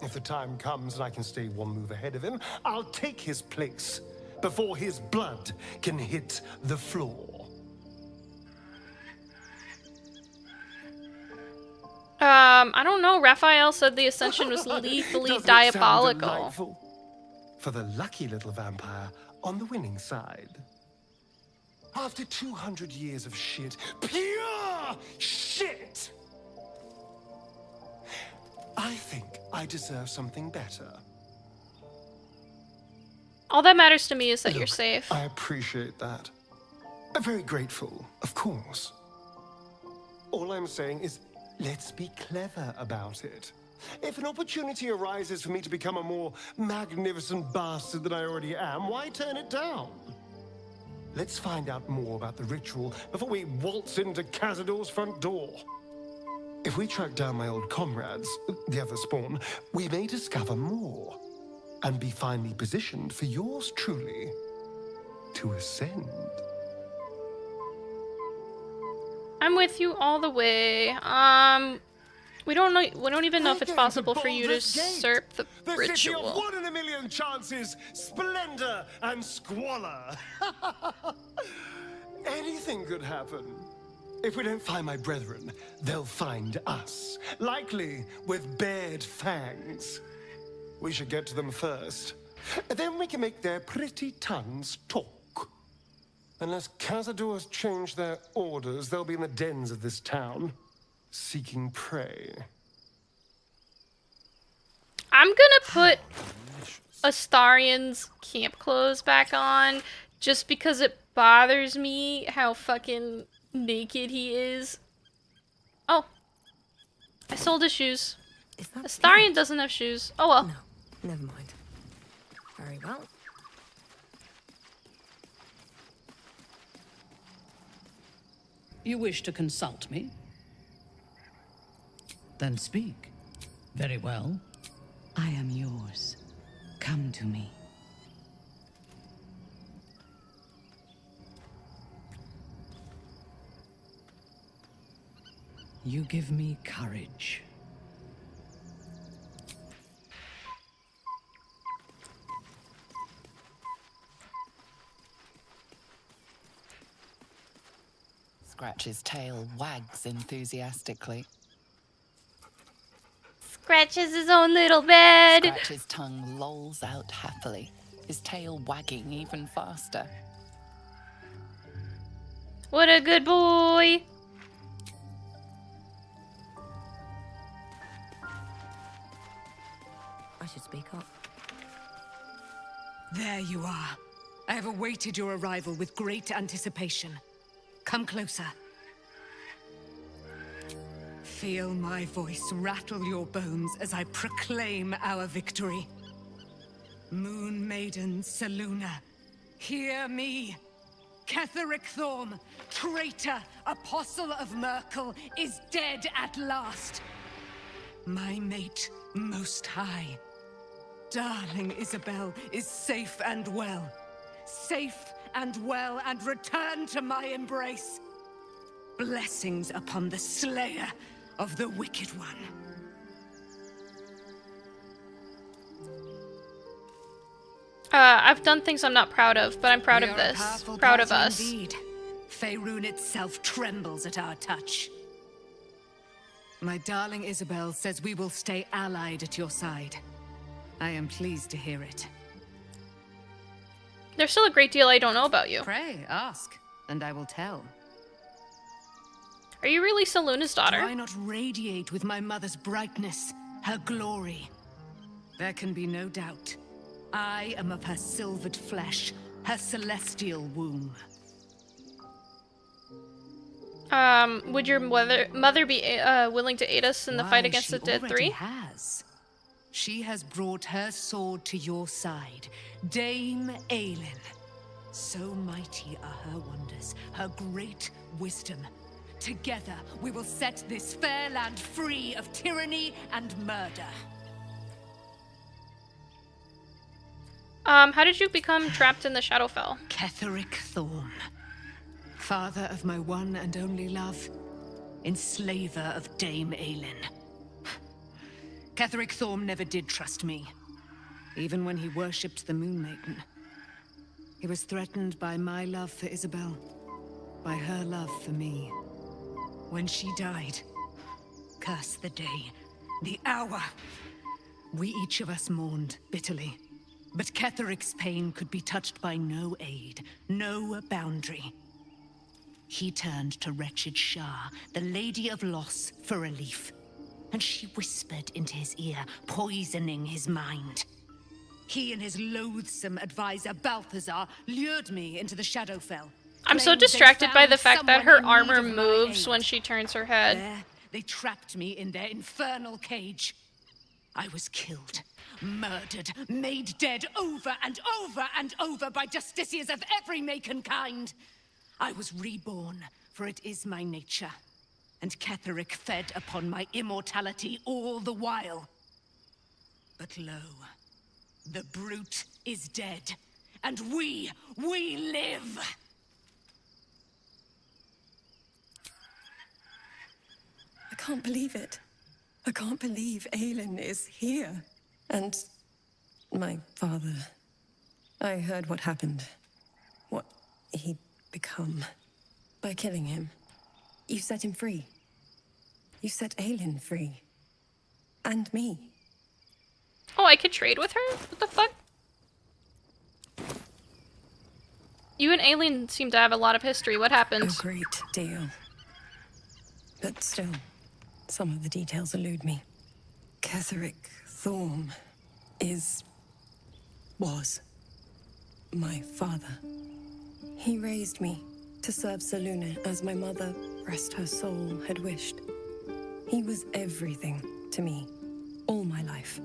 If the time comes and I can stay one move ahead of him, I'll take his place before his blood can hit the floor. I don't know. Raphael said the ascension was lethally Doesn't it sound diabolical. delightful? For the lucky little vampire on the winning side. After 200 years of shit, pure shit, I think I deserve something better. All that matters to me is that you're Look, safe. I appreciate that. I'm very grateful, of course. All I'm saying is, let's be clever about it. If an opportunity arises for me to become a more magnificent bastard than I already am, why turn it down? Let's find out more about the ritual before we waltz into Cazador's front door. If we track down my old comrades, the other spawn, we may discover more and be finely positioned for yours truly to ascend. I'm with you all the way. We don't know. We don't even know if it's possible for you to usurp the The city of ritual. 1 in a million chances, splendor and squalor. Anything could happen. If we don't find my brethren, they'll find us, likely with bared fangs. We should get to them first. Then we can make their pretty tongues talk. Unless Cazadors change their orders, they'll be in the dens of this town, seeking prey. I'm gonna put Astarion's camp clothes back on just because it bothers me how fucking naked he is. Oh. I sold his shoes. Astarion doesn't have shoes. Oh well. No, never mind. Very well. You wish to consult me? Then speak. Very well. I am yours. Come to me. You give me courage. Scratch's tail wags enthusiastically. Scratches his own little bed. Scratch's tongue lolls out happily, his tail wagging even faster. What a good boy. I should speak up. There you are. I have awaited your arrival with great anticipation. Come closer. Feel my voice rattle your bones as I proclaim our victory. Moon Maiden Selûne, hear me. Ketheric Thorm, traitor, apostle of Merkel, is dead at last. My mate, Most High. Darling Isabel is safe and well. Safe and well, and return to my embrace. Blessings upon the slayer of the Wicked One. I've done things I'm not proud of, but I'm proud of this. Proud of us. Indeed. Faerun itself trembles at our touch. My darling Isabel says we will stay allied at your side. I am pleased to hear it. There's still a great deal I don't know about you. Pray, ask, and I will tell. Are you really Selûne's daughter? Do I not radiate with my mother's brightness, her glory? There can be no doubt. I am of her silvered flesh, her celestial womb. Would your mother be willing to aid us in the fight against the Dead Three? She has brought her sword to your side, Dame Aelin. So mighty are her wonders, her great wisdom. Together, we will set this fair land free of tyranny and murder. How did you become trapped in the Shadowfell? Ketheric Thorm, father of my one and only love, enslaver of Dame Aelin. Ketheric Thorm never did trust me, even when he worshipped the Moon Maiden. He was threatened by my love for Isabel, by her love for me. When she died, curse the day, the hour. We each of us mourned bitterly. But Ketheric's pain could be touched by no aid, no boundary. He turned to wretched Shah, the Lady of Loss, for relief. And she whispered into his ear, poisoning his mind. He and his loathsome advisor, Balthazar, lured me into the Shadowfell. I'm so distracted by the fact that her armor moves when she turns her head. There, they trapped me in their infernal cage. I was killed, murdered, made dead over and over and over by justiciars of every make and kind. I was reborn, for it is my nature. And Ketheric fed upon my immortality all the while. But lo, the brute is dead, and we live! I can't believe it. I can't believe Aelin is here. And my father. I heard what happened. What he'd become. By killing him. You set him free. You set Aelin free. And me. Oh, I could trade with her? What the fuck? You and Aelin seem to have a lot of history. What happened? A great deal. But still, some of the details elude me. Ketheric Thorm was my father. He raised me to serve Selûne as my mother, rest her soul, had wished. He was everything to me, all my life.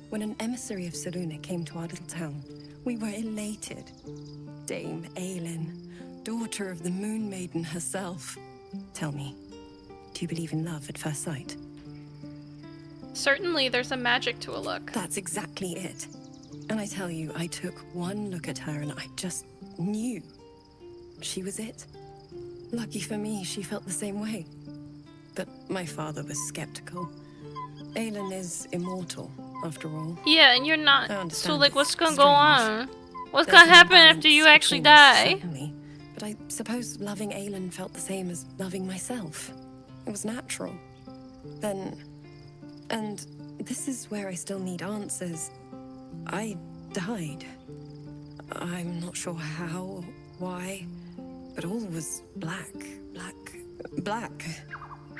When an emissary of Selûne came to our little town, we were elated. Dame Aelin, daughter of the Moon Maiden herself. Tell me, do you believe in love at first sight? Certainly, there's a magic to a look. That's exactly it. And I tell you, I took one look at her and I just knew. She was it. Lucky for me, she felt the same way. But my father was skeptical. Aelin is immortal, after all. Yeah, and you're not. So, like, what's gonna go strange. on? What's gonna happen after you actually die? Certainly. But I suppose loving Aelin felt the same as loving myself. It was natural. Then... And this is where I still need answers. I died. I'm not sure how or why, but all was black.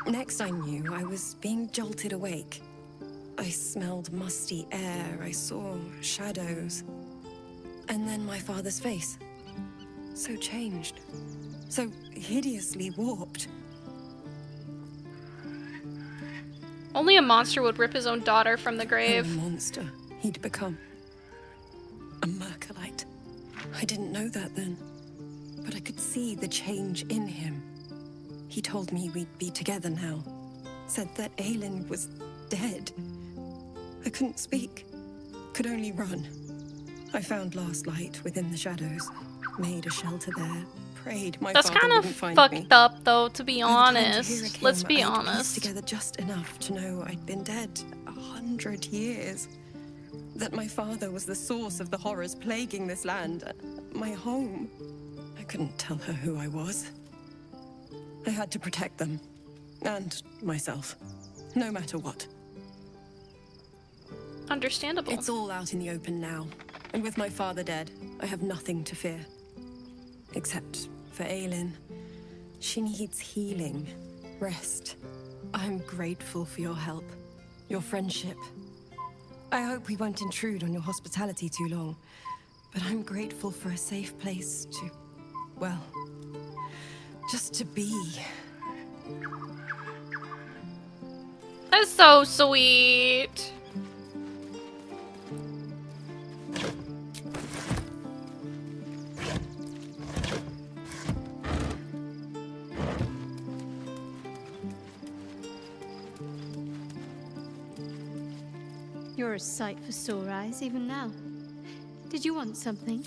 Next I knew, I was being jolted awake. I smelled musty air, I saw shadows. And then my father's face. So changed. So hideously warped. Only a monster would rip his own daughter from the grave. And a monster he'd become. A Mercolite. I didn't know that then, but I could see the change in him. He told me we'd be together now. Said that Aelin was dead. I couldn't speak. Could only run. I found last light within the shadows. Made a shelter there. Prayed my That's father kind of wouldn't find fucked me. up, though, to be And when Tahira honest. came, Let's be I'd pieced honest. together just enough to know I'd been dead 100 years. That my father was the source of the horrors plaguing this land. My home. I couldn't tell her who I was. I had to protect them. And myself. No matter what. Understandable. It's all out in the open now. And with my father dead, I have nothing to fear. Except for Aelin. She needs healing. Rest. I'm grateful for your help. Your friendship. I hope we won't intrude on your hospitality too long. But I'm grateful for a safe place to... well... just to be. That's so sweet. You're a sight for sore eyes, even now. Did you want something?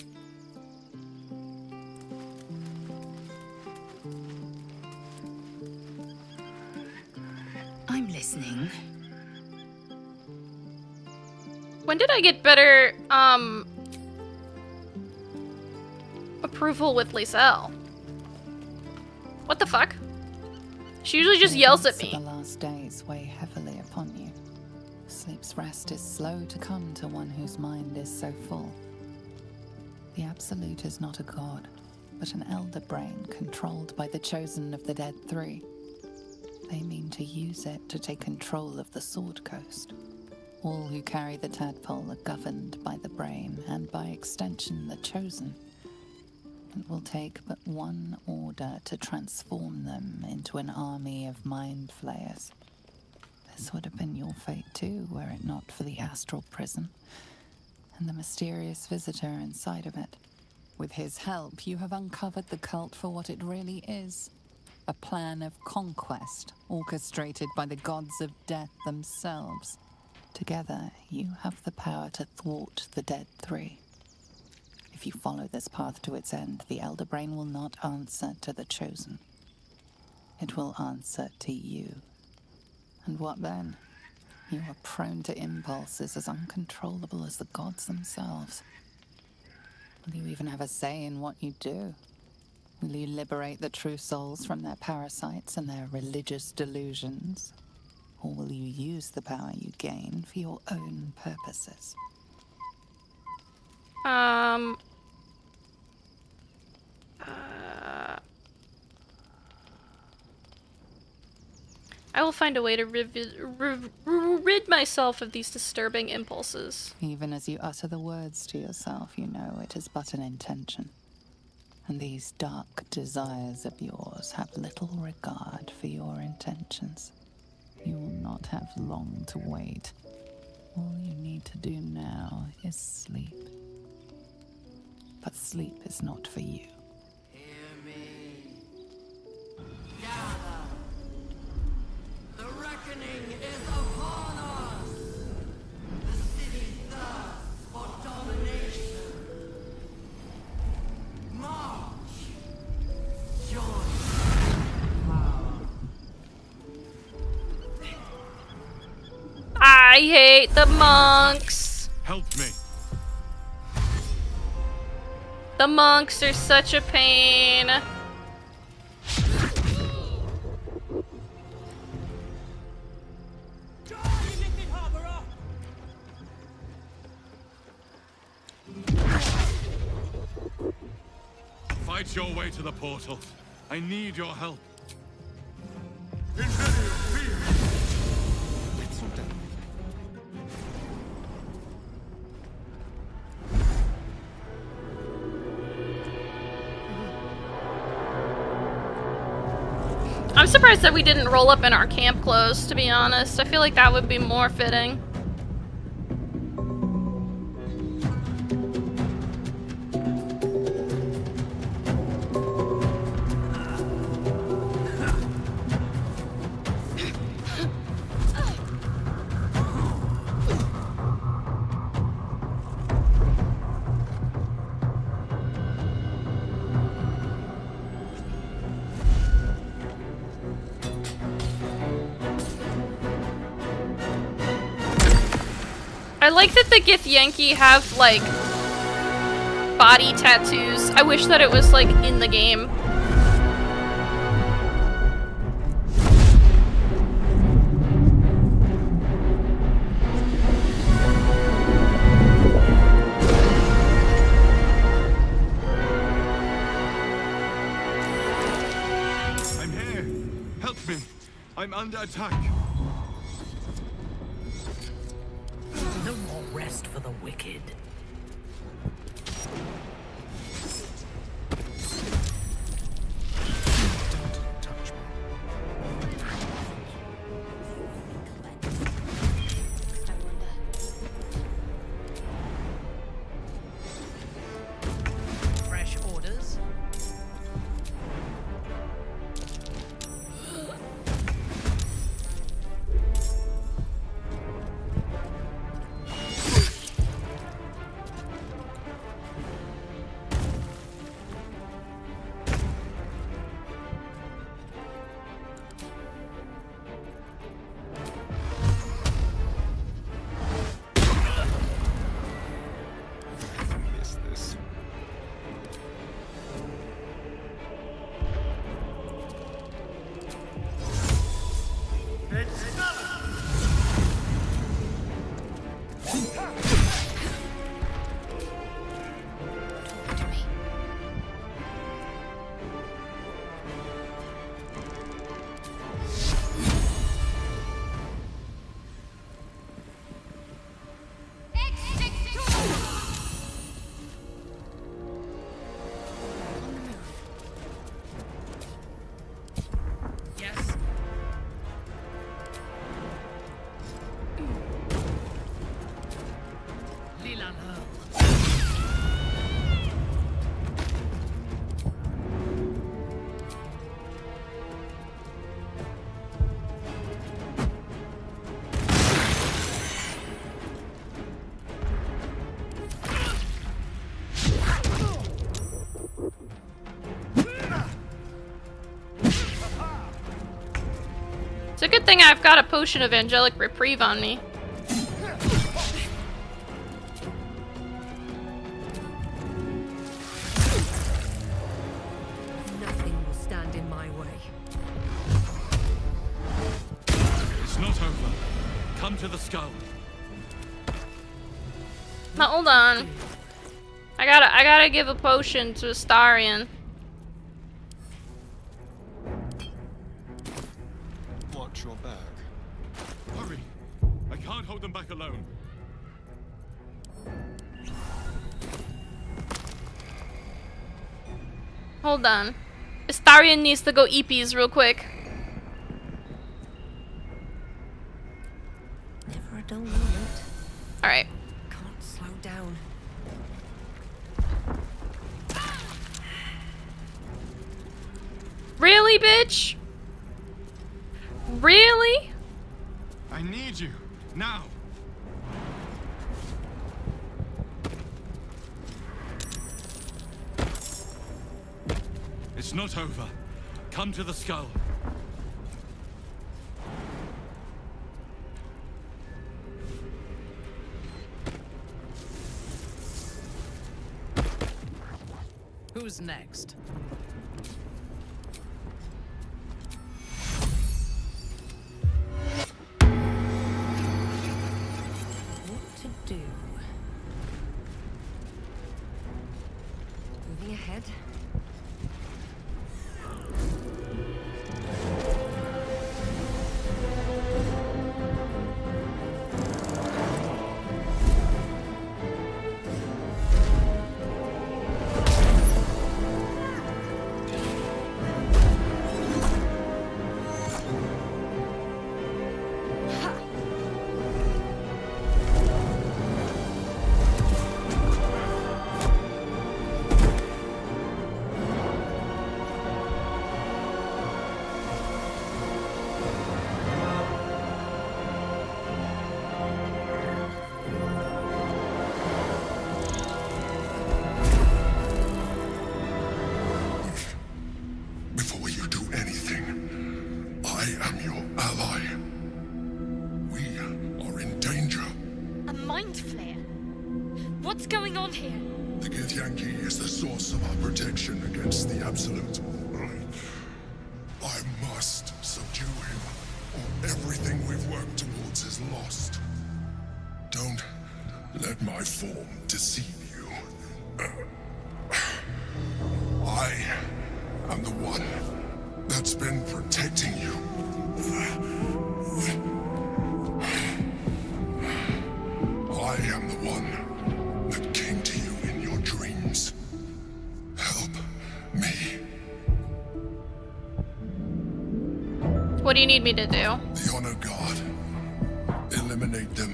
I'm listening. When did I get better, approval with Lyselle. What the fuck? She usually just yells at me. The last days weigh heavily upon you. Sleep's rest is slow to come to one whose mind is so full. The Absolute is not a god, but an elder brain controlled by the chosen of the Dead Three. They mean to use it to take control of the Sword Coast. All who carry the tadpole are governed by the brain, and by extension the chosen. It will take but one order to transform them into an army of mind flayers. This would have been your fate too, were it not for the astral prison and the mysterious visitor inside of it. With his help, you have uncovered the cult for what it really is. A plan of conquest orchestrated by the gods of death themselves. Together, you have the power to thwart the Dead Three. If you follow this path to its end, the Elder Brain will not answer to the Chosen. It will answer to you. And what then? You are prone to impulses as uncontrollable as the gods themselves. Will you even have a say in what you do? Will you liberate the true souls from their parasites and their religious delusions? Or will you use the power you gain for your own purposes? I will find a way to rid myself of these disturbing impulses. Even as you utter the words to yourself, you know it is but an intention. And these dark desires of yours have little regard for your intentions. You will not have long to wait. All you need to do now is sleep. But sleep is not for you. Hear me. Gather. The reckoning is upon us. The city thirsts for domination. March. Join. I hate the monks. Help me. The monks are such a pain. Fight your way to the portal. I need your help. I'm surprised that we didn't roll up in our camp clothes, to be honest. I feel like that would be more fitting. I like that the Githyanki have, like, body tattoos. I wish that it was, like, in the game. I'm here. Help me. I'm under attack. No more rest for the wicked. Don't touch me. Fresh orders. It's a good thing I've got a potion of angelic reprieve on me. Nothing will stand in my way. It's not over. Come to the skull. Now hold on. I gotta give a potion to Astarion. Watch your back. Hurry! I can't hold them back alone. Hold on. Astarion needs to go eepies real quick. Never a dull moment. Alright. Can't slow down. Really, bitch? Really? I need you. Now. It's not over. Come to the skull. Who's next? What to do? Moving ahead. Before you do anything, I am your ally. We are in danger. A mind flare? What's going on here? The Githyanki is the source of our protection against the Absolute. I must subdue him, or everything we've worked towards is lost. Don't let my form deceive you. I am the one that's been protecting you. I am the one that came to you in your dreams. Help me. What do you need me to do? The Honor God. Eliminate them.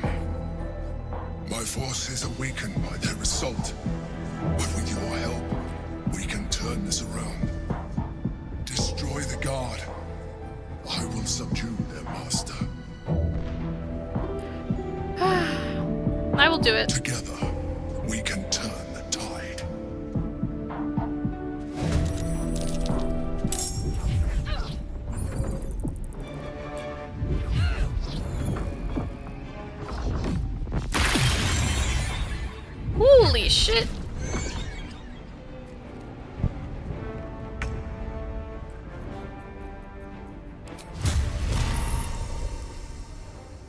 My forces are weakened by their assault. But with your help, we can turn this around. Destroy the Guard. I will subdue their master. I will do it. Together, we can turn the tide. Holy shit.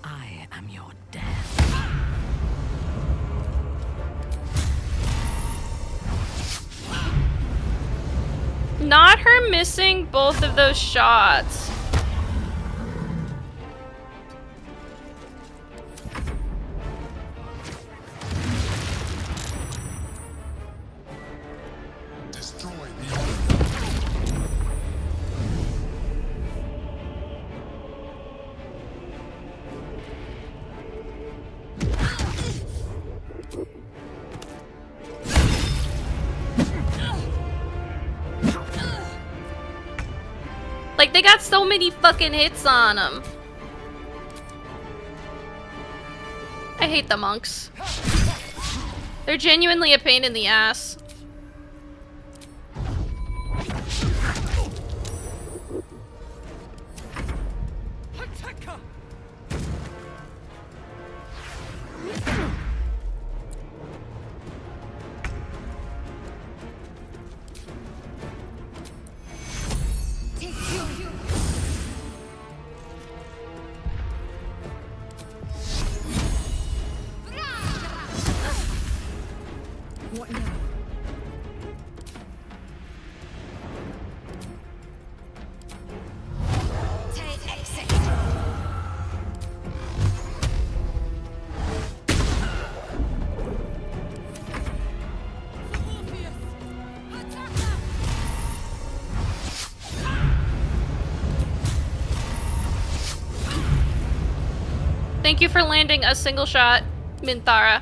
I am your death. Not her missing both of those shots. Destroy the Honor. Like, they got so many fucking hits on them. I hate the monks. They're genuinely a pain in the ass. Thank you for landing a single shot, Minthara.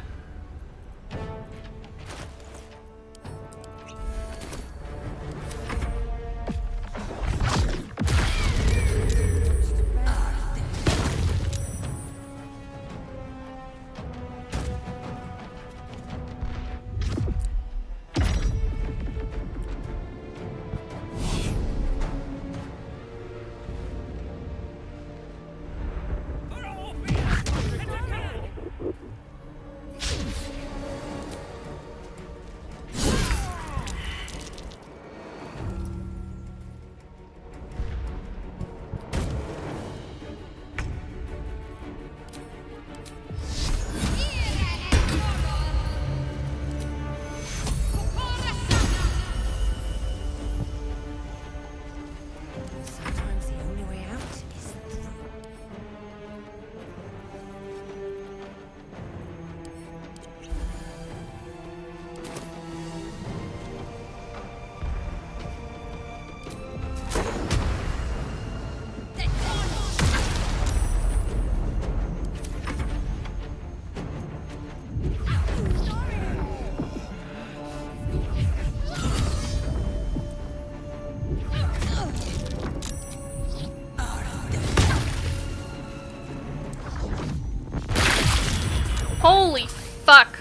Holy fuck.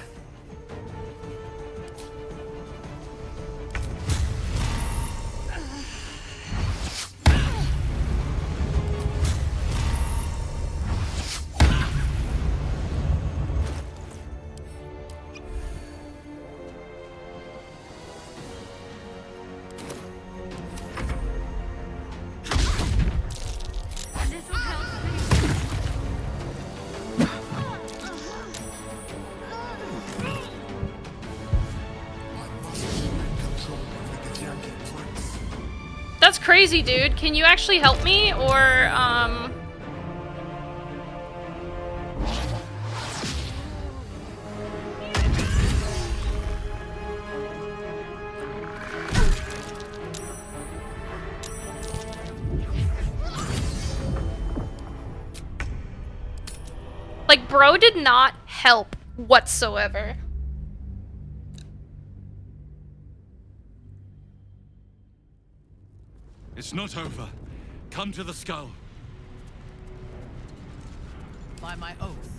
That's crazy, dude. Can you actually help me, or, Like, bro did not help whatsoever. It's not over. Come to the skull. By my oath.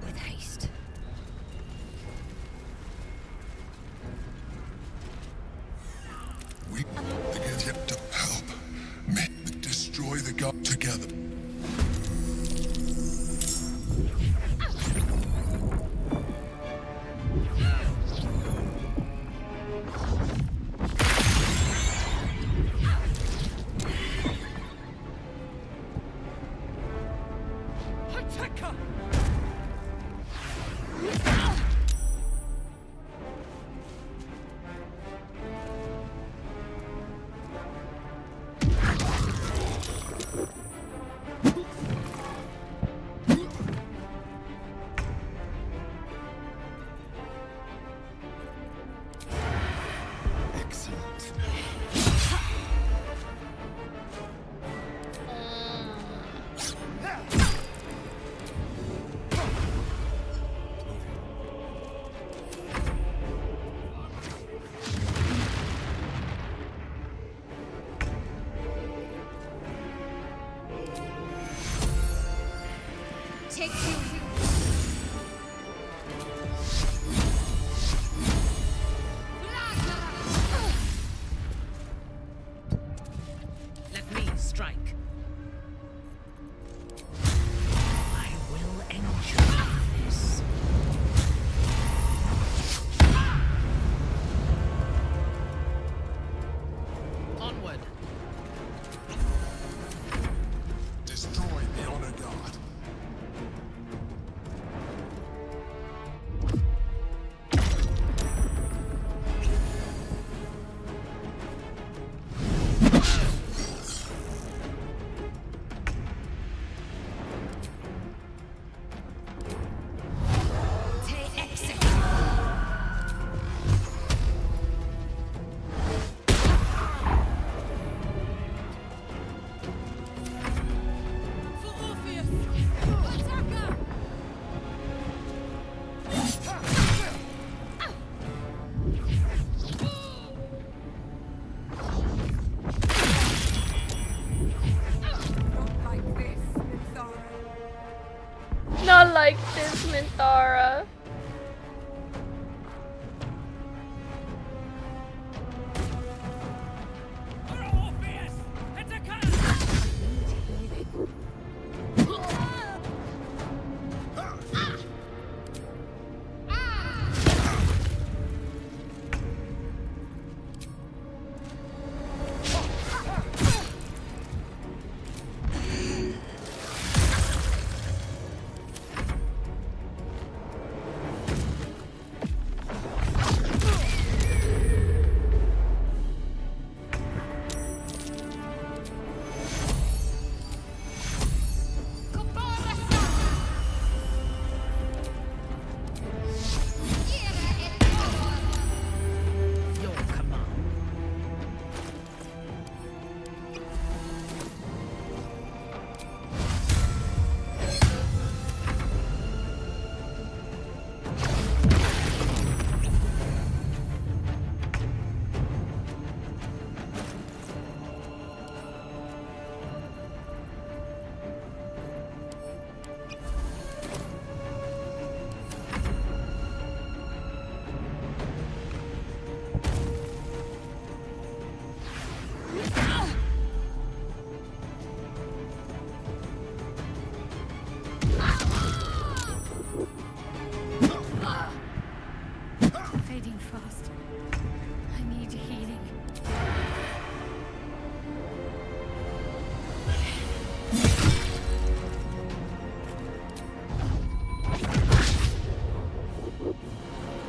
With haste. We get to help me destroy the god together.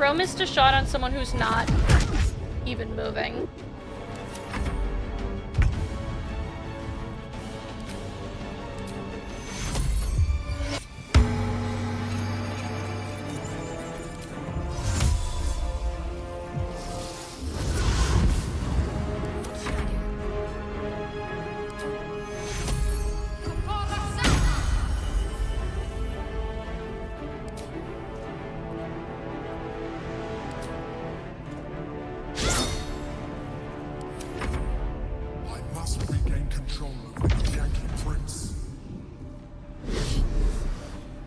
Throw Mist a shot on someone who's not even moving.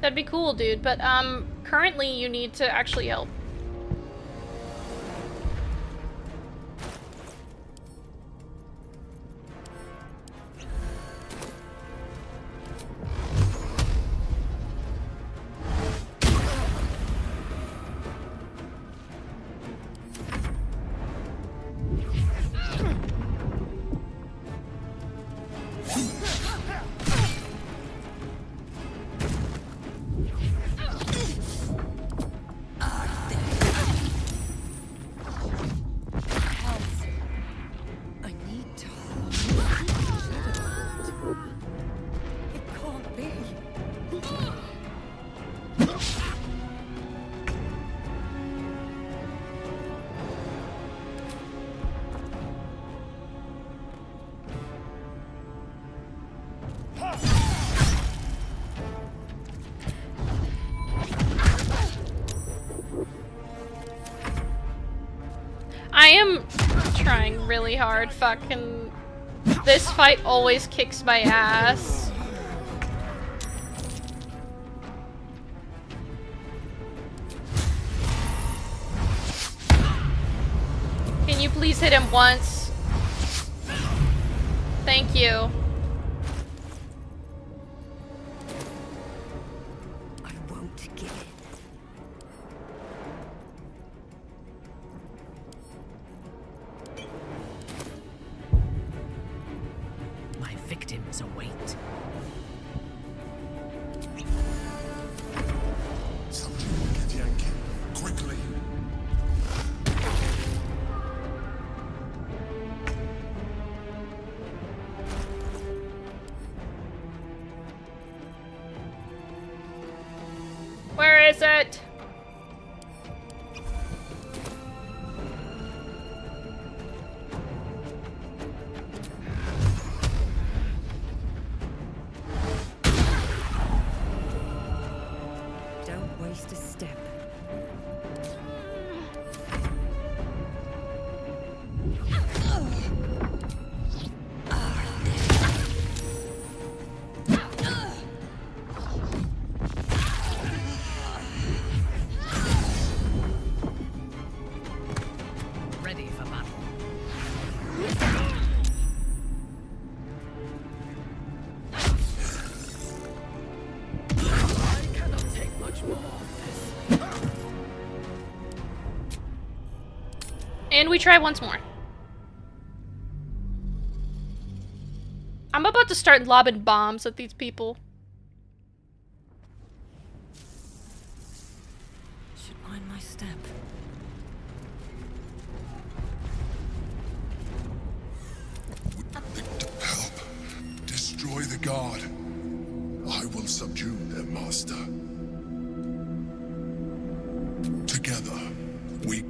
That'd be cool, dude, but currently you need to actually help. I am trying really hard. Fucking this fight always kicks my ass. Can you please hit him once? Thank you. Victims await. Something wicked, Yankee. Quickly. Where is it? And we try once more. I'm about to start lobbing bombs at these people. Should mind my step. Help. Destroy the guard. I will subdue their master. Together, we...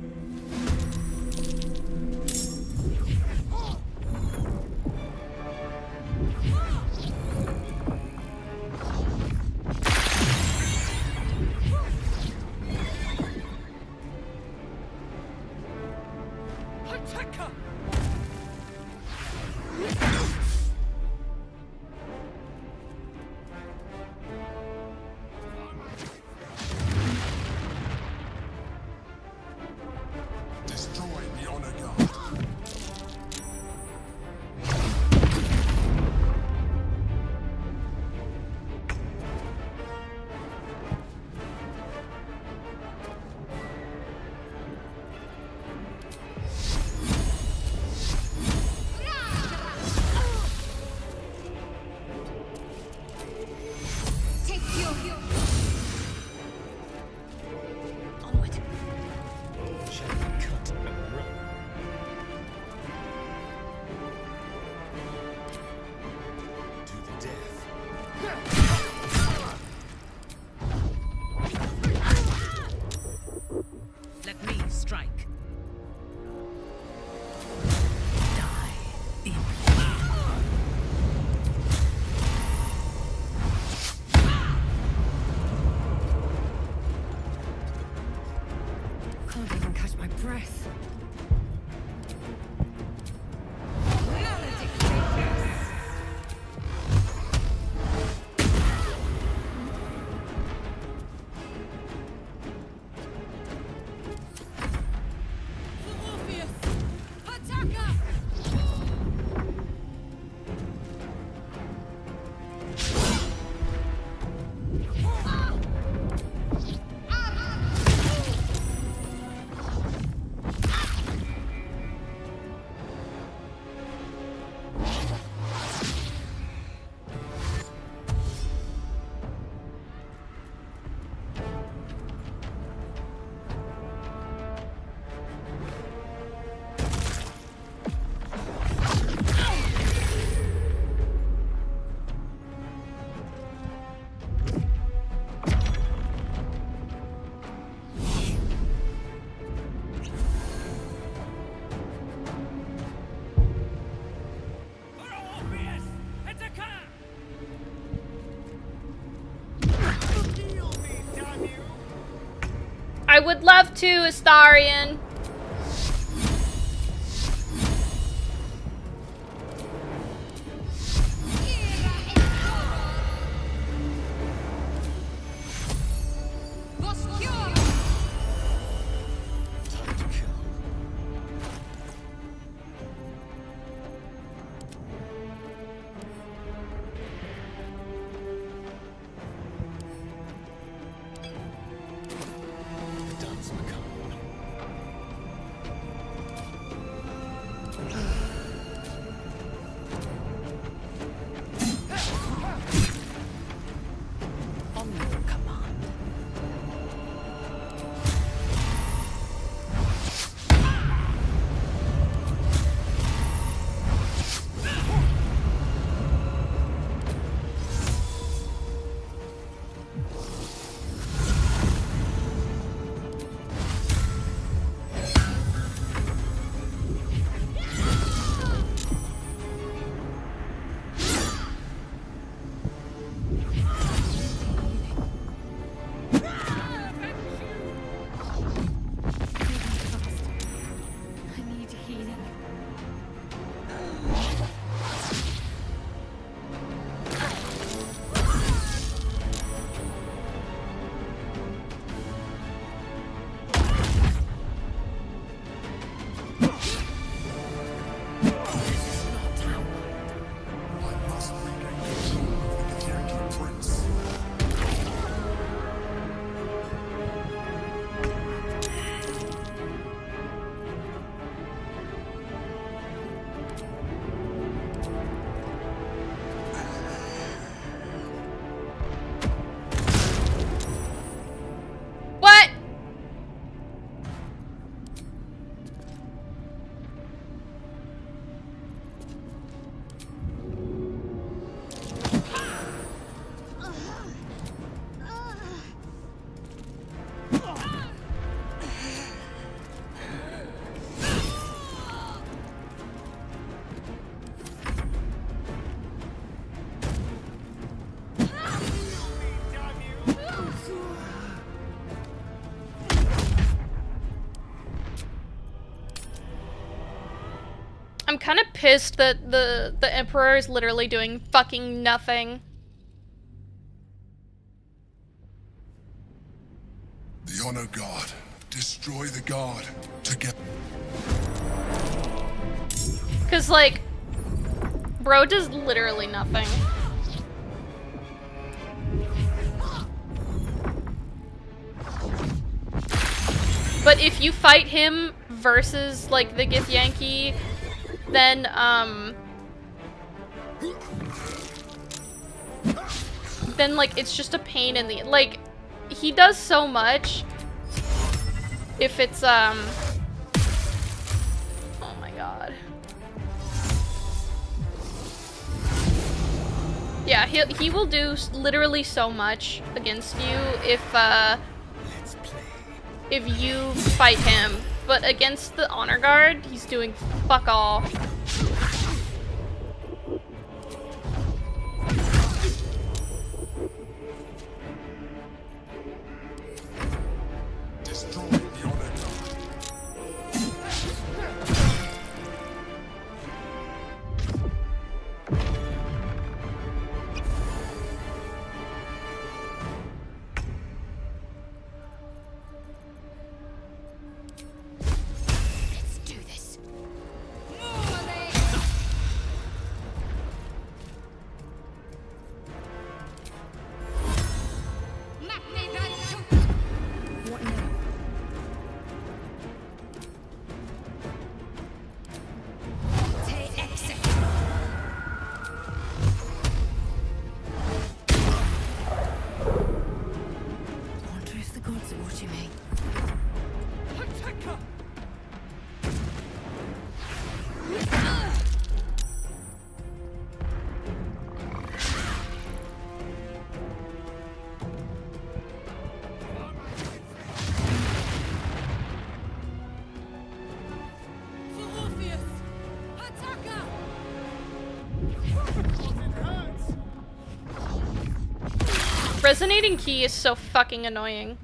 breath. I would love to, Astarion. I'm kind of pissed that the Emperor is literally doing fucking nothing. The Honor God. Destroy the God. Together. Cause like, bro does literally nothing. But if you fight him versus like the Githyanki, then like it's just a pain in the like he does so much. If it's oh my god. Yeah, he will do literally so much against you if you fight him, but against the Honor Guard, he's doing fuck all. Resonating key is so fucking annoying.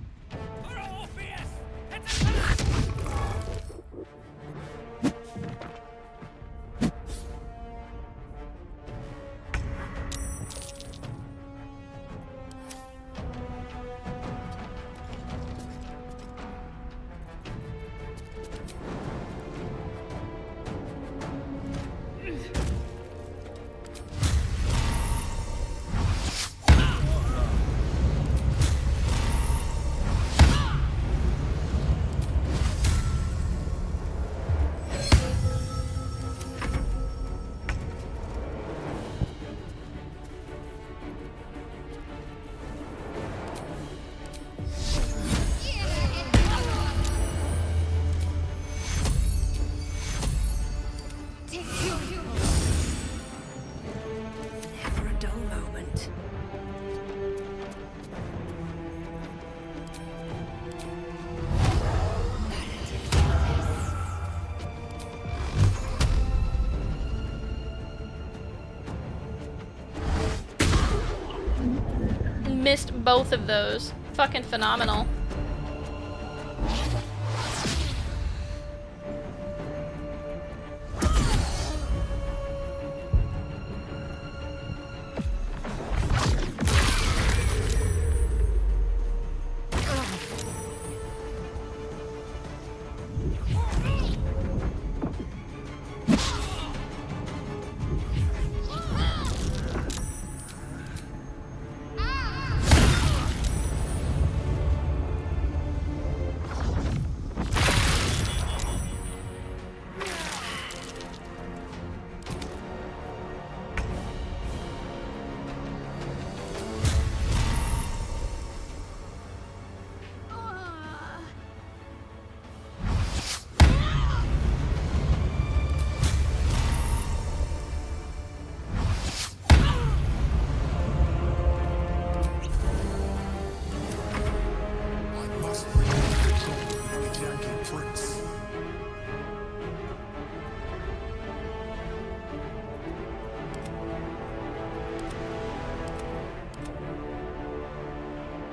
Missed both of those. Fucking phenomenal.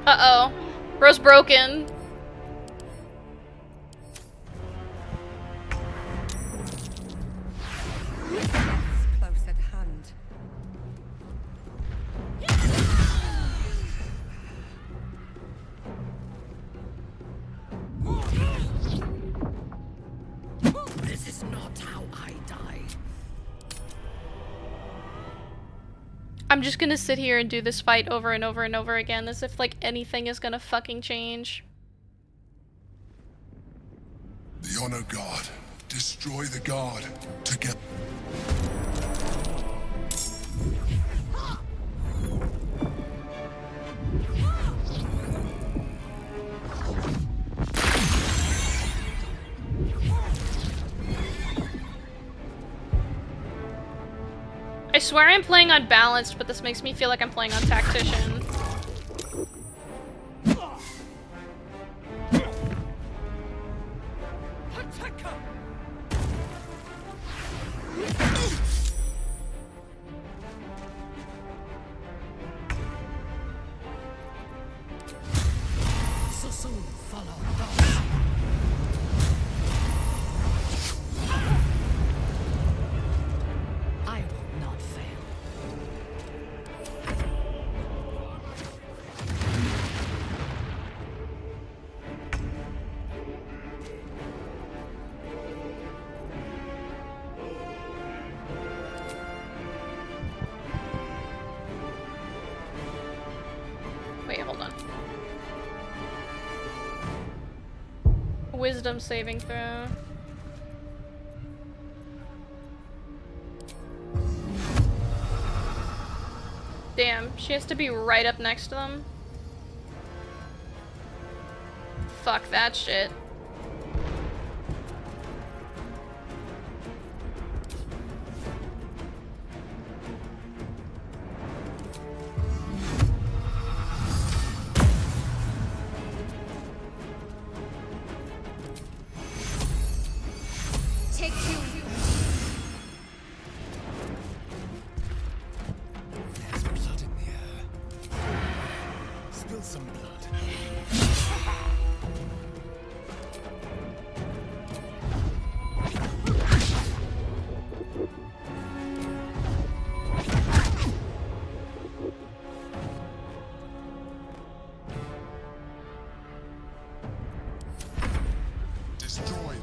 Uh-oh. Bro's broken. Close at hand. This is not how I die. I'm just gonna sit here and do this fight over and over and over again as if like anything is gonna fucking change. The Honor God. Destroy the God. Together. I swear I'm playing on balanced, but this makes me feel like I'm playing on tactician. So soon follow those. I will not fail. Wait, hold on. Wisdom saving throw. Damn, she has to be right up next to them. Fuck that shit.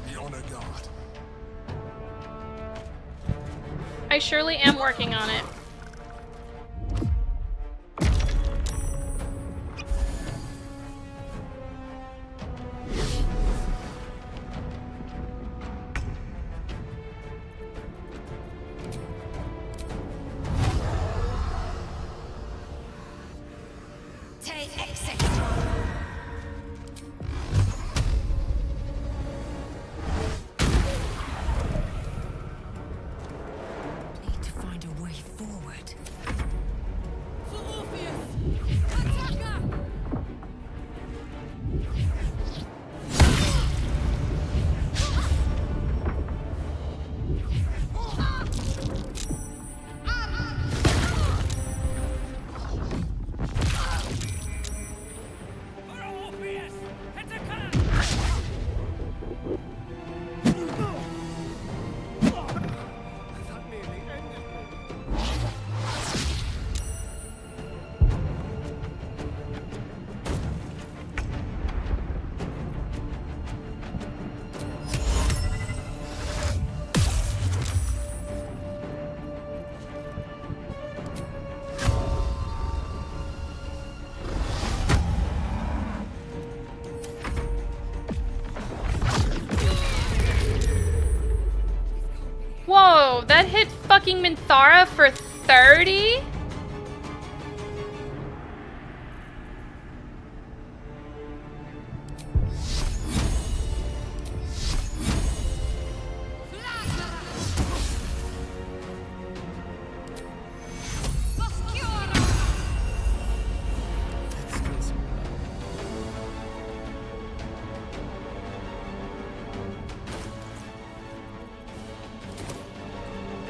the honor guard. I surely am working on it. Take exit. Need to find a way forward. For Orpheus! Attacker! Whoa, that hit fucking Minthara for 30?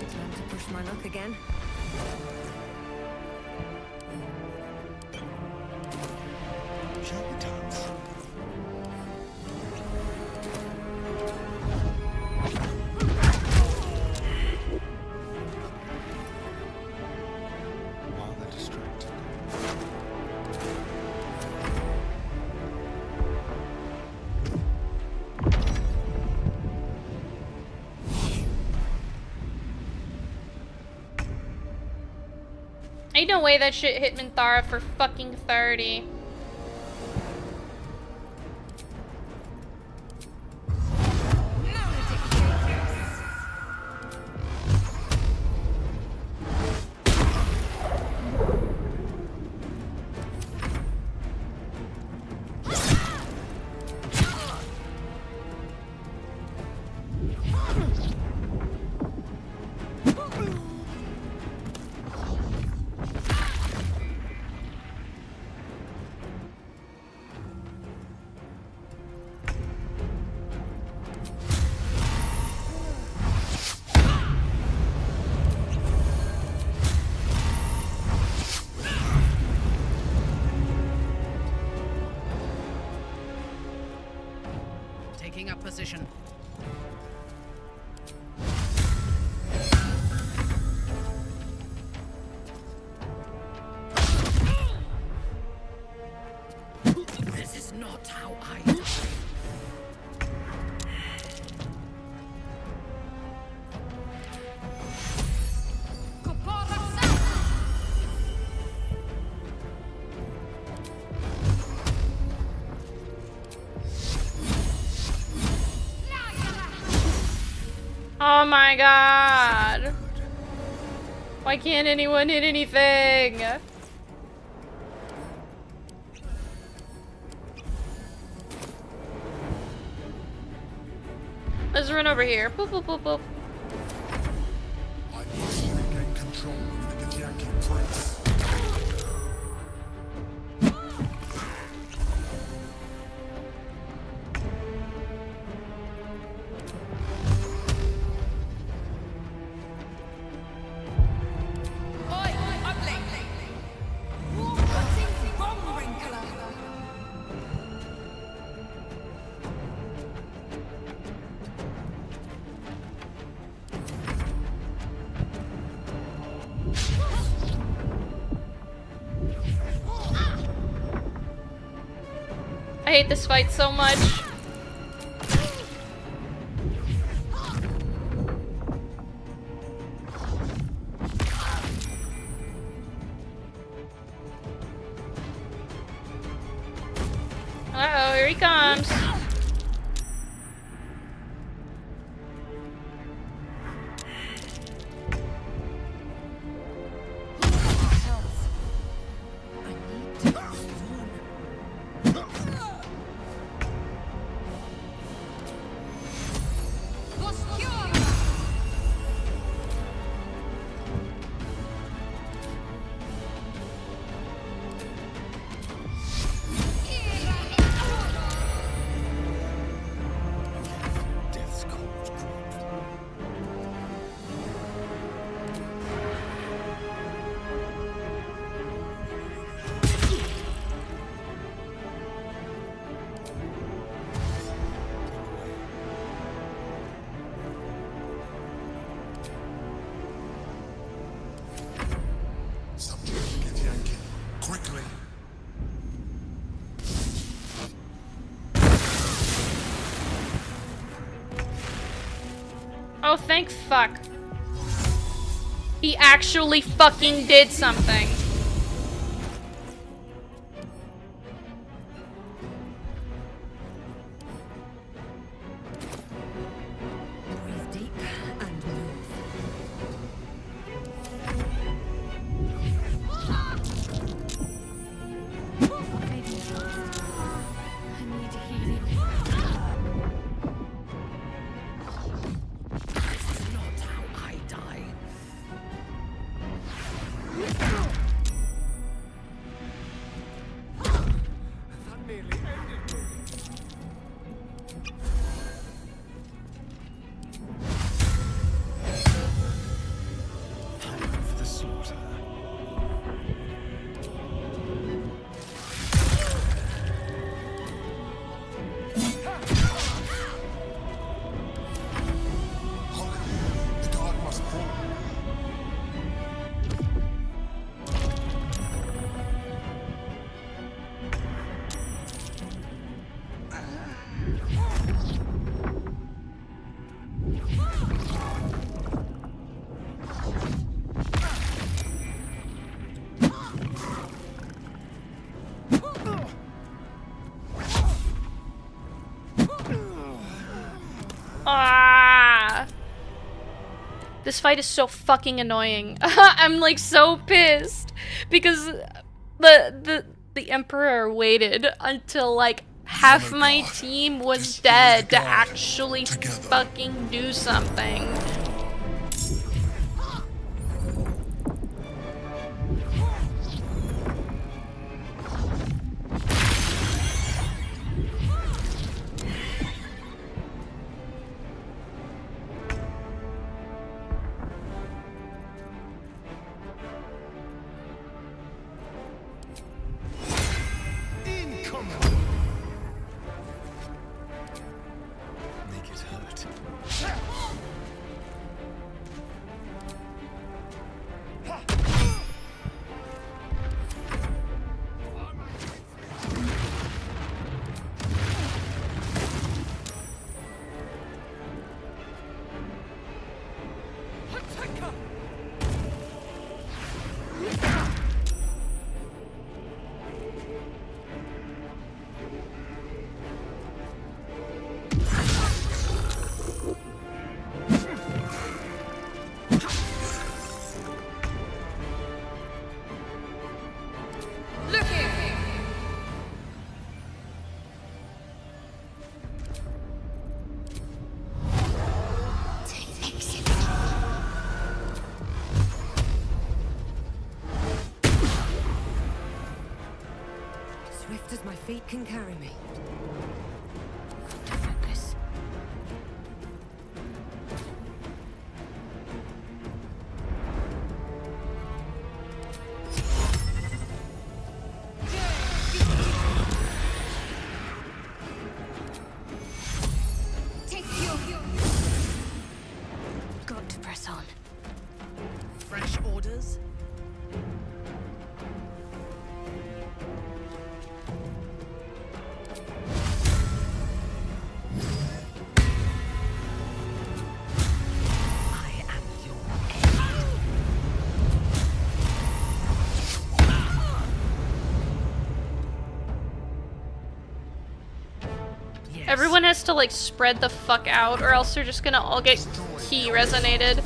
Time to push my luck again. Shall we dance? Rather distracted. Ain't no way that shit hit Minthara for fucking 30. Taking up position. This is not how I die. Oh my god. Why can't anyone hit anything? Let's run over here. Boop, boop, boop, boop. I need to regain control over the Githyanki prince. I hate this fight so much. Oh, thank fuck. He actually fucking did something. Breathe deep and move. I need healing. This is not how I die. That nearly ended me. Time for the slaughter. The god must fall. Ah! This fight is so fucking annoying. I'm like so pissed because the Emperor waited until like half my team was dead to actually fucking do something. Make it hurt. Swift as my feet can carry me. Focus. Take your. Got to press on. Fresh orders? Everyone has to like spread the fuck out or else they're just gonna all get key resonated.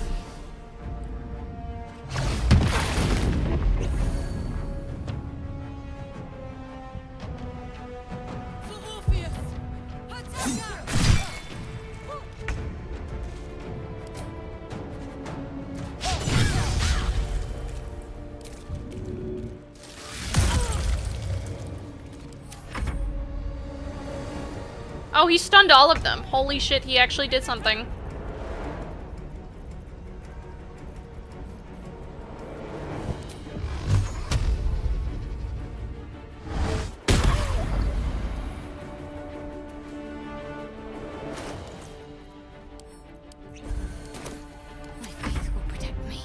Oh, he stunned all of them. Holy shit, he actually did something. My faith will protect me.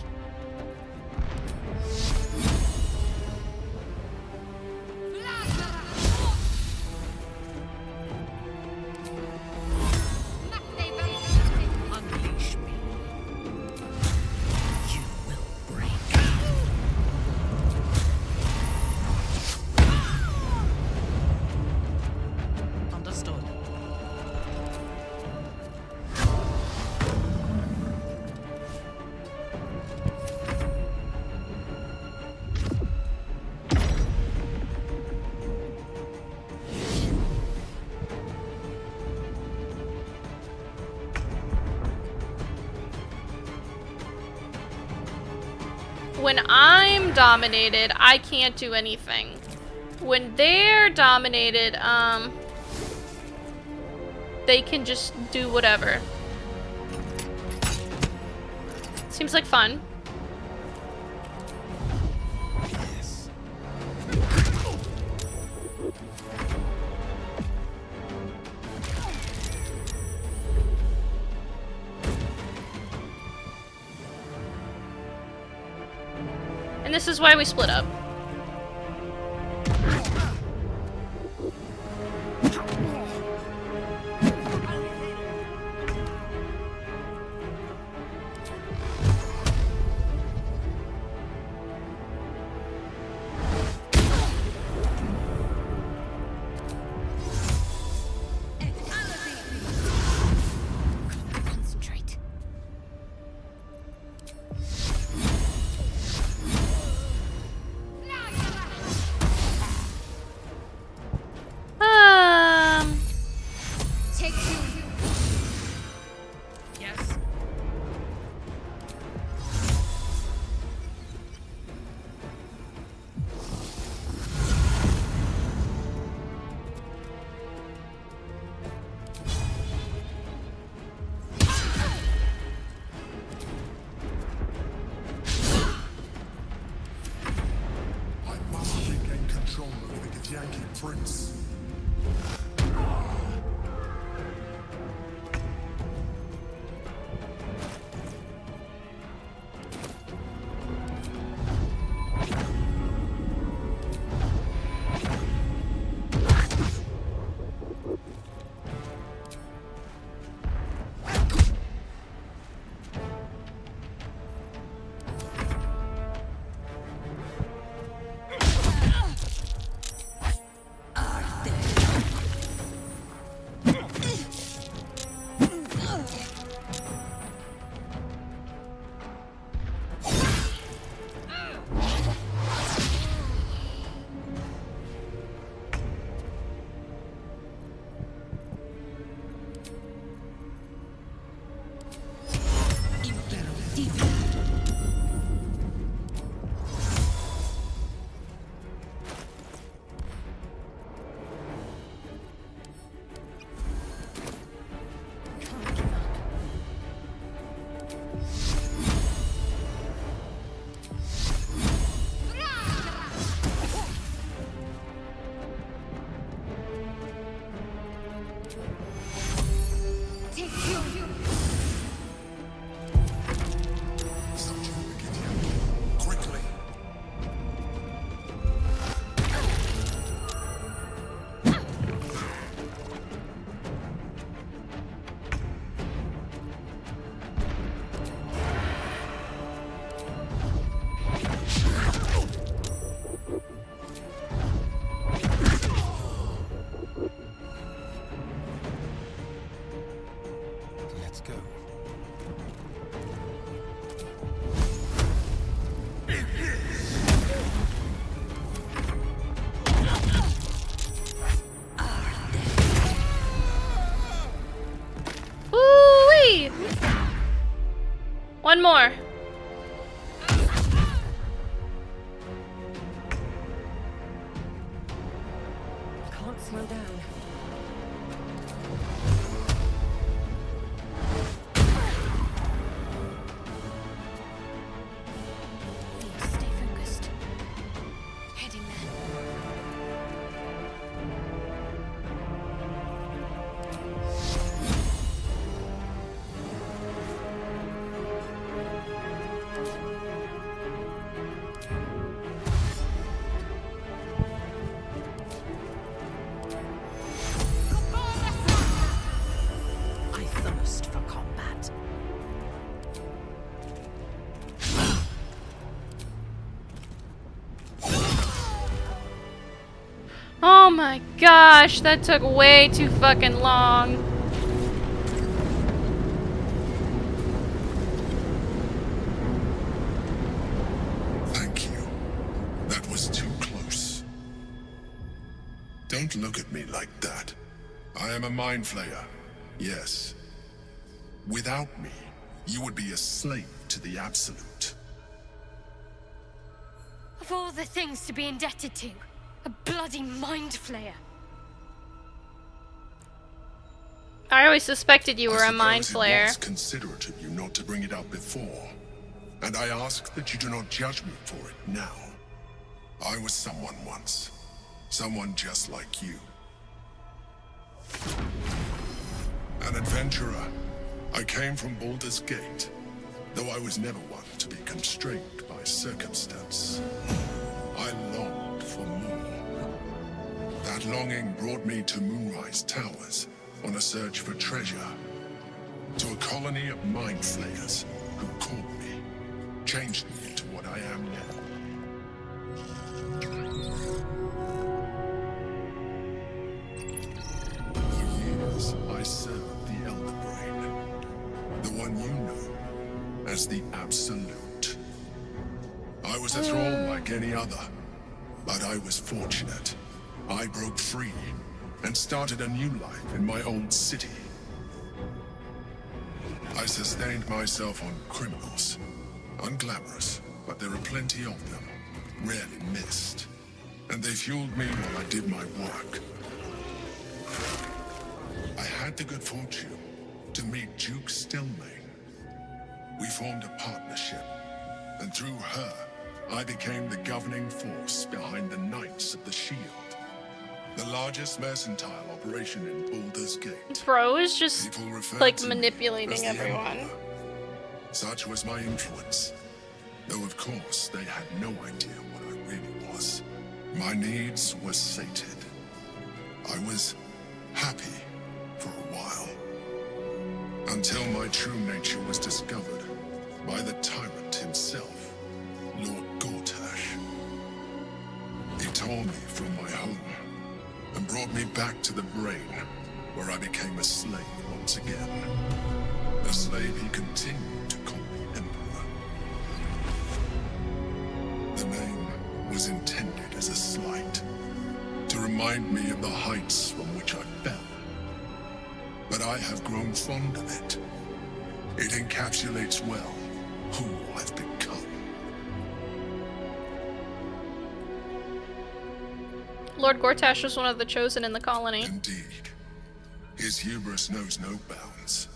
when I'm dominated, I can't do anything. When they're dominated, they can just do whatever. Seems like fun. And this is why we split up. Concentrate. Take two. Yes. I must regain control of the Githyanki prince. One more. Can't slow down. Stay focused. Heading there. I thirst for combat. Oh my gosh, that took way too fucking long. Thank you. That was too close. Don't look at me like that. I am a mind flayer. Yes. Without me, you would be a slave to the Absolute. Of all the things to be indebted to, a bloody mind flayer. I always suspected you were a mind flayer. It was considerate of you not to bring it up before, and I ask that you do not judge me for it now. I was someone once, someone just like you. An adventurer. I came from Baldur's Gate, though I was never one to be constrained by circumstance. I longed for more. That longing brought me to Moonrise Towers on a search for treasure, to a colony of mind flayers who caught me, changed me into what I am now. For years, I served the Elder Brain, the one you know as the Absolute. I was a thrall like any other, but I was fortunate. I broke free and started a new life in my old city. I sustained myself on criminals. Unglamorous, but there are plenty of them, rarely missed. And they fueled me while I did my work. I had the good fortune to meet Duke Stelmane. We formed a partnership, and through her, I became the governing force behind the Knights of the Shield. The largest mercantile operation in Baldur's Gate. Bro is just like manipulating everyone. Emperor. Such was my influence. Though of course they had no idea what I really was. My needs were sated. I was happy for a while. Until my true nature was discovered by the tyrant himself, Lord Gortash. He tore me from my home and brought me back to the Brain, where I became a slave once again. A slave he continued to call me Emperor. The name was intended as a slight, to remind me of the heights from which I fell. But I have grown fond of it. It encapsulates well who I've become. Lord Gortash was one of the chosen in the colony. Indeed. His hubris knows no bounds.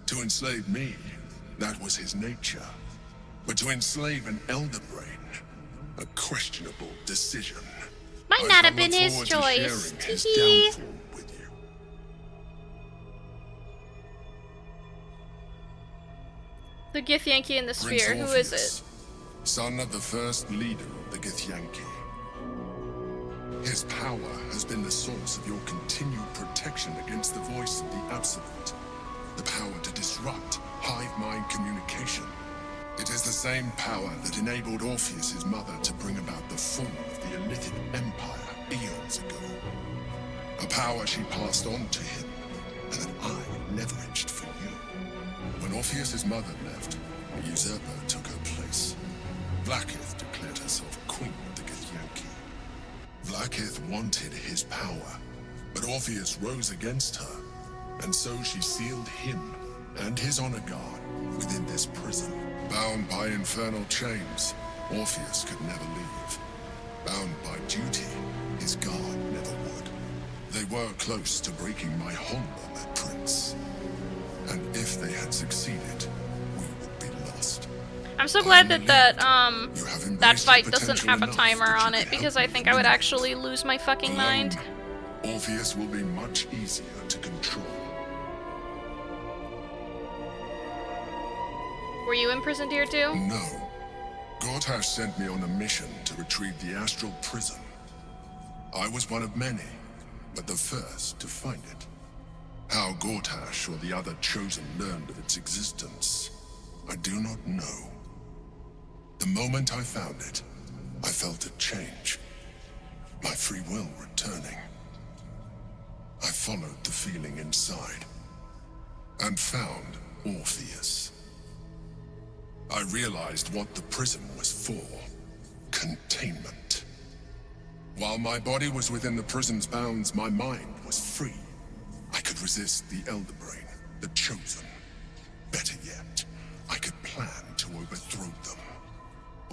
To enslave me, that was his nature. But to enslave an Elder Brain, a questionable decision. Might not have been his choice. Hee. The Githyanki in the sphere. Who is it? Son of the first leader of the Githyanki. His power has been the source of your continued protection against the voice of the Absolute. The power to disrupt hive mind communication. It is the same power that enabled Orpheus's mother to bring about the fall of the Elithic Empire eons ago. A power she passed on to him, and that I leveraged for you. When Orpheus's mother left, a usurper took her place. Blackith declared herself queen of the Githyanki. Blackith wanted his power, but Orpheus rose against her, and so she sealed him and his honor guard within this prison. Bound by infernal chains, Orpheus could never leave. Bound by duty, his guard never would. They were close to breaking my hold on that prince. And if they had succeeded, we would be lost. I'm so glad that that fight doesn't have a timer on it, because I think I would actually lose my fucking mind. Orpheus will be much easier to control. Were you imprisoned here too? No. Gortash sent me on a mission to retrieve the astral prison. I was one of many, but the first to find it. How Gortash or the other chosen learned of its existence, I do not know. The moment I found it, I felt a change. My free will returning. I followed the feeling inside, and found Orpheus. I realized what the prison was for. Containment. While my body was within the prison's bounds, my mind was free. I could resist the Elder Brain, the Chosen. Better yet, I could plan to overthrow them.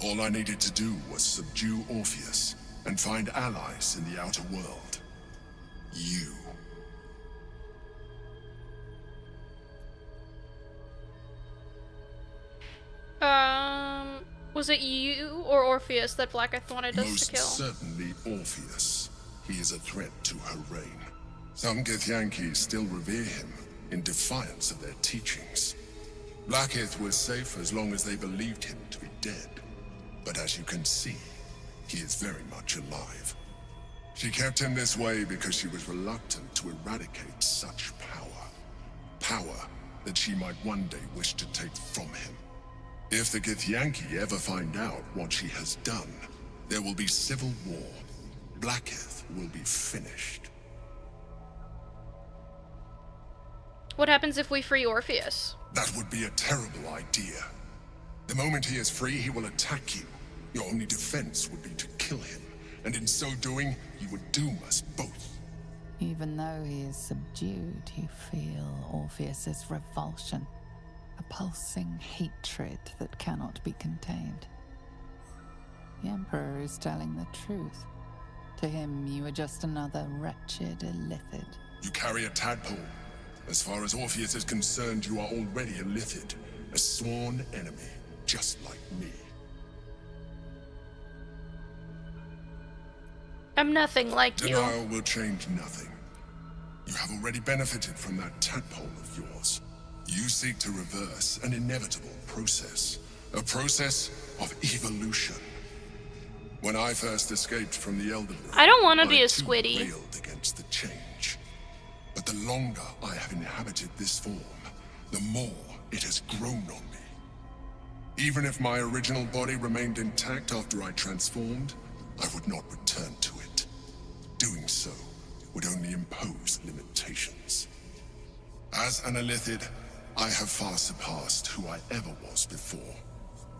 All I needed to do was subdue Orpheus and find allies in the outer world. You. Was it you or Orpheus that Blacketh wanted us to kill? Most certainly Orpheus. He is a threat to her reign. Some Githyanki still revere him in defiance of their teachings. Blacketh was safe as long as they believed him to be dead. But as you can see, he is very much alive. She kept him this way because she was reluctant to eradicate such power. Power that she might one day wish to take from him. If the Githyanki ever find out what she has done, there will be civil war. Blacketh will be finished. What happens if we free Orpheus? That would be a terrible idea. The moment he is free, he will attack you. Your only defense would be to kill him, and in so doing, he would doom us both. Even though he is subdued, you feel Orpheus's revulsion. A pulsing hatred that cannot be contained. The Emperor is telling the truth. To him, you are just another wretched illithid. You carry a tadpole. As far as Orpheus is concerned, you are already a illithid. A sworn enemy, just like me. I'm nothing like you. Denial will change nothing. You have already benefited from that tadpole of yours. You seek to reverse an inevitable process. A process of evolution. When I first escaped from the Elder Brain, I don't want to be a too squiddy. railed against the change. But the longer I have inhabited this form, the more it has grown on me. Even if my original body remained intact after I transformed, I would not return to it. Doing so would only impose limitations. As an illithid, I have far surpassed who I ever was before.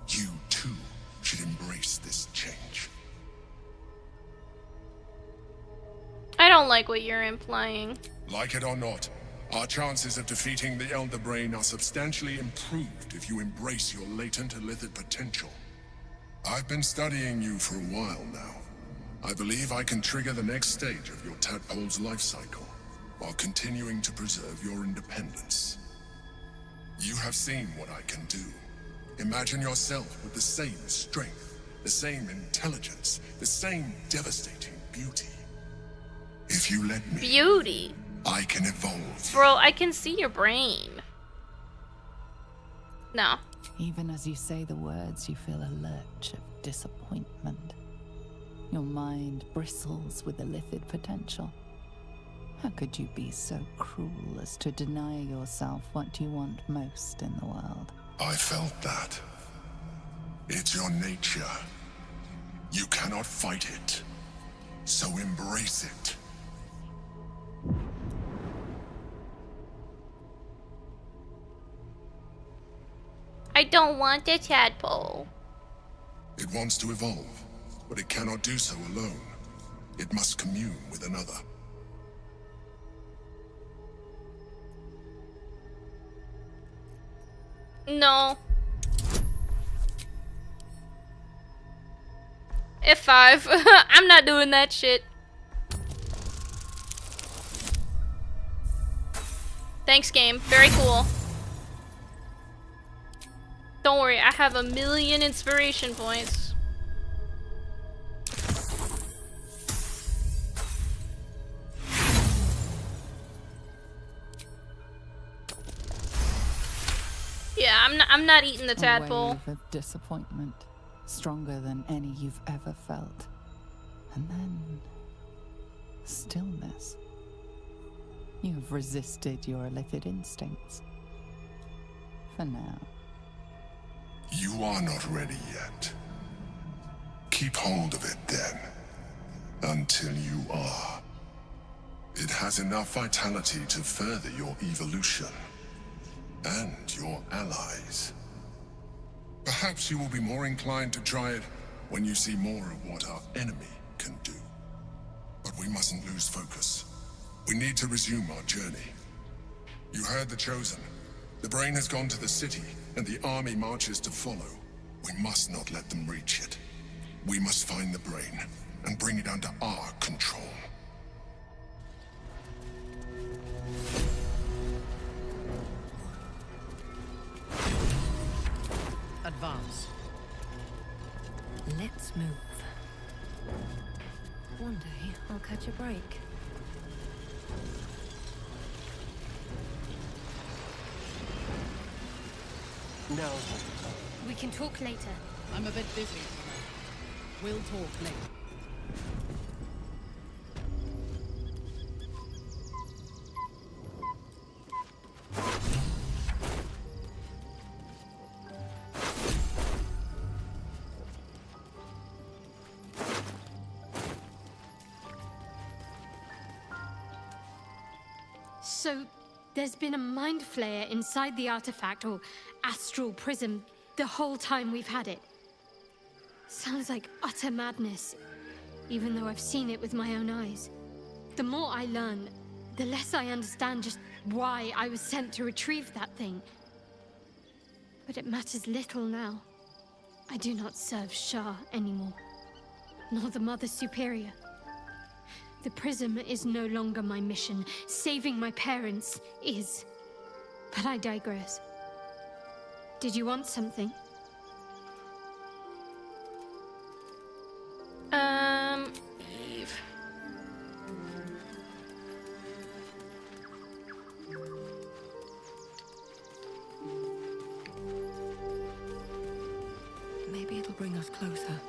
You, too, should embrace this change. I don't like what you're implying. Like it or not, our chances of defeating the Elder Brain are substantially improved if you embrace your latent illithid potential. I've been studying you for a while now. I believe I can trigger the next stage of your tadpole's life cycle, while continuing to preserve your independence. You have seen what I can do. Imagine yourself with the same strength, the same intelligence, the same devastating beauty. If you let me, Beauty? I can evolve. Bro, I can see your brain. No. Even as you say the words, you feel a lurch of disappointment. Your mind bristles with illithid potential. How could you be so cruel as to deny yourself what you want most in the world? I felt that. It's your nature. You cannot fight it. So embrace it. I don't want a tadpole. It wants to evolve, but it cannot do so alone. It must commune with another. No. F5. I'm not doing that shit. Thanks, game. Very cool. Don't worry, I have 1,000,000 inspiration points. Yeah, I'm not eating the tadpole. A wave of disappointment, stronger than any you've ever felt. And then stillness. You've resisted your illithid instincts. For now. You are not ready yet. Keep hold of it then, until you are. It has enough vitality to further your evolution, and your allies. Perhaps you will be more inclined to try it when you see more of what our enemy can do. But we mustn't lose focus. We need to resume our journey. You heard the Chosen. The Brain has gone to the city, and the army marches to follow. We must not let them reach it. We must find the brain and bring it under our control. Advance. Let's move. One day, I'll catch a break. No. We can talk later. I'm a bit busy. We'll talk later. So, there's been a mind flayer inside the artifact, or astral prism, the whole time we've had it. Sounds like utter madness, even though I've seen it with my own eyes. The more I learn, the less I understand just why I was sent to retrieve that thing. But it matters little now. I do not serve Shah anymore, nor the Mother Superior. The prism is no longer my mission. Saving my parents is. But I digress. Did you want something? Eve. Maybe it'll bring us closer.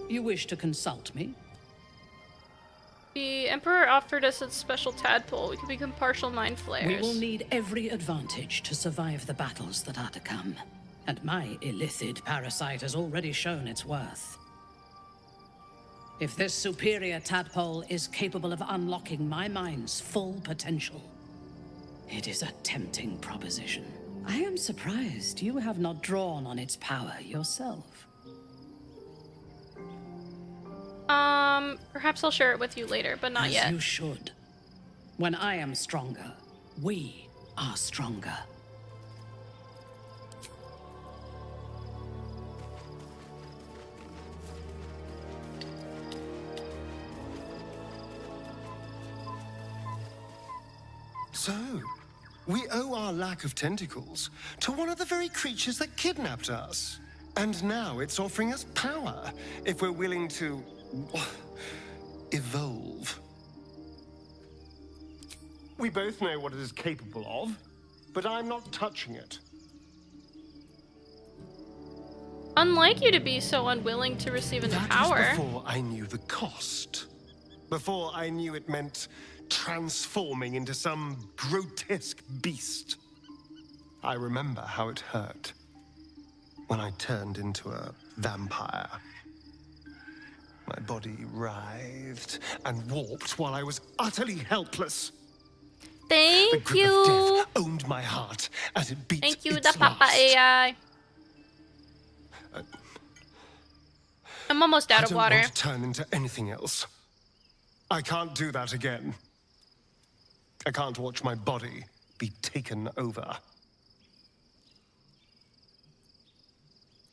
You wish to consult me? The Emperor offered us a special tadpole. We could become partial mind flayers. We will need every advantage to survive the battles that are to come. And my illithid parasite has already shown its worth. If this superior tadpole is capable of unlocking my mind's full potential, it is a tempting proposition. I am surprised you have not drawn on its power yourself. Perhaps I'll share it with you later, but not yet. As you should. When I am stronger, we are stronger. So, we owe our lack of tentacles to one of the very creatures that kidnapped us. And now it's offering us power if we're willing to evolve. We both know what it is capable of, but I'm not touching it. Unlike you to be so unwilling to receive the power. That was before I knew the cost. Before I knew it meant transforming into some grotesque beast. I remember how it hurt when I turned into a vampire. My body writhed and warped while I was utterly helpless. Thank the grip you. Of death owned my heart as it beat Thank you, its the Papa last. AI. I'm almost out of water. I don't want to turn into anything else. I can't do that again. I can't watch my body be taken over.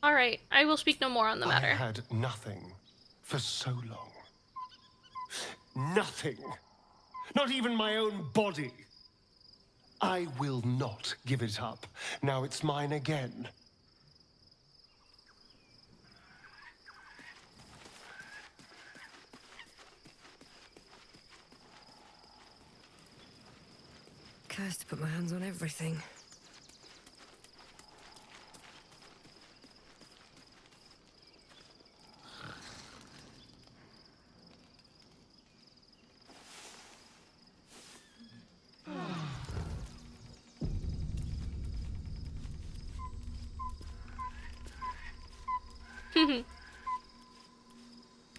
All right, I will speak no more on the matter. I had nothing for so long. Nothing. Not even my own body. I will not give it up. Now it's mine again. Cursed to put my hands on everything.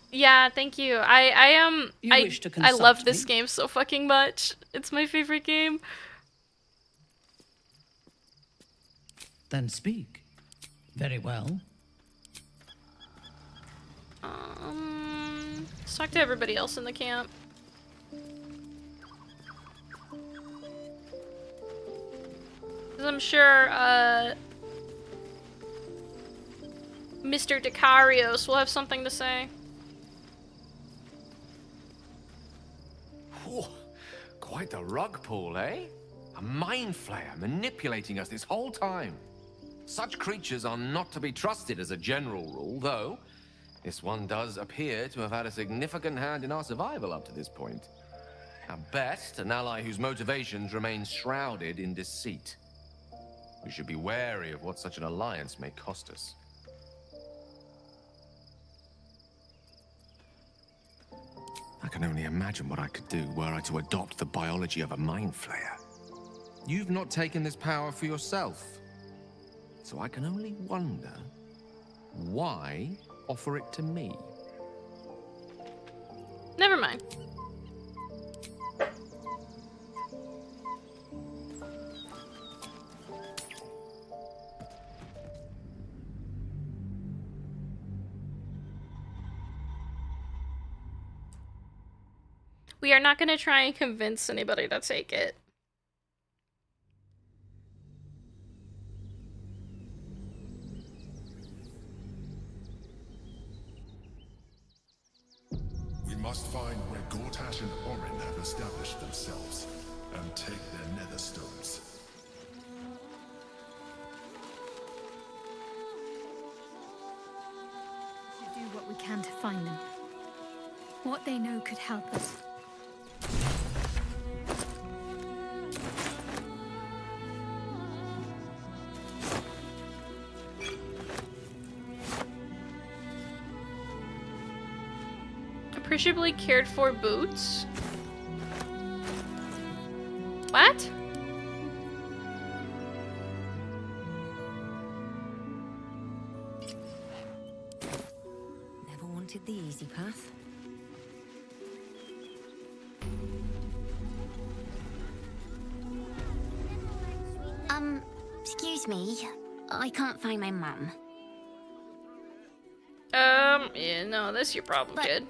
Yeah, thank you. I wish to I love consult this me? game so fucking much. It's my favorite game. Then speak. Very well. Let's talk to everybody else in the camp. Because I'm sure, Mr. Decarios will have something to say. Whew. Quite the rug pull, eh? A mind flayer manipulating us this whole time. Such creatures are not to be trusted as a general rule, though this one does appear to have had a significant hand in our survival up to this point. At best, an ally whose motivations remain shrouded in deceit. We should be wary of what such an alliance may cost us. I can only imagine what I could do were I to adopt the biology of a mind flayer. You've not taken this power for yourself, so I can only wonder why offer it to me. Never mind. We are not going to try and convince anybody to take it. We must find where Gortash and Orin have established themselves, and take their nether stones. Do what we can to find them. What they know could help us. Appreciably cared for boots? What? Never wanted the easy path. Excuse me. I can't find my mum. Yeah, no, that's your problem, kid.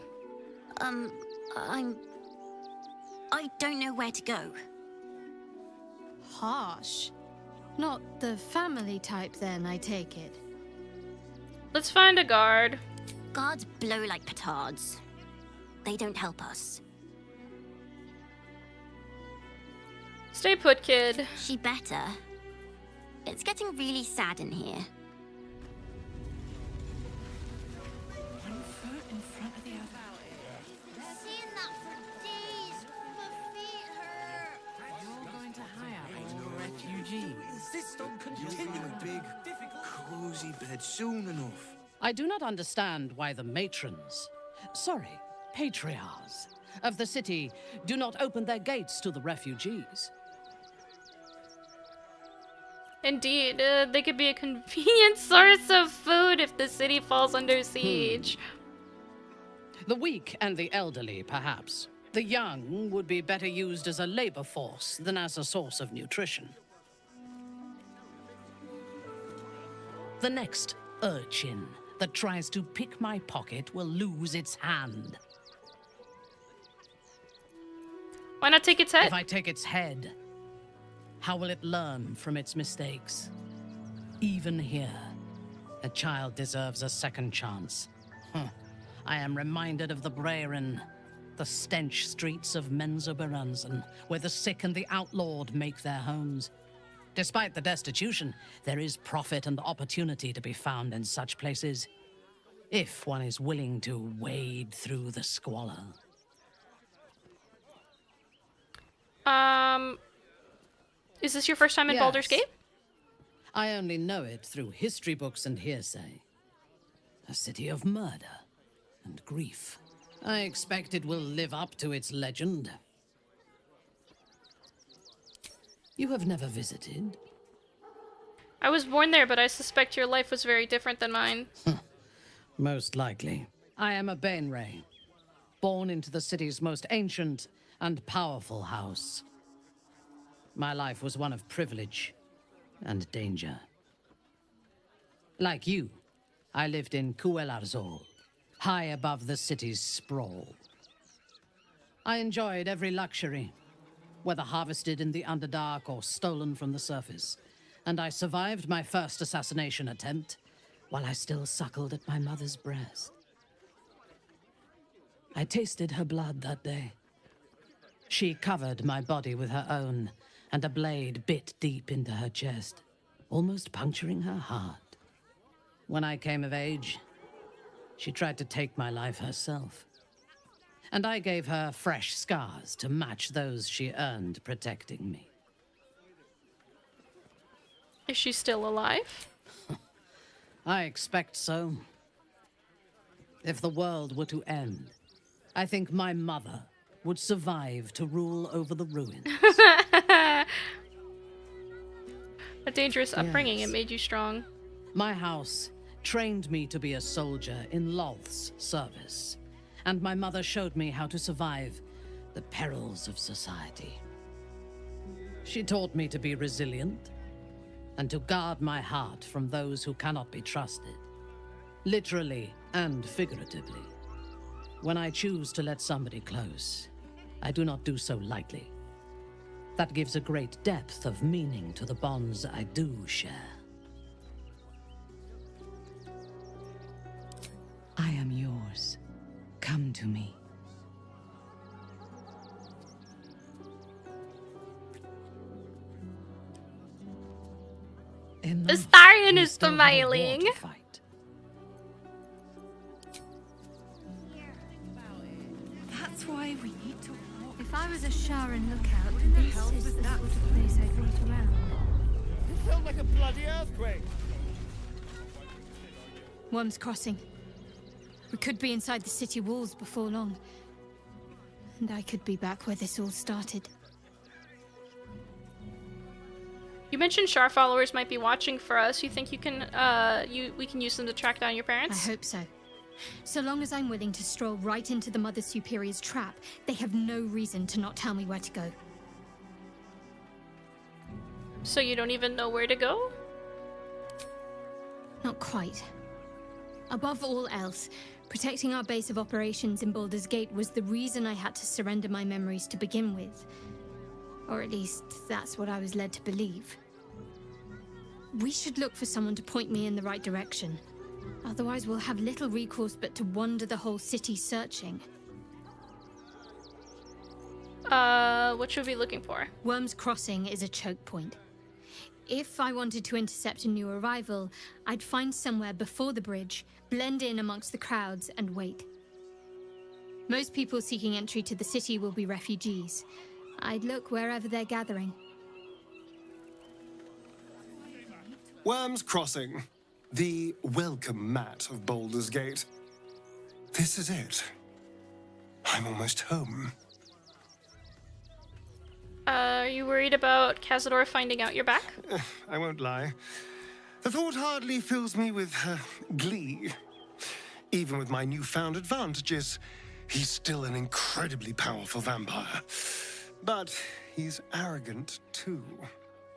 I don't know where to go. Harsh. Not the family type then, I take it. Let's find a guard. Guards blow like petards. They don't help us. Stay put, kid. She better. It's getting really sad in here. One foot in front of the other. Seeing that for days. My feet hurt. You're going to hire more refugees. Insist on continuing a big, cozy bed soon enough. I do not understand why the matrons, sorry, patriarchs of the city do not open their gates to the refugees. Indeed, they could be a convenient source of food if the city falls under siege. The weak and the elderly, perhaps. The young would be better used as a labor force than as a source of nutrition. The next urchin that tries to pick my pocket will lose its hand. Why not take its head? If I take its head, how will it learn from its mistakes? Even here, a child deserves a second chance. I am reminded of the Brerin, the stench streets of Menzoberranzan, where the sick and the outlawed make their homes. Despite the destitution, there is profit and opportunity to be found in such places, if one is willing to wade through the squalor. Is this your first time in Baldur's Gate? I only know it through history books and hearsay. A city of murder and grief. I expect it will live up to its legend. You have never visited? I was born there, but I suspect your life was very different than mine. Most likely. I am a Baneray, born into the city's most ancient and powerful house. My life was one of privilege and danger. Like you, I lived in Kuelarzol, high above the city's sprawl. I enjoyed every luxury, whether harvested in the Underdark or stolen from the surface, and I survived my first assassination attempt while I still suckled at my mother's breast. I tasted her blood that day. She covered my body with her own, and a blade bit deep into her chest, almost puncturing her heart. When I came of age, she tried to take my life herself. And I gave her fresh scars to match those she earned protecting me. Is she still alive? I expect so. If the world were to end, I think my mother would survive to rule over the ruins. A dangerous upbringing, it made you strong. My house trained me to be a soldier in Lolth's service, and my mother showed me how to survive the perils of society. She taught me to be resilient and to guard my heart from those who cannot be trusted, literally and figuratively. When I choose to let somebody close, I do not do so lightly. That gives a great depth of meaning to the bonds I do share. I am yours. Come to me. Astarion is smiling. That's why we need to walk. If I was a Sharan lookout, this is the sort of place I'd wait around. It felt like a bloody earthquake. Worm's Crossing. We could be inside the city walls before long. And I could be back where this all started. You mentioned Shar followers might be watching for us. You think you can, we can use them to track down your parents? I hope so. So long as I'm willing to stroll right into the Mother Superior's trap, they have no reason to not tell me where to go. So you don't even know where to go? Not quite. Above all else, protecting our base of operations in Baldur's Gate was the reason I had to surrender my memories to begin with. Or at least, that's what I was led to believe. We should look for someone to point me in the right direction. Otherwise, we'll have little recourse but to wander the whole city searching. What should we be looking for? Worm's Crossing is a choke point. If I wanted to intercept a new arrival, I'd find somewhere before the bridge, blend in amongst the crowds, and wait. Most people seeking entry to the city will be refugees. I'd look wherever they're gathering. Worm's Crossing. The welcome mat of Baldur's Gate. This is it. I'm almost home. Are you worried about Cazador finding out you're back? I won't lie. The thought hardly fills me with glee. Even with my newfound advantages, he's still an incredibly powerful vampire. But he's arrogant, too.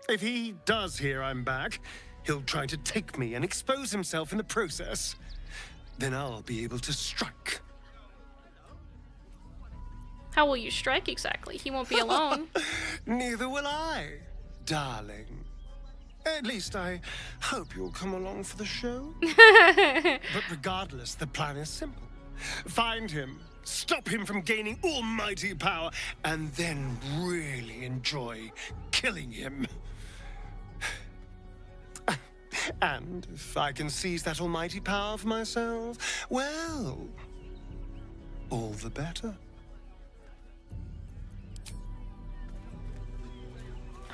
If he does hear I'm back, he'll try to take me and expose himself in the process. Then I'll be able to strike. How will you strike exactly? He won't be alone. Neither will I, darling. At least I hope you'll come along for the show. But regardless, the plan is simple. Find him, stop him from gaining almighty power, and then really enjoy killing him. And if I can seize that almighty power for myself, well, all the better.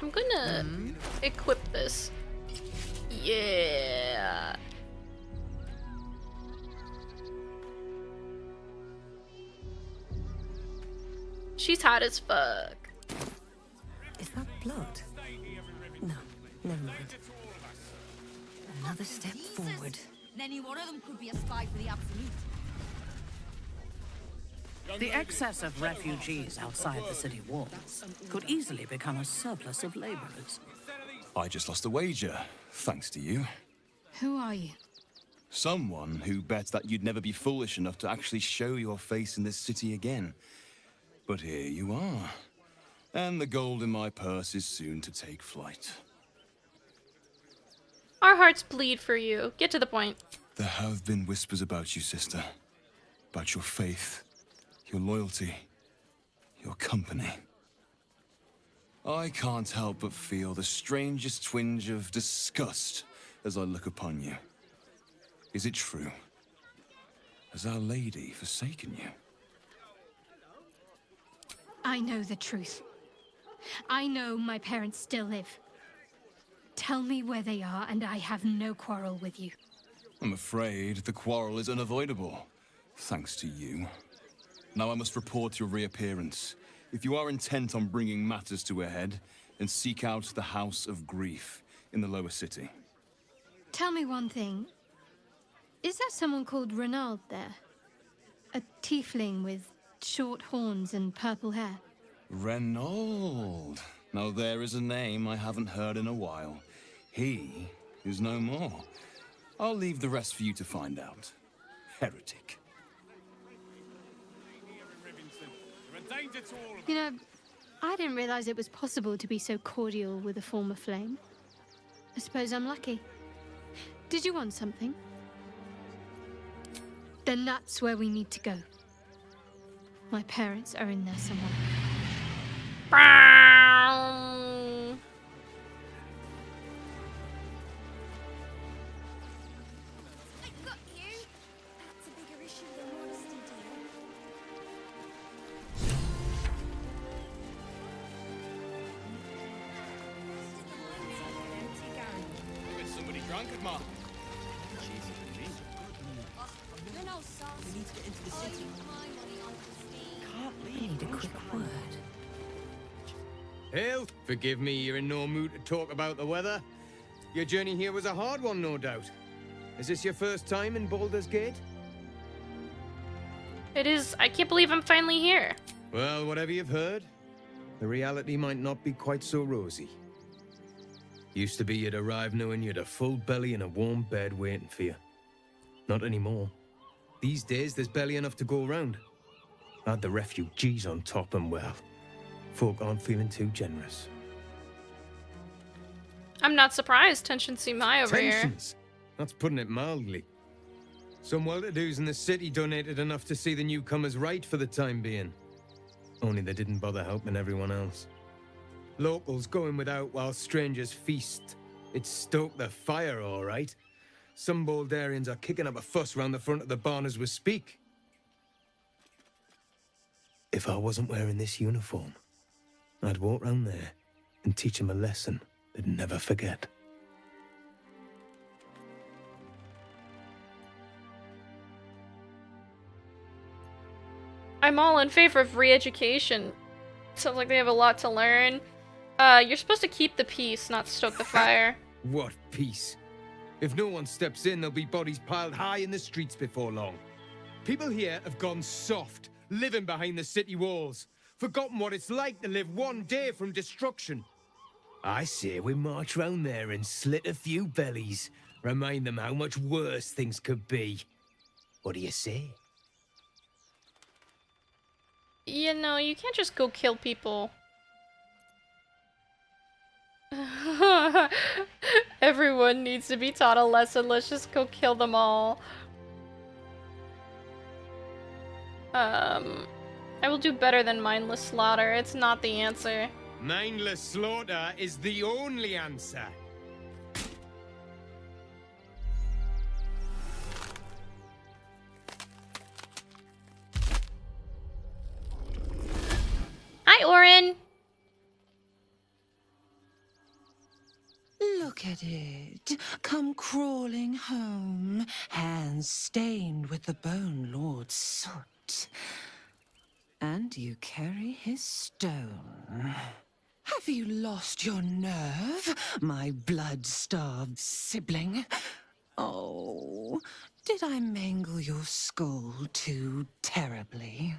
I'm gonna equip this. Yeah. She's hot as fuck. Is that blood? No, never mind. Another step forward. Any one of them could be a spy for the Absolute. The excess of refugees outside the city walls could easily become a surplus of laborers. I just lost a wager, thanks to you. Who are you? Someone who bet that you'd never be foolish enough to actually show your face in this city again. But here you are. And the gold in my purse is soon to take flight. Our hearts bleed for you. Get to the point. There have been whispers about you, sister. About your faith, your loyalty, your company. I can't help but feel the strangest twinge of disgust as I look upon you. Is it true? Has Our Lady forsaken you? I know the truth. I know my parents still live. Tell me where they are, and I have no quarrel with you. I'm afraid the quarrel is unavoidable, thanks to you. Now I must report your reappearance. If you are intent on bringing matters to a head, then seek out the House of Grief in the lower city. Tell me one thing. Is there someone called Renald there? A tiefling with short horns and purple hair? Renald. Now there is a name I haven't heard in a while. He is no more. I'll leave the rest for you to find out. Heretic. You know, I didn't realize it was possible to be so cordial with a former flame. I suppose I'm lucky. Did you want something? Then that's where we need to go. My parents are in there somewhere. Somebody drunk at Ma. We need to get into the city. I need a quick word. Hail, forgive me, you're in no mood to talk about the weather. Your journey here was a hard one, no doubt. Is this your first time in Baldur's Gate? It is. I can't believe I'm finally here. Well, whatever you've heard, the reality might not be quite so rosy. Used to be you'd arrive knowing you'd a full belly and a warm bed waiting for you. Not anymore. These days, there's barely enough to go around. Add the refugees on top and, well, folk aren't feeling too generous. I'm not surprised. Tensions seem high over Tensions? That's putting it mildly. Some well-to-dos in the city donated enough to see the newcomers right for the time being. Only they didn't bother helping everyone else. Locals going without while strangers feast. It stoked the fire, all right. Some Baldurians are kicking up a fuss round the front of the barn as we speak. If I wasn't wearing this uniform, I'd walk round there and teach them a lesson they'd never forget. I'm all in favor of re-education. Sounds like they have a lot to learn. You're supposed to keep the peace, not stoke the fire. What peace? If no one steps in, there'll be bodies piled high in the streets before long. People here have gone soft, living behind the city walls, forgotten what it's like to live one day from destruction. I say we march round there and slit a few bellies, remind them how much worse things could be. What do you say? You know, you can't just go kill people. Everyone needs to be taught a lesson. Let's just go kill them all. I will do better than mindless slaughter. It's not the answer. Mindless slaughter is the only answer. Hi, Orin. Look at it. Come crawling home, hands stained with the Bone Lord's soot. And you carry his stone. Have you lost your nerve, my blood-starved sibling? Oh, did I mangle your skull too terribly?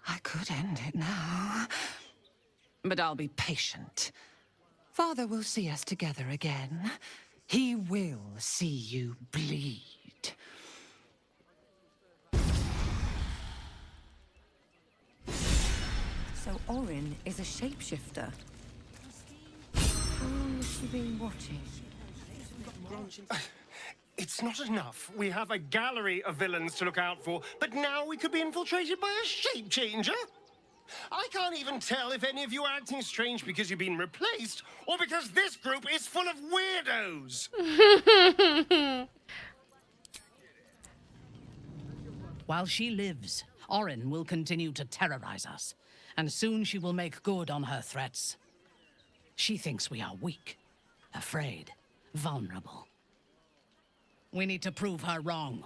I could end it now. But I'll be patient. Father will see us together again. He will see you bleed. So Orin is a shapeshifter. How long has she been watching? It's not enough. We have a gallery of villains to look out for, but now we could be infiltrated by a shape changer? I can't even tell if any of you are acting strange because you've been replaced, or because this group is full of weirdos. While she lives, Orin will continue to terrorize us, and soon she will make good on her threats. She thinks we are weak, afraid, vulnerable. We need to prove her wrong.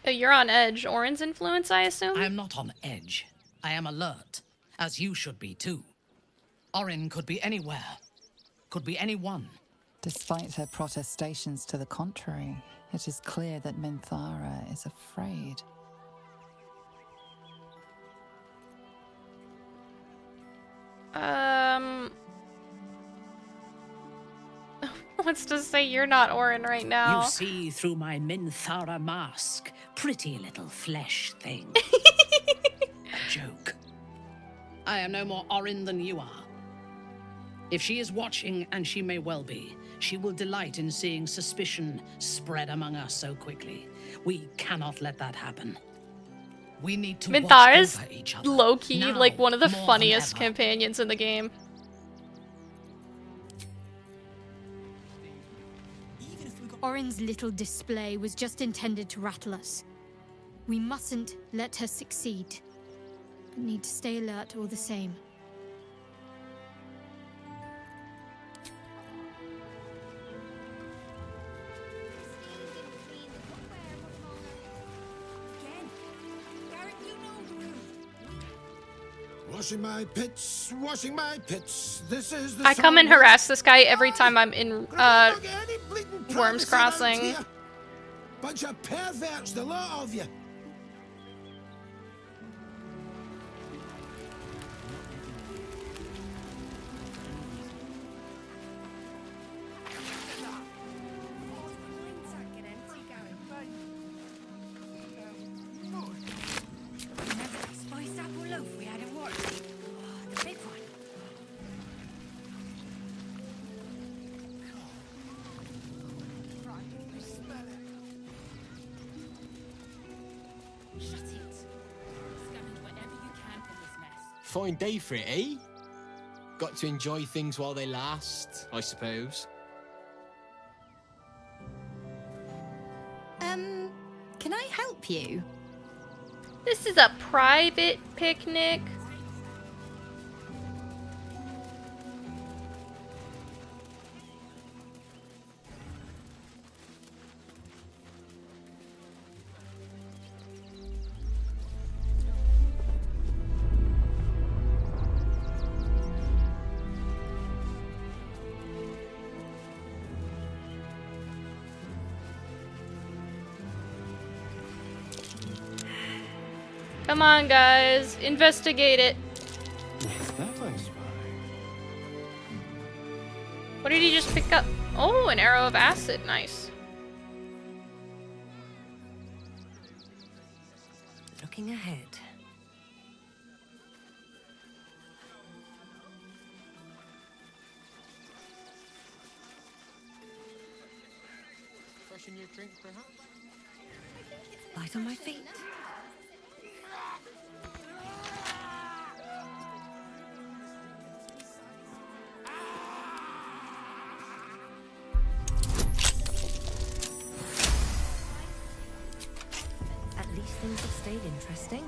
Oh, you're on edge. Orin's influence, I assume? I am not on edge. I am alert, as you should be too. Orin could be anywhere, could be anyone. Despite her protestations to the contrary, it is clear that Minthara is afraid. Wants to say you're not Orin right now. You see through my Minthara mask, pretty little flesh thing. A joke. I am no more Orin than you are. If she is watching, and she may well be, she will delight in seeing suspicion spread among us so quickly. We cannot let that happen. We need to Minthara's watch over each other. low-key, Now, like, one of the more funniest than ever. companions in the game. Orin's little display was just intended to rattle us. We mustn't let her succeed, but need to stay alert all the same. Washing my pits, washing my pits. This is the I come and song- harass this guy every time I'm in Worms Crossing. Bunch of perverts, the lot of you. Spiced apple loaf we had at work. Oh, the big one. Shut it. Scavenge whatever you can from this mess. Fine day for it, eh? Got to enjoy things while they last, I suppose. Can I help you? This is a private picnic. Come on, guys. Investigate it. What did he just pick up? Oh, an arrow of acid. Nice. Looking ahead. Freshen your drink, perhaps? Light on my feet. At least things have stayed interesting.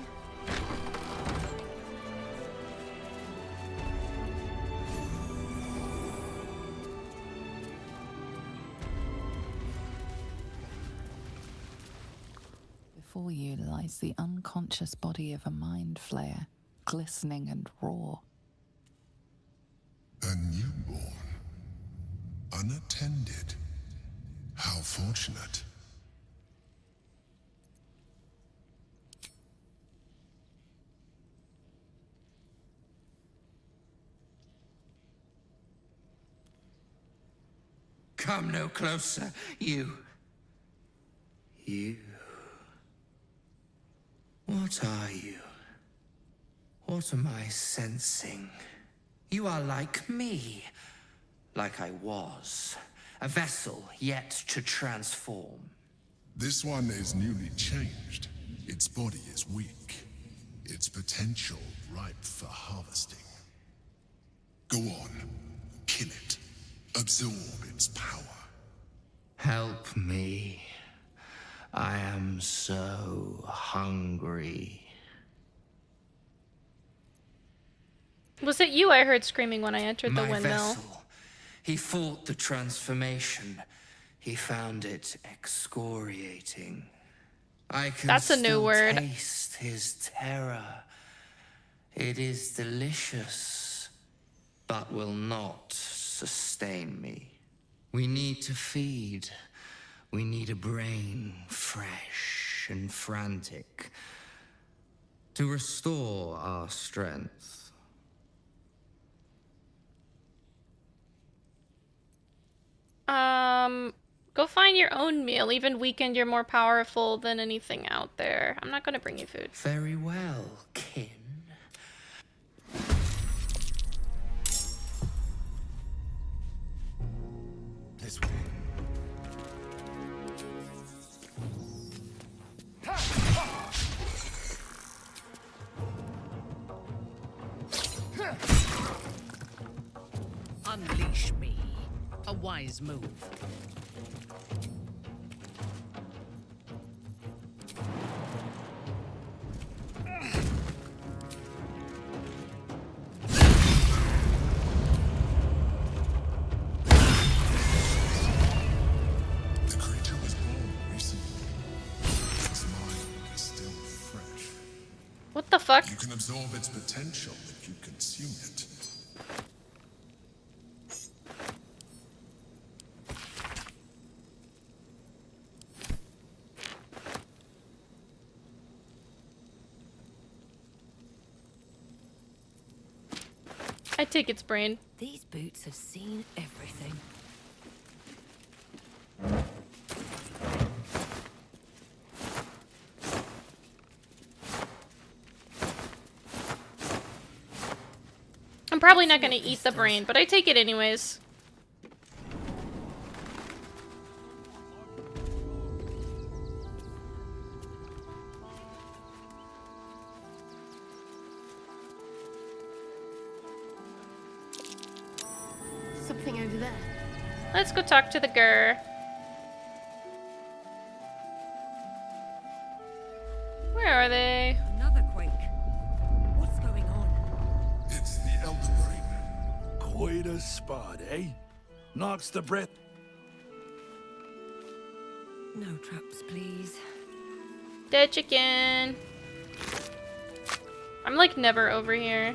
Before you lies the unconscious body of a mind flayer, glistening and raw. A newborn. Unattended. How fortunate. Come no closer, you. You. What are you? What am I sensing? You are like me. like I was. A vessel yet to transform. This one is newly changed. Its body is weak. Its potential ripe for harvesting. Go on. Kill it. Absorb its power. Help me. I am so hungry. Was it you I heard screaming when I entered the My windmill? vessel. He fought the transformation. He found it excoriating. I can That's a new still word. taste his terror. It is delicious, but will not sustain me. We need to feed. We need a brain fresh and frantic to restore our strength. Go find your own meal. Even weakened, you're more powerful than anything out there. I'm not gonna bring you food. Very well, kin. This way. Unleash me. A wise move. The creature was born recently. Its mind is still fresh. What the fuck? You can absorb its potential if you consume it. I take its brain. These boots have seen everything. I'm probably not gonna eat the brain, but I take it anyways. Something over there. Let's go talk to the girl. Where are they? Another quake. What's going on? It's the Elder Brain. Quite a spot, eh? Knocks the breath. No traps, please. Dead chicken. I'm like never over here.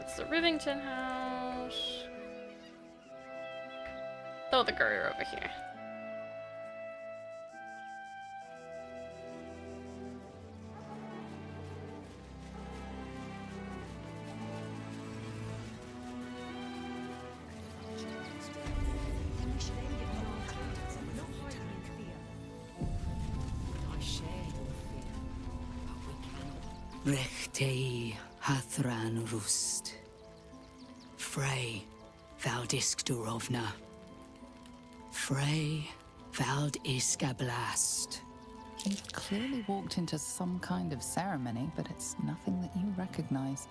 It's the Rivington house. Oh, the girl over here. Rechtei Hathran Rust. Frey Valdiskdurovna. Frey Valdiskablast. You've clearly walked into some kind of ceremony, but it's nothing that you recognize.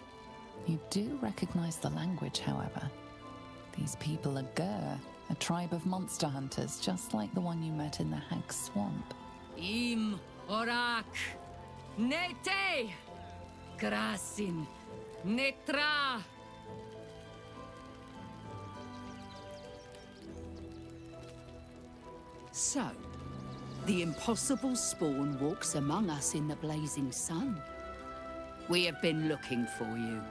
You do recognize the language, however. These people are Gur, a tribe of monster hunters, just like the one you met in the Hag's Swamp. Im Orak. Nete. Grasin. Netra. So, the impossible spawn walks among us in the blazing sun. We have been looking for you.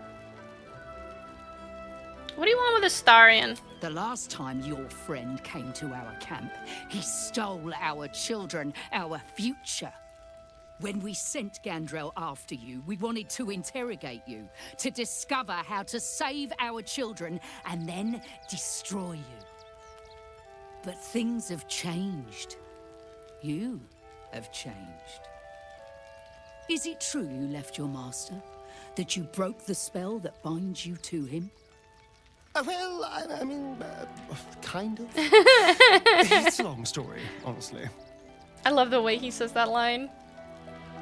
What do you want with Astarion? The last time your friend came to our camp, he stole our children, our future. When we sent Gandrel after you, we wanted to interrogate you, to discover how to save our children and then destroy you. But things have changed. You have changed. Is it true you left your master? That you broke the spell that binds you to him? Well, I mean, kind of. It's a long story, honestly. I love the way he says that line.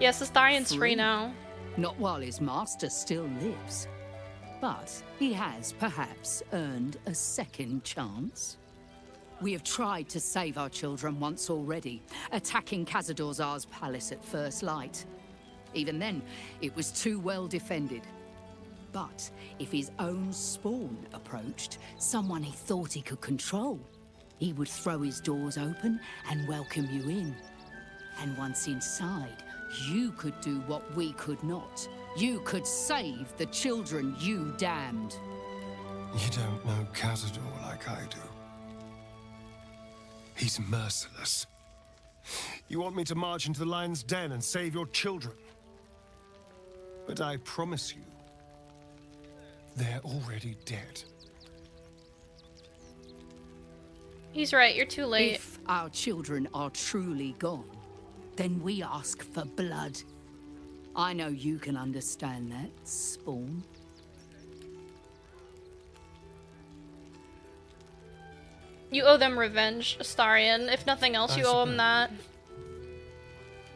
Yes, Astarian's free now. Not while his master still lives. But he has perhaps earned a second chance. We have tried to save our children once already, attacking Khazad-dûr'Zar's palace at first light. Even then, it was too well defended. But if his own spawn approached, someone he thought he could control, he would throw his doors open and welcome you in. And once inside, you could do what we could not. You could save the children you damned. You don't know Khazad-dûr like I do. He's merciless. You want me to march into the lion's den and save your children? But I promise you, they're already dead. He's right, you're too late. If our children are truly gone, then we ask for blood. I know you can understand that, Spawn. You owe them revenge, Astarian. If nothing else, you owe them that.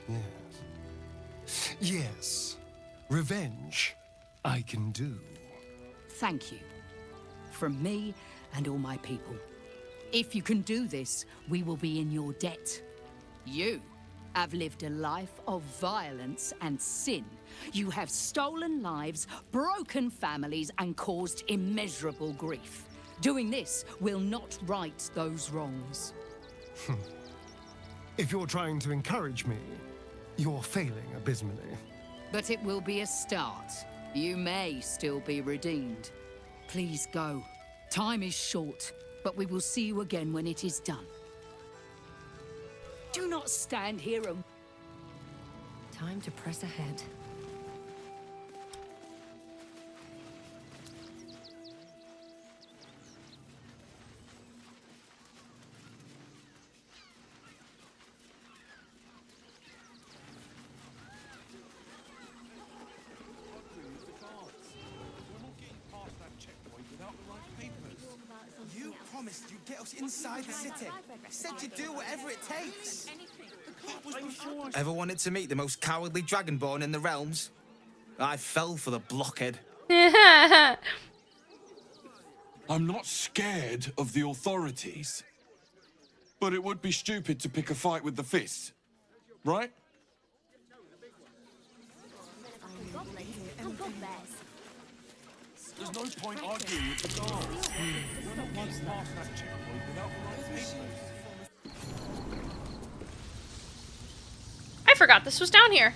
Yes. Yes. Revenge, I can do. Thank you. From me and all my people. If you can do this, we will be in your debt. You have lived a life of violence and sin. You have stolen lives, broken families, and caused immeasurable grief. Doing this will not right those wrongs. If you're trying to encourage me, you're failing abysmally. But it will be a start. You may still be redeemed. Please go. Time is short, but we will see you again when it is done. Do not stand here and... Time to press ahead. You promised you'd get us inside the city. Said you'd do whatever it takes. Ever wanted to meet the most cowardly dragonborn in the realms? I fell for the blockhead. I'm not scared of the authorities. But it would be stupid to pick a fight with the fist. Right? There's no point arguing with the guards. We're not getting past that checkpoint without the right papers. I forgot this was down here.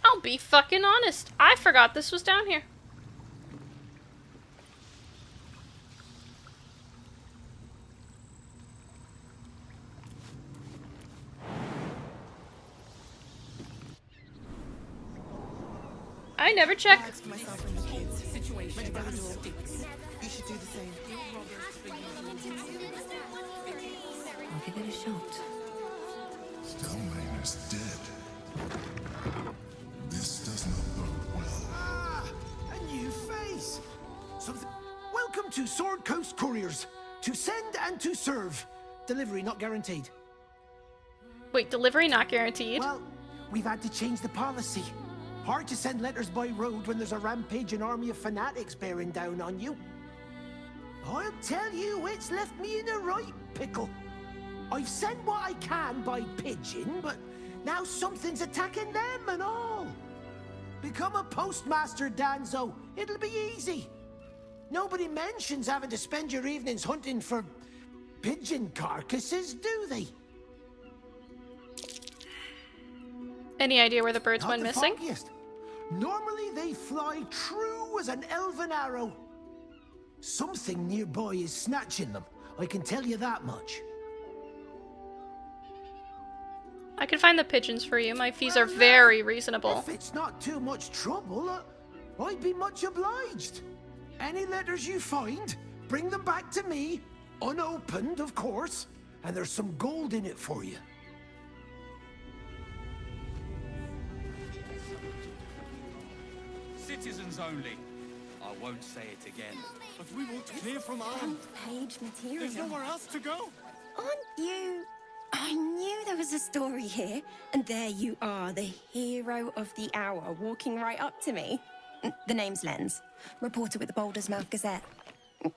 I'll be fucking honest. I forgot this was down here. I never check. You should do the same. I'll give it a shot. Stonelane is dead. This does not bode well. Ah, a new face. Something. Welcome to Sword Coast Couriers. To send and to serve. Delivery not guaranteed. Wait, delivery not guaranteed? Well, we've had to change the policy. Hard to send letters by road when there's a rampaging army of fanatics bearing down on you. I'll tell you, it's left me in a right pickle. I've sent what I can by pigeon, but now something's attacking them and all. Become a postmaster, Danzo. It'll be easy. Nobody mentions having to spend your evenings hunting for pigeon carcasses, do they? Any idea where the birds Not went the missing? foggiest. Normally they fly true as an elven arrow. Something nearby is snatching them. I can tell you that much. I can find the pigeons for you. My fees are very reasonable. If it's not too much trouble, I'd be much obliged. Any letters you find, Bring them back to me, unopened, of course, and there's some gold in it for you. Citizens only. I won't say it again. But we won't clear from arm. Page material. There's nowhere else to go. Aren't you? I knew there was a story here, and there you are, the hero of the hour, walking right up to me. The name's Lens, reporter with the Baldur's Mouth Gazette.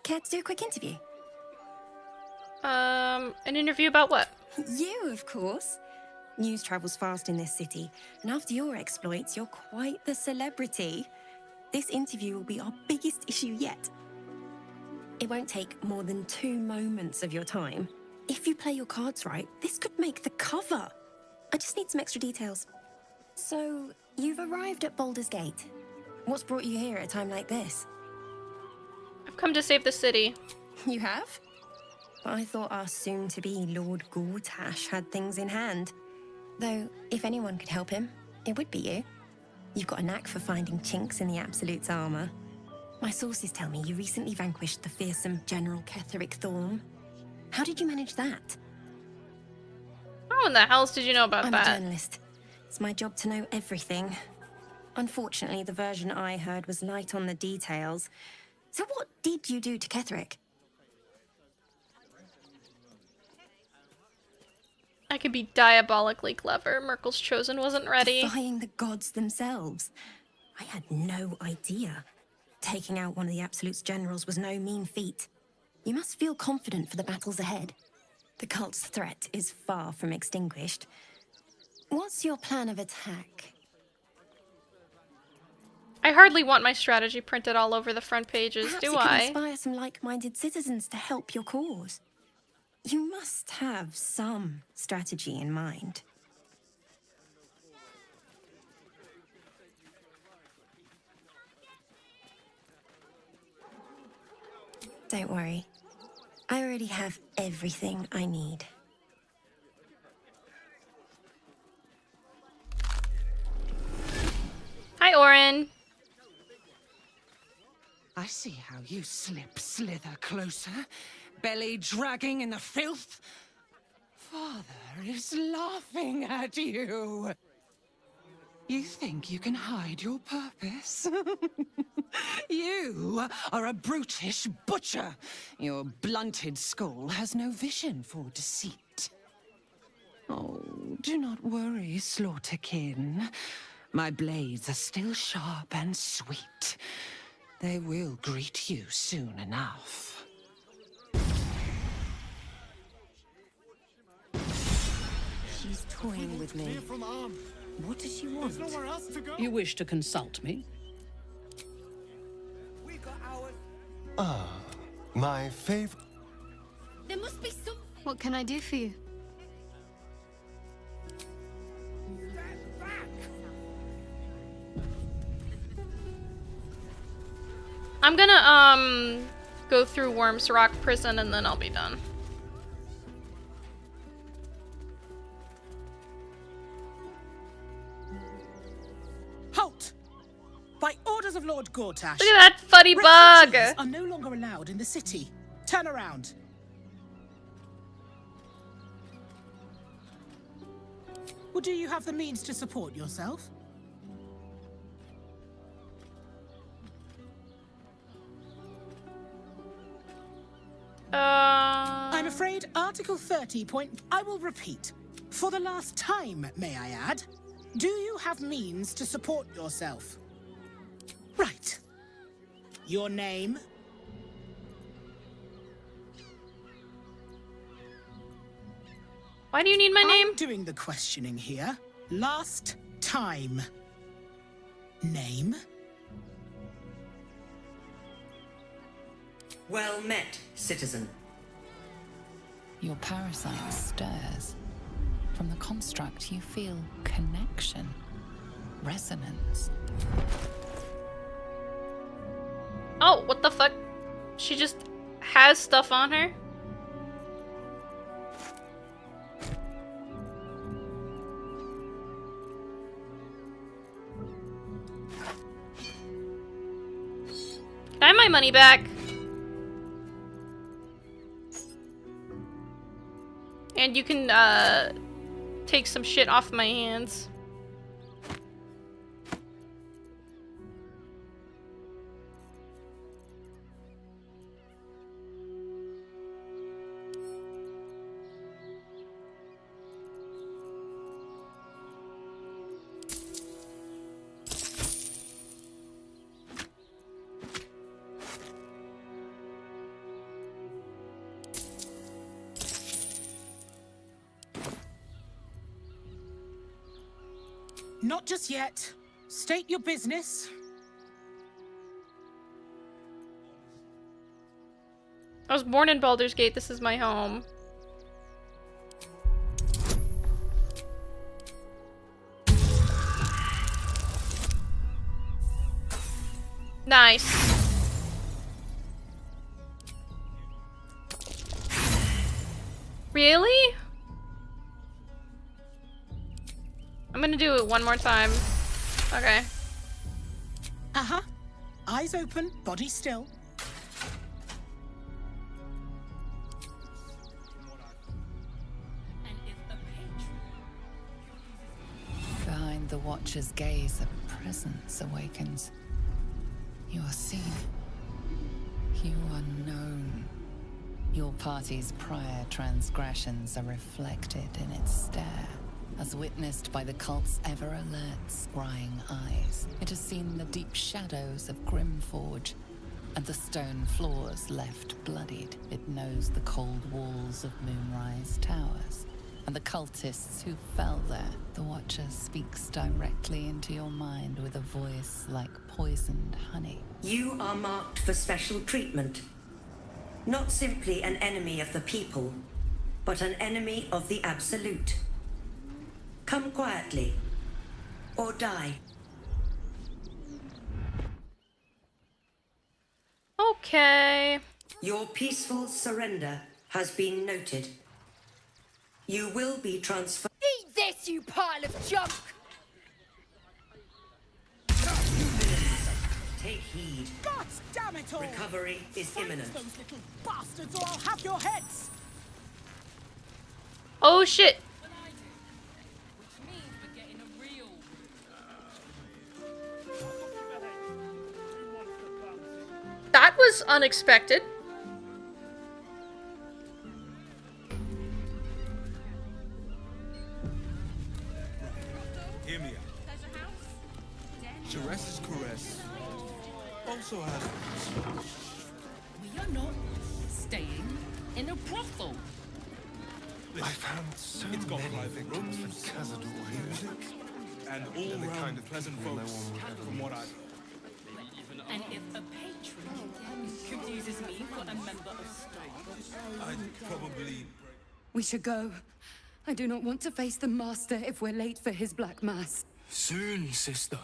Care to do a quick interview? An interview about what? You, of course. News travels fast in this city, and after your exploits, you're quite the celebrity. This interview will be our biggest issue yet. It won't take more than 2 moments of your time. If you play your cards right, this could make the cover. I just need some extra details. So, you've arrived at Baldur's Gate. What's brought you here at a time like this? I've come to save the city. You have? I thought our soon-to-be Lord Gortash had things in hand. Though, if anyone could help him, it would be you. You've got a knack for finding chinks in the Absolute's armor. My sources tell me you recently vanquished the fearsome General Ketheric Thorm. How did you manage that? How in the hell did you know about that? I'm a journalist. It's my job to know everything. Unfortunately, the version I heard was light on the details. So what did you do to Ketheric? I could be diabolically clever. Merkel's Chosen wasn't ready. Defying the gods themselves. I had no idea. Taking out one of the Absolute's generals was no mean feat. You must feel confident for the battles ahead. The cult's threat is far from extinguished. What's your plan of attack? I hardly want my strategy printed all over the front pages, Perhaps do you could I? inspire some like-minded citizens to help your cause. You must have some strategy in mind. Don't worry. I already have everything I need. Hi, Orin. I see how you slither closer, belly dragging in the filth. Father is laughing at you. You think you can hide your purpose? You are a brutish butcher. Your blunted skull has no vision for deceit. Oh, do not worry, slaughterkin. My blades are still sharp and sweet. They will greet you soon enough. She's toying with me. What does she want? There's nowhere else to go. You wish to consult me? My favorite. There must be some... What can I do for you? I'm gonna, go through Worm's Rock Prison and then I'll be done. Halt! By orders of Lord Gortash, Look at that fuddy bug! refugees are no longer allowed in the city. Turn around. Well, do you have the means to support yourself? I'm afraid Article 30. I will repeat. For the last time, may I add. Do you have means to support yourself? Right. Your name? Why do you need my name? I'm doing the questioning here. Last time. Name? Well met, citizen. Your parasite stirs. From the construct, you feel connection, resonance. Oh, what the fuck? She just has stuff on her? Can I have my money back? And you can, take some shit off my hands. Not just yet. State your business. I was born in Baldur's Gate. This is my home. Nice. Really? I'm gonna do it one more time. Okay. Uh-huh. Eyes open, body still. Behind the Watcher's gaze, a presence awakens. You are seen. You are known. Your party's prior transgressions are reflected in its stare, as witnessed by the cult's ever-alert, scrying eyes. It has seen the deep shadows of Grimforge, and the stone floors left bloodied. It knows the cold walls of Moonrise Towers, and the cultists who fell there. The Watcher speaks directly into your mind with a voice like poisoned honey. You are marked for special treatment. Not simply an enemy of the people, but an enemy of the Absolute. Come quietly, or die. Okay. Your peaceful surrender has been noted. You will be transferred. Eat this, you pile of junk! Take heed. God damn it all! Recovery is imminent. Those little bastards, or I'll have your heads! Oh shit. That was unexpected. Hear me out. Jares's caress also has. We are not staying in a brothel. I found so many victims for Cazador here. And all the round kind of pleasant people no folks, one would ever from what meet. I've. And if a patron confuses me for a member of staff, I'd probably. We should go. I do not want to face the Master if we're late for his Black Mass. Soon, sister.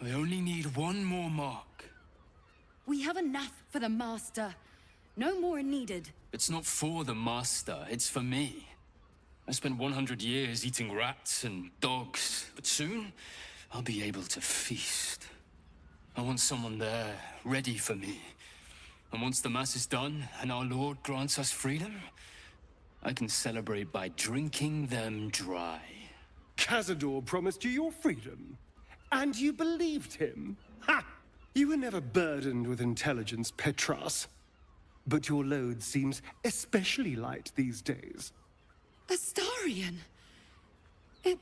I only need one more mark. We have enough for the Master. No more are needed. It's not for the Master, it's for me. I spent 100 years eating rats and dogs, but soon I'll be able to feast. I want someone there, ready for me. And once the Mass is done, and our Lord grants us freedom, I can celebrate by drinking them dry. Cazador promised you your freedom, and you believed him? Ha! You were never burdened with intelligence, Petras. But your load seems especially light these days. Astarion! It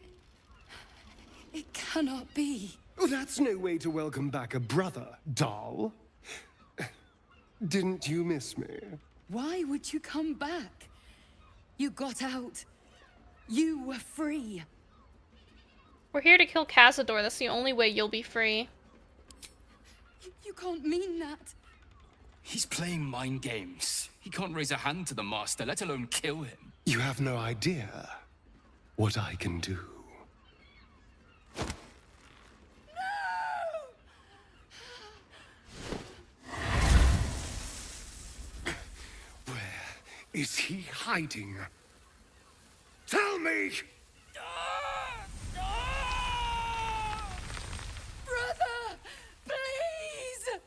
cannot be. Oh, that's no way to welcome back a brother, doll. Didn't you miss me? Why would you come back? You got out. You were free. We're here to kill Cazador. That's the only way you'll be free. You can't mean that. He's playing mind games. He can't raise a hand to the Master, let alone kill him. You have no idea what I can do. Where is he hiding? Tell me! Brother! Please!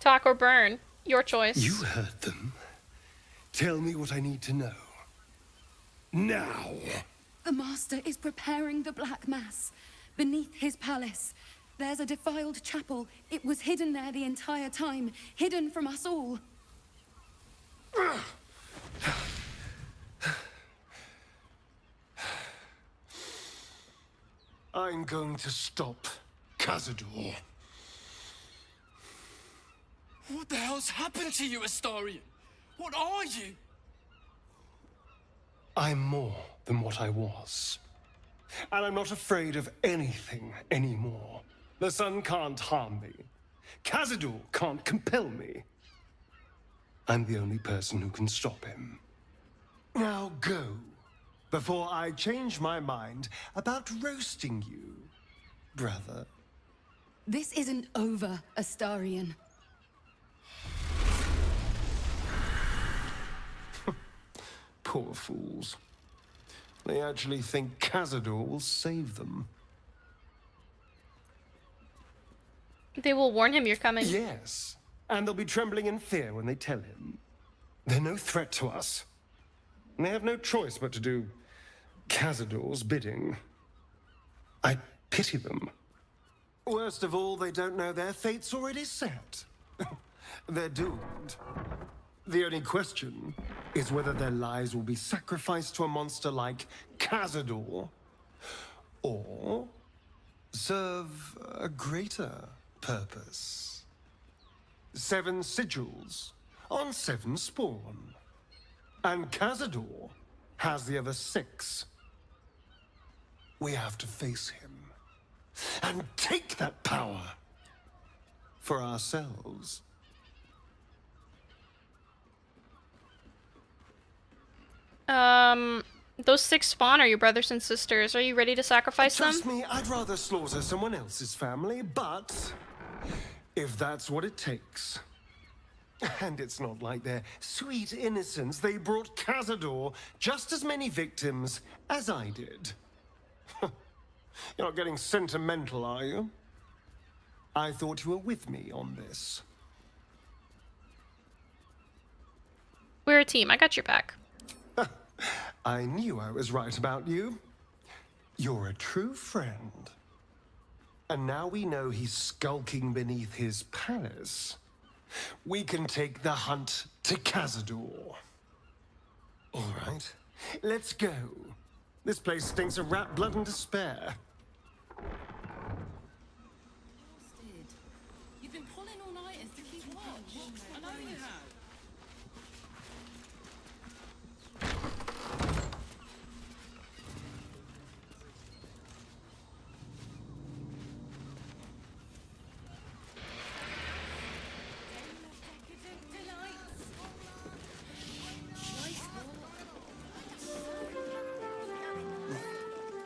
Talk or burn. Your choice. You heard them. Tell me what I need to know. Now! The Master is preparing the Black Mass. Beneath his palace, there's a defiled chapel. It was hidden there the entire time, hidden from us all. I'm going to stop Cazador. What the hell's happened to you, Astarion? What are you? I'm more than what I was. And I'm not afraid of anything anymore. The sun can't harm me. Cazador can't compel me. I'm the only person who can stop him. Now go, before I change my mind about roasting you, brother. This isn't over, Astarion. Poor fools. They actually think Cazador will save them. They will warn him you're coming. Yes, and they'll be trembling in fear when they tell him. They're no threat to us. And they have no choice but to do Cazador's bidding. I pity them. Worst of all, they don't know their fate's already set. They're doomed. The only question is whether their lives will be sacrificed to a monster like Cazador, or serve a greater purpose. 7 sigils on 7 spawn. And Cazador has the other 6. We have to face him and take that power for ourselves. Those 6 spawn are your brothers and sisters. Are you ready to sacrifice them? Trust me, I'd rather slaughter someone else's family, but if that's what it takes. And it's not like their sweet innocence. They brought Cazador just as many victims as I did. You're not getting sentimental, are you? I thought you were with me on this. We're a team. I got your back. I knew I was right about you. You're a true friend. And now we know he's skulking beneath his palace. We can take the hunt to Cazador. All right, let's go. This place stinks of rat blood and despair. You've been pulling all-nighters to keep watch. I know you have.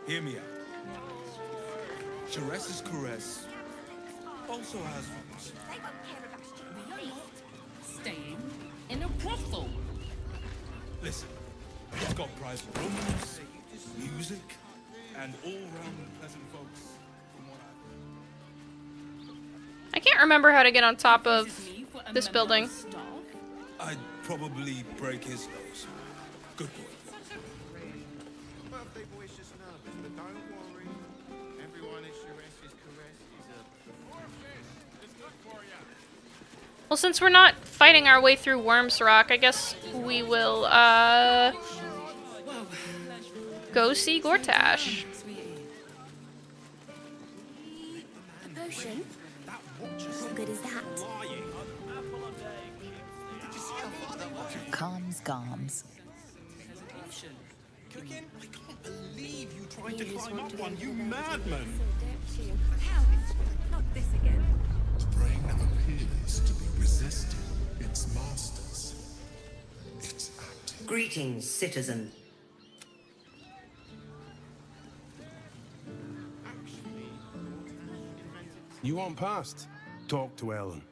Hear me out. Ceres's caress also has roots. Staying in a brothel. Listen, it's got private rooms, music, and all-round pleasant folks. I can't remember how to get on top of this building. I'd probably break his nose. Good boy. Birthday boy's just nervous, but don't worry. Everyone is Ceres's caress is a... Well, since we're not fighting our way through Worm's Rock, I guess we will, go see Gortash. A potion? What good is that? Calms Garms. Cooking? I can't believe you tried to climb up one, you madman! How? Not this again. The brain appears to be resisting its masters. It's active. Greetings, citizen. You want past? Talk to Ellen.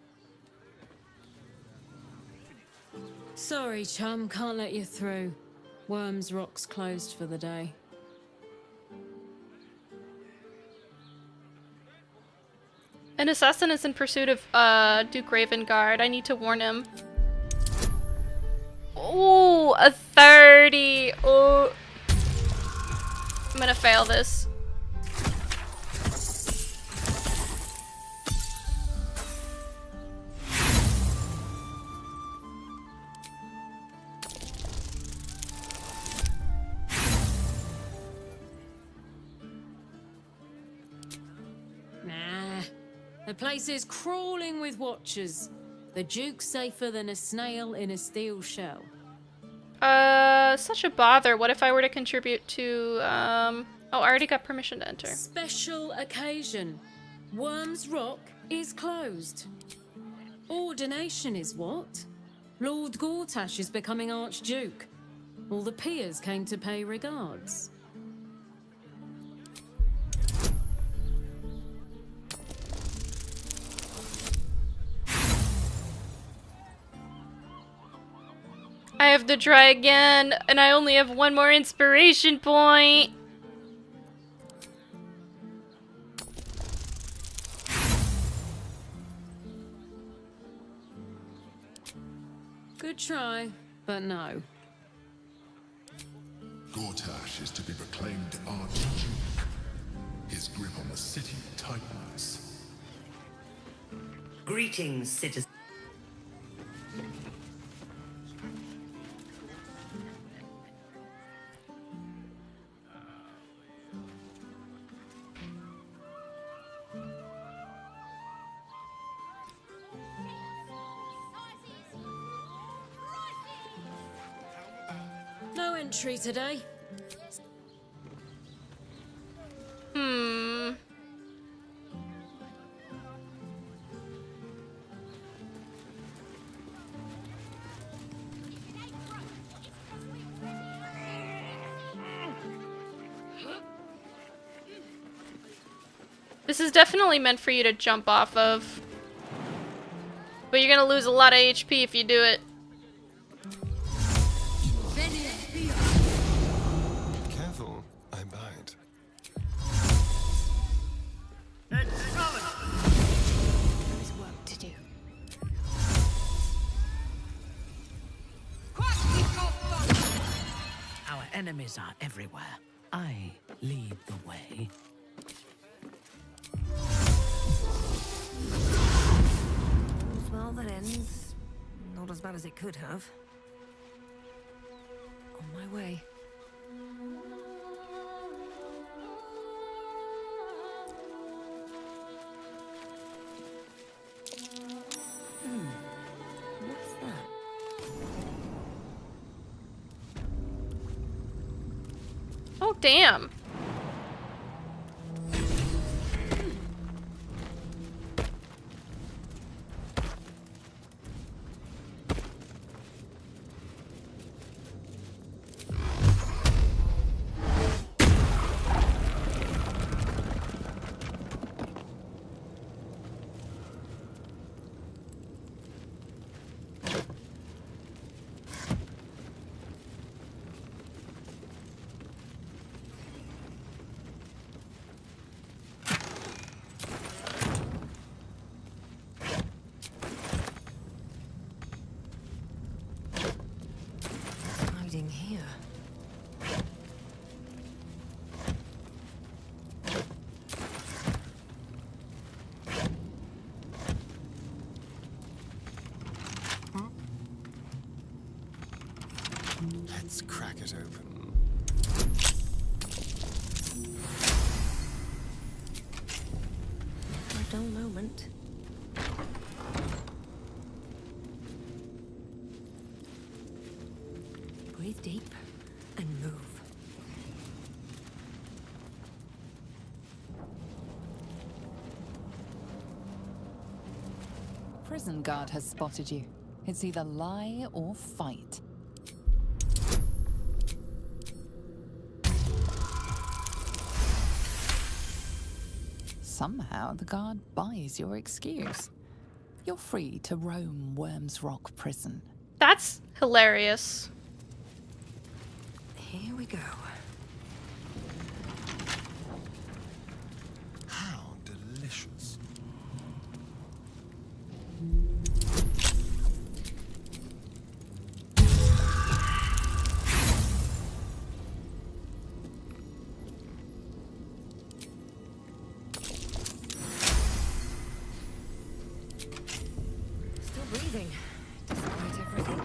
Sorry, chum, can't let you through. Worm's Rock's closed for the day. An assassin is in pursuit of Duke Ravengard. I need to warn him. Ooh, a 30. Oh, I'm gonna fail this. Nah. The place is crawling with watchers. The Duke's safer than a snail in a steel shell. Such a bother. What if I were to contribute to, oh, I already got permission to enter. Special occasion. Worm's Rock is closed. Ordination is what? Lord Gortash is becoming Archduke. All the peers came to pay regards. I have to try again, and I only have one more inspiration point. Good try, but no. Gortash is to be proclaimed Archduke. His grip on the city tightens. Greetings, citizens. No entry today. This is definitely meant for you to jump off of. But you're gonna lose a lot of HP if you do it. Careful, I bite. There's work to do. Our enemies are everywhere. I lead the way. Well, that ends. Not as bad as it could have. On my way. What's that? Oh, damn. Hiding here. Let's crack it open. A dull moment. Breathe deep and move. Prison guard has spotted you. It's either lie or fight. Somehow the guard buys your excuse. You're free to roam Worm's Rock Prison. That's hilarious. Here we go. How delicious. everything. Despite everything.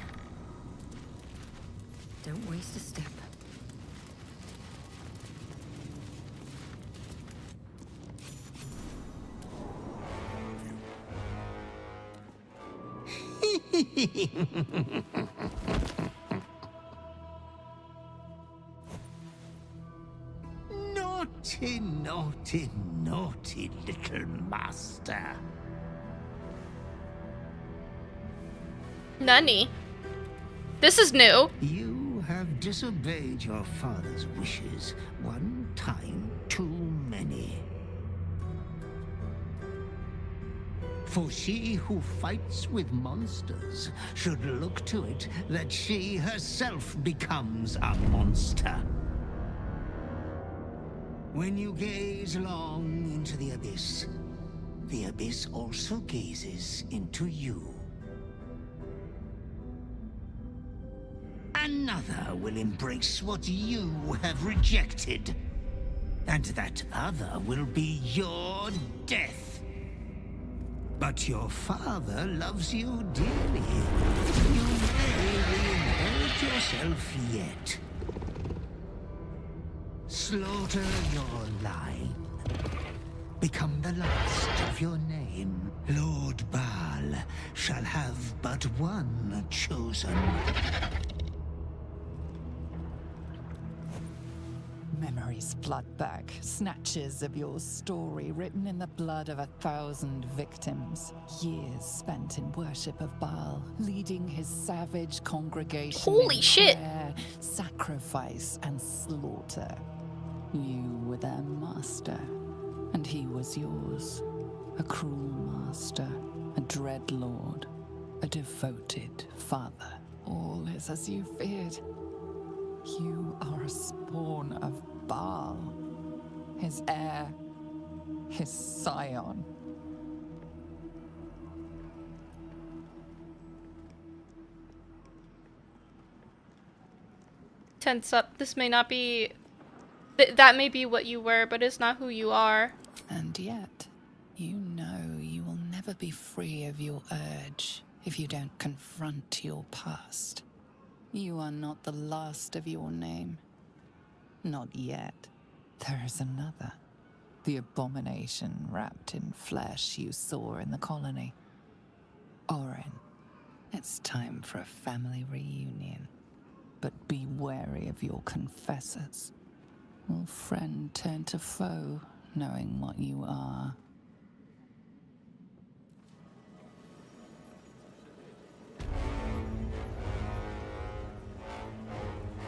Don't waste a step. Naughty, naughty, naughty little master. Nani? This is new. You have disobeyed your father's wishes one time too many. For she who fights with monsters should look to it that she herself becomes a monster. When you gaze long into the abyss also gazes into you. Another will embrace what you have rejected, and that other will be your death. But your father loves you dearly. You may re-inherit yourself yet. Slaughter your line. Become the last of your name. Lord Baal shall have but one chosen. Memories flood back, snatches of your story written in the blood of 1,000 victims. Years spent in worship of Baal, leading his savage congregation Holy in shit. prayer, sacrifice, and slaughter. You were their master, and he was yours. A cruel master, a dread lord, a devoted father. All is as you feared. You are a spawn of Baal, his heir, his scion. Tense up. This may not be... that may be what you were, but it's not who you are. And yet, you know you will never be free of your urge if you don't confront your past. You are not the last of your name. Not yet. There is another. The abomination wrapped in flesh you saw in the colony. Orin, it's time for a family reunion. But be wary of your confessors. Will friend turn to foe, knowing what you are?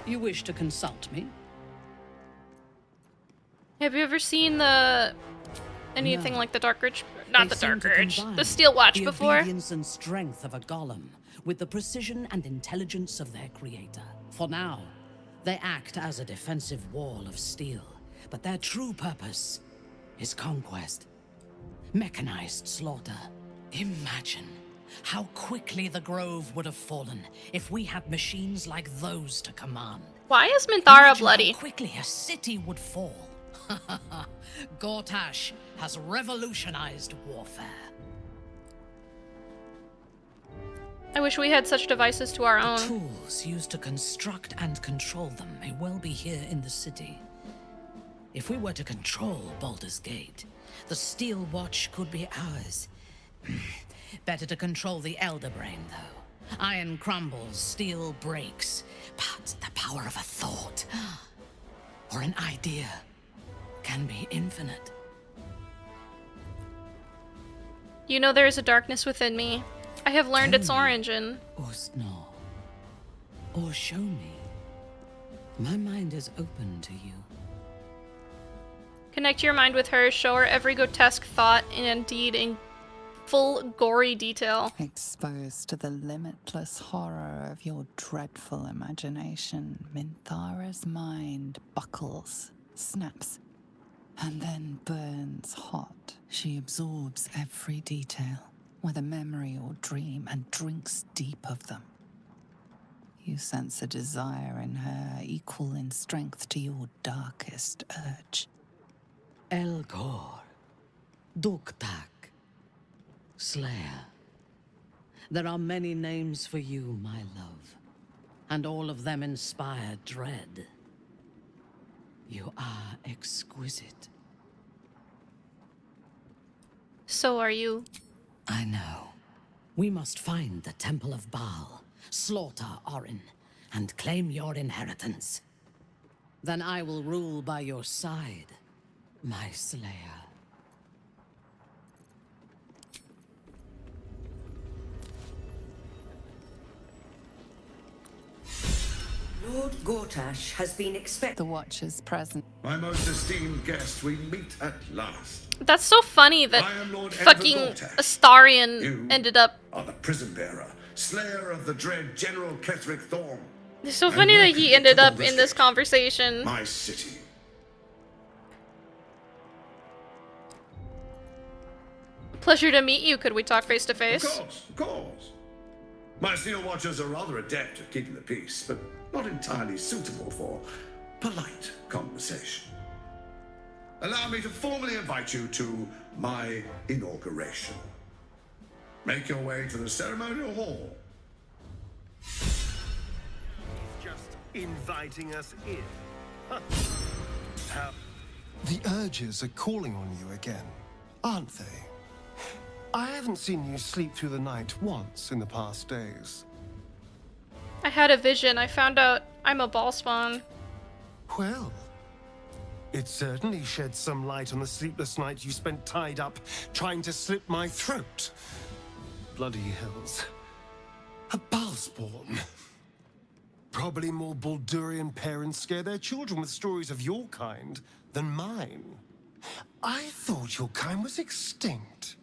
You wish to consult me? Have you ever seen the... anything No. like the Dark Urge? Not They the seem Dark to Urge. combine The Steel Watch the before? obedience and strength of a golem with the precision and intelligence of their creator. For now, they act as a defensive wall of steel, but their true purpose is conquest. Mechanized slaughter. Imagine how quickly the Grove would have fallen if we had machines like those to command. Why is Minthara Imagine bloody? how quickly a city would fall. Gortash has revolutionized warfare. I wish we had such devices to our The own. tools used to construct and control them may well be here in the city. If we were to control Baldur's Gate, the Steel Watch could be ours. Better to control the Elder Brain, though. Iron crumbles, steel breaks. But the power of a thought, or an idea, can be infinite. You know there is a darkness within me. I have learned its origin. Or snore. Or show me. My mind is open to you. Connect your mind with hers, show her every grotesque thought and deed in full gory detail. Exposed to the limitless horror of your dreadful imagination, Minthara's mind buckles, snaps, and then burns hot. She absorbs every detail, whether memory or dream, and drinks deep of them. You sense a desire in her equal in strength to your darkest urge. Elgor, Duktak, Slayer. There are many names for you, my love, and all of them inspire dread. You are exquisite. So are you. I know. We must find the Temple of Baal, slaughter Orin, and claim your inheritance. Then I will rule by your side, my slayer. Lord Gortash has been expected. The Watcher's present. My most esteemed guest, we meet at last. That's so funny that fucking Astarion ended up. Are the prison bearer, slayer of the dread General Ketheric Thorm. It's so funny that he ended up in this conversation. My city. Pleasure to meet you. Could we talk face to face? Of course. My Steel Watchers are rather adept at keeping the peace, but not entirely suitable for polite conversation. Allow me to formally invite you to my inauguration. Make your way to the ceremonial hall. Just inviting us in. How? The urges are calling on you again, aren't they? I haven't seen you sleep through the night once in the past days. I had a vision. I found out I'm a ball spawn. Well, it certainly sheds some light on the sleepless night you spent tied up trying to slit my throat. Bloody hells. A Baalspawn. Probably more Baldurian parents scare their children with stories of your kind than mine. I thought your kind was extinct.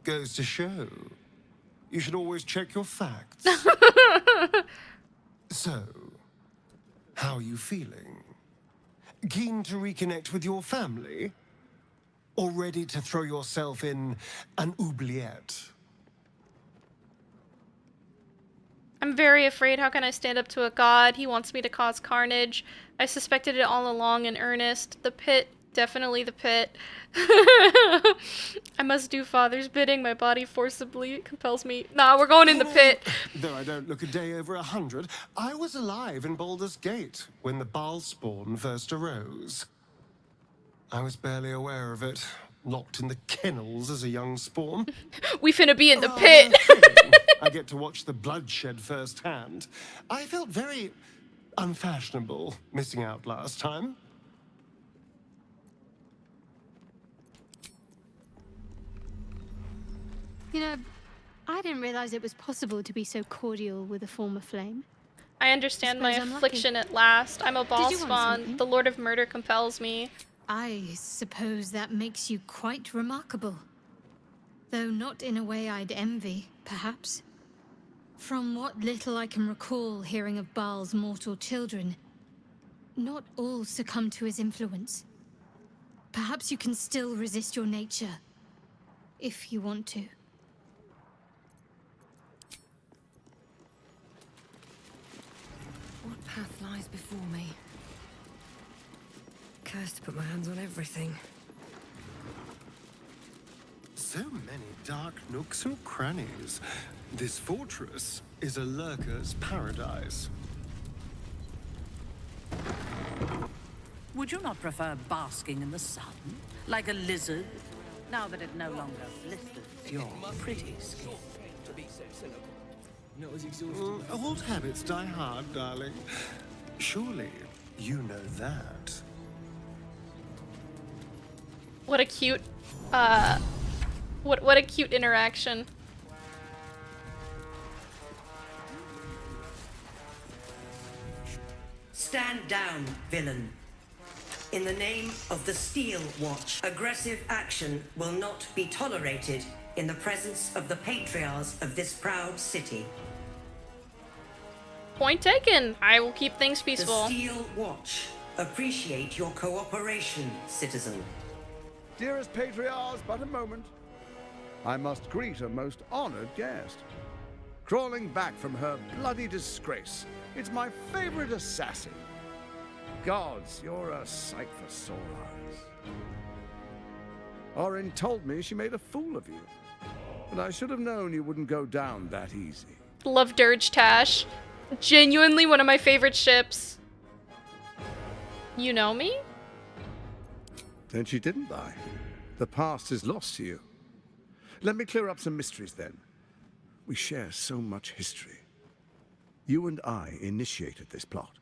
Goes to show, you should always check your facts. So, how are you feeling? Keen to reconnect with your family? Or ready to throw yourself in an oubliette? I'm very afraid. How can I stand up to a god? He wants me to cause carnage. I suspected it all along in earnest. The pit. Definitely the pit. I must do father's bidding. My body forcibly compels me. Nah, we're going in the pit. Though I don't look a day over 100, I was alive in Baldur's Gate when the Baalspawn first arose. I was barely aware of it, locked in the kennels as a young spawn. We finna be in the pit. I get to watch the bloodshed firsthand. I felt very unfashionable missing out last time. You know, I didn't realize it was possible to be so cordial with a former flame. I understand my affliction at last. I'm a ball spawn. The Lord of Murder compels me. I suppose that makes you quite remarkable. Though not in a way I'd envy, perhaps. From what little I can recall hearing of Baal's mortal children, not all succumb to his influence. Perhaps you can still resist your nature, if you want to. What path lies before me? Cursed to put my hands on everything. So many dark nooks and crannies. This fortress is a lurker's paradise. Would you not prefer basking in the sun, like a lizard, now that it no longer blisters your pretty skin? Old habits die hard, darling. Surely you know that. What a cute, what a cute interaction. Stand down, villain. In the name of the Steel Watch, aggressive action will not be tolerated in the presence of the patriarchs of this proud city. Point taken. I will keep things The peaceful. Steel Watch appreciate your cooperation, citizen. Dearest patriarchs, but a moment. I must greet a most honored guest. Crawling back from her bloody disgrace, it's my favorite assassin. Gods, you're a sight for sore eyes. Orin told me she made a fool of you. but I should have known you wouldn't go down that easy. Love Dirge Tash. Genuinely one of my favorite ships. You know me? Then she didn't lie. The past is lost to you. Let me clear up some mysteries then. We share so much history. You and I initiated this plot.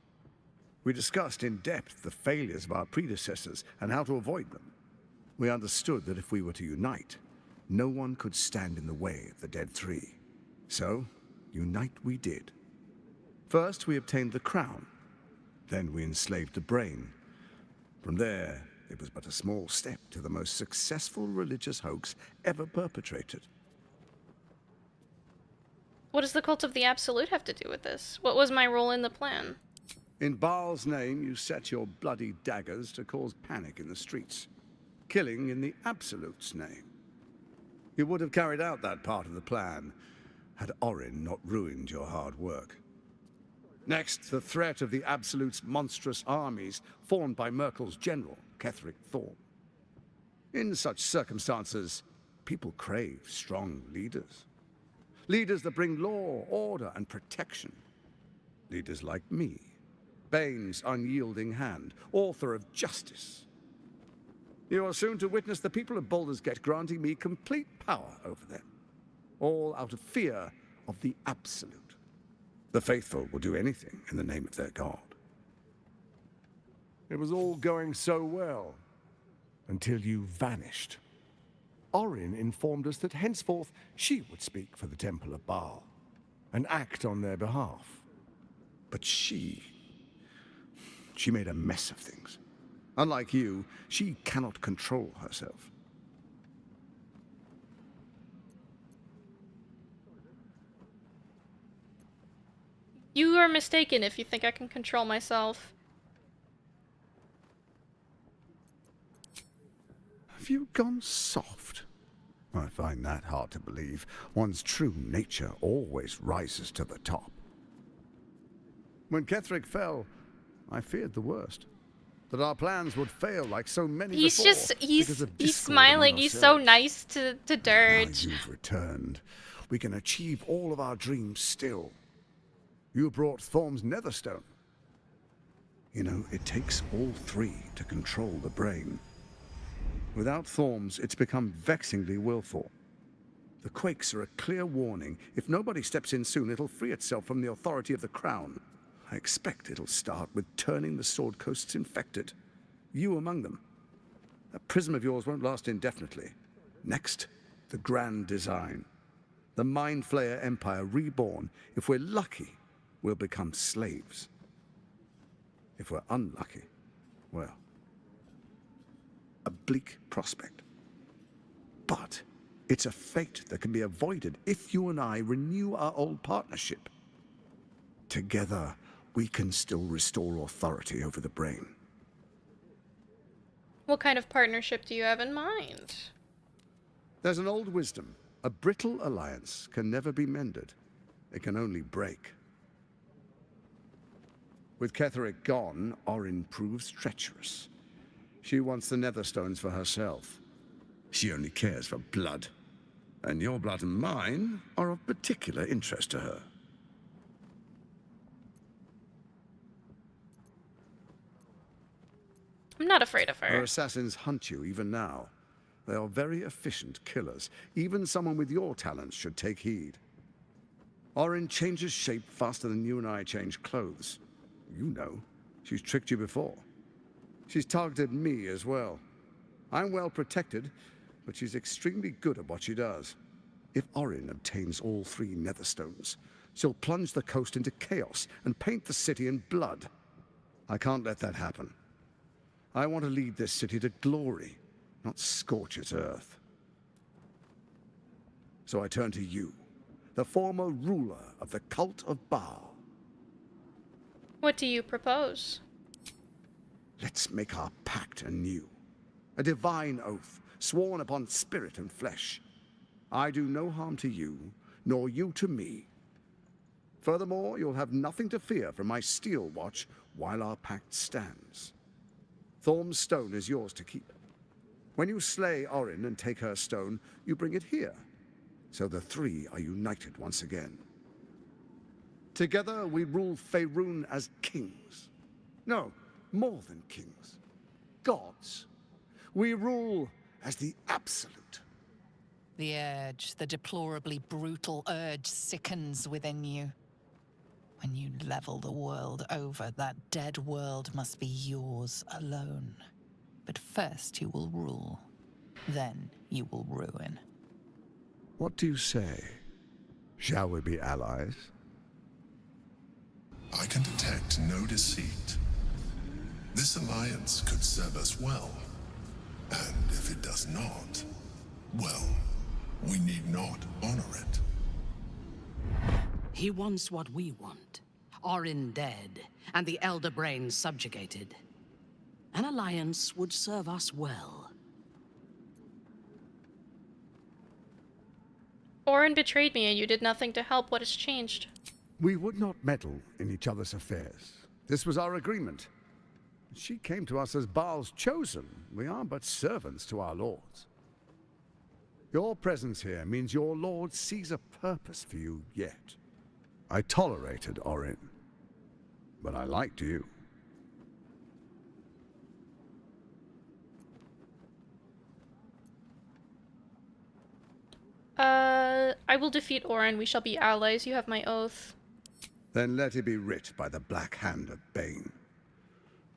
We discussed in depth the failures of our predecessors and how to avoid them. We understood that if we were to unite, no one could stand in the way of the Dead Three. So, unite we did. First, we obtained the crown. Then we enslaved the brain. From there, it was but a small step to the most successful religious hoax ever perpetrated. What does the Cult of the Absolute have to do with this? What was my role in the plan? In Baal's name, you set your bloody daggers to cause panic in the streets, killing in the Absolute's name. You would have carried out that part of the plan had Orin not ruined your hard work. Next, the threat of the Absolute's monstrous armies formed by Merkel's general, Ketheric Thorm. In such circumstances, people crave strong leaders. Leaders that bring law, order, and protection. Leaders like me, Bane's unyielding hand, author of justice. You are soon to witness the people of Baldur's Gate granting me complete power over them, all out of fear of the Absolute. The faithful will do anything in the name of their god. It was all going so well, until you vanished. Orin informed us that henceforth she would speak for the Temple of Baal, and act on their behalf. But she made a mess of things. Unlike you, she cannot control herself. You are mistaken if you think I can control myself. Have you gone soft? I find that hard to believe. One's true nature always rises to the top. When Ketheric fell, I feared the worst. That our plans would fail like so many before. He's smiling. He's so nice to Dirge. Now you've returned. We can achieve all of our dreams still. You brought Thorm's Netherstone. You know, it takes all three to control the brain. Without Thorm's, it's become vexingly willful. The quakes are a clear warning. If nobody steps in soon, it'll free itself from the authority of the Crown. I expect it'll start with turning the Sword Coasts infected. You among them. That prism of yours won't last indefinitely. Next, the grand design. The Mind Flayer Empire reborn. If we're lucky, we'll become slaves. If we're unlucky, well, a bleak prospect. But it's a fate that can be avoided if you and I renew our old partnership. Together, we can still restore authority over the brain. What kind of partnership do you have in mind? There's an old wisdom. A brittle alliance can never be mended. It can only break. With Ketheric gone, Orin proves treacherous. She wants the Netherstones for herself. She only cares for blood. And your blood and mine are of particular interest to her. I'm not afraid of her. Her assassins hunt you even now. They are very efficient killers. Even someone with your talents should take heed. Orin changes shape faster than you and I change clothes. You know, she's tricked you before. She's targeted me as well. I'm well protected, but she's extremely good at what she does. If Orin obtains all three Netherstones, she'll plunge the coast into chaos and paint the city in blood. I can't let that happen. I want to lead this city to glory, not scorch its earth. So I turn to you, the former ruler of the cult of Baal. What do you propose? Let's make our pact anew. A divine oath, sworn upon spirit and flesh. I do no harm to you, nor you to me. Furthermore, you'll have nothing to fear from my steel watch while our pact stands. Thorm's stone is yours to keep. When you slay Orin and take her stone, you bring it here. so the three are united once again. Together we rule Faerun as kings. No, more than kings. Gods. We rule as the absolute. The urge, the deplorably brutal urge sickens within you. When you level the world over, that dead world must be yours alone. But first you will rule. Then you will ruin. What do you say? Shall we be allies? I can detect no deceit. This alliance could serve us well. And if it does not, well, we need not honor it. He wants what we want. Orin dead, and the Elder Brain subjugated. An alliance would serve us well. Orin betrayed me and you did nothing to help. What has changed? We would not meddle in each other's affairs. This was our agreement. She came to us as Baal's chosen. We are but servants to our lords. Your presence here means your lord sees a purpose for you yet. I tolerated Orin, but I liked you. I will defeat Orin. We shall be allies. You have my oath. Then let it be writ by the black hand of Bane.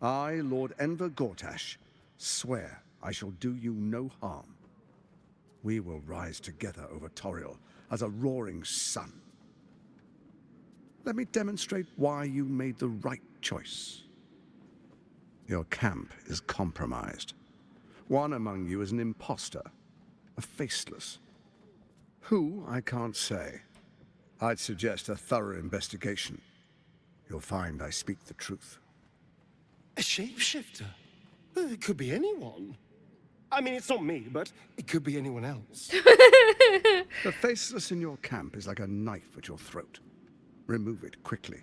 I, Lord Enver Gortash, swear I shall do you no harm. We will rise together over Toriel as a roaring sun. Let me demonstrate why you made the right choice. Your camp is compromised. One among you is an imposter, a faceless. Who, I can't say. I'd suggest a thorough investigation. You'll find I speak the truth. A shapeshifter? Well, it could be anyone. I mean, it's not me, but it could be anyone else. The faceless in your camp is like a knife at your throat. Remove it quickly,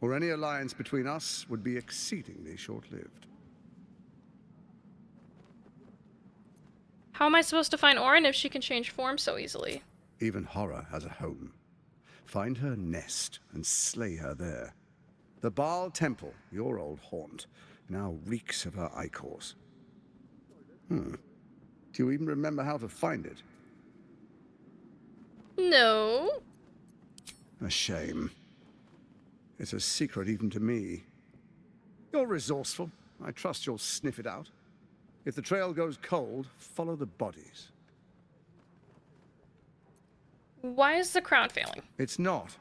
or any alliance between us would be exceedingly short-lived. How am I supposed to find Orin if she can change form so easily? Even horror has a home. Find her nest and slay her there. The Baal Temple, your old haunt, now reeks of her ichors. Do you even remember how to find it? No. A shame. It's a secret even to me. You're resourceful. I trust you'll sniff it out. If the trail goes cold, follow the bodies. Why is the crown failing? It's not.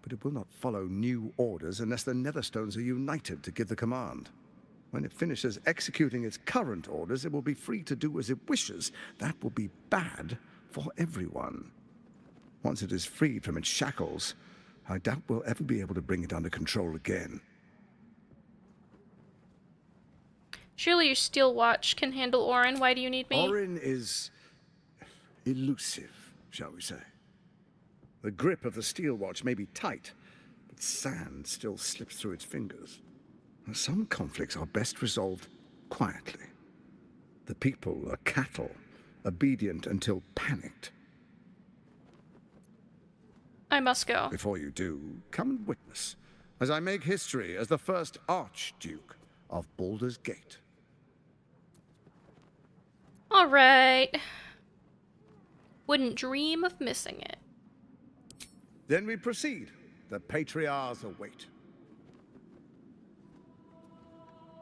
But it will not follow new orders unless the Netherstones are united to give the command. When it finishes executing its current orders, it will be free to do as it wishes. That will be bad for everyone. Once it is freed from its shackles, I doubt we'll ever be able to bring it under control again. Surely your steel watch can handle Orin. Why do you need me? Orin is elusive, shall we say. The grip of the steel watch may be tight, but sand still slips through its fingers. Some conflicts are best resolved quietly. The people are cattle, obedient until panicked. I must go. Before you do, come and witness, as I make history as the first Archduke of Baldur's Gate. All right. Wouldn't dream of missing it. Then we proceed. The Patriarchs await.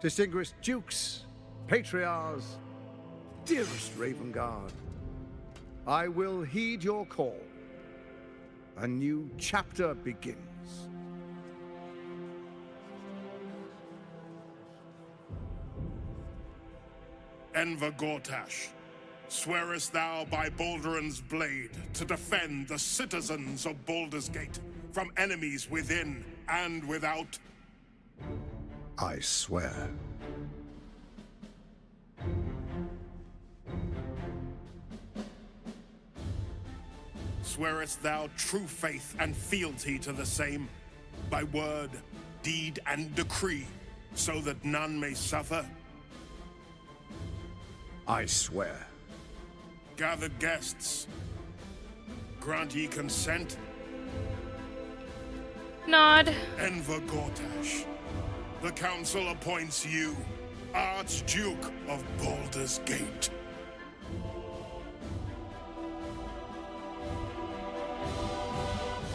Distinguished Dukes, Patriarchs, dearest Ravengard, I will heed your call. A new chapter begins. Enver Gortash, swearest thou by Balduran's blade to defend the citizens of Baldur's Gate from enemies within and without? I swear. Swearest thou true faith and fealty to the same, by word, deed, and decree, so that none may suffer? I swear. Gathered guests, Grant ye consent? Nod. Enver Gortash, the council appoints you Archduke of Baldur's Gate.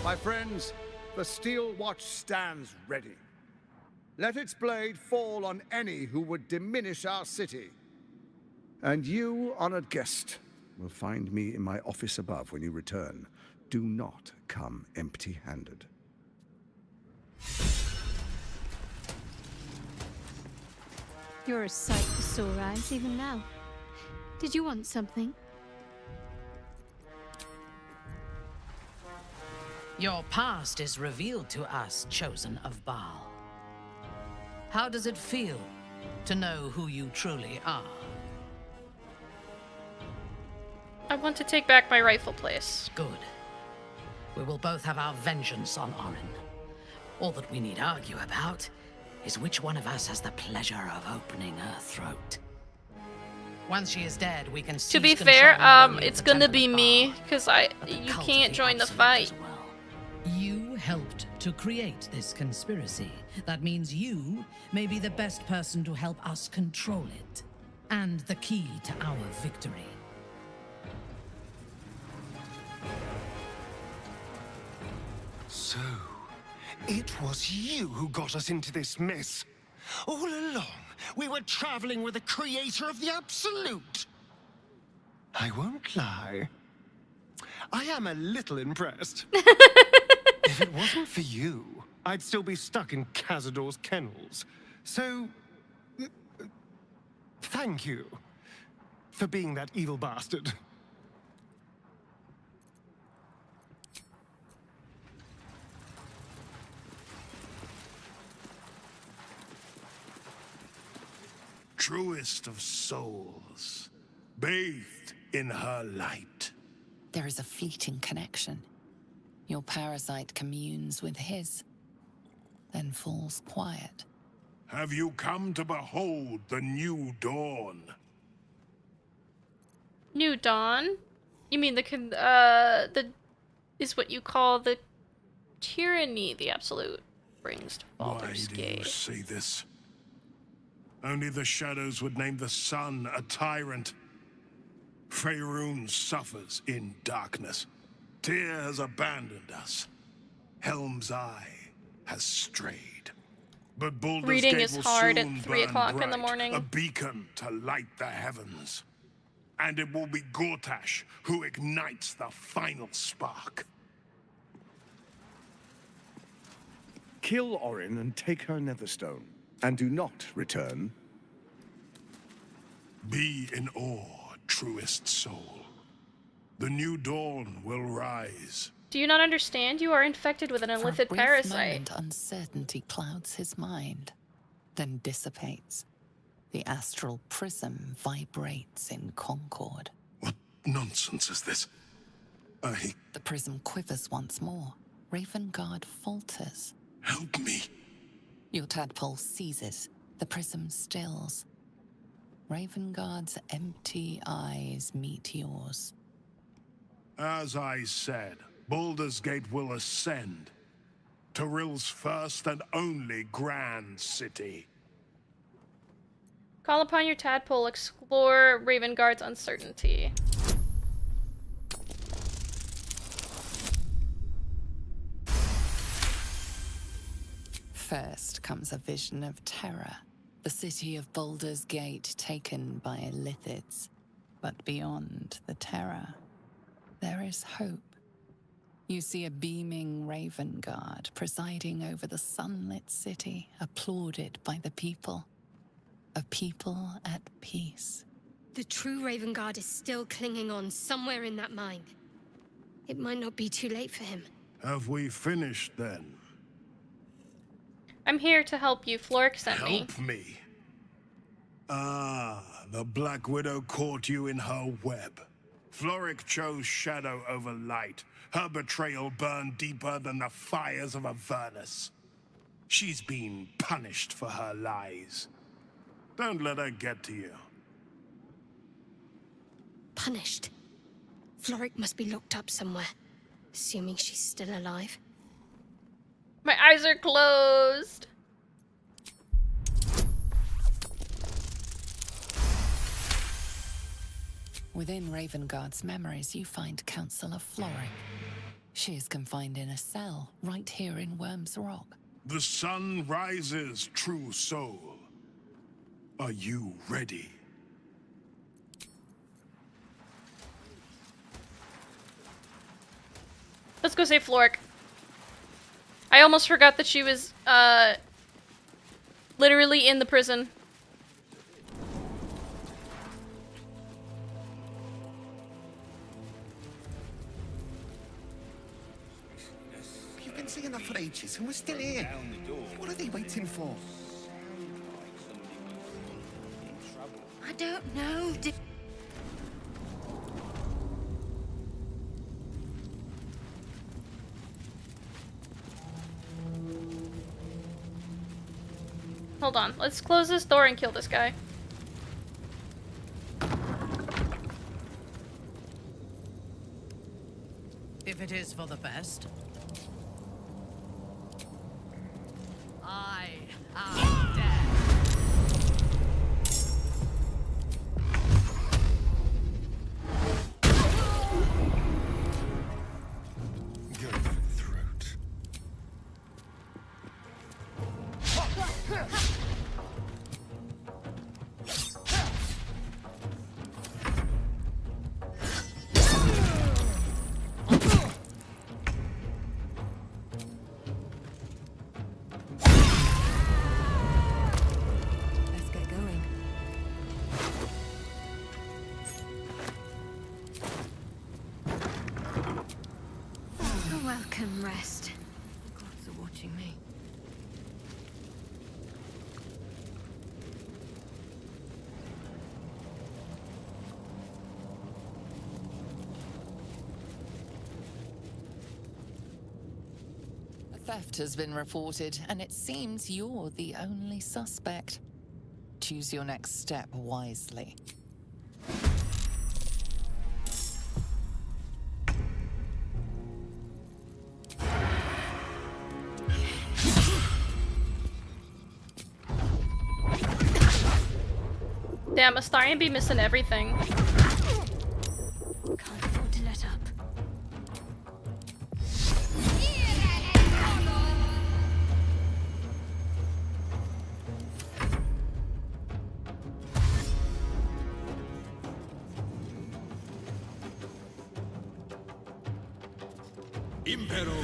My friends, the Steel Watch stands ready. Let its blade fall on any who would diminish our city. And you, honored guest, will find me in my office above when you return. Do not come empty-handed. You're a sight for sore eyes even now. Did you want something? Your past is revealed to us, chosen of Baal. How does it feel to know who you truly are? I want to take back my rightful place. Good. We will both have our vengeance on Orin. All that we need argue about is which one of us has the pleasure of opening her throat. Once she is dead, we can To be fair, it's gonna be me, because you can't join the fight. You helped to create this conspiracy. That means you may be the best person to help us control it. And the key to our victory. So, it was you who got us into this mess. All along, we were traveling with the creator of the Absolute. I won't lie. I am a little impressed. If it wasn't for you, I'd still be stuck in Cazador's kennels. So, thank you for being that evil bastard. Truest of souls, bathed in her light. There is a fleeting connection. Your parasite communes with his, then falls quiet. Have you come to behold the new dawn? New dawn? You mean is what you call the tyranny the Absolute brings to Baldur's Gate. Why do you say this? Only the shadows would name the sun a tyrant. Faerun suffers in darkness. Tyr has abandoned us. Helm's Eye has strayed. But Baldur's Reading Gate is will hard at soon 3 burn o'clock in the bright, morning. a beacon to light the heavens. And it will be Gortash who ignites the final spark. Kill Orin and take her Netherstone. And do not return. Be in awe, truest soul. The new dawn will rise. Do you not understand? You are infected with an For a illicit brief parasite. moment, uncertainty clouds his mind, then dissipates. The astral prism vibrates in concord. What nonsense is this? The prism quivers once more. Ravengard falters. Help me. Your tadpole seizes. The prism stills. Ravengard's empty eyes meet yours. As I said, Baldur's Gate will ascend. Tyrill's first and only grand city. Call upon your tadpole, explore Ravengard's uncertainty. First comes a vision of terror, the city of Baldur's Gate taken by Lithids. But beyond the terror, there is hope. You see a beaming Ravengard presiding over the sunlit city, applauded by the people. A people at peace. The true Ravengard is still clinging on somewhere in that mine. It might not be too late for him. Have we finished then? I'm here to help you. Floric sent me. Help me? Ah, the Black Widow caught you in her web. Floric chose shadow over light. Her betrayal burned deeper than the fires of Avernus. She's been punished for her lies. Don't let her get to you. Punished? Floric must be locked up somewhere. Assuming she's still alive. My eyes are closed. Within Ravengard's memories, you find Councillor Florrick. She is confined in a cell right here in Worm's Rock. The sun rises, true soul. Are you ready? Let's go save Florrick. I almost forgot that she was, literally in the prison. You've been singing that for ages and we're still here. What are they waiting for? I don't know. Hold on, let's close this door and kill this guy. If it is for the best. I am dead. Go for the throat. Let's get going. A welcome rest. The gods are watching me. A theft has been reported, and it seems you're the only suspect. Choose your next step wisely. Damn, Astarion be missing everything. Can't afford to let up. Impero.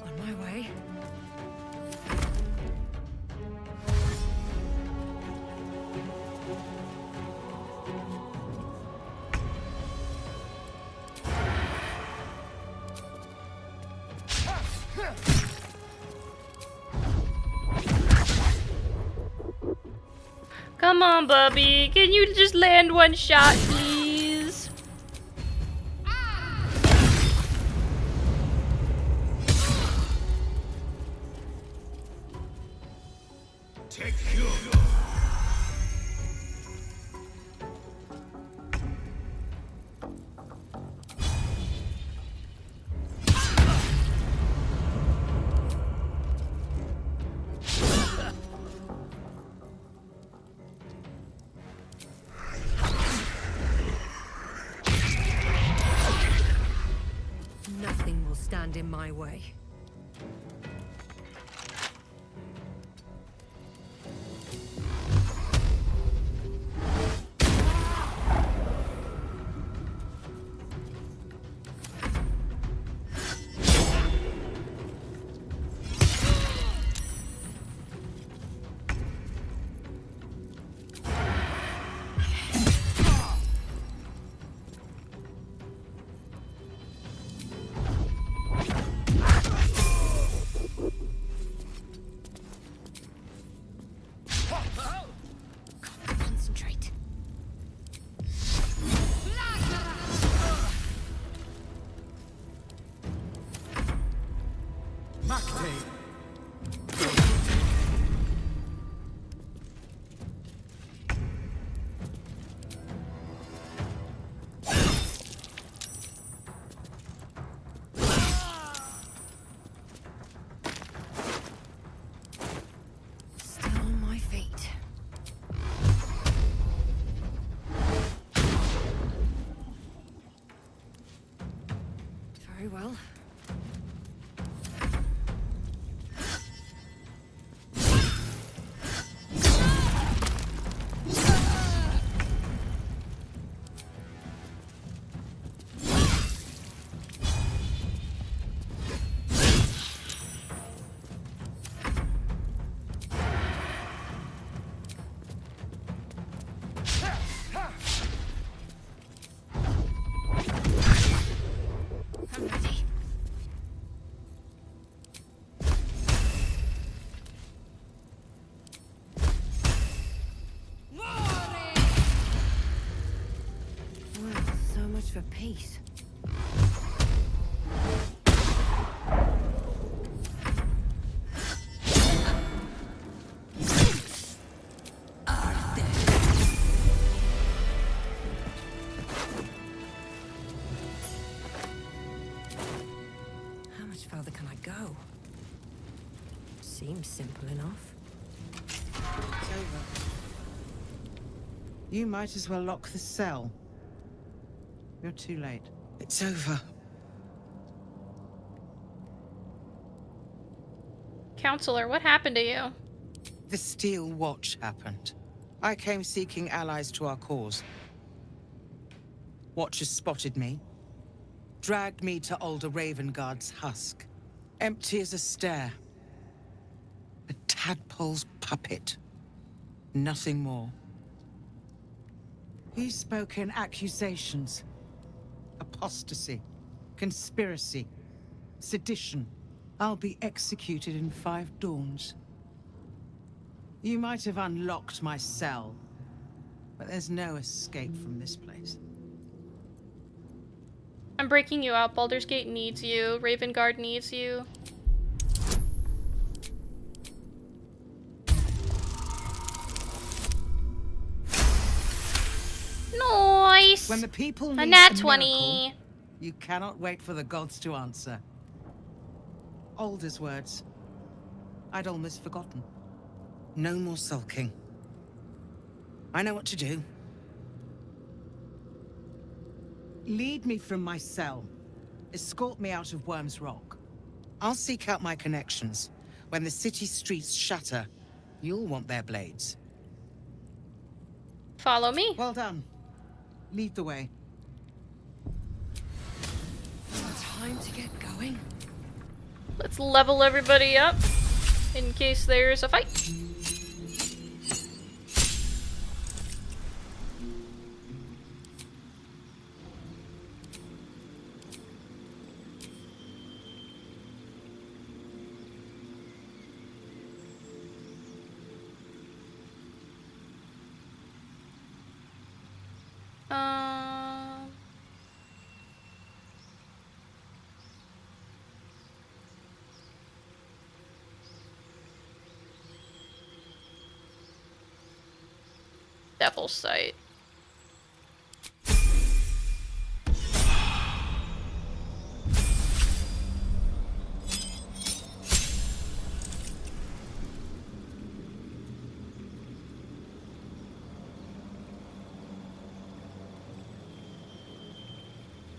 On my way. Come on, Bubby. Can you just land one shot, please? Take you. Nothing will stand in my way. Very well. For peace. How much further can I go? Seems simple enough. It's over. You might as well lock the cell. You're too late. It's over. Counselor, what happened to you? The Steel Watch happened. I came seeking allies to our cause. Watchers spotted me, dragged me to Alder Ravengard's husk. Empty as a stare. A tadpole's puppet. Nothing more. He spoke in accusations. Apostasy, conspiracy, sedition. I'll be executed in 5 dawns. You might have unlocked my cell, but there's no escape from this place. I'm breaking you out. Baldur's Gate needs you. Ravengard needs you. Nice! When the people A need nat a 20. miracle, you cannot wait for the gods to answer. Alder's words. I'd almost forgotten. No more sulking. I know what to do. Lead me from my cell. Escort me out of Worm's Rock. I'll seek out my connections. When the city streets shatter, you'll want their blades. Follow me. Well done. Lead the way. Time to get going. Let's level everybody up in case there's a fight. Devil's Sight.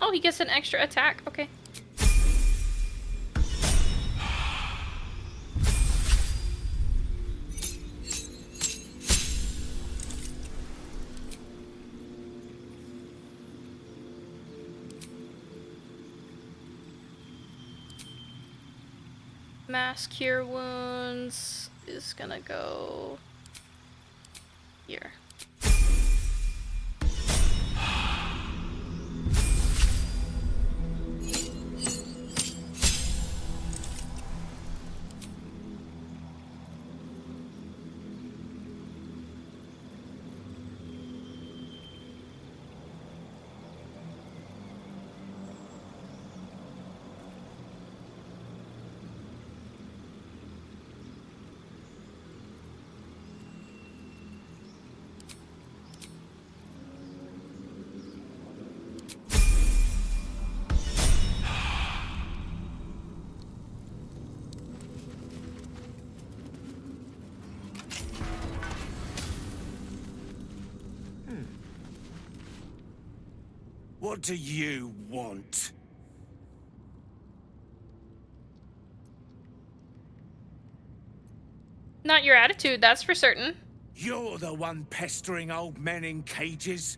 Oh, he gets an extra attack. Okay. Mass Cure Wounds is gonna go here. What do you want? Not your attitude, that's for certain. You're the one pestering old men in cages.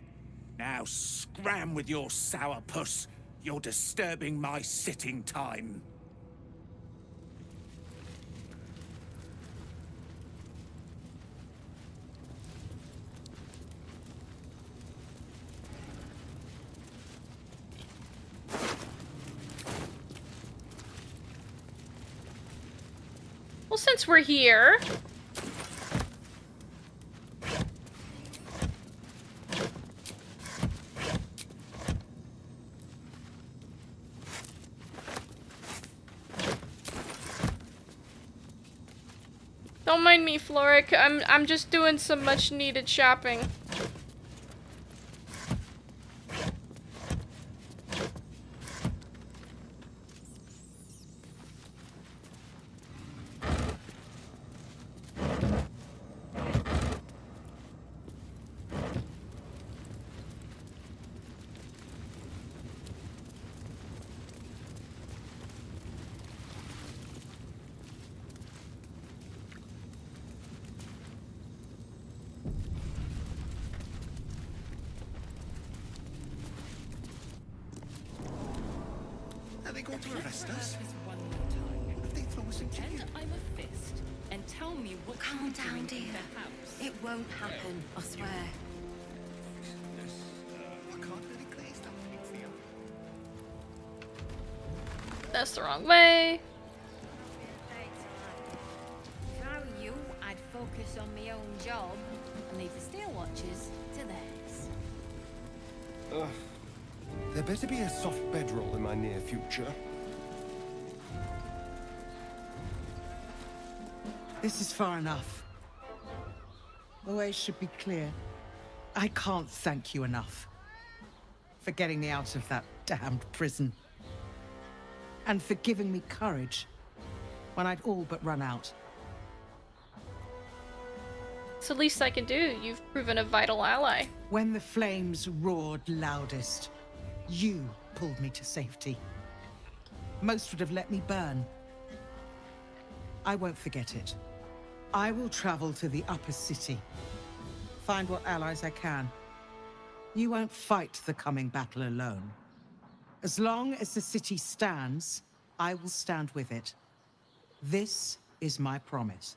Now scram with your sourpuss. You're disturbing my sitting time. Well, since we're here... Don't mind me, Floric. I'm just doing some much needed shopping. Are they going to arrest us? What if they throw us in jail? I'm a fist and tell me what. Calm down, dear. It won't happen, I swear. That's the wrong way. If I were you, I'd focus on my own job and leave the steel watchers to theirs. Ugh. There better be a soft bedroll in my near future. This is far enough. The way should be clear. I can't thank you enough for getting me out of that damned prison. And for giving me courage when I'd all but run out. It's the least I can do. You've proven a vital ally. When the flames roared loudest, you pulled me to safety. Most would have let me burn. I won't forget it. I will travel to the upper city. Find what allies I can. You won't fight the coming battle alone. As long as the city stands, I will stand with it. This is my promise.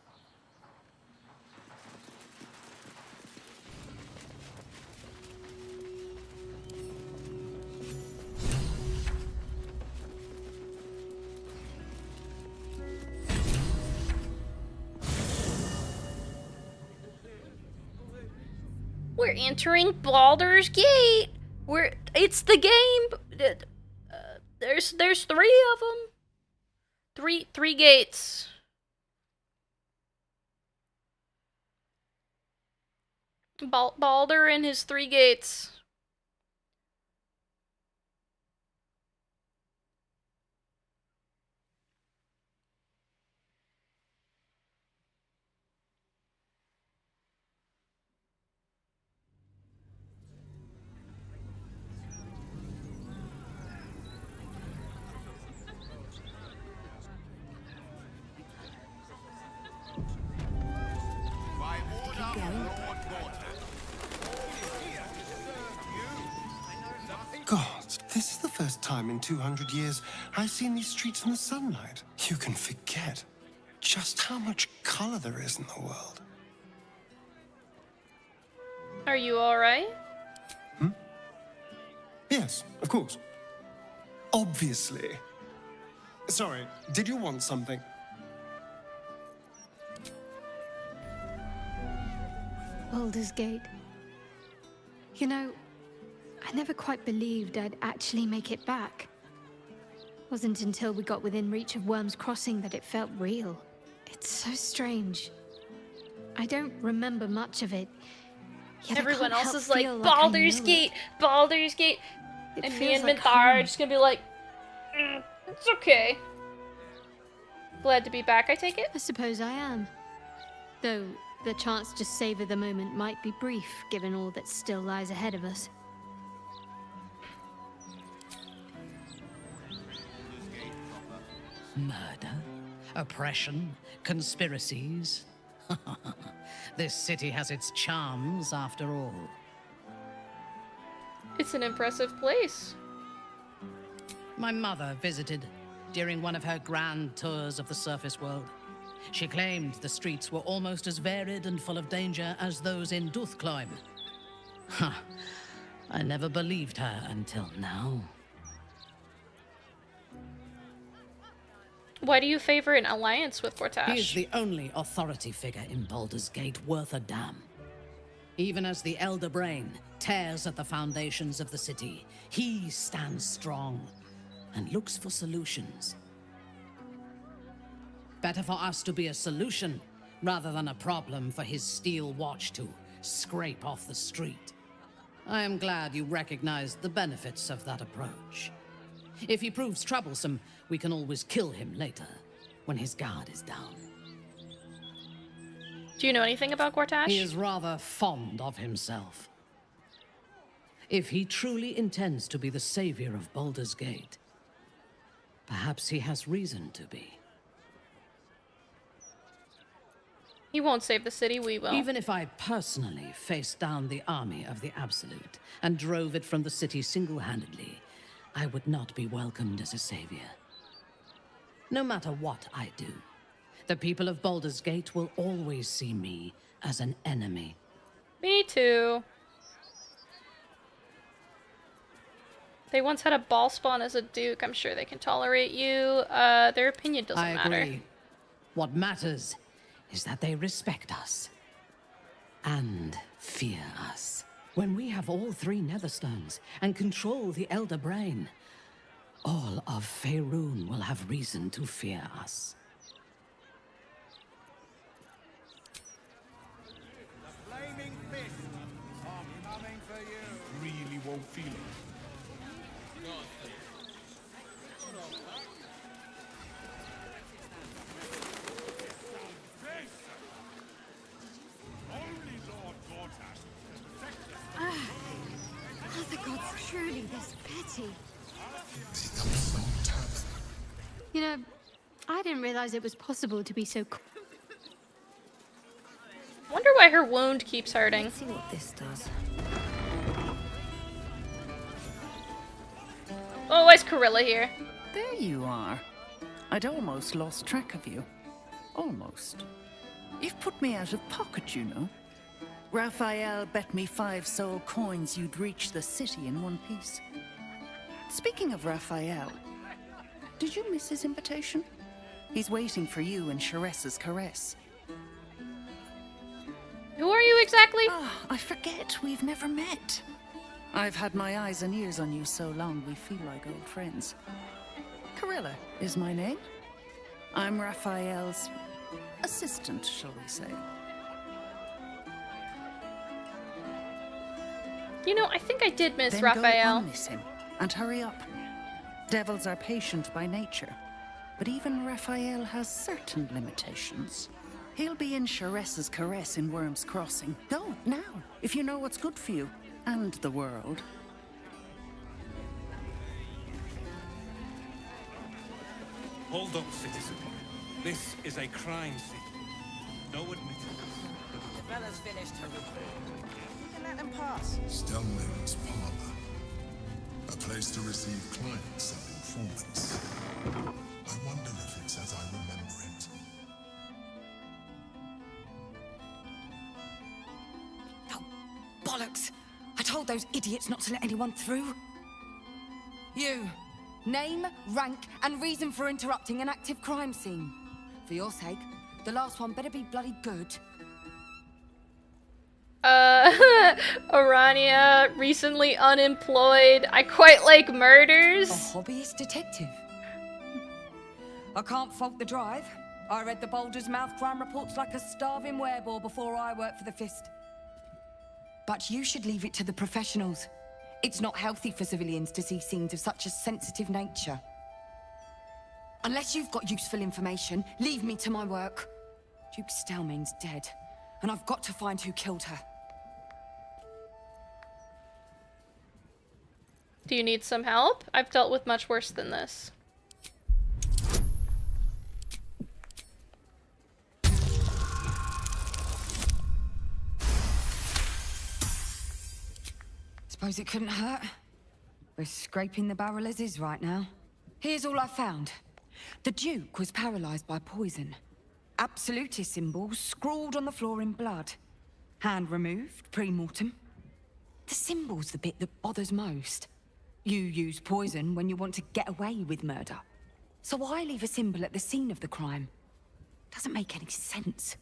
We're entering Baldur's Gate. It's the game. There's 3 of them. Three gates. Baldur and his 3 gates. God, this is the first time in 200 years I've seen these streets in the sunlight. You can forget just how much color there is in the world. Are you alright? Yes, of course. Obviously. Sorry, did you want something? Baldur's Gate. You know, I never quite believed I'd actually make it back. Wasn't until we got within reach of Worm's Crossing that it felt real. It's so strange. I don't remember much of it. Yet Everyone I can't else help is like, feel Baldur's I know Gate, Baldur's Gate. It And me feels and like Minthara are home. just gonna be like, it's okay. Glad to be back, I take it? I suppose I am. Though the chance to savor the moment might be brief, given all that still lies ahead of us. Murder, oppression, conspiracies. This city has its charms, after all. It's an impressive place. My mother visited during one of her grand tours of the surface world. She claimed the streets were almost as varied and full of danger as those in Duthkleim. Ha! I never believed her until now. Why do you favor an alliance with Portash? He is the only authority figure in Baldur's Gate worth a damn. Even as the Elder Brain tears at the foundations of the city, he stands strong and looks for solutions. Better for us to be a solution rather than a problem for his steel watch to scrape off the street. I am glad you recognized the benefits of that approach. If he proves troublesome, we can always kill him later, when his guard is down. Do you know anything about Gortash? He is rather fond of himself. If he truly intends to be the savior of Baldur's Gate, perhaps he has reason to be. He won't save the city, we will. Even if I personally faced down the army of the Absolute and drove it from the city single-handedly, I would not be welcomed as a savior. No matter what I do, the people of Baldur's Gate will always see me as an enemy. Me too. They once had a ball spawn as a duke. I'm sure they can tolerate you. Their opinion doesn't matter. I agree. What matters is that they respect us. And fear us. When we have all 3 Netherstones and control the Elder Brain, all of Faerun will have reason to fear us. The flaming fist. I'm coming for you. Really won't feel it. Are the gods truly this petty? You know, I didn't realize it was possible to be so. Wonder why her wound keeps hurting. Let's see what this does. Oh, why is Corilla here? There you are. I'd almost lost track of you. Almost. You've put me out of pocket, you know. Raphael bet me 5 soul coins you'd reach the city in one piece. Speaking of Raphael, did you miss his invitation? He's waiting for you in Sharessa's caress. Who are you exactly? I forget. We've never met. I've had my eyes and ears on you so long we feel like old friends. Corilla is my name. I'm Raphael's assistant, shall we say. You know, I think I did miss Then Raphael. Go unmiss him and hurry up. Devils are patient by nature, but even Raphael has certain limitations. He'll be in Sharessa's caress in Worm's Crossing. Go, now, if you know what's good for you, and the world. Hold up, citizen. This is a crime scene. No admittance. The fella's finished her report. You can let him pass. Stelmane's parlor. A place to receive clients and informants. I wonder if it's as I remember it. Oh, bollocks! I told those idiots not to let anyone through. You. Name, rank, and reason for interrupting an active crime scene. For your sake, the last one better be bloody good. Orania, recently unemployed. I quite like murders. A hobbyist detective. I can't fault the drive. I read the Baldur's Mouth crime reports like a starving wereball before I worked for the Fist. But you should leave it to the professionals. It's not healthy for civilians to see scenes of such a sensitive nature. Unless you've got useful information, leave me to my work. Duke Stelmane's dead, and I've got to find who killed her. Do you need some help? I've dealt with much worse than this. Suppose it couldn't hurt. We're scraping the barrel as is right now. Here's all I found. The Duke was paralyzed by poison. Absolutist symbols scrawled on the floor in blood. Hand removed, pre-mortem. The symbol's the bit that bothers most. You use poison when you want to get away with murder. So why leave a symbol at the scene of the crime? Doesn't make any sense.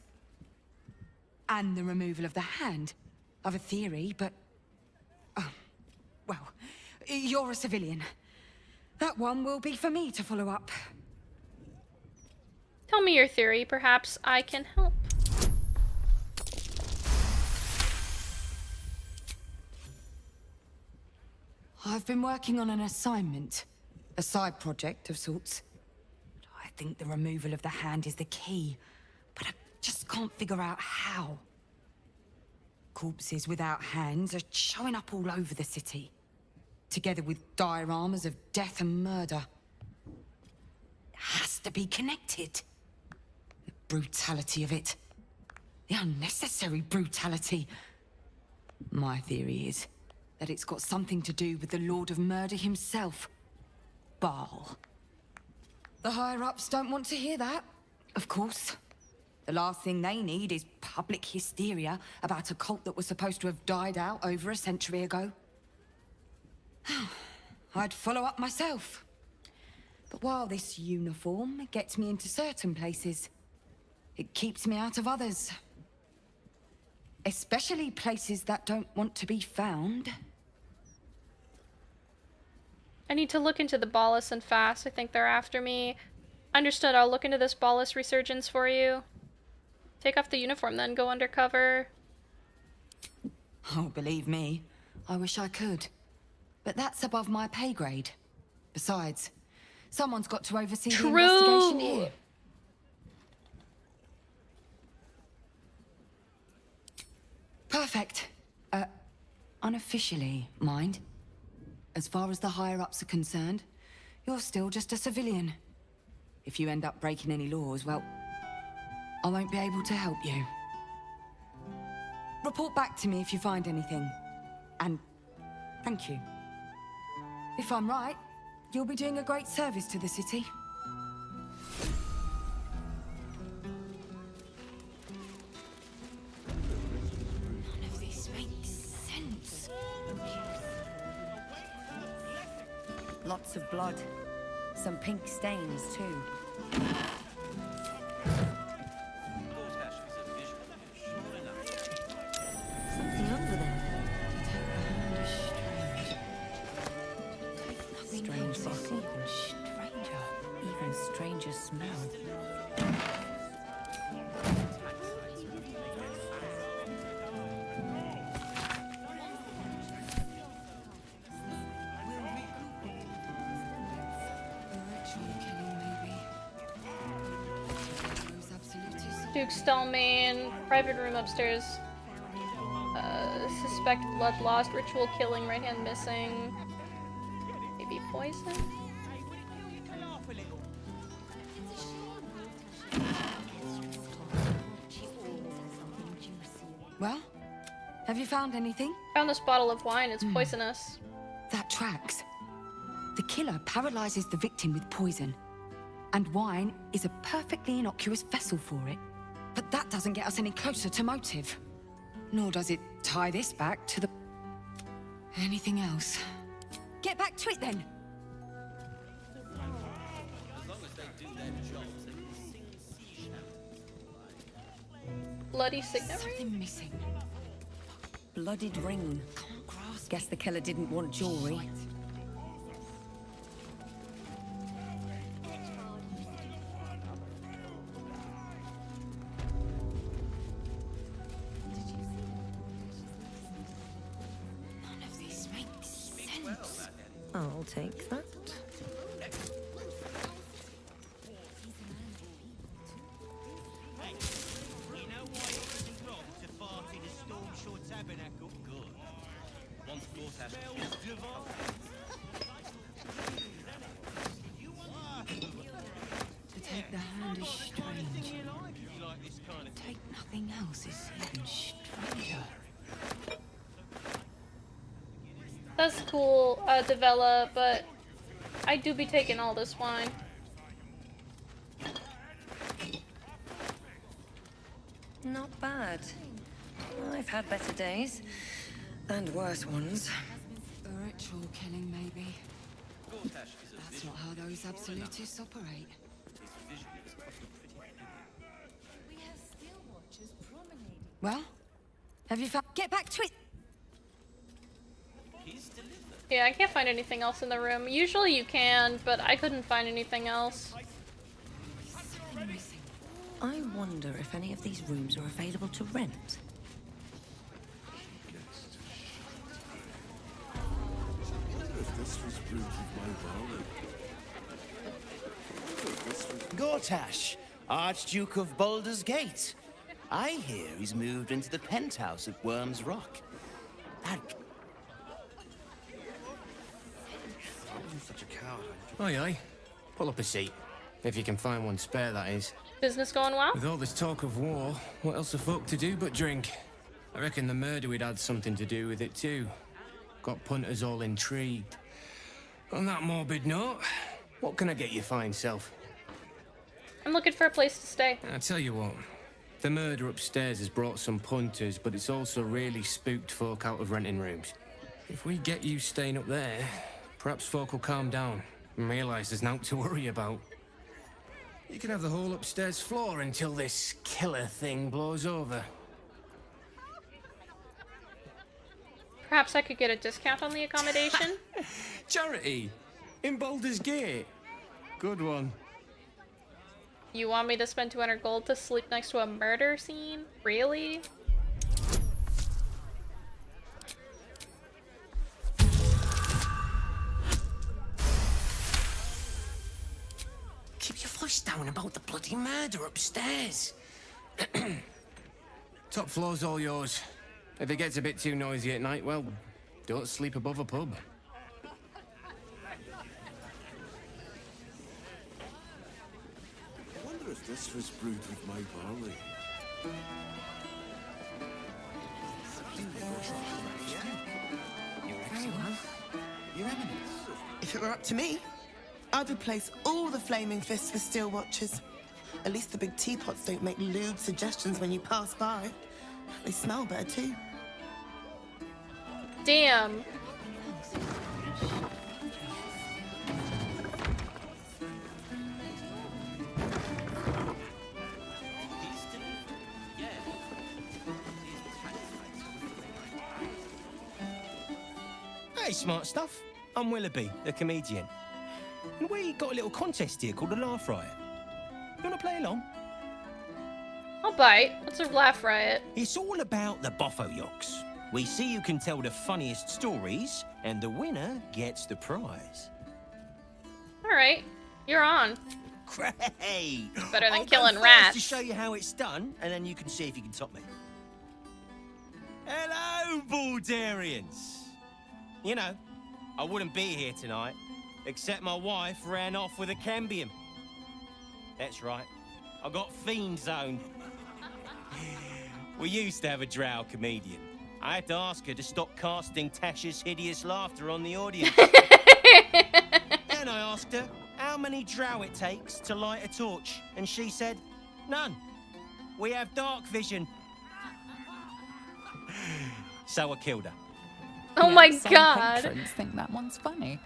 And the removal of the hand. I've a theory, but... well, you're a civilian. That one will be for me to follow up. Tell me your theory. Perhaps I can help. I've been working on an assignment. A side project of sorts. I think the removal of the hand is the key, but I just can't figure out how. Corpses without hands are showing up all over the city, together with dioramas of death and murder. It has to be connected. The brutality of it. The unnecessary brutality. My theory is that it's got something to do with the Lord of Murder himself, Baal. The higher-ups don't want to hear that, of course. The last thing they need is public hysteria about a cult that was supposed to have died out over a century ago. I'd follow up myself. But while this uniform gets me into certain places, it keeps me out of others. Especially places that don't want to be found. I need to look into the Ballus and fast. I think they're after me. Understood. I'll look into this Ballus resurgence for you. Take off the uniform, then go undercover. Oh, believe me, I wish I could. But that's above my pay grade. Besides, someone's got to oversee the investigation here. Perfect. Unofficially, mind. As far as the higher-ups are concerned, you're still just a civilian. If you end up breaking any laws, well, I won't be able to help you. Report back to me if you find anything. And thank you. If I'm right, you'll be doing a great service to the city. None of this makes sense. Lots of blood. Some pink stains, too. Something over there. Strange bottle. Even stranger smell. Duke Stallman, private room upstairs. Suspect blood lost, ritual killing, right hand missing. Maybe poison? Well, have you found anything? Found this bottle of wine, it's poisonous. That tracks. The killer paralyzes the victim with poison. And wine is a perfectly innocuous vessel for it. But that doesn't get us any closer to motive. Nor does it tie this back to the... anything else. Get back to it then! Bloody signet ring? Something missing. Bloodied ring. Guess the killer didn't want jewelry. I'll take that. You know why it isn't wrong to fart in a Stormshore tabernacle? Good. Once brought out. Smells divine. To take the hand is strange. Take nothing else is even stranger. That's cool, develop, but I do be taking all this wine. Not bad. I've had better days. And worse ones. A ritual killing, maybe. That's not how those absolutists operate. Well, have you found... Get back to it! Yeah, I can't find anything else in the room. Usually you can, but I couldn't find anything else. I wonder if any of these rooms are available to rent. Gortash, Archduke of Baldur's Gate. I hear he's moved into the penthouse at Worm's Rock. Such a coward. Aye, aye. Pull up a seat. If you can find one spare, that is. Business going well? With all this talk of war, what else are folk to do but drink? I reckon the murder we'd had something to do with it too. Got punters all intrigued. On that morbid note, what can I get you fine self? I'm looking for a place to stay. I tell you what, the murder upstairs has brought some punters, but it's also really spooked folk out of renting rooms. If we get you staying up there, perhaps folk will calm down and realise there's naught to worry about. You can have the whole upstairs floor until this killer thing blows over. Perhaps I could get a discount on the accommodation? Charity! In Baldur's Gate! Good one. You want me to spend 200 gold to sleep next to a murder scene? Really? Keep your voice down about the bloody murder upstairs. Top floor's all yours. If it gets a bit too noisy at night, well, don't sleep above a pub. I wonder if this was brewed with my barley. Very well. Your Eminence. If it were up to me, I'd replace all the flaming fists for steel watches. At least the big teapots don't make lewd suggestions when you pass by. They smell better too. Damn. Hey, smart stuff. I'm Willoughby, the comedian. And we got a little contest here called the Laugh Riot. You want to play along? I'll bite. What's a laugh riot? It's all about the Boffo Yocks. We see who can tell the funniest stories, and the winner gets the prize. Alright, you're on. Great! Better than I'll killing go first rats. to show you how it's done, and then you can see if you can top me. Hello, Baldurians! You know, I wouldn't be here tonight, except my wife ran off with a cambium. That's right, I got fiend zoned. We used to have a drow comedian. I had to ask her to stop casting Tasha's hideous laughter on the audience. Then I asked her how many drow it takes to light a torch, and she said, none. We have dark vision. So I killed her. Oh my Yes, some god. patrons think that one's funny.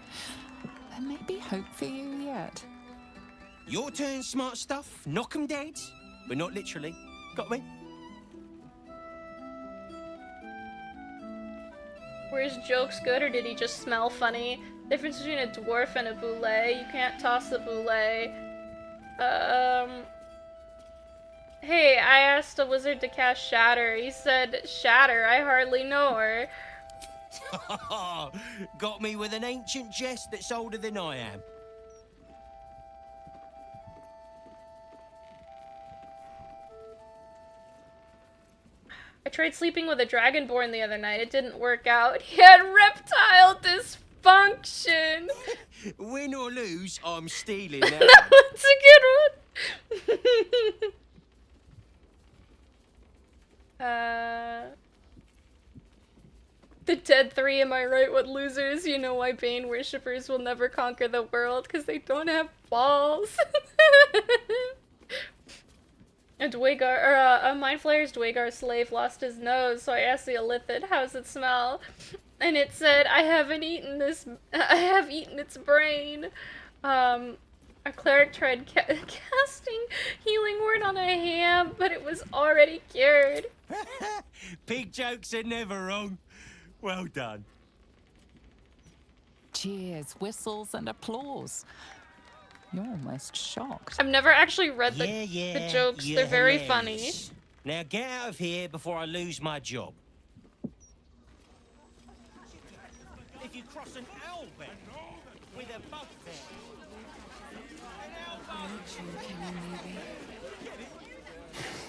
There may be hope for you yet. Your turn, smart stuff. Knock 'em dead, but not literally. Got me? Were his jokes good or did he just smell funny? Difference between a dwarf and a boule. You can't toss the boule. Hey, I asked a wizard to cast Shatter. He said, Shatter, I hardly know her. Got me with an ancient jest that's older than I am. I tried sleeping with a dragonborn the other night. It didn't work out. He had reptile dysfunction. Win or lose, I'm stealing That that. was a good one. The Dead 3, am I right? What losers? You know why Bane worshippers will never conquer the world? Because they don't have balls. A Dwagar, or a Mind Flayer's Dwagar slave lost his nose, so I asked the Illithid, how's it smell? And it said, I have eaten its brain. A cleric tried casting healing word on a ham, but it was already cured. Pig jokes are never wrong. Well done. Cheers, whistles, and applause. You're almost shocked. I've never actually read the jokes. You're They're very hilarious. funny. Now get out of here before I lose my job. If you cross an owl bed with a bugbear.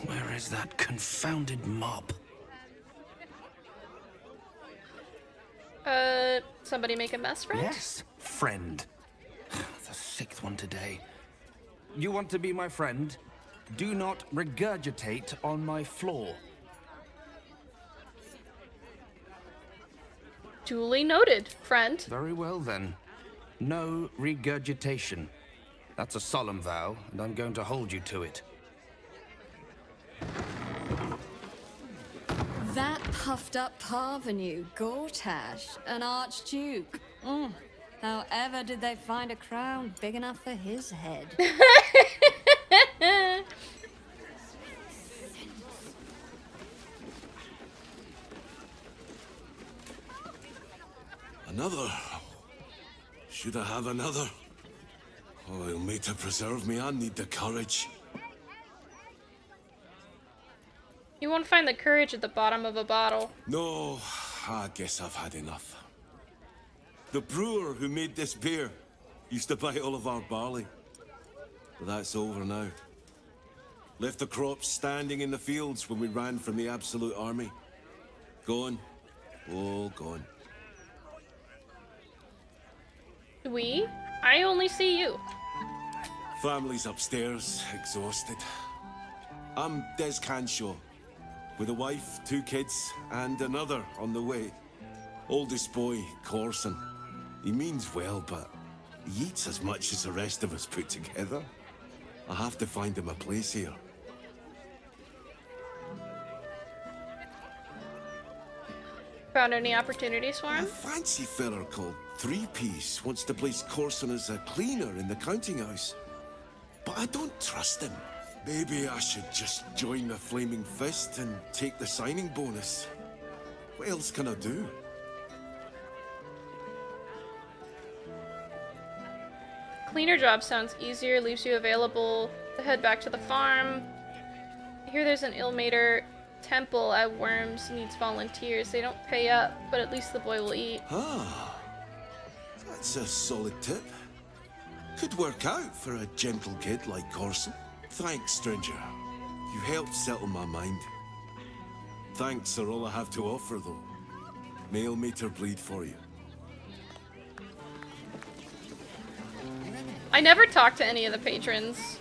Where is that confounded mob? Somebody make a mess, friend? Yes, friend. The sixth one today. You want to be my friend? Do not regurgitate on my floor. Duly noted, friend. Very well then. No regurgitation. That's a solemn vow, and I'm going to hold you to it. That puffed up parvenu, Gortash, an archduke. However did they find a crown big enough for his head? Another? Should I have another? Oh, it'll make to preserve me. I need the courage. You won't find the courage at the bottom of a bottle. No, I guess I've had enough. The brewer who made this beer used to buy all of our barley. But that's over now. Left the crops standing in the fields when we ran from the Absolute Army. Gone. All gone. We? I only see you. Family's upstairs, exhausted. I'm Des Canshaw, with a wife, 2 kids, and another on the way. Oldest boy, Corson. He means well, but he eats as much as the rest of us put together. I have to find him a place here. Found any opportunities for him? A fancy feller called Three-Piece wants to place Corson as a cleaner in the counting house. But I don't trust him. Maybe I should just join the Flaming Fist and take the signing bonus. What else can I do? Cleaner job sounds easier, leaves you available to head back to the farm. I hear there's an Ilmater temple at Worms, needs volunteers. They don't pay up, but at least the boy will eat. Ah, that's a solid tip. Could work out for a gentle kid like Corson. Thanks, stranger. You helped settle my mind. Thanks are all I have to offer, though. May Ilmater bleed for you. I never talked to any of the patrons.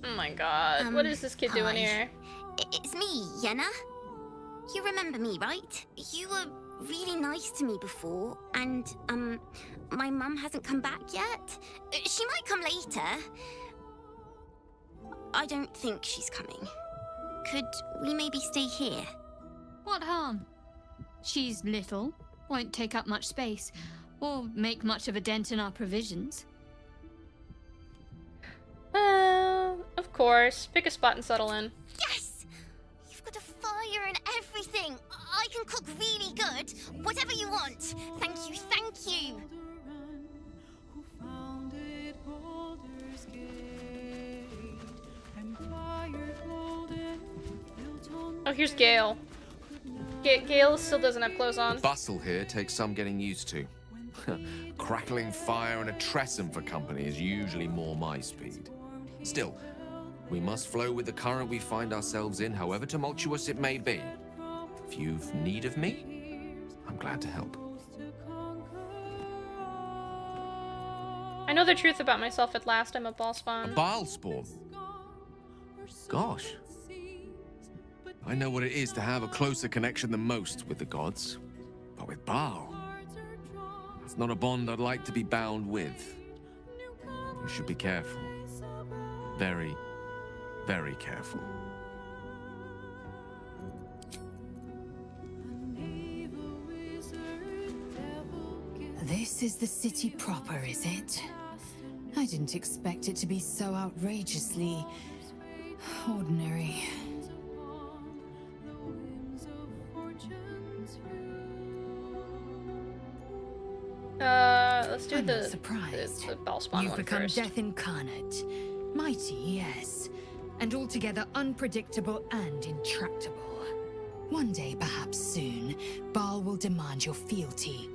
Oh my god, what is this kid doing here? It's me, Yenna. You remember me, right? You were really nice to me before, and, my mum hasn't come back yet. She might come later. I don't think she's coming. Could we maybe stay here? What harm? She's little, won't take up much space, or make much of a dent in our provisions. Of course. Pick a spot and settle in. Yes! You've got a fire and everything. I can cook really good. Whatever you want. Thank you, thank you. Oh, here's Gale. Gale still doesn't have clothes on. The bustle here takes some getting used to. Crackling fire and a tresson for company is usually more my speed. Still, we must flow with the current we find ourselves in, however tumultuous it may be. If you've need of me, I'm glad to help. I know the truth about myself at last. I'm a ball spawn. A Baal spawn? Gosh. I know what it is to have a closer connection than most with the gods. But with Baal, it's not a bond I'd like to be bound with. You should be careful. Very, very careful. This is the city proper, is it? I didn't expect it to be so outrageously ordinary. Let's do the ball spawn You've one become first. death incarnate. Mighty, yes. And altogether unpredictable and intractable. One day, perhaps soon, Baal will demand your fealty.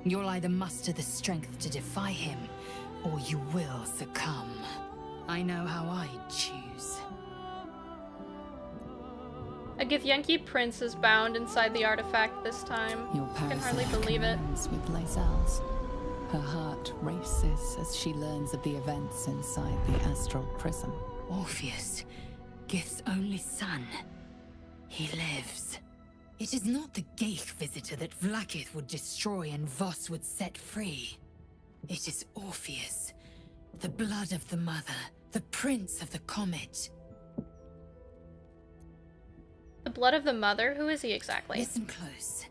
You'll either muster the strength to defy him, or you will succumb. I know how I'd choose. A Githyanki prince is bound inside the artifact this time. Your I can hardly parasite believe it. commends with Lae'zel's. Her heart races as she learns of the events inside the astral prism. Orpheus, Gith's only son. He lives. It is not the Geich visitor that Vlaakith would destroy and Voss would set free. It is Orpheus, the blood of the mother, the prince of the comet. The blood of the mother? Who is he exactly? Listen close.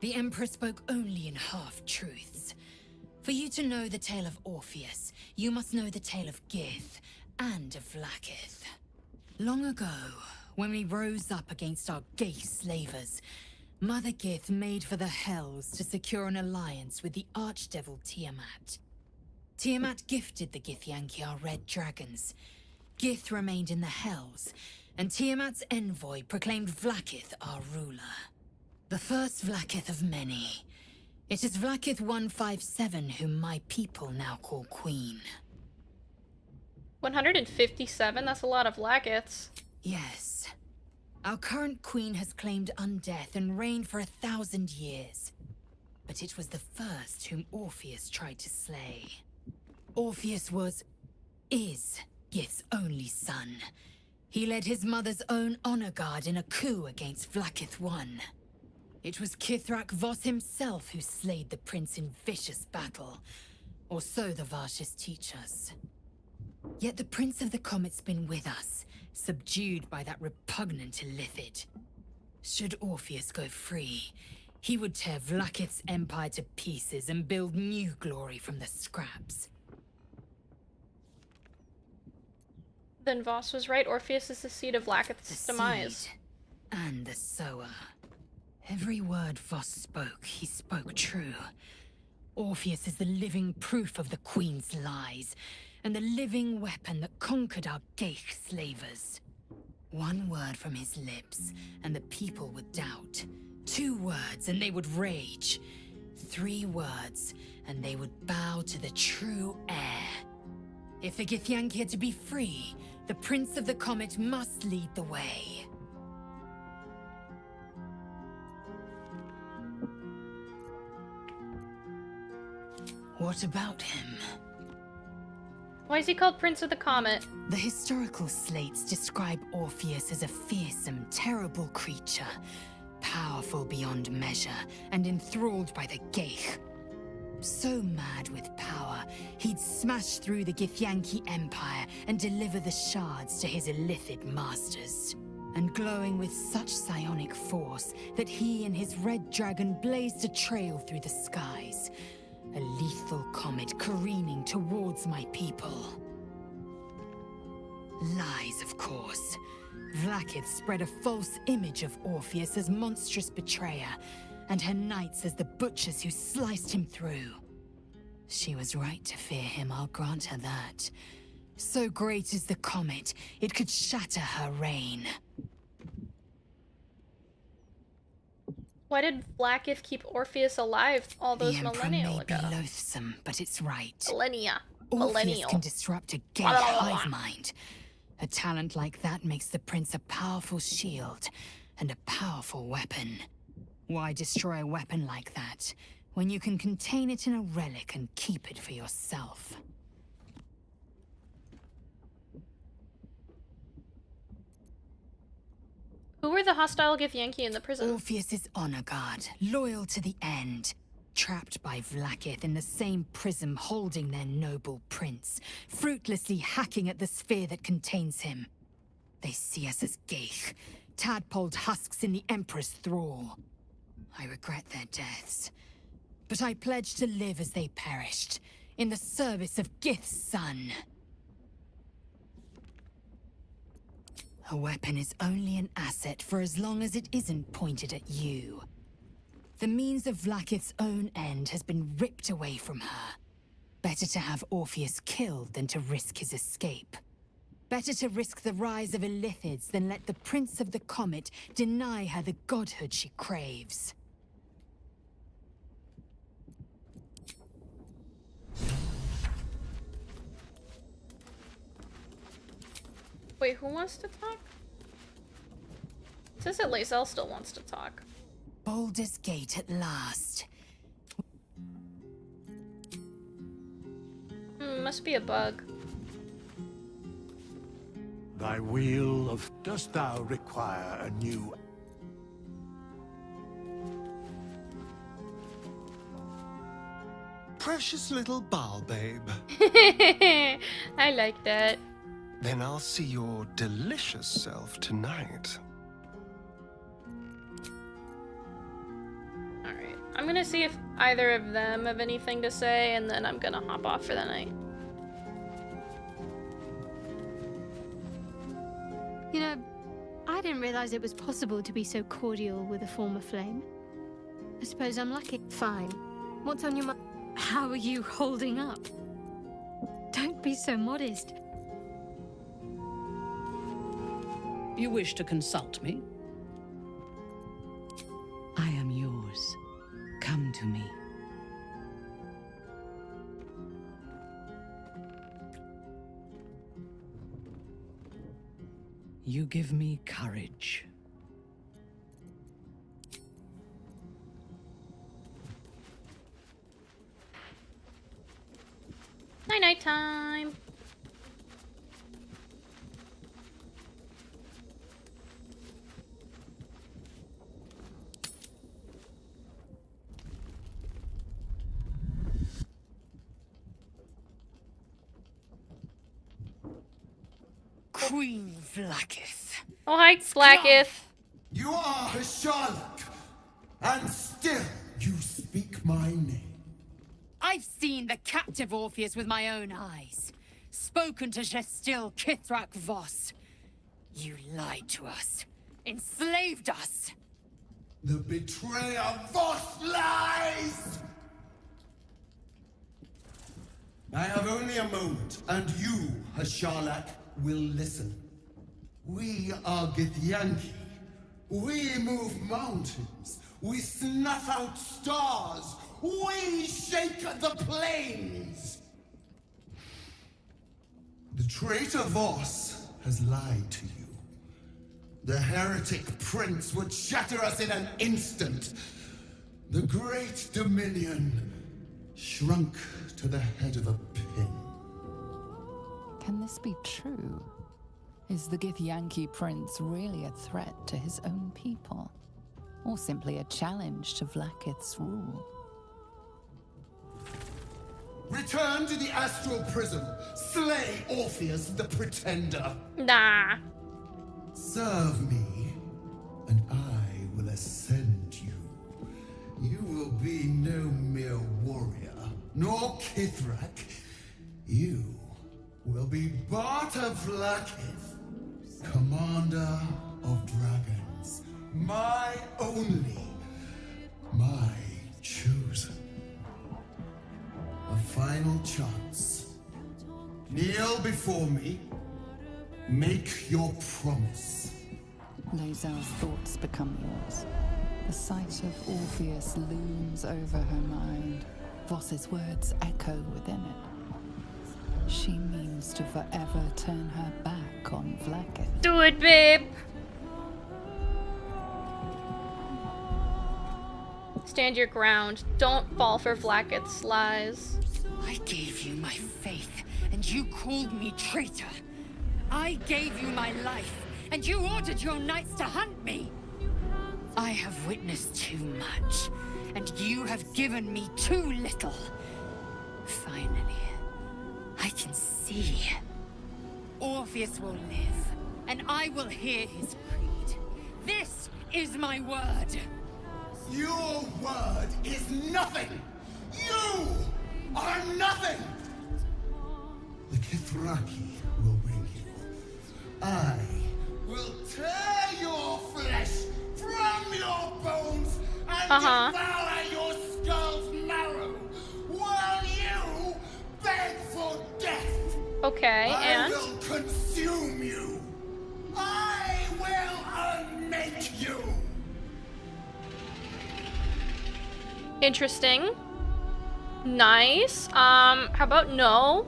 The Emperor spoke only in half-truths. For you to know the tale of Orpheus, you must know the tale of Gith and of Vlaakith. Long ago, when we rose up against our Geich slavers, Mother Gith made for the Hells to secure an alliance with the archdevil Tiamat. Tiamat gifted the Githyanki our red dragons. Gith remained in the Hells, and Tiamat's envoy proclaimed Vlaakith our ruler. The first Vlaakith of many. It is Vlaakith 157 whom my people now call Queen. 157? That's a lot of Vlaakiths. Yes. Our current queen has claimed undeath and reigned for 1,000 years. But it was the first whom Orpheus tried to slay. Orpheus is Gith's only son. He led his mother's own honor guard in a coup against Vlaakith I. It was Kithrak Voss himself who slayed the prince in vicious battle. Or so the Varshas teach us. Yet the Prince of the Comet's been with us, subdued by that repugnant Illithid. Should Orpheus go free, he would tear Vlaakith's empire to pieces and build new glory from the scraps. Then Voss was right. Orpheus is the seed of Vlaakith's demise. And the sower. Every word Voss spoke, he spoke true. Orpheus is the living proof of the Queen's lies, and the living weapon that conquered our Geich slavers. One word from his lips, and the people would doubt. 2 words, and they would rage. 3 words, and they would bow to the true heir. If the Githyanki are to be free, the Prince of the Comet must lead the way. What about him? Why is he called Prince of the Comet? The historical slates describe Orpheus as a fearsome, terrible creature, powerful beyond measure, and enthralled by the Geich. So mad with power, he'd smash through the Githyanki Empire and deliver the shards to his Illithid masters. And glowing with such psionic force that he and his red dragon blazed a trail through the skies. A lethal comet careening towards my people. Lies, of course. Vlaakith spread a false image of Orpheus as monstrous betrayer, and her knights as the butchers who sliced him through. She was right to fear him, I'll grant her that. So great is the comet, it could shatter her reign. Why did Vlaakith keep Orpheus alive all those the Emperor millennia may ago? be loathsome, but it's right. Millennia. Orpheus Millennial. can disrupt a Geich hive mind. A talent like that makes the prince a powerful shield and a powerful weapon. Why destroy a weapon like that when you can contain it in a relic and keep it for yourself? Who were the hostile Githyanki in the prison? Orpheus's honor guard, loyal to the end. Trapped by Vlaakith in the same prism holding their noble prince, fruitlessly hacking at the sphere that contains him. They see us as Geich, tadpoled husks in the Emperor's thrall. I regret their deaths, but I pledge to live as they perished, in the service of Gith's son. A weapon is only an asset for as long as it isn't pointed at you. The means of Vlaakith's own end has been ripped away from her. Better to have Orpheus killed than to risk his escape. Better to risk the rise of Illithids than let the Prince of the Comet deny her the godhood she craves. Wait, who wants to talk? It says that Lae'zel still wants to talk. Baldur's Gate at last. Must be a bug. Thy wheel of... Dost thou require a new... Precious little Baal babe. I like that. Then I'll see your delicious self tonight. Alright, I'm gonna see if either of them have anything to say, and then I'm gonna hop off for the night. You know, I didn't realize it was possible to be so cordial with a former flame. I suppose I'm lucky. Fine. What's on your mind? How are you holding up? Don't be so modest. You wish to consult me? I am yours. Come to me. You give me courage. Night time. Queen Vlaakith. Oh, hi, Vlaakith. You are H'Sharlak, and still you speak my name. I've seen the captive Orpheus with my own eyes. Spoken to Gestil Kithrak Voss. You lied to us. Enslaved us. The betrayer Voss lies! I have only a moment, and you, H'Sharlak, will listen. We are Githyanki. We move mountains. We snuff out stars. We shake the plains. The traitor Voss has lied to you. The heretic prince would shatter us in an instant. The great dominion shrunk to the head of a pin. Can this be true? Is the Githyanki prince really a threat to his own people? Or simply a challenge to Vlaakith's rule? Return to the astral prism. Slay Orpheus the Pretender. Nah. Serve me, and I will ascend you. You will be no mere warrior, nor Kithrak. You will be Barta Vlaakith, commander of dragons. My only, my chosen. A final chance. Kneel before me. Make your promise. Lae'zel's thoughts become yours. The sight of Orpheus looms over her mind. Voss's words echo within it. She means to forever turn her back on Vlaakith. Do it, babe! Stand your ground. Don't fall for Vlaakith's lies. I gave you my faith, and you called me traitor. I gave you my life, and you ordered your knights to hunt me. I have witnessed too much, and you have given me too little. Finally, I can see. Orpheus will live, and I will hear his creed. This is my word. Your word is nothing! You are nothing! The Kithraki will bring you. I will tear your flesh from your bones and devour your skull's marrow while you beg for death. Okay, and? I will consume you. I will unmake you. Interesting. Nice. How about no?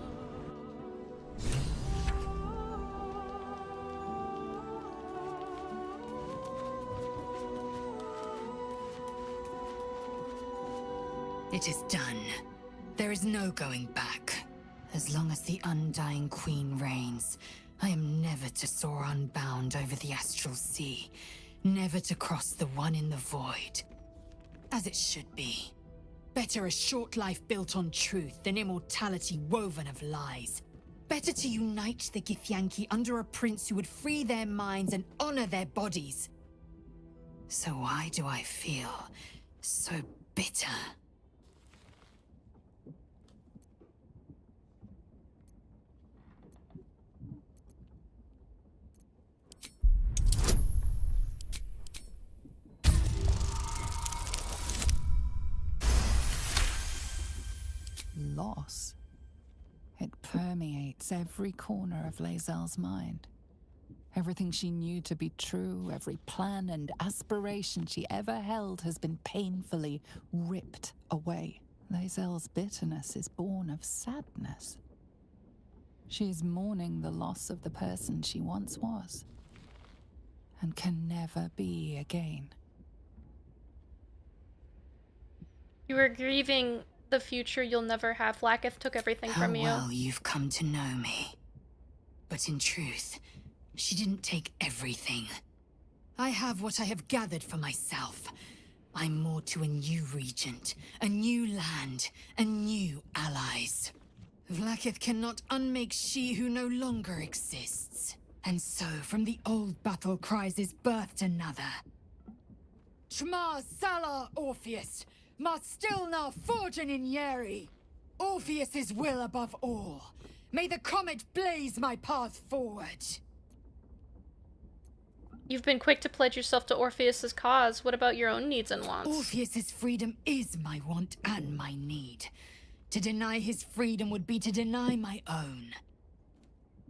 It is done. There is no going back. As long as the Undying Queen reigns, I am never to soar unbound over the astral sea, never to cross the one in the void. As it should be. Better a short life built on truth than immortality woven of lies. Better to unite the Githyanki under a prince who would free their minds and honor their bodies. So why do I feel so bitter? Loss. It permeates every corner of Lae'zel's mind. Everything she knew to be true, every plan and aspiration she ever held has been painfully ripped away. Lae'zel's bitterness is born of sadness. She is mourning the loss of the person she once was, and can never be again. You were grieving the future you'll never have. Vlaakith took everything from you. How well you've come to know me. But in truth, she didn't take everything. I have what I have gathered for myself. I'm more to a new regent, a new land, and new allies. Vlaakith cannot unmake she who no longer exists. And so, from the old battle cries is birthed another. Tmar Salar Orpheus! Ma Stilnar Forgin in Yeri! Orpheus's will above all. May the comet blaze my path forward. You've been quick to pledge yourself to Orpheus's cause. What about your own needs and wants? Orpheus's freedom is my want and my need. To deny his freedom would be to deny my own.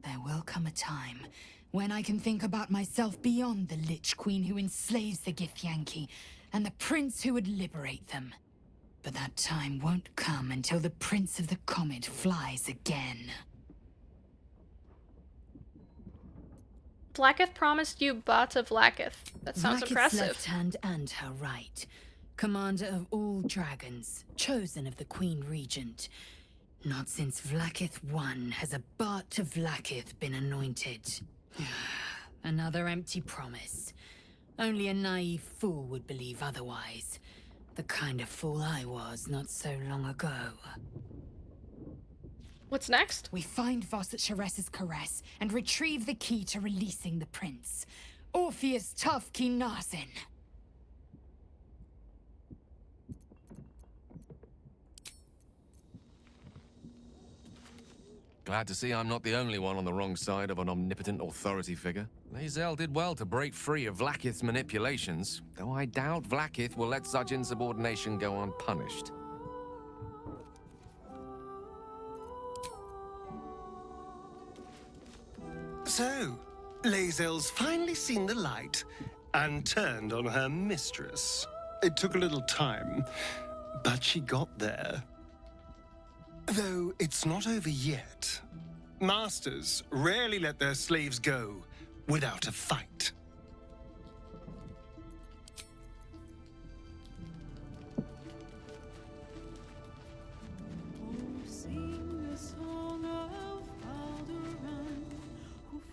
There will come a time when I can think about myself beyond the Lich Queen who enslaves the Githyanki and the prince who would liberate them. But that time won't come until the Prince of the Comet flies again. Vlaakith promised you Bata Vlaakith. That sounds impressive. Left hand and her right. Commander of all dragons, chosen of the Queen Regent. Not since Vlaakith I has a Bart to Vlaakith been anointed. Another empty promise. Only a naive fool would believe otherwise. The kind of fool I was not so long ago. What's next? We find Voss at Sheres's caress and retrieve the key to releasing the prince. Orpheus Tough Kinarsin. Glad to see I'm not the only one on the wrong side of an omnipotent authority figure. Lae'zel did well to break free of Vlaakith's manipulations, though I doubt Vlaakith will let such insubordination go unpunished. So, Lae'zel's finally seen the light and turned on her mistress. It took a little time, but she got there. Though it's not over yet. Masters rarely let their slaves go without a fight.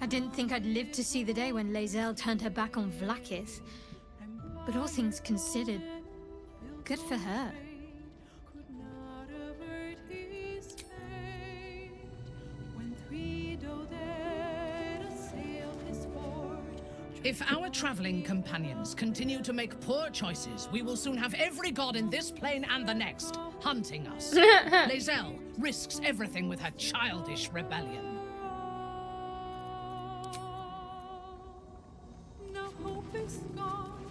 I didn't think I'd live to see the day when Lae'zel turned her back on Vlaakith. But all things considered, good for her. If our traveling companions continue to make poor choices, we will soon have every god in this plane and the next hunting us. Lae'zel risks everything with her childish rebellion. Now hope is gone,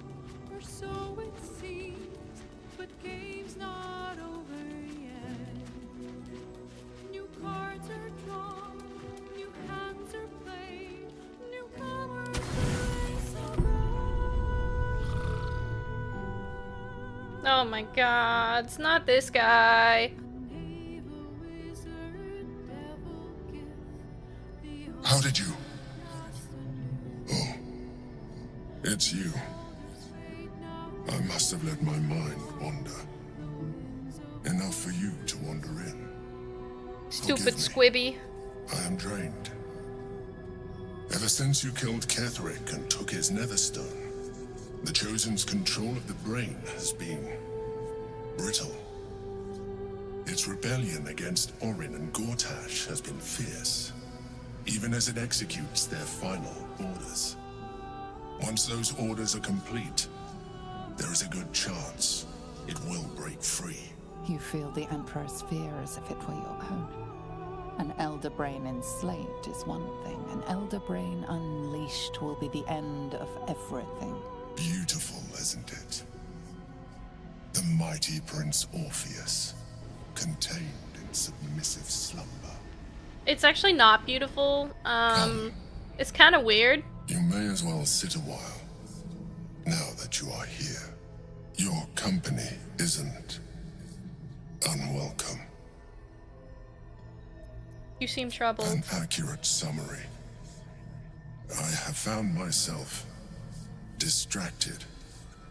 or so it seems, but game's not over yet. New cards are drawn, new hands are played, newcomers Oh my god, it's not this guy. How did you? Oh, it's you. I must have let my mind wander. Enough for you to wander in. Stupid squibby. I am drained. Ever since you killed Ketheric and took his netherstone, the Chosen's control of the brain has been brittle. Its rebellion against Orin and Gortash has been fierce, even as it executes their final orders. Once those orders are complete, there is a good chance it will break free. You feel the Emperor's fear as if it were your own. An elder brain enslaved is one thing. An elder brain unleashed will be the end of everything. Beautiful, isn't it? The mighty Prince Orpheus, contained in submissive slumber. It's actually not beautiful. It's kind of weird. You may as well sit a while, now that you are here. Your company isn't unwelcome. You seem troubled. An accurate summary. I have found myself distracted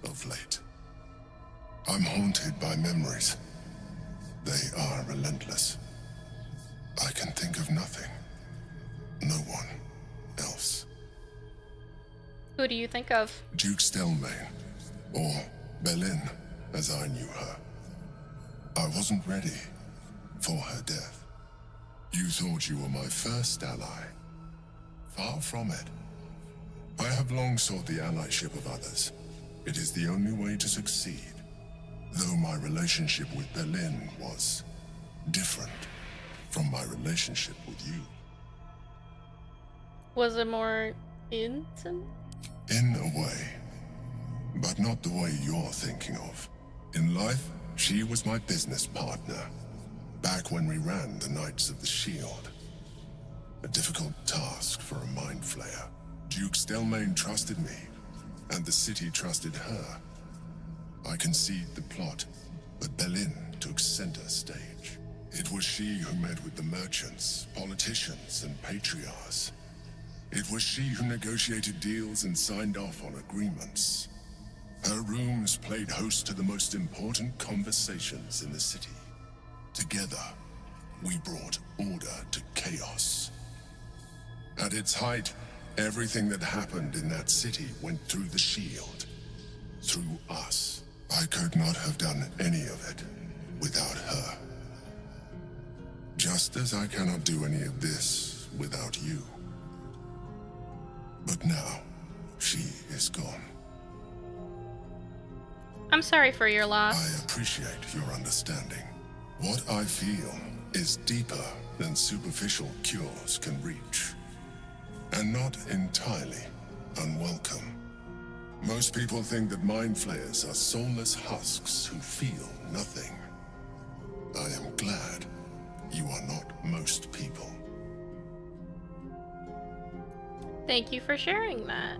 of late. I'm haunted by memories. They are relentless. I can think of nothing. No one else. Who do you think of? Duke Stelmane, or Belin, as I knew her. I wasn't ready for her death. You thought you were my first ally. Far from it. I have long sought the allyship of others. It is the only way to succeed. Though my relationship with Belin was different from my relationship with you. Was it more intimate? In a way, but not the way you're thinking of. In life, she was my business partner, back when we ran the Knights of the Shield. A difficult task for a mind flayer. Duke Stelmane trusted me, and the city trusted her. I conceived the plot, but Belin took center stage. It was she who met with the merchants, politicians, and patriarchs. It was she who negotiated deals and signed off on agreements. Her rooms played host to the most important conversations in the city. Together, we brought order to chaos. At its height, everything that happened in that city went through the shield. Through us. I could not have done any of it without her. Just as I cannot do any of this without you. But now, she is gone. I'm sorry for your loss. I appreciate your understanding. What I feel is deeper than superficial cures can reach. And not entirely unwelcome. Most people think that mind flayers are soulless husks who feel nothing. I am glad you are not most people. Thank you for sharing that.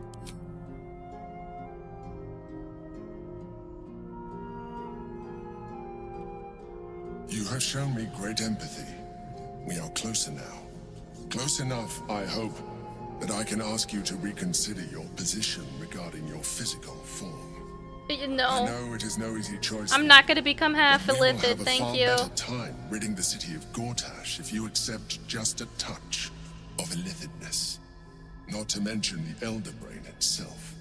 You have shown me great empathy. We are closer now. Close enough, I hope, that I can ask you to reconsider your position regarding your physical form. No. I know it is no easy choice. I'm not going to become half illithid, thank you. We will have a far better time ridding the city of Gortash if you accept just a touch of illithidness. not to mention the Elder Brain itself.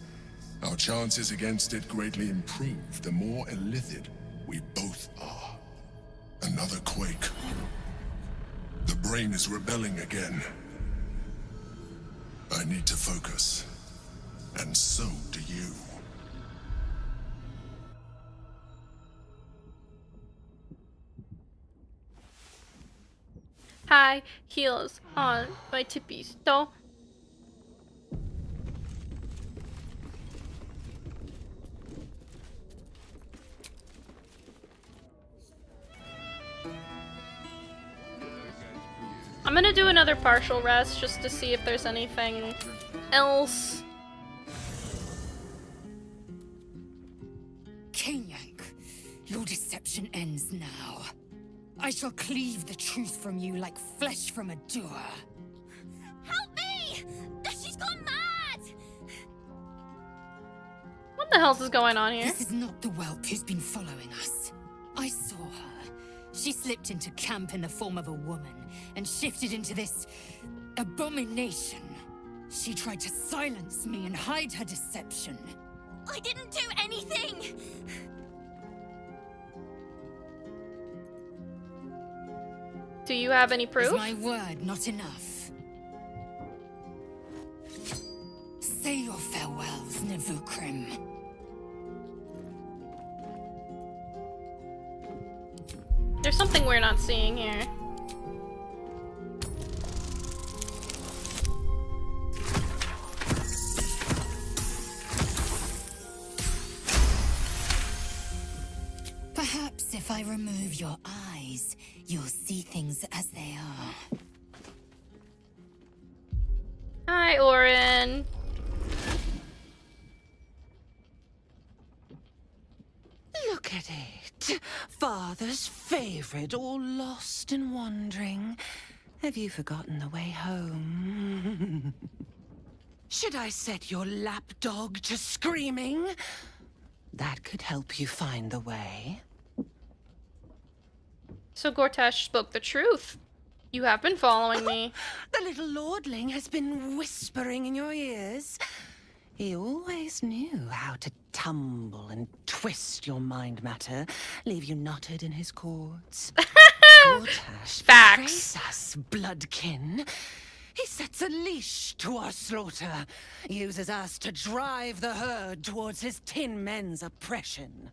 Our chances against it greatly improve the more illithid we both are. Another quake. The brain is rebelling again. I need to focus. And so do you. High heels on my tippies toe. I'm gonna do another partial rest just to see if there's anything else. Kinyank, your deception ends now. I shall cleave the truth from you like flesh from a doer. Help me! She's gone mad! What the hell is going on here? This is not the whelp who's been following us. I saw her. She slipped into camp in the form of a woman and shifted into this abomination. She tried to silence me and hide her deception. I didn't do anything! Do you have any proof? Is my word not enough? Say your farewells, Nevukrim. There's something we're not seeing here. Perhaps if I remove your eyes, you'll see things as they are. Hi, Orin. Look at it. Father's favorite, all lost and wandering. Have you forgotten the way home? Should I set your lapdog to screaming? That could help you find the way. So Gortash spoke the truth. You have been following me. The little lordling has been whispering in your ears. He always knew how to tumble and twist your mind matter, leave you knotted in his cords. Gortash betrays us, bloodkin. He sets a leash to our slaughter, uses us to drive the herd towards his tin men's oppression.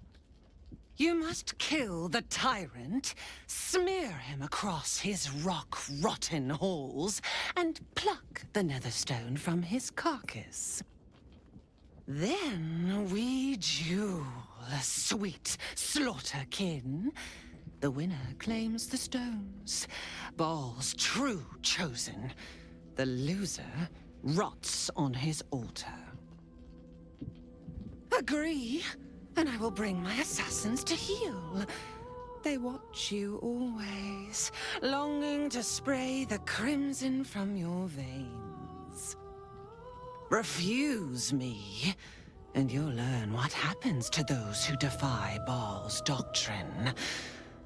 You must kill the tyrant, smear him across his rock-rotten halls, and pluck the netherstone from his carcass. Then we duel, sweet slaughterkin. The winner claims the stones, Baal's true chosen. The loser rots on his altar. Agree, and I will bring my assassins to heal. They watch you always, longing to spray the crimson from your veins. Refuse me, and you'll learn what happens to those who defy Baal's doctrine.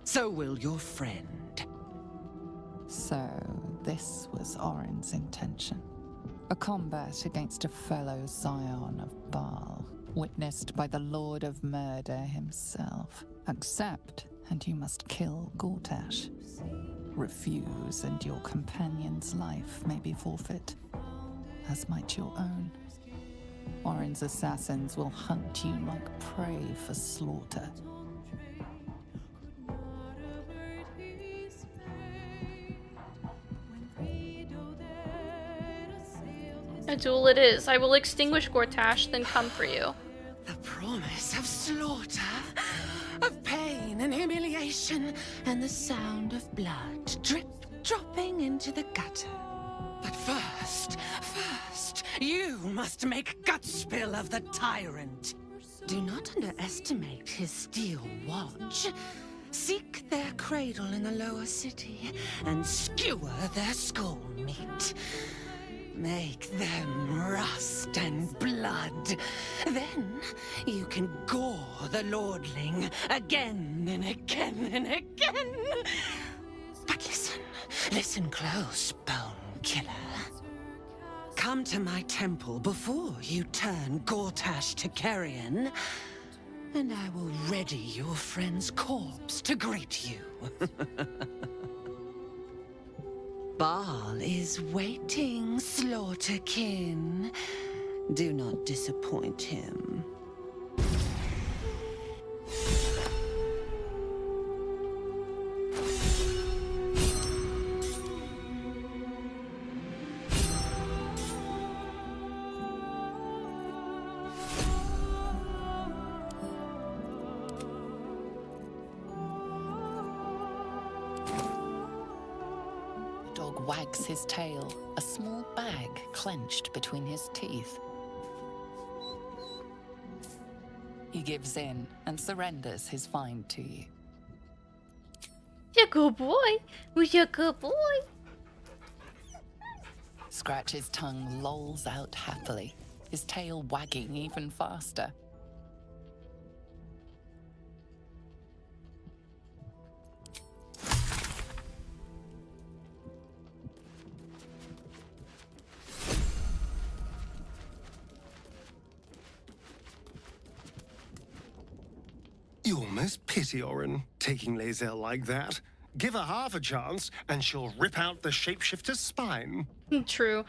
So will your friend. So, this was Orin's intention. A combat against a fellow scion of Baal, witnessed by the Lord of Murder himself. Accept, and you must kill Gortash. Refuse, and your companion's life may be forfeit, as might your own. Orin's assassins will hunt you like prey for slaughter. A duel it is. I will extinguish Gortash, then come for you. The promise of slaughter, of pain and humiliation, and the sound of blood drip-dropping into the gutter. But first, you must make gutspill of the tyrant. Do not underestimate his steel watch. Seek their cradle in the lower city and skewer their skull meat. Make them rust and blood. Then you can gore the lordling again and again and again. But listen close, bone killer. come to my temple before you turn Gortash to carrion, and I will ready your friend's corpse to greet you. Baal is waiting, Slaughterkin. Do not disappoint him. Wags his tail, a small bag clenched between his teeth. He gives in and surrenders his find to you. You're a good boy. You're a good boy. Scratch's tongue lolls out happily, his tail wagging even faster. You almost pity Orin, taking Lae'zel like that. Give her half a chance, and she'll rip out the shapeshifter's spine. True.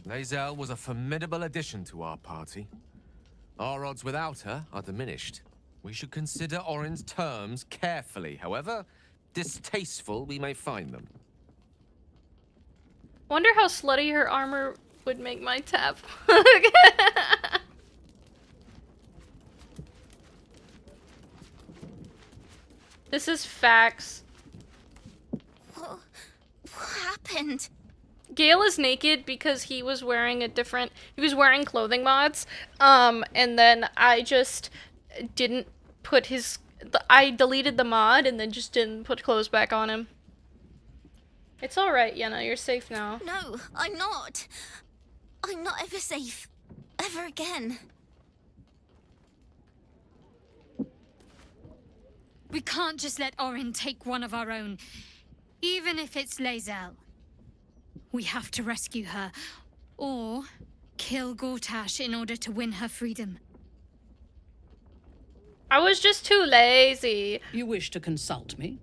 Lae'zel was a formidable addition to our party. Our odds without her are diminished. We should consider Orin's terms carefully, however distasteful we may find them. Wonder how slutty her armor would make my tap. This is facts. What happened? Gale is naked because he was wearing wearing clothing mods. And then I just didn't put I deleted the mod and then just didn't put clothes back on him. It's alright, Yenna, you're safe now. No, I'm not. I'm not ever safe. Ever again. We can't just let Orin take one of our own, even if it's Lae'zel. We have to rescue her, or kill Gortash in order to win her freedom. I was just too lazy. You wish to consult me?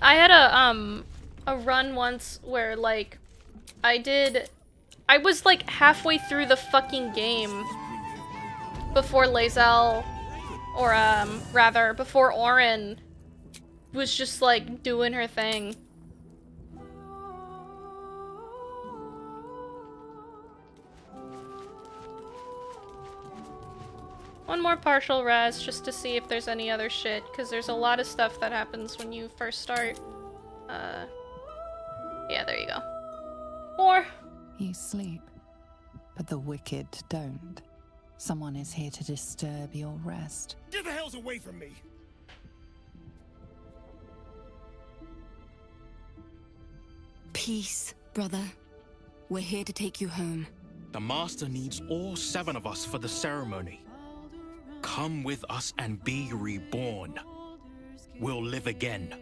I had a run once where like I was like halfway through the fucking game before Lae'zel, or rather before Orin was just like doing her thing. One more partial res just to see if there's any other shit, because there's a lot of stuff that happens when you first start. Yeah, there you go. More. You sleep, but the wicked don't. Someone is here to disturb your rest. Get the hells away from me! Peace, brother. We're here to take you home. The Master needs all 7 of us for the ceremony. Come with us and be reborn. We'll live again.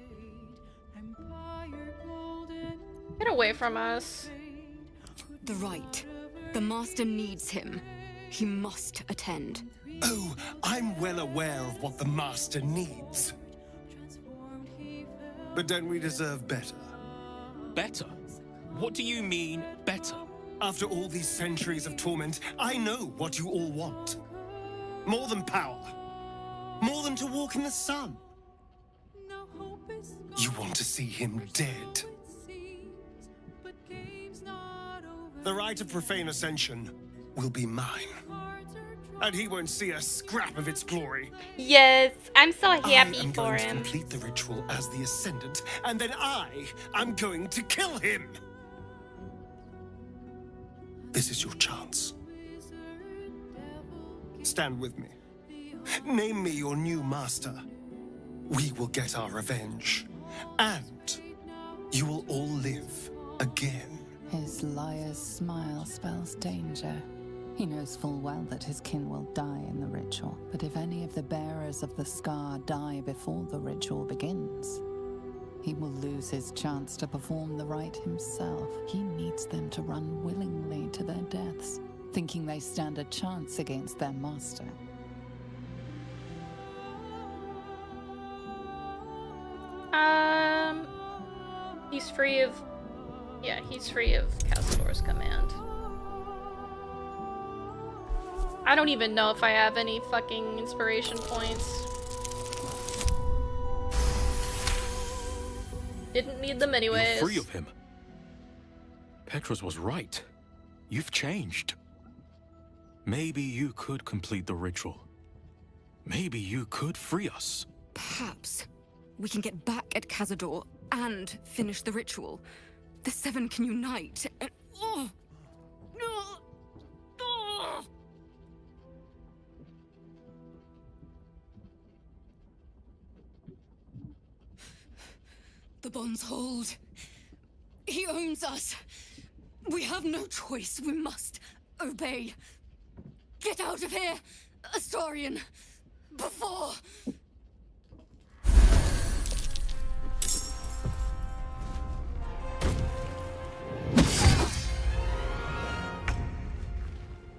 Get away from us. The rite. The Master needs him. He must attend. Oh, I'm well aware of what the Master needs. But don't we deserve better? Better? What do you mean, better? After all these centuries of torment, I know what you all want. More than power. More than to walk in the sun. You want to see him dead. The rite of profane ascension will be mine. And he won't see a scrap of its glory. Yes, I'm so happy I am for going him. to complete the ritual as the Ascendant, and then I am going to kill him! This is your chance. Stand with me. Name me your new master. We will get our revenge. And you will all live again. His liar's smile spells danger. He knows full well that his kin will die in the ritual. But if any of the bearers of the scar die before the ritual begins, he will lose his chance to perform the rite himself. He needs them to run willingly to their deaths, thinking they stand a chance against their master. He's free of... Yeah, he's free of Castledoor's command. I don't even know if I have any fucking inspiration points. Didn't need them anyways. You're free of him. Petros was right. You've changed. Maybe you could complete the ritual. Maybe you could free us. Perhaps we can get back at Cazador and finish the ritual. The Seven can unite and... The bonds hold. He owns us. We have no choice. We must obey. Get out of here, Astarion, before...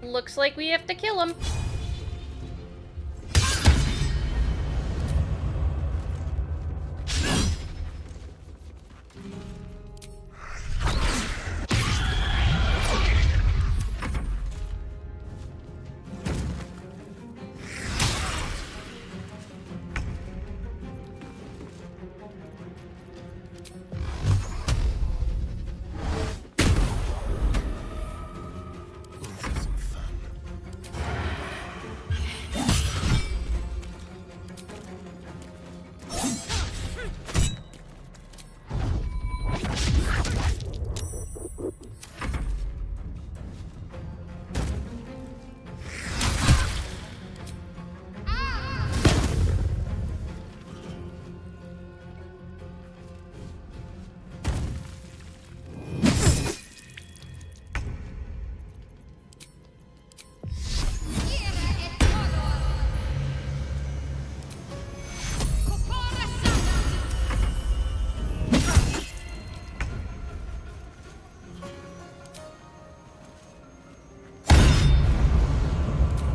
Looks like we have to kill him.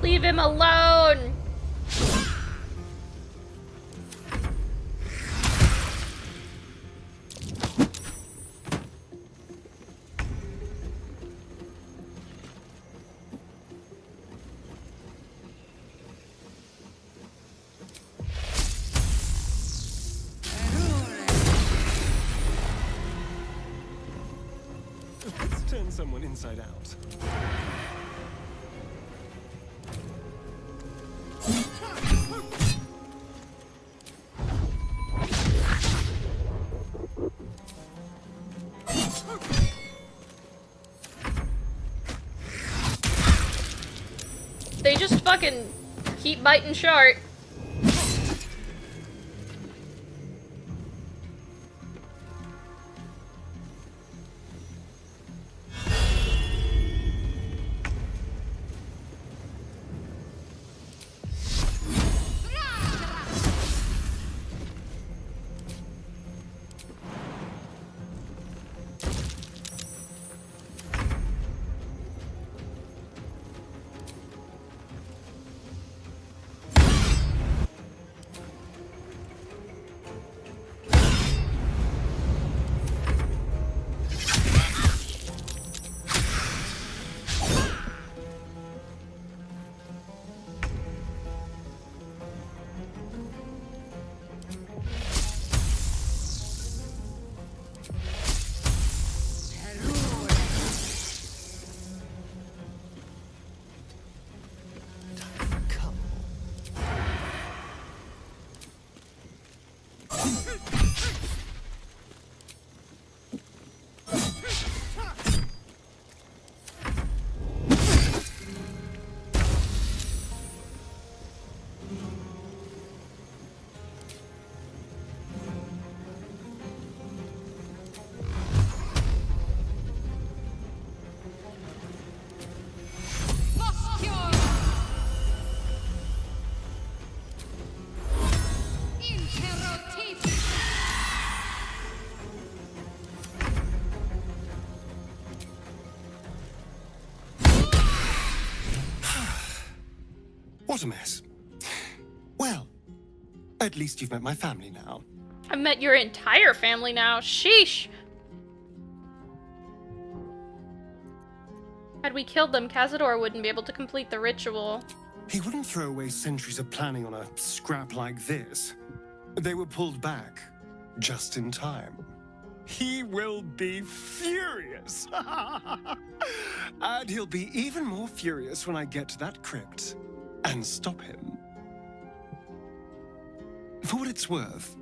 Leave him alone! Let's turn someone inside out. They just fucking keep biting short. What a mess. Well, at least you've met my family now. I've met your entire family now. Sheesh. Had we killed them, Cazador wouldn't be able to complete the ritual. He wouldn't throw away centuries of planning on a scrap like this. They were pulled back just in time. He will be furious. And he'll be even more furious when I get to that crypt and stop him. For what it's worth,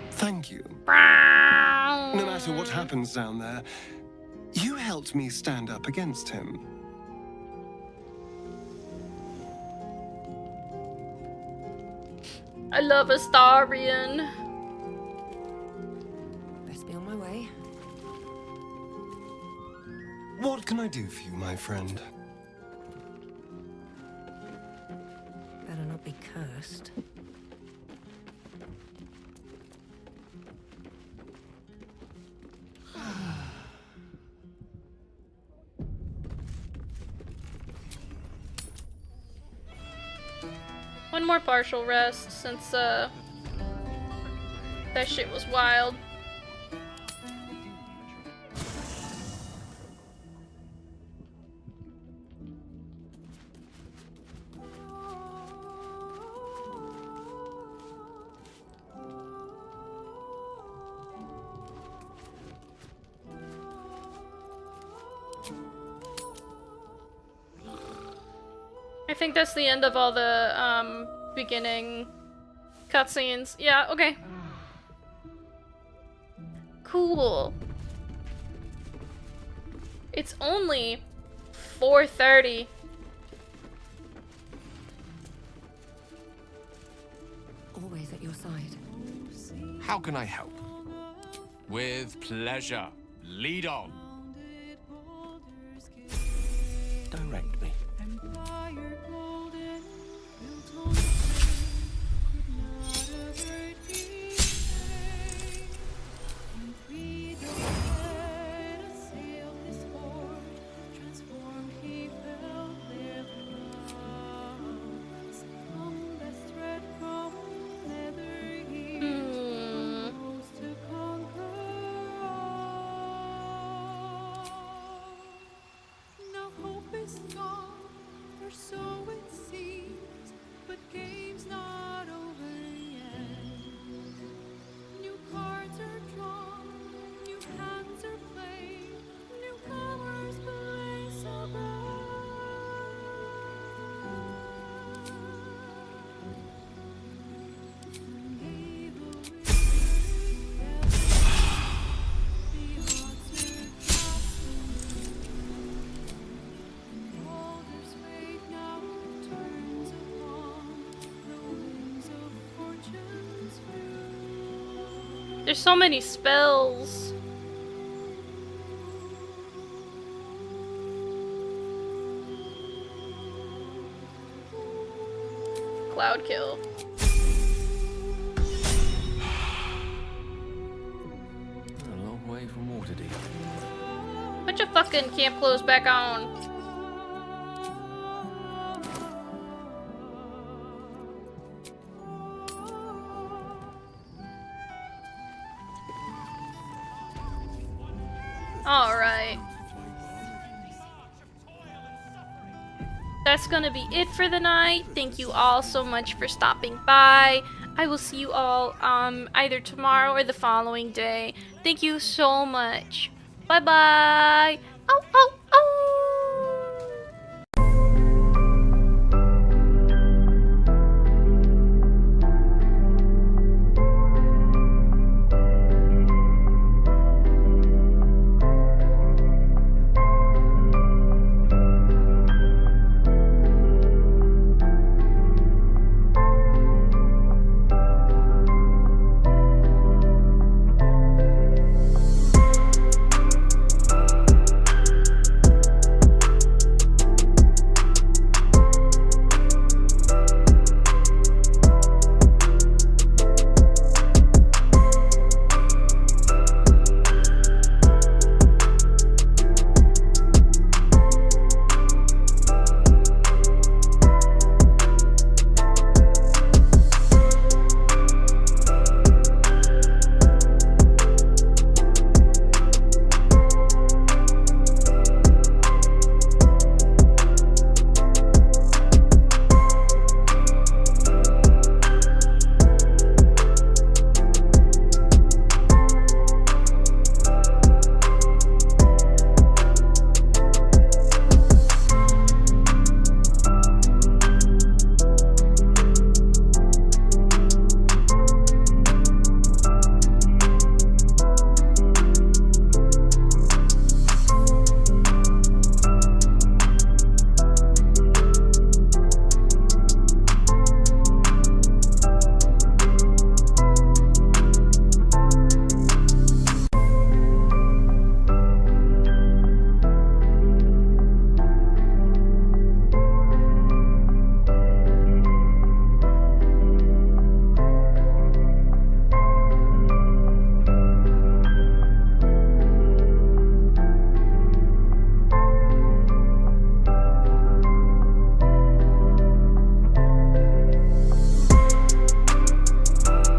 thank you. No matter what happens down there, you helped me stand up against him. I love Astarion. Best be on my way. What can I do for you, my friend? Better not be cursed. One more partial rest, since, that shit was wild. I think that's the end of all the, beginning cutscenes. Yeah, okay. Cool. It's only 4:30. Always at your side. How can I help? With pleasure. Lead on. Direct me. There's so many spells. Cloud kill. A long way from Waterdeep. Put your fucking camp clothes back on. Alright. That's gonna be it for the night. Thank you all so much for stopping by. I will see you all either tomorrow or the following day. Thank you so much. Bye bye.